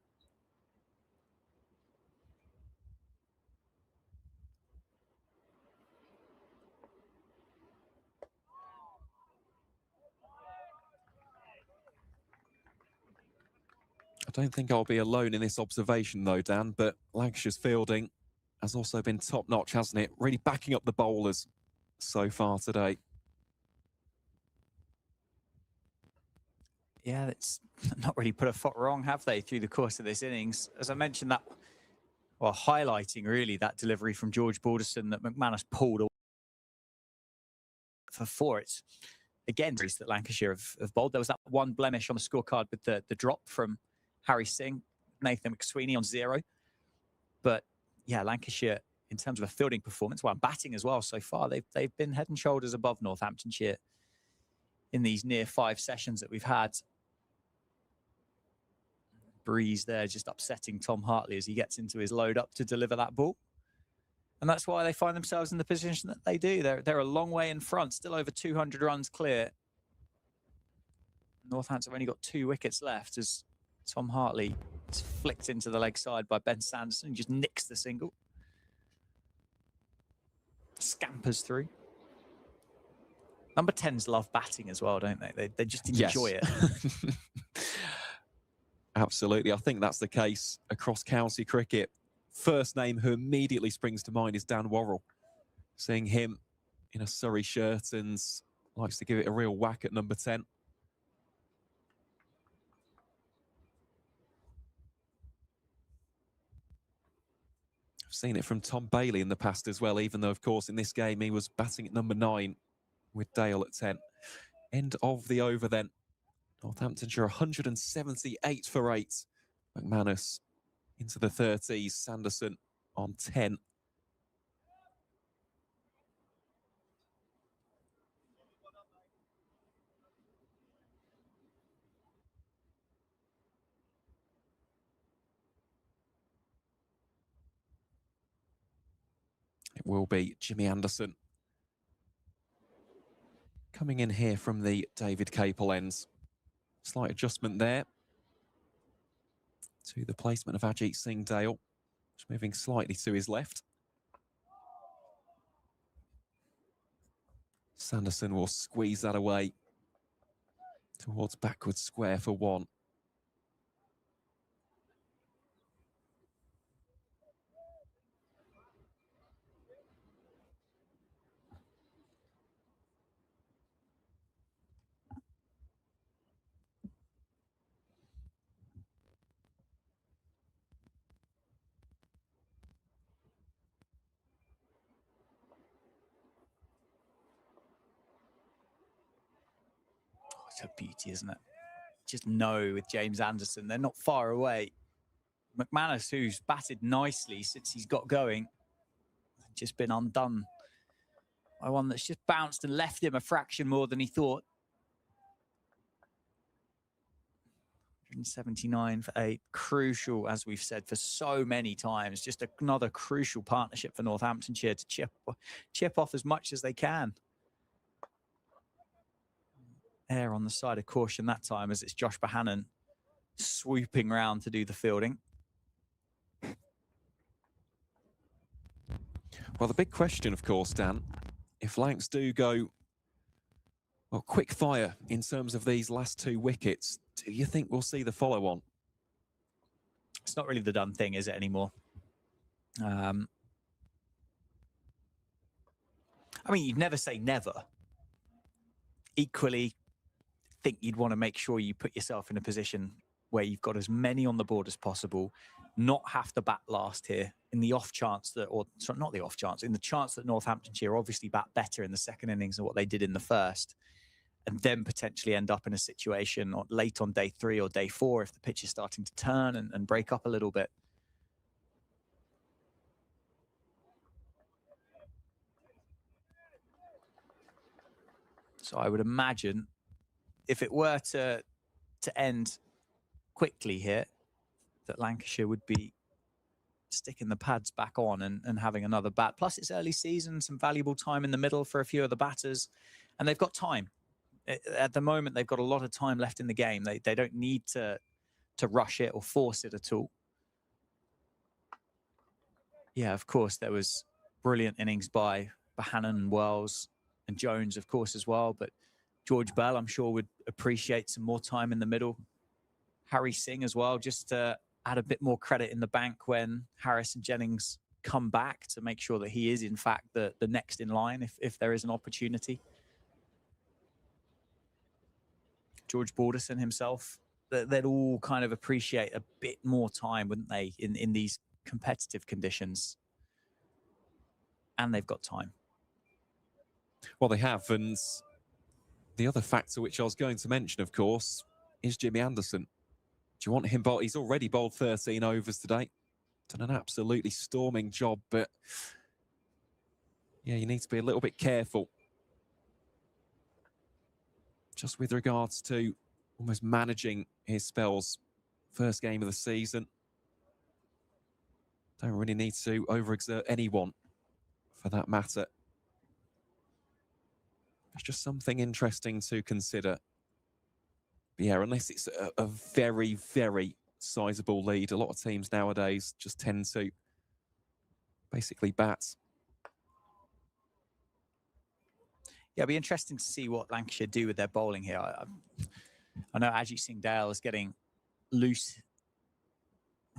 I don't think I'll be alone in this observation though, Dan, but Lancashire's fielding has also been top-notch, hasn't it? Really backing up the bowlers so far today. Yeah, that's not really put a foot wrong, have they, through the course of this innings? As I mentioned, that, well, highlighting really that delivery from George Balderson that McManus pulled away for 4. It's again that Lancashire have bowled. There was that one blemish on the scorecard with the drop from Harry Singh, Nathan McSweeney on 0. But yeah, Lancashire, in terms of a fielding performance, well, batting as well so far, they've been head and shoulders above Northamptonshire in these near 5 sessions that we've had. Breeze there just upsetting Tom Hartley as he gets into his load up to deliver that ball. And that's why they find themselves in the position that they do. They're a long way in front, still over 200 runs clear. Northampton have only got 2 wickets left as Tom Hartley is flicked into the leg side by Ben Sanderson. He just nicks the single. Scampers through. Number 10s love batting as well, don't they? They just enjoy it. Absolutely. I think that's the case across county cricket. First name who immediately springs to mind is Dan Worrell. Seeing him in a Surrey shirt and likes to give it a real whack at number 10. I've seen it from Tom Bailey in the past as well, even though, of course, in this game he was batting at number 9 with Dale at 10. End of the over then. Northamptonshire 178 for 8. McManus into the 30s. Sanderson on 10. It will be Jimmy Anderson coming in here from the David Capel ends. Slight adjustment there to the placement of Ajit Singh Dale, just moving slightly to his left. Sanderson will squeeze that away towards backward square for 1. It's a beauty, isn't it? Just know with James Anderson, they're not far away. McManus, who's batted nicely since he's got going, just been undone by one that's just bounced and left him a fraction more than he thought. 179 for 8. Crucial, as we've said for so many times. Just another crucial partnership for Northamptonshire to chip off as much as they can. Air on the side of caution that time as it's Josh Bohannon swooping round to do the fielding. Well, the big question, of course, Dan, if Lancs do go, well, quick fire in terms of these last 2 wickets, do you think we'll see the follow-on? It's not really the done thing, is it, anymore? I mean, you'd never say never. Equally, think you'd want to make sure you put yourself in a position where you've got as many on the board as possible, not have to bat last here in the off chance that, or sorry, not the off chance, in the chance that Northamptonshire obviously bat better in the second innings than what they did in the first, and then potentially end up in a situation or late on day 3 or day 4 if the pitch is starting to turn and break up a little bit. So I would imagine if it were to end quickly here, that Lancashire would be sticking the pads back on and having another bat. Plus, it's early season, some valuable time in the middle for a few of the batters, and they've got time. At the moment, they've got a lot of time left in the game. They don't need to rush it or force it at all. Yeah, of course, there was brilliant innings by Bohannon and Wells and Jones, of course, as well, but George Bell, I'm sure, would appreciate some more time in the middle. Harry Singh as well, just to add a bit more credit in the bank when Harris and Jennings come back to make sure that he is, in fact, the next in line if there is an opportunity. George Balderson himself, they'd all kind of appreciate a bit more time, wouldn't they, in these competitive conditions? And they've got time. Well, they have, and the other factor which I was going to mention, of course, is Jimmy Anderson. Do you want him bowled? He's already bowled 13 overs today. Done an absolutely storming job, but yeah, you need to be a little bit careful. Just with regards to almost managing his spells. First game of the season. Don't really need to overexert anyone for that matter. It's just something interesting to consider. But yeah, unless it's a very, very sizable lead, a lot of teams nowadays just tend to basically bat. Yeah, it'll be interesting to see what Lancashire do with their bowling here. I know Ajit Singh Dale is getting loose.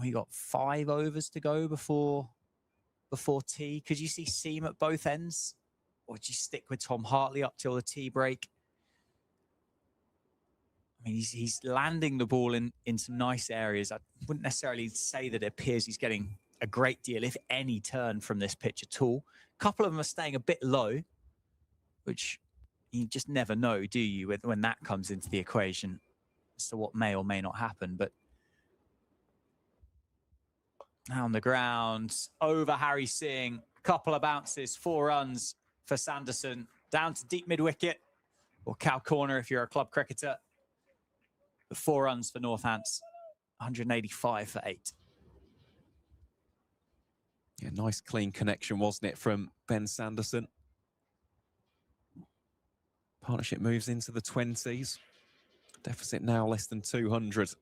We got 5 overs to go before tea. Could you see seam at both ends? Or do you stick with Tom Hartley up till the tea break? I mean, he's landing the ball in some nice areas. I wouldn't necessarily say that it appears he's getting a great deal, if any, turn from this pitch at all. A couple of them are staying a bit low, which you just never know, do you, when that comes into the equation as to what may or may not happen. But now on the ground, over Harry Singh, couple of bounces, 4 runs for Sanderson, down to deep mid-wicket, or cow corner if you're a club cricketer. The 4 runs for Northants, 185 for 8. Yeah, nice clean connection, wasn't it, from Ben Sanderson? Partnership moves into the 20s. Deficit now less than 200. As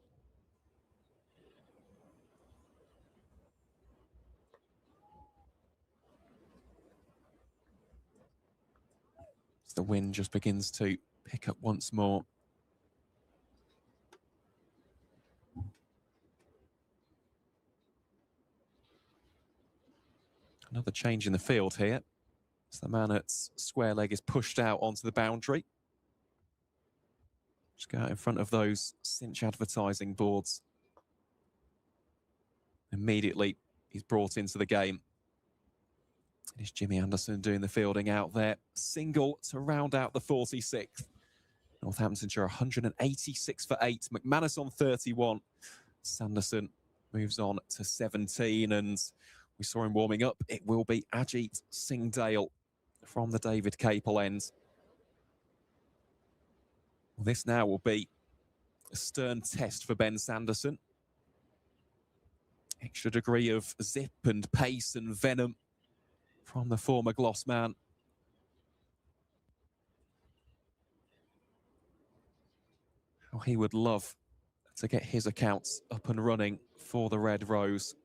the wind just begins to pick up once more. Another change in the field here. So the man at square leg is pushed out onto the boundary. Just go out in front of those cinch advertising boards. Immediately, he's brought into the game. It's Jimmy Anderson doing the fielding out there. Single to round out the 46th. Northamptonshire 186 for 8. McManus on 31. Sanderson moves on to 17. And we saw him warming up. It will be Ajit Singh Dale from the David Capel end. Well, this now will be a stern test for Ben Sanderson. Extra degree of zip and pace and venom from the former Gloss man. How he would love to get his accounts up and running for the Red Rose.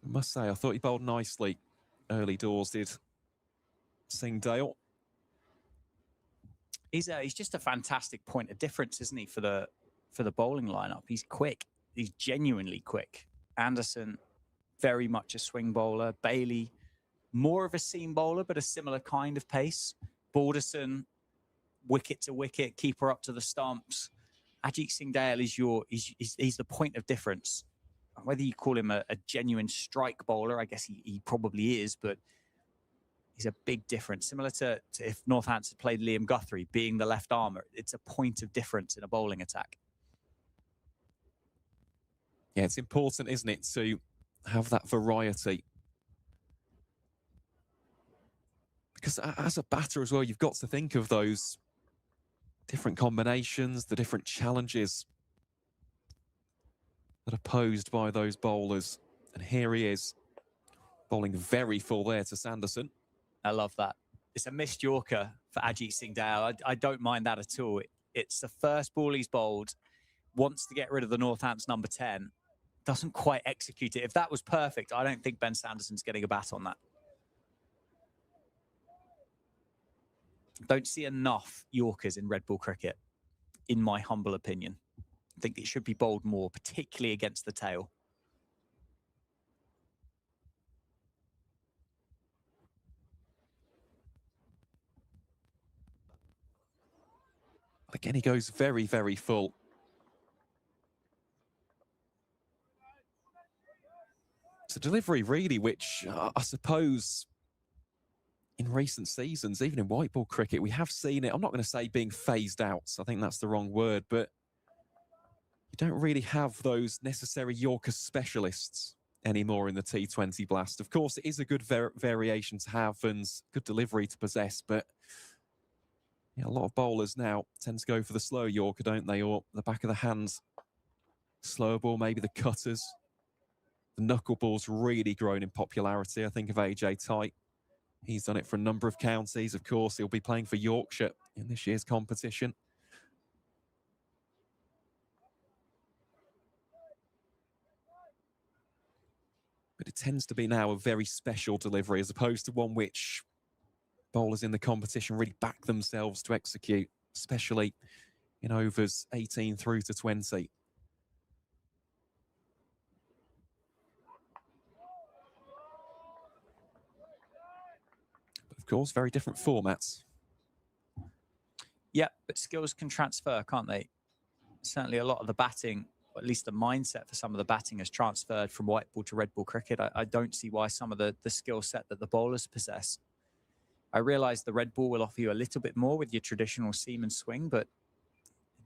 I must say, I thought he bowled nicely early doors, did Singh Dale. He's just a fantastic point of difference, isn't he, for the bowling lineup? He's quick. He's genuinely quick. Anderson, very much a swing bowler. Bailey, more of a seam bowler, but a similar kind of pace. Balderson, wicket to wicket, keeper up to the stumps. Ajit Singh Dale is he's the point of difference. Whether you call him a genuine strike bowler, I guess he probably is, but he's a big difference. Similar to if Northampton played Liam Guthrie being the left armour. It's a point of difference in a bowling attack. Yeah, it's important, isn't it, to have that variety. Because as a batter as well, you've got to think of those different combinations, the different challenges that are posed by those bowlers. And here he is, bowling very full there to Sanderson. I love that. It's a missed Yorker for Ajit Singh Dale. I don't mind that at all. It's the first ball he's bowled, wants to get rid of the Northants number 10, doesn't quite execute it. If that was perfect, I don't think Ben Sanderson's getting a bat on that. Don't see enough Yorkers in red ball cricket, in my humble opinion. I think it should be bowled more, particularly against the tail. Again, he goes very, very full. It's a delivery, really, which I suppose in recent seasons, even in white ball cricket, we have seen it. I'm not going to say being phased out. I think that's the wrong word, but you don't really have those necessary Yorker specialists anymore in the T20 Blast. Of course, it is a good variation to have and good delivery to possess, but yeah, a lot of bowlers now tend to go for the slow Yorker, don't they? Or the back of the hands. Slower ball, maybe the cutters. The knuckleball's really grown in popularity. I think of AJ Tite. He's done it for a number of counties. Of course, he'll be playing for Yorkshire in this year's competition. But it tends to be now a very special delivery as opposed to one which bowlers in the competition really back themselves to execute, especially in overs 18 through to 20. But of course, very different formats. Yeah, but skills can transfer, can't they? Certainly a lot of the batting, or at least the mindset for some of the batting has transferred from white ball to red ball cricket. I don't see why some of the skill set that the bowlers possess. I realise the red ball will offer you a little bit more with your traditional seam and swing, but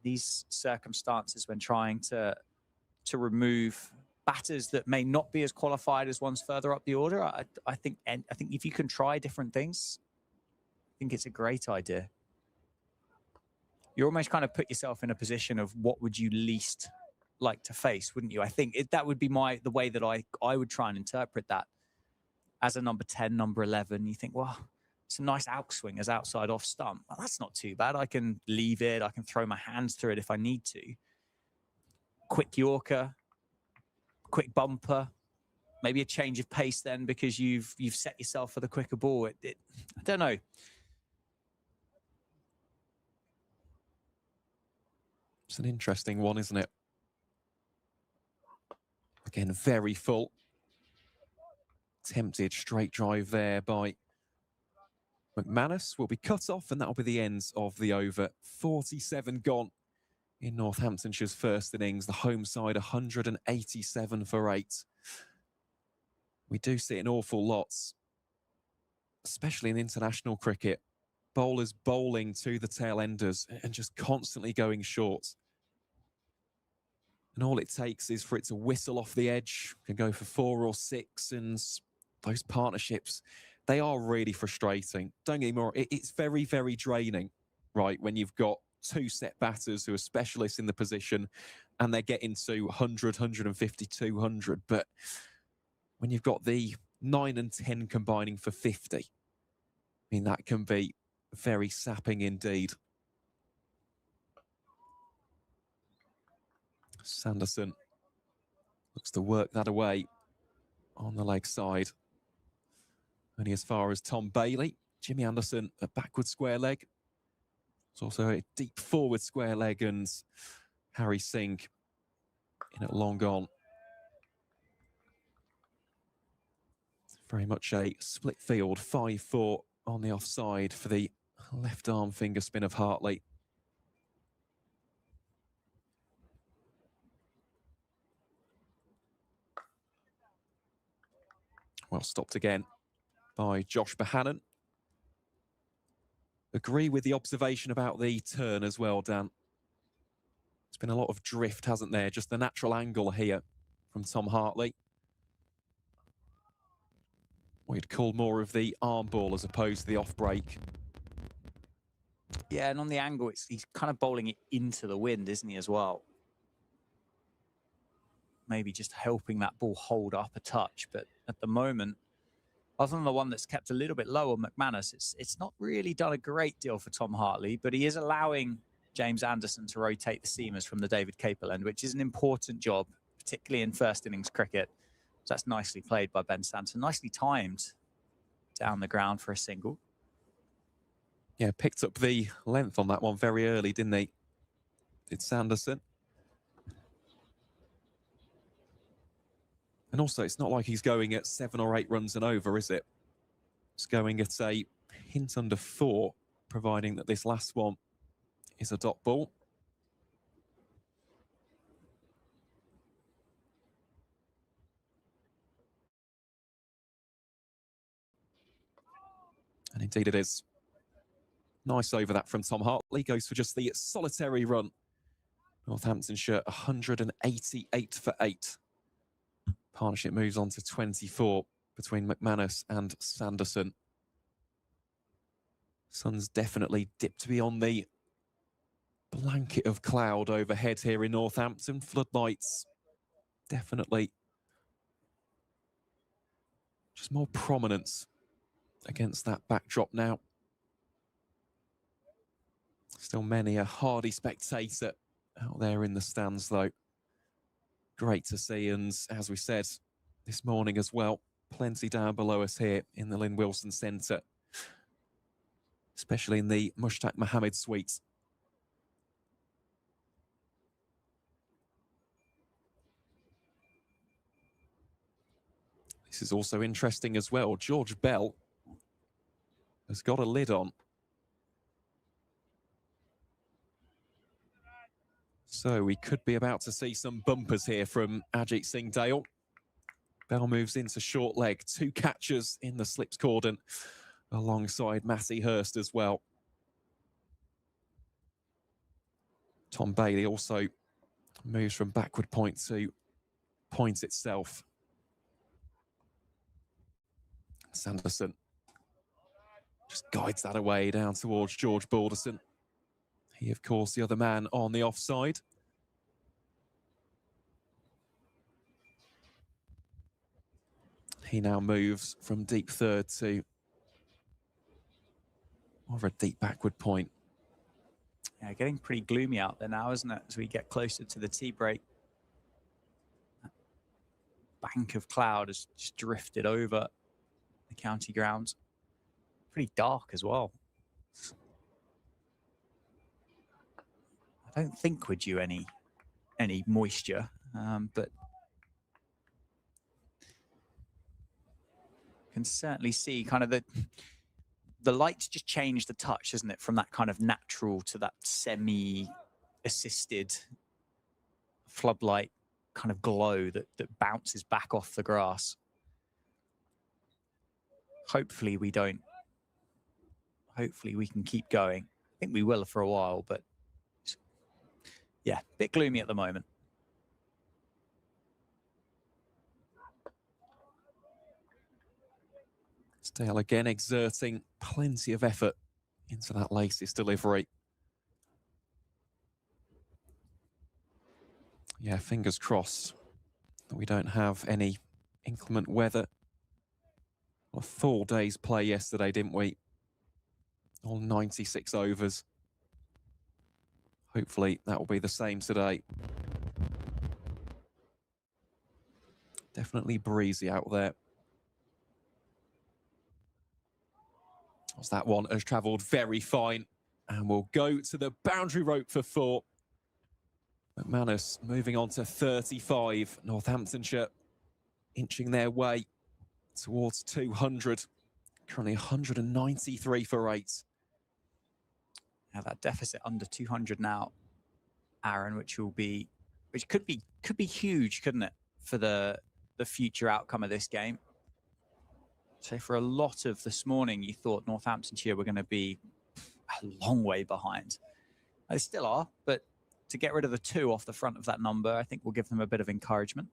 these circumstances when trying to remove batters that may not be as qualified as ones further up the order, I think if you can try different things, I think it's a great idea. You almost kind of put yourself in a position of what would you least like to face, wouldn't you? I think that would be the way that I would try and interpret that. As a number 10, number 11, you think, well, it's a nice outswing as outside off stump. Well, that's not too bad. I can leave it. I can throw my hands through it if I need to. Quick Yorker, quick bumper, maybe a change of pace then because you've set yourself for the quicker ball. I don't know. It's an interesting one, isn't it? Again, very full. Tempted straight drive there by McManus. Will be cut off, and that'll be the end of the over. 47 gone in Northamptonshire's first innings. The home side 187 for 8. We do see it in awful lots, especially in international cricket. Bowlers bowling to the tail enders and just constantly going short. And all it takes is for it to whistle off the edge, can go for 4 or 6, and those partnerships, they are really frustrating. Don't get me wrong, it's very, very draining, right, when you've got 2 set batters who are specialists in the position and they're getting to 100, 150, 200. But when you've got the 9 and 10 combining for 50, I mean, that can be very sapping indeed. Sanderson looks to work that away on the leg side. Only as far as Tom Bailey. Jimmy Anderson, a backward square leg. It's also a deep forward square leg, and Harry Singh in at long on. Very much a split field, 5-4 on the offside for the left arm finger spin of Hartley. Well stopped again by Josh Bohannon. Agree with the observation about the turn as well, Dan. There's been a lot of drift, hasn't there? Just the natural angle here from Tom Hartley. We'd call more of the arm ball as opposed to the off break. Yeah, and on the angle, he's kind of bowling it into the wind, isn't he, as well? Maybe just helping that ball hold up a touch. But at the moment, other than the one that's kept a little bit low on McManus, it's not really done a great deal for Tom Hartley, but he is allowing James Anderson to rotate the seamers from the David Capel end, which is an important job, particularly in first innings cricket. So that's nicely played by Ben Sanderson, nicely timed down the ground for a single. Yeah, picked up the length on that one very early, didn't he? Did Sanderson. And also, it's not like he's going at 7 or 8 runs and over, is it? It's going at a hint under 4, providing that this last one is a dot ball. And indeed it is. Nice over that from Tom Hartley. Goes for just the solitary run. Northamptonshire 188 for 8. Partnership moves on to 24 between McManus and Sanderson. Sun's definitely dipped beyond the blanket of cloud overhead here in Northampton. Floodlights definitely just more prominence against that backdrop now. Still many a hardy spectator out there in the stands, though. Great to see, and as we said this morning as well, plenty down below us here in the Lynn Wilson Centre, especially in the Mushtaq Mohammed suite. This is also interesting as well. George Bell has got a lid on. So we could be about to see some bumpers here from Ajit Singh Dale. Bell moves into short leg. 2 catches in the slips cordon alongside Matty Hurst as well. Tom Bailey also moves from backward point to point itself. Sanderson just guides that away down towards George Balderson. He, of course, the other man on the offside. He now moves from deep third to more of a deep backward point. Yeah, getting pretty gloomy out there now, isn't it, as we get closer to the tea break. That bank of cloud has just drifted over the county grounds. Pretty dark as well. I don't think we're due any moisture, but can certainly see kind of the lights just changed the touch, isn't it, from that kind of natural to that semi-assisted floodlight kind of glow that bounces back off the grass. Hopefully we don't. Hopefully we can keep going. I think we will for a while, but yeah, a bit gloomy at the moment. Dale again exerting plenty of effort into that laces delivery. Yeah, fingers crossed that we don't have any inclement weather. A full day's play yesterday, didn't we? All 96 overs. Hopefully that will be the same today. Definitely breezy out there. As that one has travelled very fine and will go to the boundary rope for 4. McManus moving on to 35. Northamptonshire inching their way towards 200. Currently 193 for 8. Now that deficit under 200 now, Aaron, which could be huge, couldn't it, for the future outcome of this game? So for a lot of this morning, you thought Northamptonshire were going to be a long way behind. They still are, but to get rid of the 2 off the front of that number, I think will give them a bit of encouragement.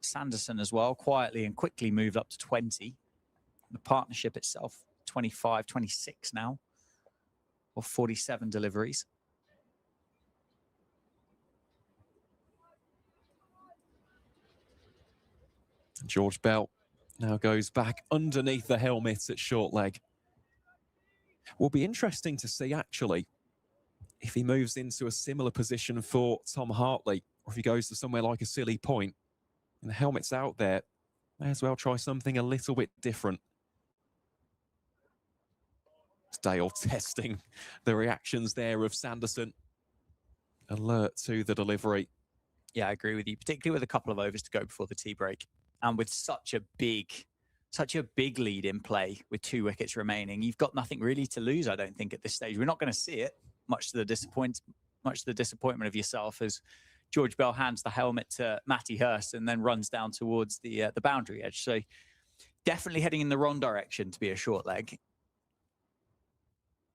Sanderson as well, quietly and quickly moved up to 20. The partnership itself, 25, 26 now, or 47 deliveries. George Bell now goes back underneath the helmet at short leg. Will be interesting to see, actually, if he moves into a similar position for Tom Hartley, or if he goes to somewhere like a silly point, and the helmet's out there, may as well try something a little bit different. Dale testing the reactions there of Sanderson. Alert to the delivery. Yeah, I agree with you, particularly with a couple of overs to go before the tea break. And with such a big lead in play with 2 wickets remaining, you've got nothing really to lose, I don't think, at this stage. We're not going to see it, much to the disappointment of yourself, as George Bell hands the helmet to Matty Hurst and then runs down towards the boundary edge. So definitely heading in the wrong direction to be a short leg.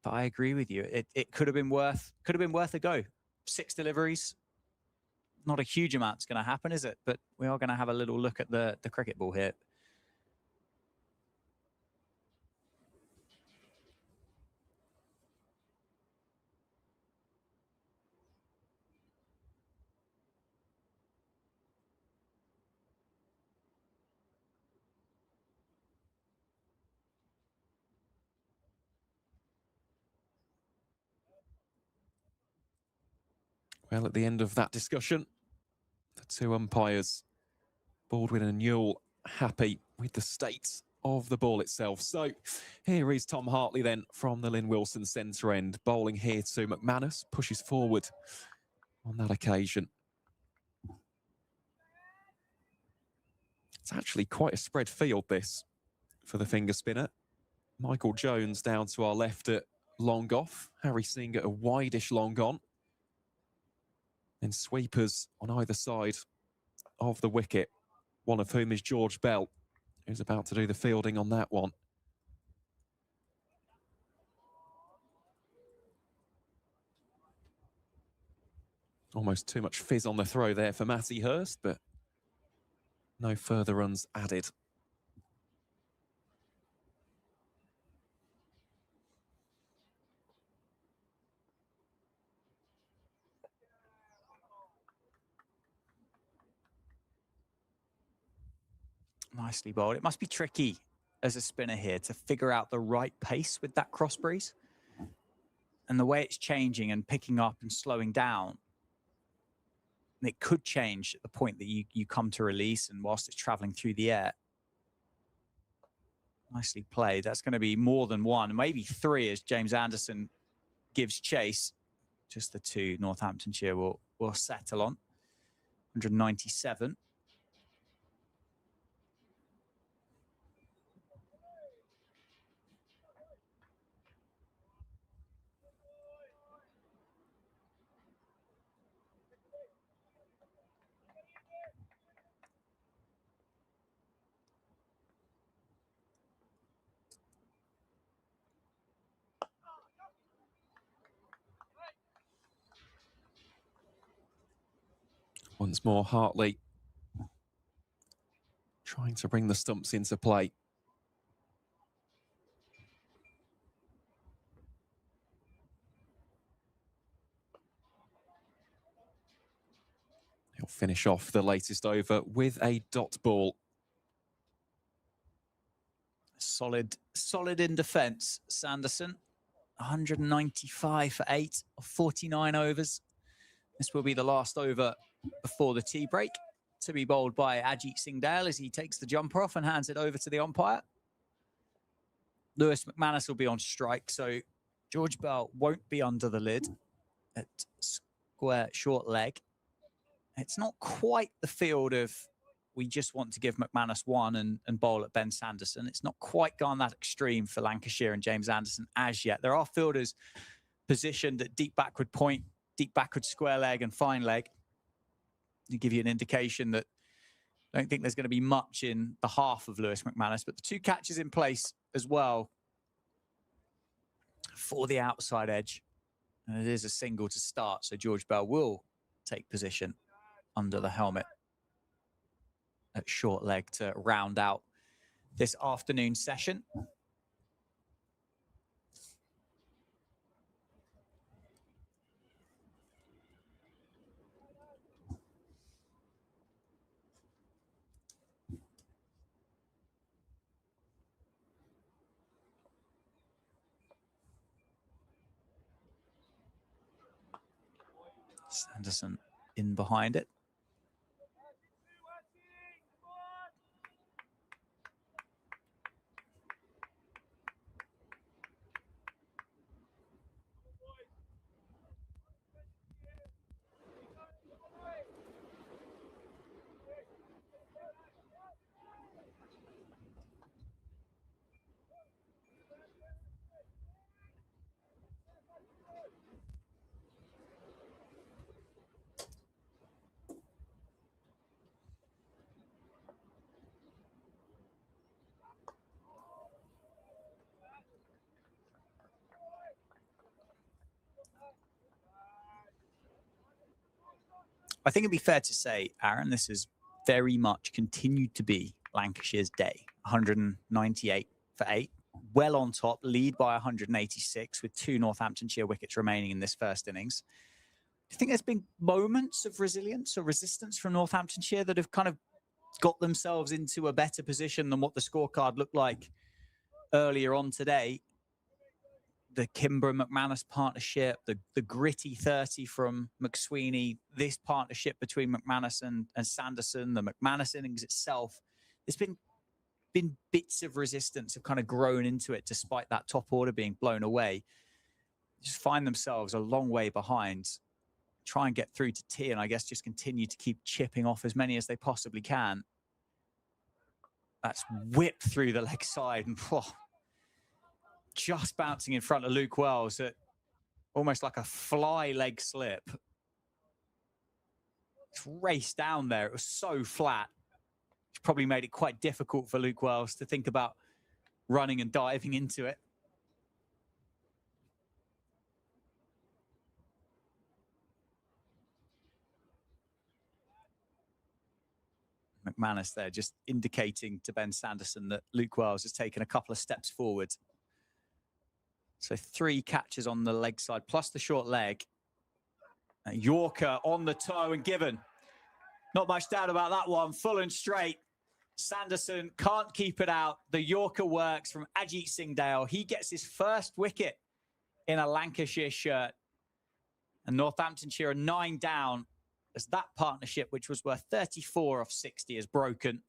But I agree with you. It could have been worth a go. 6 deliveries. Not a huge amount's going to happen, is it? But we are going to have a little look at the cricket ball here. Well, at the end of that discussion, the 2 umpires, Baldwin and Newell, happy with the state of the ball itself. So here is Tom Hartley then from the Lynn Wilson centre end, bowling here to McManus, pushes forward on that occasion. It's actually quite a spread field, this, for the finger spinner. Michael Jones down to our left at long off, Harry Singh at a wideish long on. And sweepers on either side of the wicket, one of whom is George Bell, who's about to do the fielding on that one. Almost too much fizz on the throw there for Matty Hurst, but no further runs added. Nicely bowled. It must be tricky as a spinner here to figure out the right pace with that cross breeze. And the way it's changing and picking up and slowing down, it could change at the point that you come to release and whilst it's traveling through the air. Nicely played. That's going to be more than 1, maybe 3 as James Anderson gives chase. Just the 2 Northamptonshire will settle on. 197. Once more, Hartley trying to bring the stumps into play. He'll finish off the latest over with a dot ball. Solid in defence, Sanderson. 195 for 8 of 49 overs. This will be the last over before the tea break, to be bowled by Ajit Singh Dale as he takes the jumper off and hands it over to the umpire. Lewis McManus will be on strike, so George Bell won't be under the lid at square short leg. It's not quite the field of we just want to give McManus 1 and bowl at Ben Sanderson. It's not quite gone that extreme for Lancashire and James Anderson as yet. There are fielders positioned at deep backward point, deep backward square leg and fine leg to give you an indication that I don't think there's going to be much in the half of Lewis McManus, but the 2 catches in place as well for the outside edge. And it is a single to start, so George Bell will take position under the helmet at short leg to round out this afternoon session. Sanderson in behind it. I think it'd be fair to say, Aaron, this has very much continued to be Lancashire's day. 198 for 8. Well on top, lead by 186 with 2 Northamptonshire wickets remaining in this first innings. Do you think there's been moments of resilience or resistance from Northamptonshire that have kind of got themselves into a better position than what the scorecard looked like earlier on today? The Kimbrough-McManus partnership, the gritty 30 from McSweeney, this partnership between McManus and Sanderson, the McManus innings itself, there's been bits of resistance have kind of grown into it despite that top order being blown away. Just find themselves a long way behind, try and get through to tea, and I guess just continue to keep chipping off as many as they possibly can. That's whipped through the leg side and just bouncing in front of Luke Wells at almost like a fly leg slip. It's raced down there. It was so flat. It's probably made it quite difficult for Luke Wells to think about running and diving into it. McManus there just indicating to Ben Sanderson that Luke Wells has taken a couple of steps forward. So 3 catches on the leg side, plus the short leg. Yorker on the toe and given. Not much doubt about that one, full and straight. Sanderson can't keep it out. The Yorker works from Ajit Singh Dale. He gets his first wicket in a Lancashire shirt. And Northamptonshire are 9 down as that partnership, which was worth 34 off 60, is broken.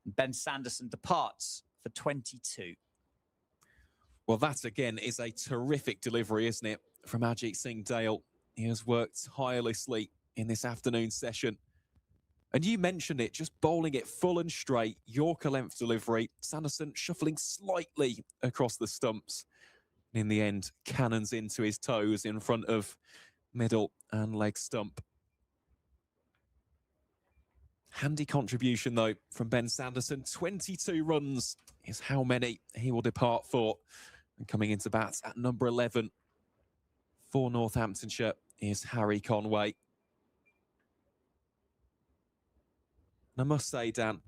And Ben Sanderson departs for 22. Well, that again is a terrific delivery, isn't it, from Ajit Singh Dale. He has worked tirelessly in this afternoon session. And you mentioned it, just bowling it full and straight, Yorker length delivery. Sanderson shuffling slightly across the stumps. In the end, cannons into his toes in front of middle and leg stump. Handy contribution, though, from Ben Sanderson. 22 runs is how many he will depart for. And coming into bat at number 11 for Northamptonshire is Harry Conway. And I must say, Dan,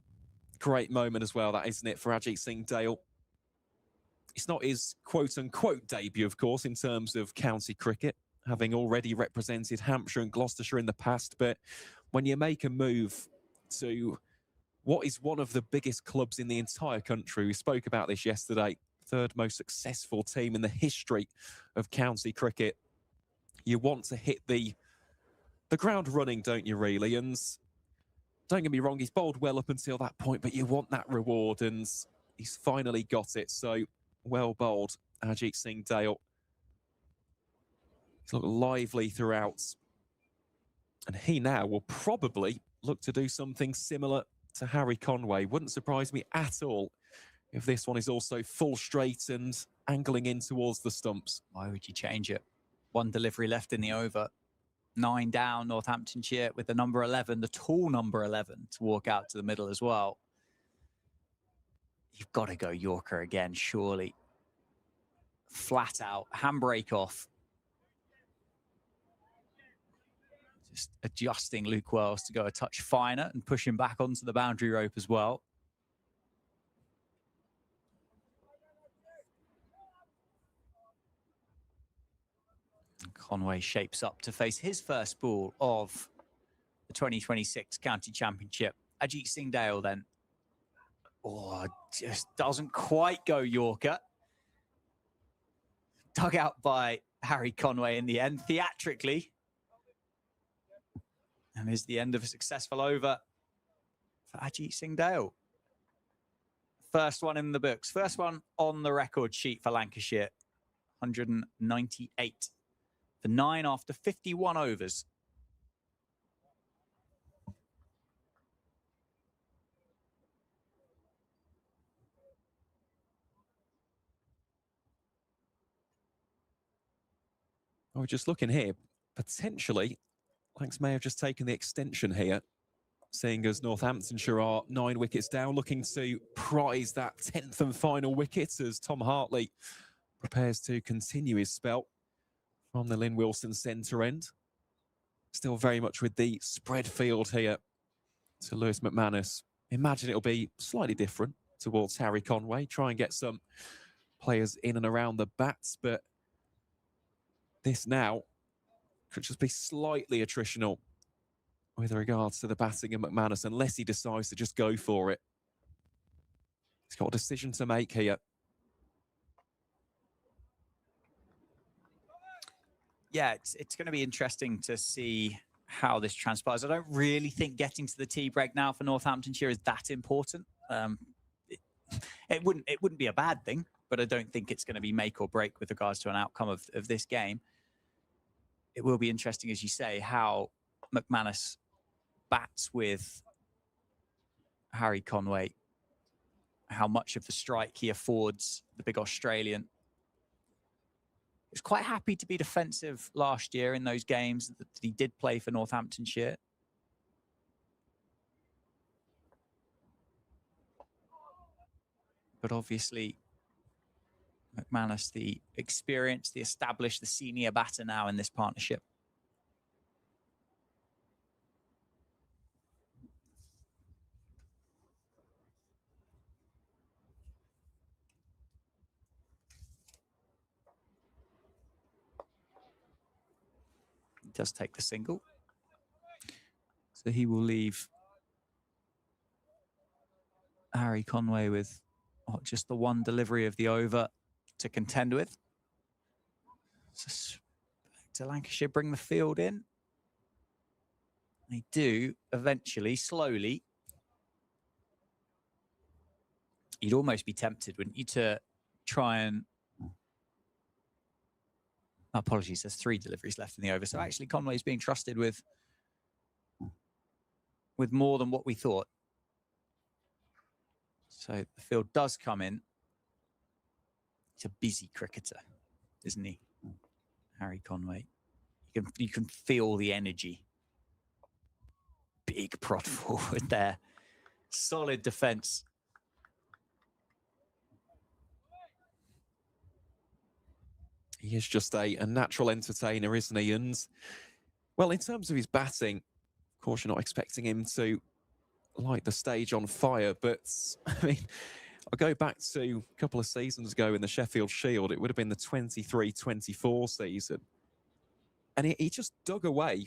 great moment as well, that, isn't it, for Ajit Singh Dale. It's not his quote-unquote debut, of course, in terms of county cricket, having already represented Hampshire and Gloucestershire in the past. But when you make a move to what is one of the biggest clubs in the entire country, we spoke about this yesterday, 3rd most successful team in the history of county cricket, you want to hit the ground running, don't you, really? And don't get me wrong, he's bowled well up until that point, but you want that reward, and he's finally got it. So well bowled, Ajit Singh Dale. He's looked lively throughout. And he now will probably look to do something similar to Harry Conway. Wouldn't surprise me at all if this one is also full straight and angling in towards the stumps. Why would you change it? 1 delivery left in the over. 9 down, Northamptonshire with the number 11, the tall number 11, to walk out to the middle as well. You've got to go Yorker again, surely. Flat out, handbrake off. Just adjusting Luke Wells to go a touch finer and push him back onto the boundary rope as well. Conway shapes up to face his first ball of the 2026 County Championship. Ajit Singh Dale then. Oh, just doesn't quite go Yorker. Dug out by Harry Conway in the end, theatrically. And is the end of a successful over for Ajit Singh Dale. First one in the books. First one on the record sheet for Lancashire. 198. For 9 after 51 overs. Oh, just looking here, potentially, Lancs may have just taken the extension here, seeing as Northamptonshire are 9 wickets down, looking to prize that 10th and final wicket as Tom Hartley prepares to continue his spell from the Lynn Wilson centre end. Still very much with the spread field here to Lewis McManus. Imagine it'll be slightly different towards Harry Conway. Try and get some players in and around the bats, but this now could just be slightly attritional with regards to the batting of McManus, unless he decides to just go for it. He's got a decision to make here. Yeah, it's going to be interesting to see how this transpires. I don't really think getting to the tea break now for Northamptonshire is that important. It wouldn't be a bad thing, but I don't think it's going to be make or break with regards to an outcome of this game. It will be interesting, as you say, how McManus bats with Harry Conway, how much of the strike he affords the big Australian. He was quite happy to be defensive last year in those games that he did play for Northamptonshire. But obviously, McManus, the experienced, the established, the senior batter now in this partnership. He does take the single. So he will leave Harry Conway with just the one delivery of the over to contend with. So to Lancashire bring the field in. They do eventually, slowly. You'd almost be tempted, wouldn't you, to try and... Apologies, there's 3 deliveries left in the over. So actually Conway's being trusted with more than what we thought. So the field does come in. He's a busy cricketer, isn't he? Harry Conway. You can feel the energy. Big prod forward there. Solid defence. He is just a natural entertainer, isn't he? And, well, in terms of his batting, of course, you're not expecting him to light the stage on fire, but, I mean, I'll go back to a couple of seasons ago in the Sheffield Shield. It would have been the 23-24 season. And he just dug away.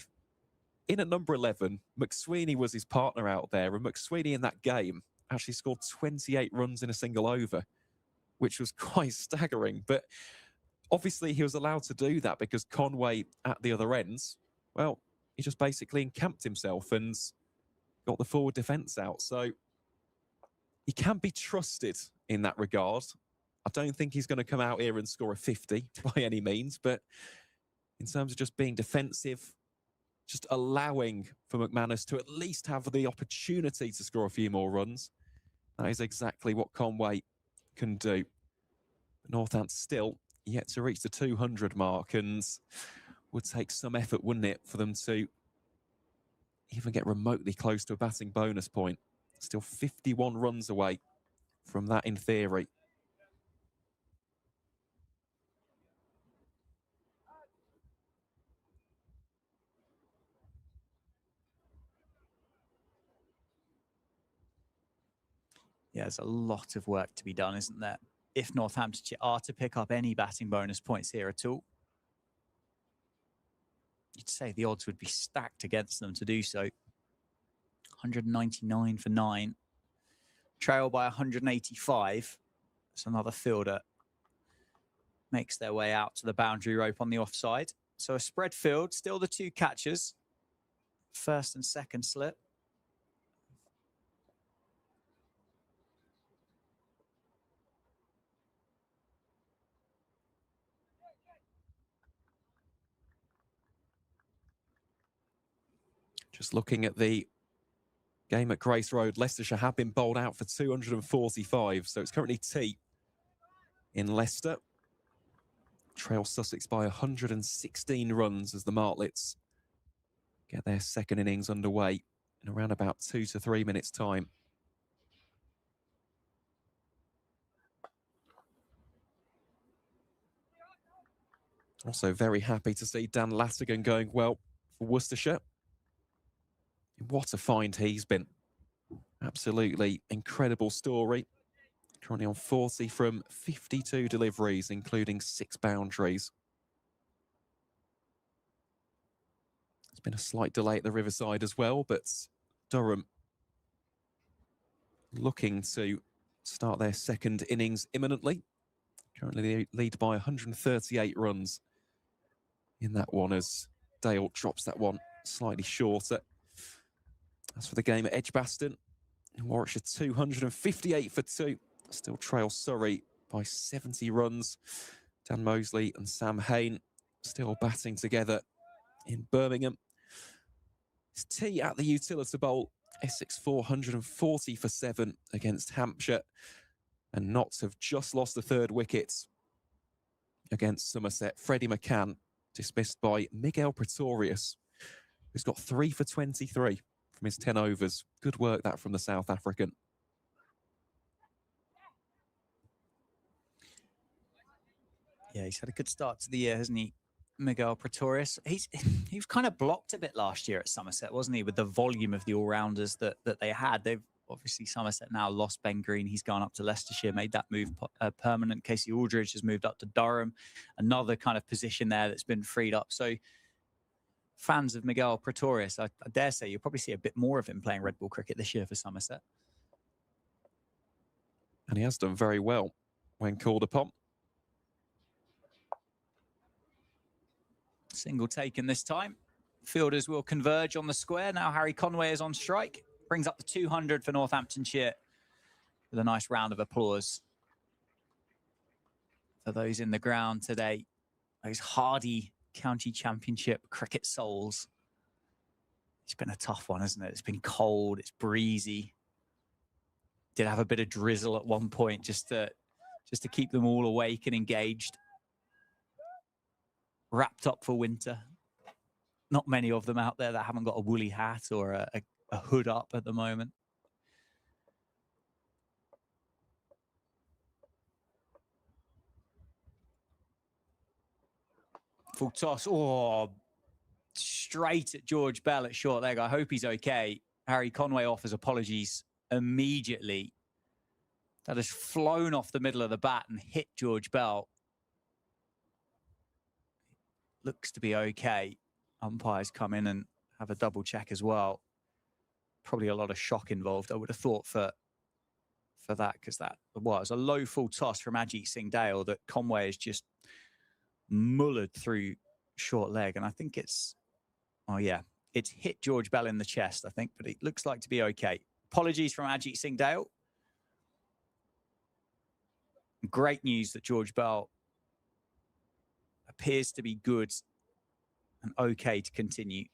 In at number 11, McSweeney was his partner out there, and McSweeney in that game actually scored 28 runs in a single over, which was quite staggering. But obviously he was allowed to do that because Conway at the other ends, well, he just basically encamped himself and got the forward defence out. So he can be trusted in that regard. I don't think he's going to come out here and score a 50 by any means, but in terms of just being defensive, just allowing for McManus to at least have the opportunity to score a few more runs, that is exactly what Conway can do. But Northampton still yet to reach the 200 mark, and would take some effort, wouldn't it, for them to even get remotely close to a batting bonus point. Still 51 runs away from that in theory. Yeah, there's a lot of work to be done, isn't there? If Northamptonshire are to pick up any batting bonus points here at all, you'd say the odds would be stacked against them to do so. 199 for 9. Trail by 185. So another fielder makes their way out to the boundary rope on the offside. So a spread field, still the 2 catchers. First and second slip. Just looking at the game at Grace Road, Leicestershire have been bowled out for 245. So it's currently tea in Leicester. Trail Sussex by 116 runs as the Martlets get their second innings underway in around about 2 to 3 minutes' time. Also very happy to see Dan Latigan going well for Worcestershire. What a find he's been. Absolutely incredible story. Currently on 40 from 52 deliveries, including 6 boundaries. There's been a slight delay at the Riverside as well, but Durham looking to start their second innings imminently. Currently they lead by 138 runs in that one as Dale drops that one slightly shorter. As for the game at Edgbaston, Warwickshire 258 for 2. Still trail Surrey by 70 runs. Dan Mosley and Sam Hain still batting together in Birmingham. It's tea at the Utility Bowl. Essex 440 for 7 against Hampshire. And Notts have just lost the third wicket against Somerset. Freddie McCann dismissed by Miguel Pretorius, who's got 3 for 23 from his 10 overs. Good work that from the South African. Yeah, he's had a good start to the year, hasn't he, Miguel Pretorius? He was kind of blocked a bit last year at Somerset, wasn't he, with the volume of the all-rounders that they had. They've obviously, Somerset now lost Ben Green. He's gone up to Leicestershire, made that move permanent. Casey Aldridge has moved up to Durham. Another kind of position there that's been freed up. So fans of Miguel Pretorius, I dare say you'll probably see a bit more of him playing red ball cricket this year for Somerset. And he has done very well when called upon. Single taken this time. Fielders will converge on the square. Now Harry Conway is on strike. Brings up the 200 for Northamptonshire with a nice round of applause for those in the ground today. Those hardy county championship cricket souls. It's been a tough one, hasn't it? It's been cold, it's breezy. Did have a bit of drizzle at one point just to keep them all awake and engaged. Wrapped up for winter. Not many of them out there that haven't got a woolly hat or a hood up at the moment. Full toss. Oh, straight at George Bell at short leg. I hope he's okay. Harry Conway offers apologies immediately. That has flown off the middle of the bat and hit George Bell. Looks to be okay. Umpires come in and have a double check as well. Probably a lot of shock involved, I would have thought, for that, because that was a low full toss from Ajit Singh Dale that Conway has just mullered through short leg. And I think it's, oh yeah, it's hit George Bell in the chest, I think, but it looks like to be okay. Apologies from Ajit Singh Dale. Great news that George Bell appears to be good and okay to continue.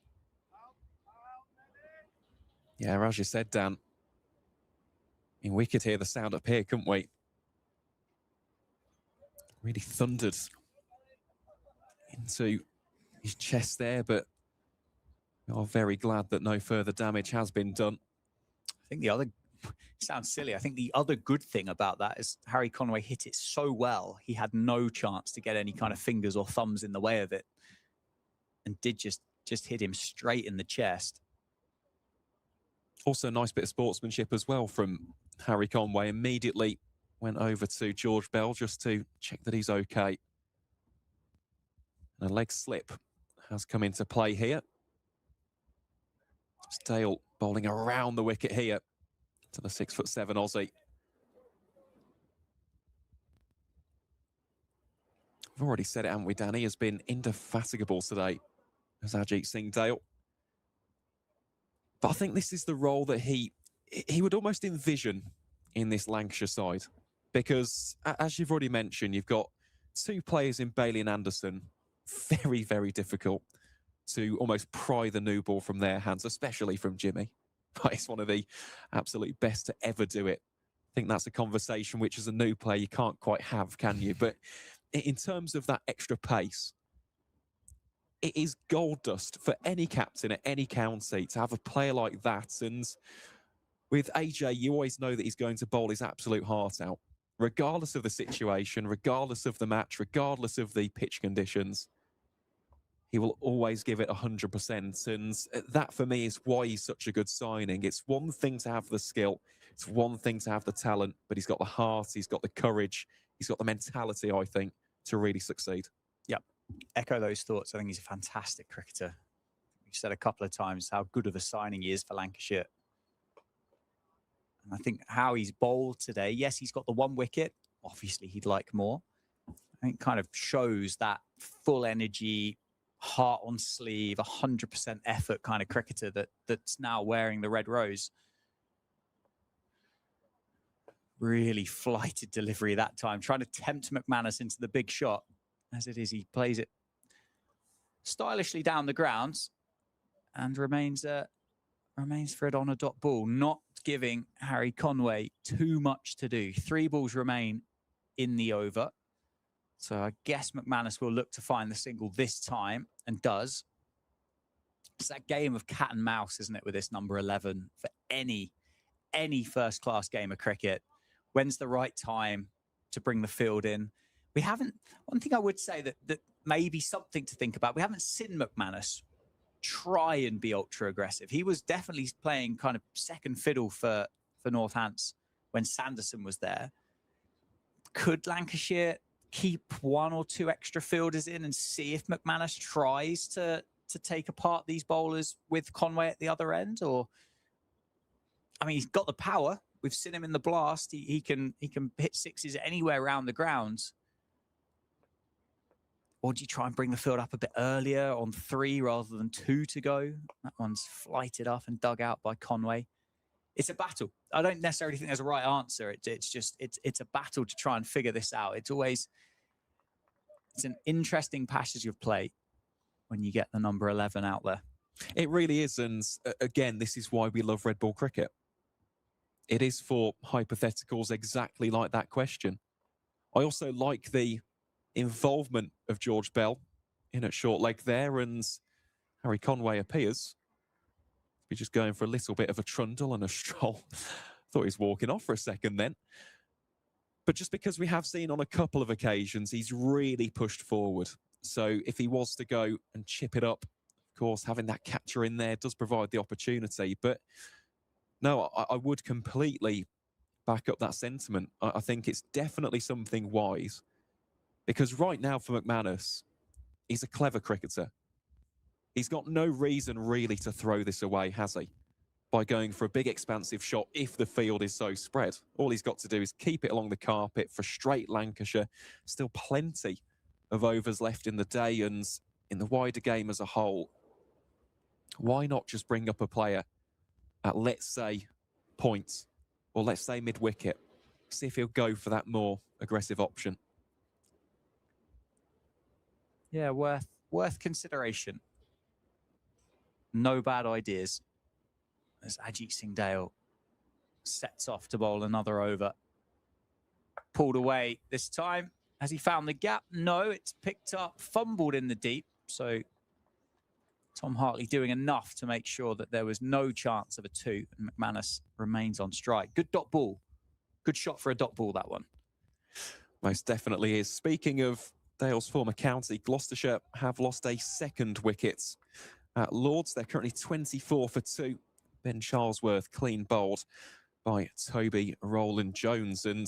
Yeah, as you said, Dan, we could hear the sound up here, couldn't we? Really thundered into his chest there, but we are very glad that no further damage has been done. I think the other, sounds silly, I think the other good thing about that is Harry Conway hit it so well, he had no chance to get any kind of fingers or thumbs in the way of it, and did just hit him straight in the chest. Also a nice bit of sportsmanship as well from Harry Conway. Immediately went over to George Bell just to check that he's okay. And a leg slip has come into play here. It's Dale bowling around the wicket here to the 6'7" Aussie. We've already said it, haven't we, Danny? Has been indefatigable today as Ajit Singh Dale. But I think this is the role that he would almost envision in this Lancashire side. Because, as you've already mentioned, you've got 2 players in Bailey and Anderson. Very, very difficult to almost pry the new ball from their hands, especially from Jimmy. But it's one of the absolute best to ever do it. I think that's a conversation which, as a new player, you can't quite have, can you? But in terms of that extra pace, it is gold dust for any captain at any county to have a player like that. And with AJ, you always know that he's going to bowl his absolute heart out, regardless of the situation, regardless of the match, regardless of the pitch conditions. He will always give it 100%. And that, for me, is why he's such a good signing. It's one thing to have the skill. It's one thing to have the talent, but he's got the heart, he's got the courage, he's got the mentality, I think, to really succeed. Yep. Echo those thoughts. I think he's a fantastic cricketer. We've said a couple of times how good of a signing he is for Lancashire. And I think how he's bowled today, yes, he's got the 1 wicket. Obviously, he'd like more. I think kind of shows that full energy, heart on sleeve, 100% effort kind of cricketer that's now wearing the red rose. Really flighted delivery that time, trying to tempt McManus into the big shot. As it is, he plays it stylishly down the grounds and remains for it on a dot ball, not giving Harry Conway too much to do. 3 balls remain in the over. So I guess McManus will look to find the single this time, and does. It's that game of cat and mouse, isn't it, with this number 11 for any first-class game of cricket. When's the right time to bring the field in? We haven't, one thing I would say that maybe something to think about, we haven't seen McManus try and be ultra aggressive. He was definitely playing kind of second fiddle for Northants when Sanderson was there. Could Lancashire keep 1 or 2 extra fielders in and see if McManus tries to take apart these bowlers with Conway at the other end? Or, I mean, he's got the power. We've seen him in the blast. He can hit 6s anywhere around the grounds. Or do you try and bring the field up a bit earlier on 3 rather than 2 to go? That one's flighted off and dug out by Conway. It's a battle. I don't necessarily think there's a right answer. It's a battle to try and figure this out. It's an interesting passage of play when you get the number 11 out there. It really is. And again, this is why we love red ball cricket. It is for hypotheticals exactly like that question. I also like the involvement of George Bell in at short leg there, and Harry Conway appears to be just going for a little bit of a trundle and a stroll. Thought he was walking off for a second then. But just because we have seen on a couple of occasions, he's really pushed forward. So if he was to go and chip it up, of course, having that catcher in there does provide the opportunity. But no, I would completely back up that sentiment. I think it's definitely something wise. Because right now for McManus, he's a clever cricketer. He's got no reason really to throw this away, has he? By going for a big expansive shot if the field is so spread. All he's got to do is keep it along the carpet, frustrate Lancashire. Still plenty of overs left in the day, and in the wider game as a whole, why not just bring up a player at, let's say, points, or let's say mid-wicket? See if he'll go for that more aggressive option. Yeah, worth consideration. No bad ideas. As Ajit Singh Dale sets off to bowl another over. Pulled away this time. Has he found the gap? No, it's picked up, fumbled in the deep. So Tom Hartley doing enough to make sure that there was no chance of a 2. And McManus remains on strike. Good dot ball. Good shot for a dot ball, that one. Most definitely is. Speaking of Dale's former county, Gloucestershire have lost a 2nd wicket at Lords. They're currently 24 for 2. Ben Charlesworth clean bowled by Toby Rowland-Jones. And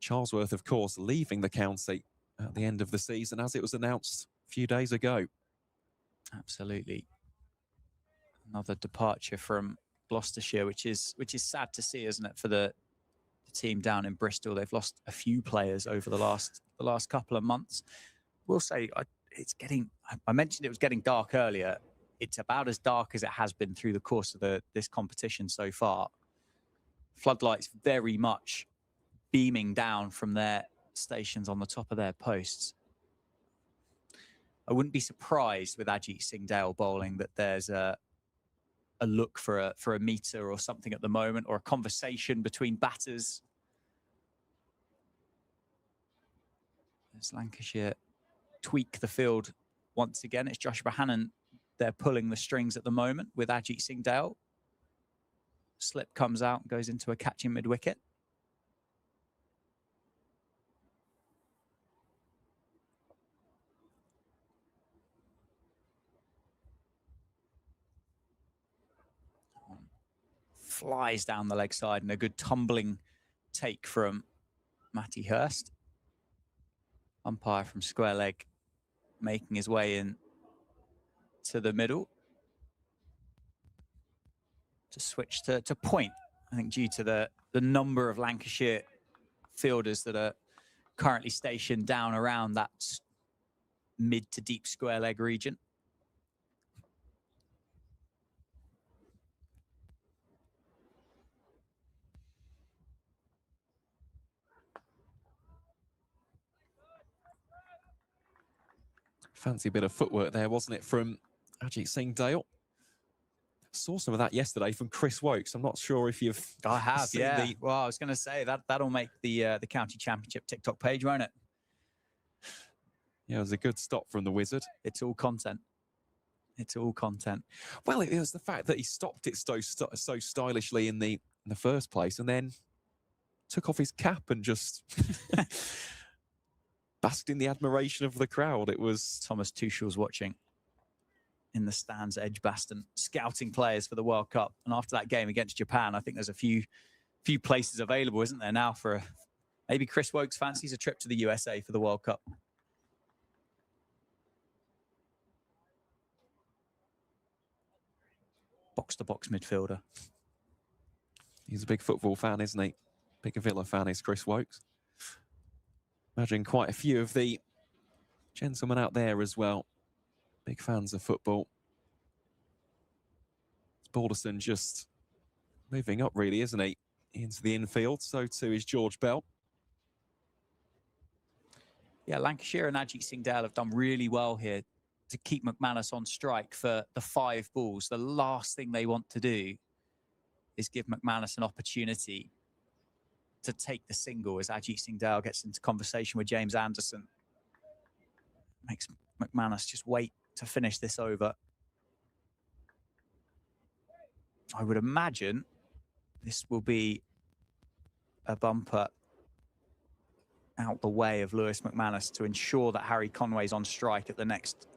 Charlesworth, of course, leaving the county at the end of the season, as it was announced a few days ago. Absolutely. Another departure from Gloucestershire, which is sad to see, isn't it, for the team down in Bristol. They've lost a few players over the last couple of months. We'll say it's getting, I mentioned it was getting dark earlier. It's about as dark as it has been through the course of this competition so far. Floodlights very much beaming down from their stations on the top of their posts. I wouldn't be surprised with Ajit Singh Dale bowling that there's a look for a meter or something at the moment, or a conversation between batters. As Lancashire tweak the field once again, it's Joshua Hannon. They're pulling the strings at the moment with Ajit Singh Dale. Slip comes out and goes into a catching mid-wicket. flies down the leg side, and a good tumbling take from Matty Hurst. Umpire from square leg making his way in to the middle to switch to point. I think due to the number of Lancashire fielders that are currently stationed down around that mid to deep square leg region. Fancy bit of footwork there, wasn't it, from Ajit Singh Dale? Saw some of that yesterday from Chris Wokes. I'm not sure if you've I have, seen yeah. the... Well, I was going to say that'll make the county championship TikTok page, won't it? Yeah, it was a good stop from the Wizard. It's all content. It's all content. Well, it was the fact that he stopped it so stylishly in the first place, and then took off his cap and just basked in the admiration of the crowd. It was Thomas Tuchel's watching in the stands, Edgbaston, scouting players for the World Cup. And after that game against Japan, I think there's a few places available, isn't there, now for maybe Chris Wokes fancies a trip to the USA for the World Cup. Box-to-box midfielder. He's a big football fan, isn't he? Big Villa fan is Chris Wokes. Imagine quite a few of the gentlemen out there as well. Big fans of football. Balderson just moving up, really, isn't he? Into the infield. So too is George Bell. Yeah, Lancashire and Ajit Singh Dale have done really well here to keep McManus on strike for the 5 balls. The last thing they want to do is give McManus an opportunity to take the single as Ajit Singh Dale gets into conversation with James Anderson. Makes McManus just wait to finish this over. I would imagine this will be a bumper out the way of Lewis McManus to ensure that Harry Conway's on strike at the next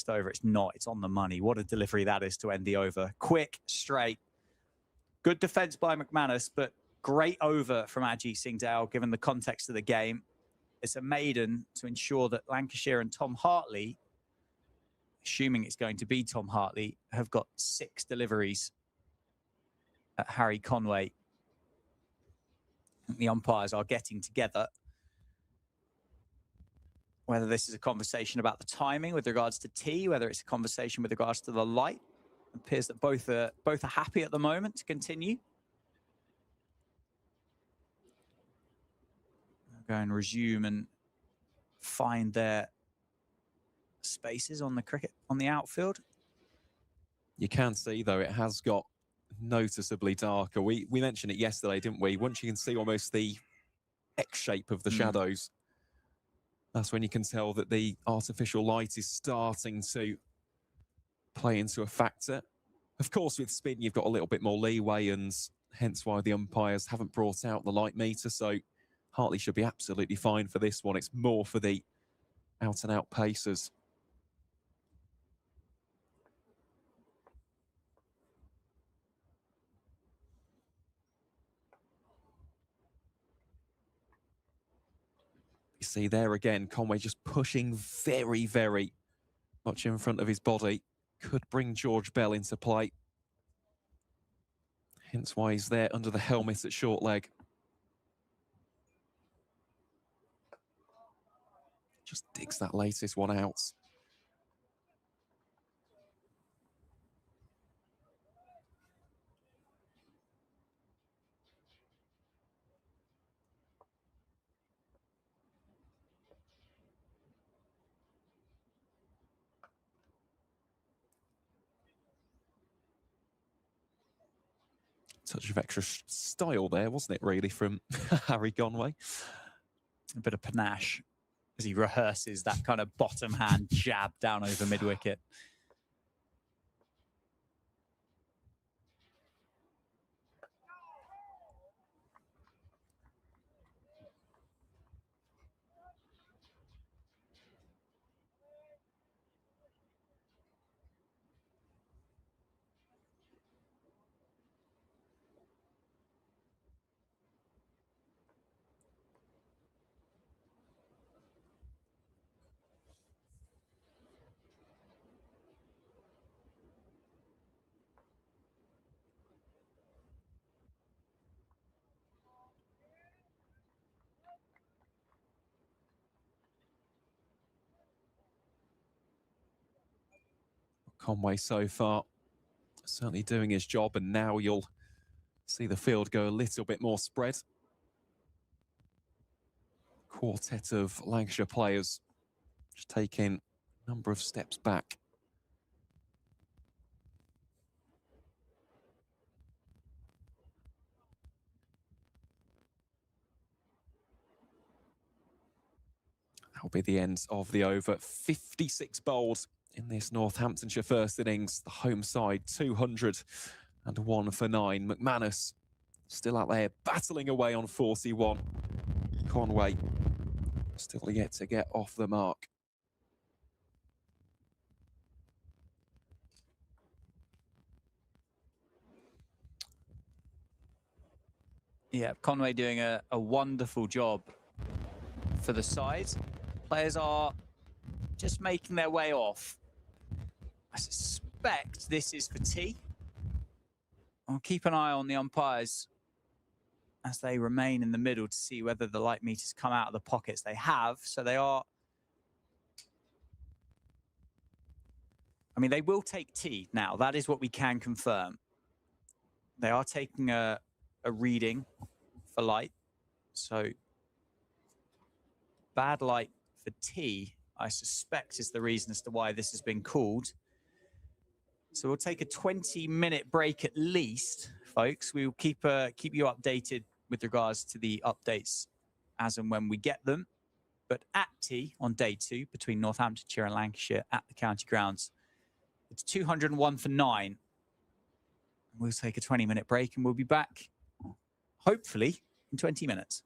over. It's not. It's on the money. What a delivery that is to end the over. Quick, straight. Good defence by McManus, but great over from Ajit Singh Dale, given the context of the game. It's a maiden to ensure that Lancashire and Tom Hartley, assuming it's going to be Tom Hartley, have got 6 deliveries at Harry Conway. The umpires are getting together. Whether this is a conversation about the timing with regards to tee, whether it's a conversation with regards to the light, it appears that both are happy at the moment to continue. They'll go and resume and find their spaces on the outfield. You can see, though, it has got noticeably darker. We mentioned it yesterday, didn't we? Once you can see almost the X shape of the shadows, that's when you can tell that the artificial light is starting to play into a factor. Of course, with spin, you've got a little bit more leeway, and hence why the umpires haven't brought out the light meter. So Hartley should be absolutely fine for this one. It's more for the out-and-out pacers. You see there again, Conway just pushing very, very much in front of his body. Could bring George Bell into play. Hence why he's there under the helmet at short leg. Just digs that latest one out. Touch of extra style there, wasn't it, really, from Harry Conway? A bit of panache as he rehearses that kind of bottom hand jab down over mid-wicket. Conway so far certainly doing his job, and now you'll see the field go a little bit more spread. Quartet of Lancashire players just taking a number of steps back. That'll be the end of the over. 56 bowled in this Northamptonshire first innings. The home side 201 for 9. McManus still out there battling away on 41. Conway still yet to get off the mark. Yeah, Conway doing a wonderful job for the side. Players are just making their way off. I suspect this is for tea. I'll keep an eye on the umpires as they remain in the middle to see whether the light meters come out of the pockets. They have, so they are. I mean, they will take tea now. That is what we can confirm. They are taking a reading for light. So bad light for tea, I suspect, is the reason as to why this has been called. So we'll take a 20-minute break at least, folks. We will keep you updated with regards to the updates as and when we get them. But at tea on day 2 between Northamptonshire and Lancashire at the county grounds, it's 201 for 9. We'll take a 20-minute break and we'll be back, hopefully, in 20 minutes.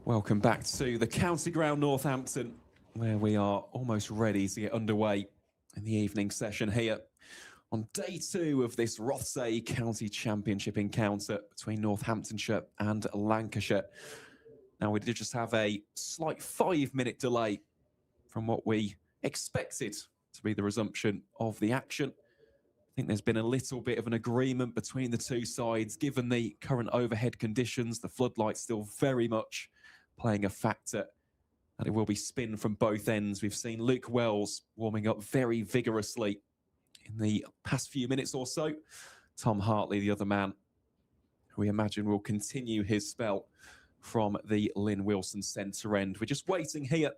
Welcome back to the County Ground Northampton, where we are almost ready to get underway in the evening session here on day 2 of this Rothesay County Championship encounter between Northamptonshire and Lancashire. Now, we did just have a slight 5-minute delay from what we expected to be the resumption of the action. I think there's been a little bit of an agreement between the two sides, given the current overhead conditions, the floodlights still very much playing a factor, and it will be spin from both ends. We've seen Luke Wells warming up very vigorously in the past few minutes or so. Tom Hartley, the other man, who we imagine will continue his spell from the Lynn Wilson centre end. We're just waiting here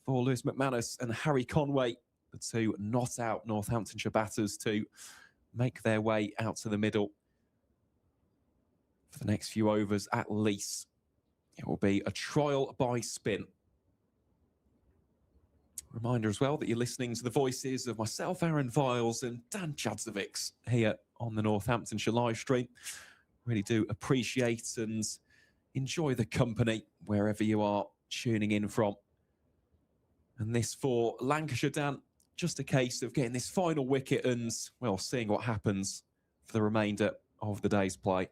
for Lewis McManus and Harry Conway, the two not out Northamptonshire batters, to make their way out to the middle for the next few overs at least. It will be a trial by spin. Reminder as well that you're listening to the voices of myself, Aaron Viles, and Dan Jadzovics here on the Northamptonshire live stream. Really do appreciate and enjoy the company wherever you are tuning in from. And this for Lancashire, Dan, just a case of getting this final wicket and, well, seeing what happens for the remainder of the day's play.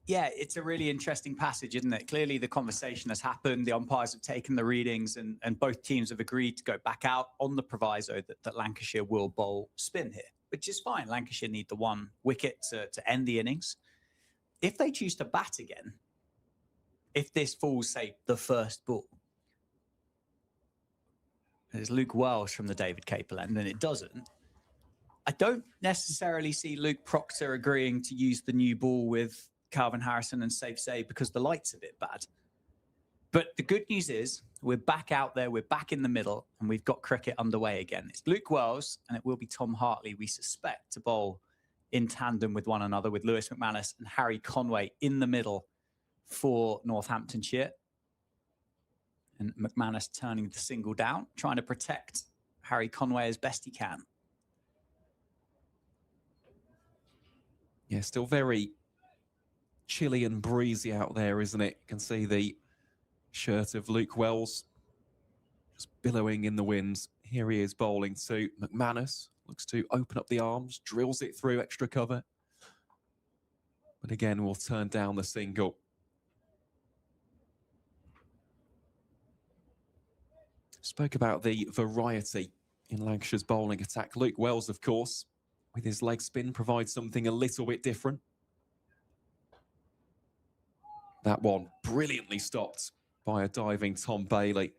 Yeah, it's a really interesting passage, isn't it? Clearly, the conversation has happened. The umpires have taken the readings, and both teams have agreed to go back out on the proviso that Lancashire will bowl spin here, which is fine. Lancashire need the 1 wicket to end the innings. If they choose to bat again, if this falls, say, the first ball, there's Luke Welsh from the David Capel end, and it doesn't. I don't necessarily see Luke Proctor agreeing to use the new ball with Calvin Harrison and Safe Say because the light's a bit bad. But the good news is we're back out there, we're back in the middle, and we've got cricket underway again. It's Luke Wells, and it will be Tom Hartley, we suspect, to bowl in tandem with one another, with Lewis McManus and Harry Conway in the middle for Northamptonshire. And McManus turning the single down, trying to protect Harry Conway as best he can. Yeah, still very chilly and breezy out there, isn't it? You can see the shirt of Luke Wells just billowing in the wind. Here he is bowling to McManus. Looks to open up the arms, drills it through extra cover. But again, we'll turn down the single. Spoke about the variety in Lancashire's bowling attack. Luke Wells, of course, with his leg spin, provides something a little bit different. That one brilliantly stopped by a diving Tom Bailey.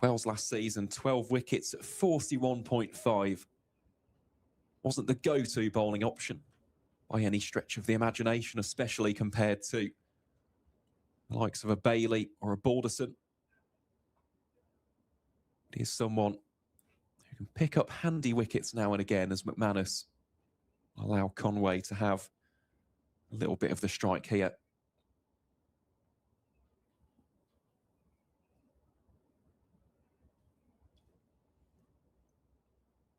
Wells last season, 12 wickets at 41.5. Wasn't the go-to bowling option by any stretch of the imagination, especially compared to the likes of a Bailey or a Balderson. He is someone who can pick up handy wickets now and again, as McManus will allow Conway to have a little bit of the strike here.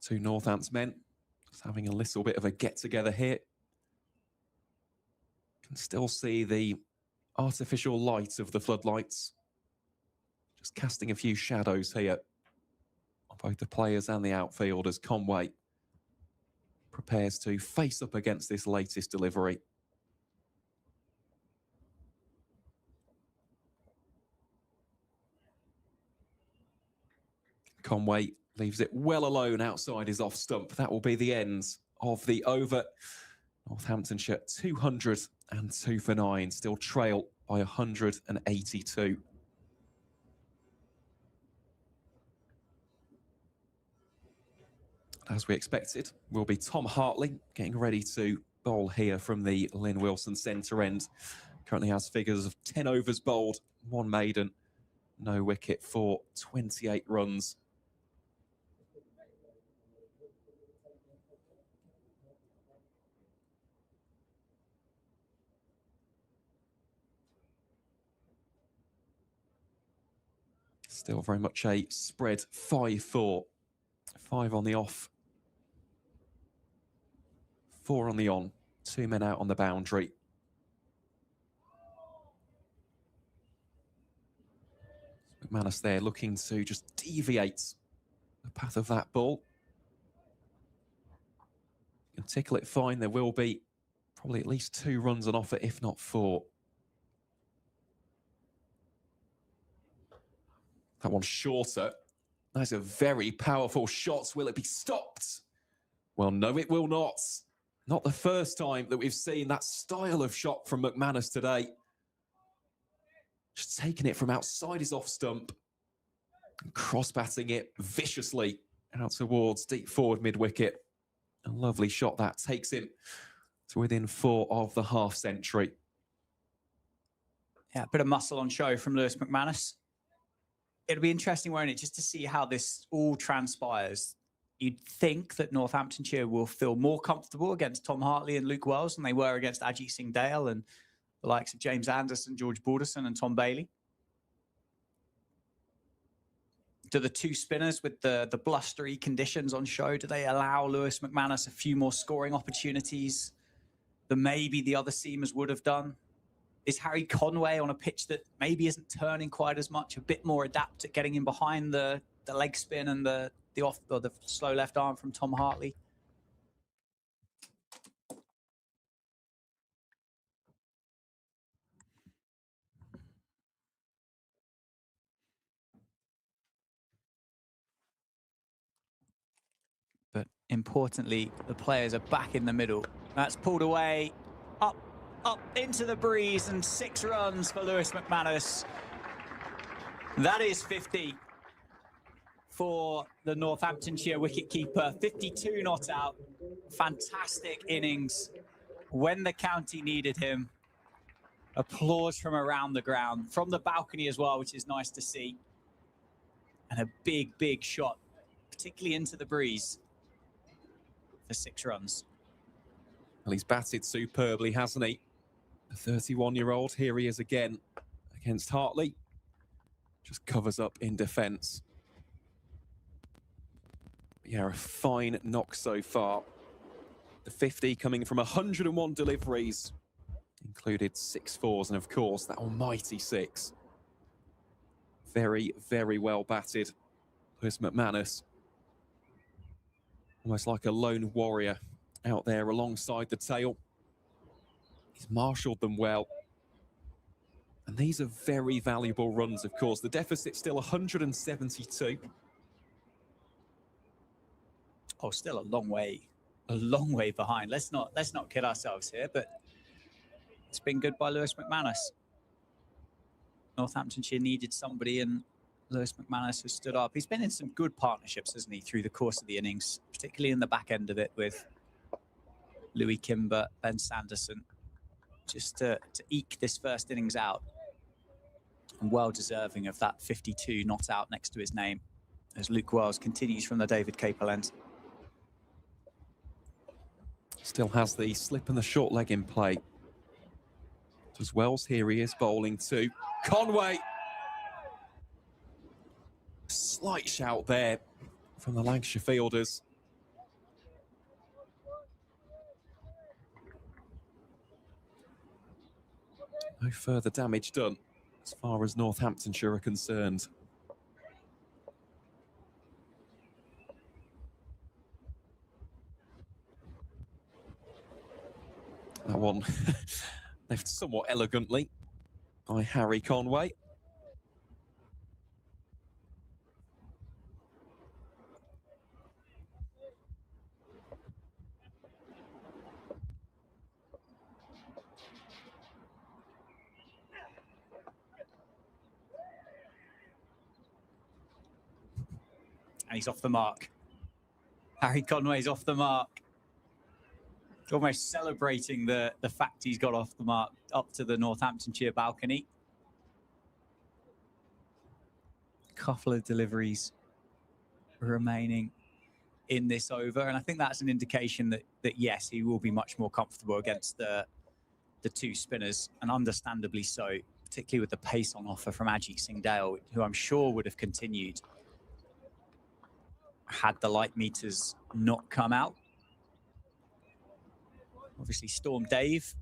Two Northants men just having a little bit of a get-together here. Can still see the artificial light of the floodlights. Just casting a few shadows here on both the players and the outfielders. Conway prepares to face up against this latest delivery. Conway leaves it well alone outside his off stump. That will be the end of the over. Northamptonshire 202 for 9, still trail by 182. As we expected, will be Tom Hartley getting ready to bowl here from the Lynn Wilson centre end. Currently has figures of 10 overs bowled, 1 maiden, no wicket for 28 runs. Still very much a spread 5-4. 5 on the off, 4 on the on. 2 men out on the boundary. McManus there looking to just deviate the path of that ball. You can tickle it fine. There will be probably at least 2 runs on offer, if not 4. That one's shorter. That's a very powerful shot. Will it be stopped? Well, no, it will not. Not the first time that we've seen that style of shot from McManus today. Just taking it from outside his off stump and cross-batting it viciously out towards deep forward mid-wicket. A lovely shot that takes him to within 4 of the half-century. Yeah, a bit of muscle on show from Lewis McManus. It'll be interesting, won't it, just to see how this all transpires. You'd think that Northamptonshire will feel more comfortable against Tom Hartley and Luke Wells than they were against Ajit Singh Dale and the likes of James Anderson, George Balderson and Tom Bailey. Do the 2 spinners with the blustery conditions on show, do they allow Lewis McManus a few more scoring opportunities than maybe the other seamers would have done? Is Harry Conway on a pitch that maybe isn't turning quite as much, a bit more adept at getting in behind the leg spin and the off or the slow left arm from Tom Hartley? But importantly, the players are back in the middle. That's pulled away, up into the breeze, and 6 runs for Lewis McManus. That is 50 for the Northamptonshire wicketkeeper. 52 not out. Fantastic innings when the county needed him. Applause from around the ground, from the balcony as well, which is nice to see. And a big, big shot, particularly into the breeze for 6 runs. Well, he's batted superbly, hasn't he? The 31-year-old, here he is again against Hartley. Just covers up in defence. Yeah, a fine knock so far. The 50 coming from 101 deliveries. Included 6 fours and, of course, that almighty 6. Very, very well batted. Lewis McManus. Almost like a lone warrior out there alongside the tail. He's marshalled them well. And these are very valuable runs, of course. The deficit's still 172. Oh, still a long way behind. Let's not kid ourselves here, but it's been good by Lewis McManus. Northamptonshire needed somebody, and Lewis McManus has stood up. He's been in some good partnerships, hasn't he, through the course of the innings, particularly in the back end of it with Louis Kimber, Ben Sanderson, just to eke this first innings out. And well deserving of that 52 not out next to his name as Luke Wells continues from the David Capel end. Still has the slip and the short leg in play. Does Wells, here he is bowling to Conway. Slight shout there from the Lancashire fielders. No further damage done as far as Northamptonshire are concerned. That one left somewhat elegantly by Harry Conway. And he's off the mark. Harry Conway's off the mark. Almost celebrating the fact he's got off the mark up to the Northamptonshire balcony. Couple of deliveries remaining in this over, and I think that's an indication that yes, he will be much more comfortable against the 2 spinners, and understandably so, particularly with the pace on offer from Ajit Singh Dale, who I'm sure would have continued had the light meters not come out. Obviously, Storm Dave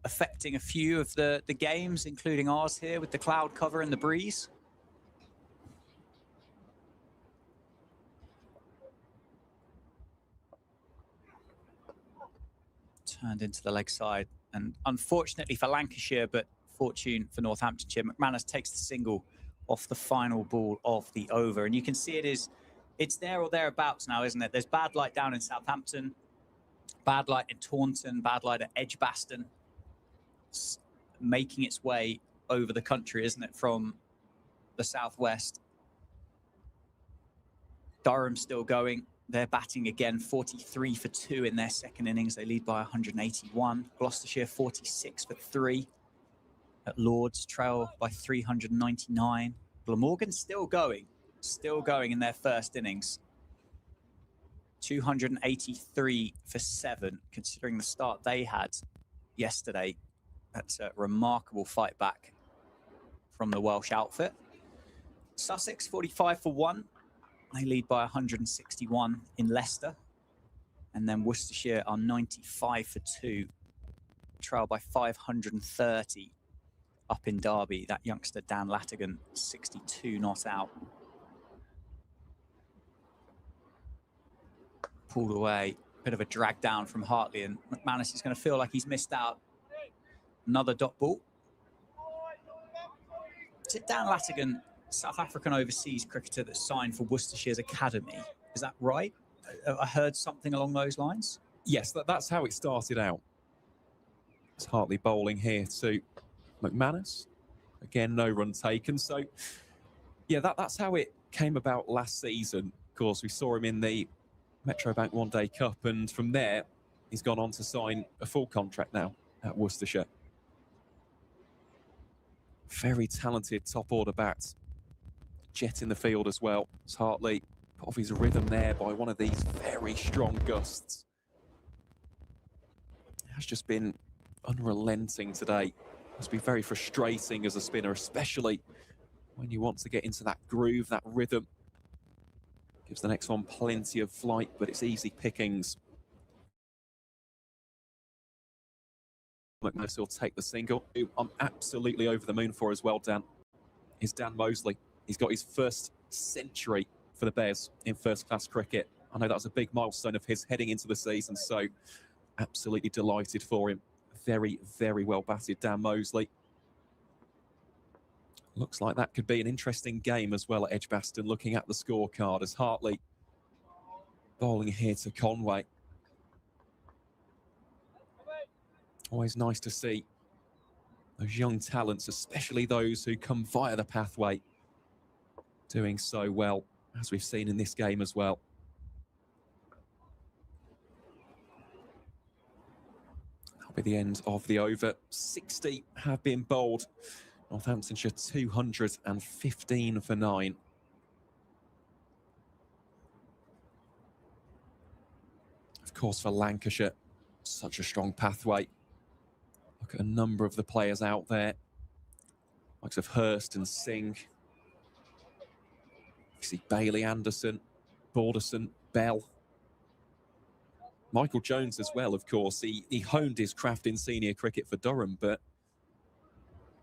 affecting a few of the games, including ours here with the cloud cover and the breeze. Turned into the leg side. And unfortunately for Lancashire, but fortune for Northamptonshire, McManus takes the single off the final ball of the over. And you can see it's there or thereabouts now, isn't it? There's bad light down in Southampton, bad light in Taunton, bad light at Edgbaston. It's making its way over the country, isn't it, from the southwest. Durham still going. They're batting again, 43 for 2 in their second innings. They lead by 181. Gloucestershire, 46 for 3. At Lords, trail by 399. Glamorgan still going in their first innings. 283 for 7, considering the start they had yesterday. That's a remarkable fight back from the Welsh outfit. Sussex, 45 for 1. They lead by 161 in Leicester. And then Worcestershire are 95 for 2. Trail by 530 up in Derby. That youngster, Dan Latigan, 62 not out. Pulled away. Bit of a drag down from Hartley. And McManus is going to feel like he's missed out. Another dot ball. Is it Dan Latigan, South African overseas cricketer that signed for Worcestershire's academy? Is that right? I heard something along those lines. Yes, that's how it started out. It's Hartley bowling here to McManus. Again, no run taken. So, yeah, that's how it came about last season. Of course, we saw him in the Metrobank One Day Cup, and from there, he's gone on to sign a full contract now at Worcestershire. Very talented top order bat. Jet in the field as well. It's Hartley put off his rhythm there by one of these very strong gusts. It has just been unrelenting today. Must be very frustrating as a spinner, especially when you want to get into that groove, that rhythm. Gives the next one plenty of flight, but it's easy pickings. McManus will take the single. Who I'm absolutely over the moon for as well, Dan, is Dan Mosley. He's got his first century for the Bears in first-class cricket. I know that was a big milestone of his heading into the season, so absolutely delighted for him. Very, very well batted, Dan Mosley. Looks like that could be an interesting game as well at Edgbaston, looking at the scorecard as Hartley bowling here to Conway. Always nice to see those young talents, especially those who come via the pathway, doing so well, as we've seen in this game as well. That'll be the end of the over. 60 have been bowled. Northamptonshire 215 for 9. Of course, for Lancashire, such a strong pathway. Look at a number of the players out there. Likes of Hurst and Singh. You see Bailey, Anderson, Balderson, Bell. Michael Jones as well, of course. He honed his craft in senior cricket for Durham, but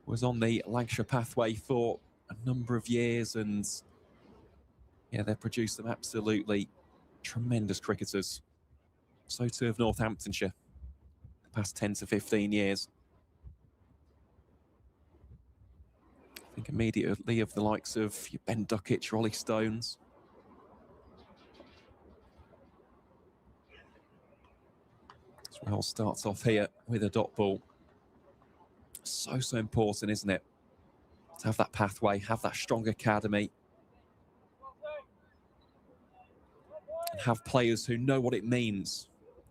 was on the Lancashire pathway for a number of years, and yeah, they've produced some absolutely tremendous cricketers. So too of Northamptonshire, the past 10 to 15 years. I think immediately of the likes of your Ben Duckett, your Ollie Stones. As well starts off here with a dot ball. So important, isn't it? To have that pathway, have that strong academy. And have players who know what it means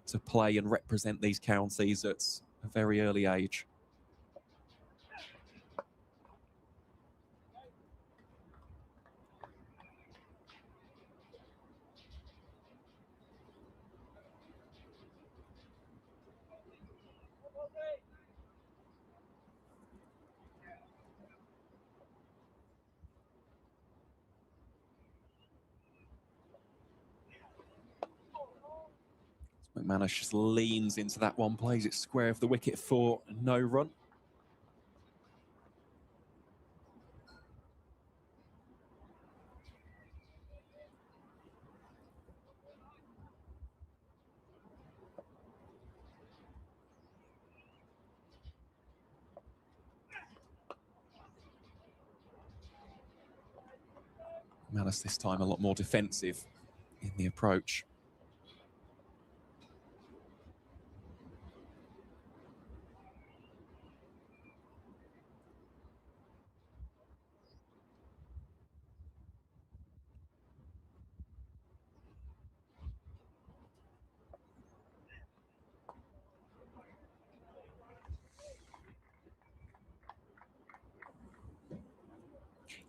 to play and represent these counties at a very early age. McManus just leans into that one, plays it square of the wicket for no run. Manus this time a lot more defensive in the approach.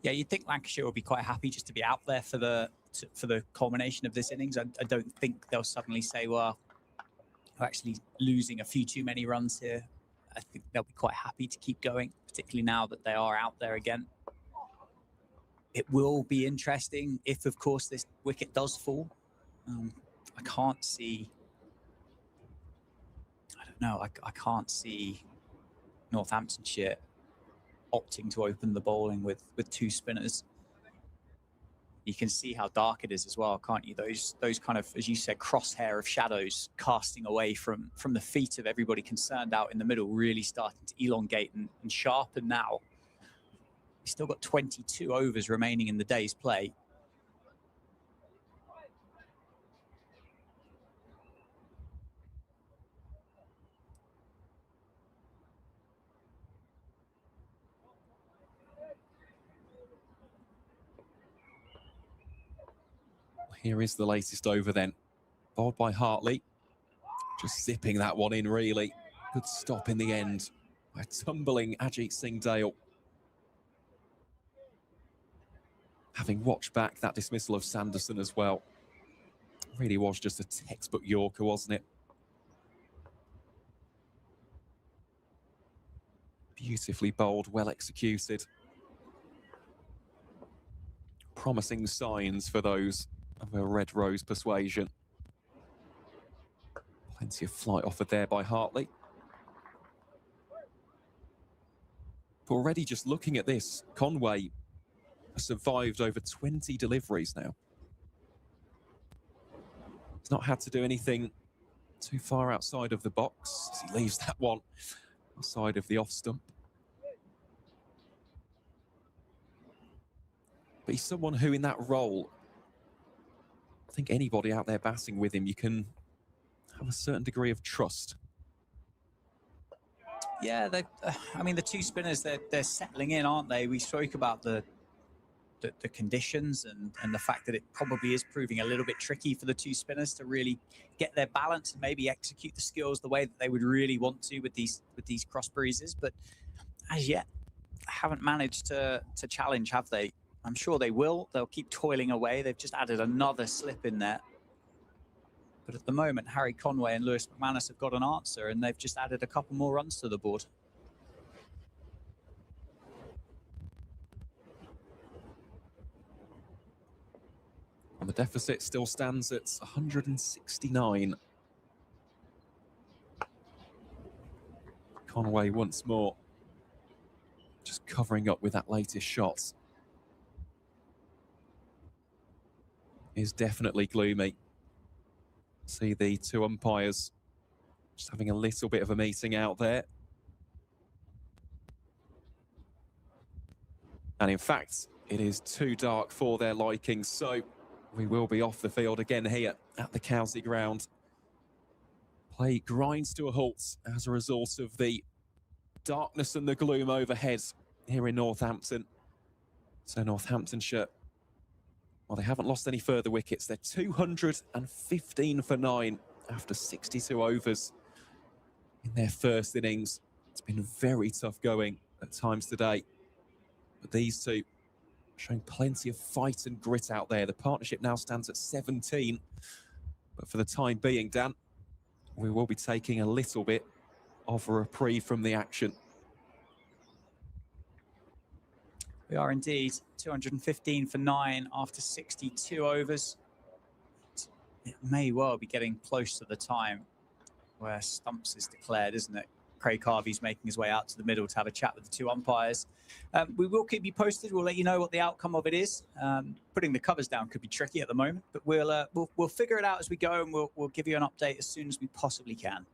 Yeah, you'd think Lancashire will be quite happy just to be out there for the culmination of this innings. I don't think they'll suddenly say, well, we're actually losing a few too many runs here. I think they'll be quite happy to keep going, particularly now that they are out there again. It will be interesting if, of course, this wicket does fall. I can't see... I don't know. I can't see Northamptonshire opting to open the bowling with two spinners. You can see how dark it is as well, can't you? Those kind of, as you said, crosshair of shadows casting away from the feet of everybody concerned out in the middle, really starting to elongate and sharpen now. We've still got 22 overs remaining in the day's play. Here is the latest over then. Bowled by Hartley. Just zipping that one in, really. Good stop in the end by tumbling Ajit Singh Dale. Having watched back that dismissal of Sanderson as well. Really was just a textbook Yorker, wasn't it? Beautifully bowled, well executed. Promising signs for those of a red rose persuasion. Plenty of flight offered there by Hartley. But already just looking at this, Conway has survived over 20 deliveries now. He's not had to do anything too far outside of the box as he leaves that one outside of the off stump. But he's someone who in that role, I think anybody out there batting with him, you can have a certain degree of trust. Yeah, I mean, the two spinners, they're settling in, aren't they? We spoke about the conditions and the fact that it probably is proving a little bit tricky for the two spinners to really get their balance and maybe execute the skills the way that they would really want to with these cross breezes. But as yet, haven't managed to challenge, have they? I'm sure they will. They'll keep toiling away. They've just added another slip in there. But at the moment, Harry Conway and Lewis McManus have got an answer, and they've just added a couple more runs to the board. And the deficit still stands at 169. Conway once more just covering up with that latest shot. Is definitely gloomy. See the two umpires just having a little bit of a meeting out there. And in fact, it is too dark for their liking, so we will be off the field again here at the County Ground. Play grinds to a halt as a result of the darkness and the gloom overhead here in Northampton. So Northamptonshire, well, they haven't lost any further wickets. They're 215 for 9 after 62 overs in their first innings. It's been very tough going at times today. But these two showing plenty of fight and grit out there. The partnership now stands at 17. But for the time being, Dan, we will be taking a little bit of a reprieve from the action. We are indeed 215 for 9 after 62 overs. It may well be getting close to the time where Stumps is declared, isn't it? Craig Harvey's making his way out to the middle to have a chat with the two umpires. We will keep you posted. We'll let you know what the outcome of it is. Putting the covers down could be tricky at the moment, but we'll figure it out as we go, and we'll give you an update as soon as we possibly can.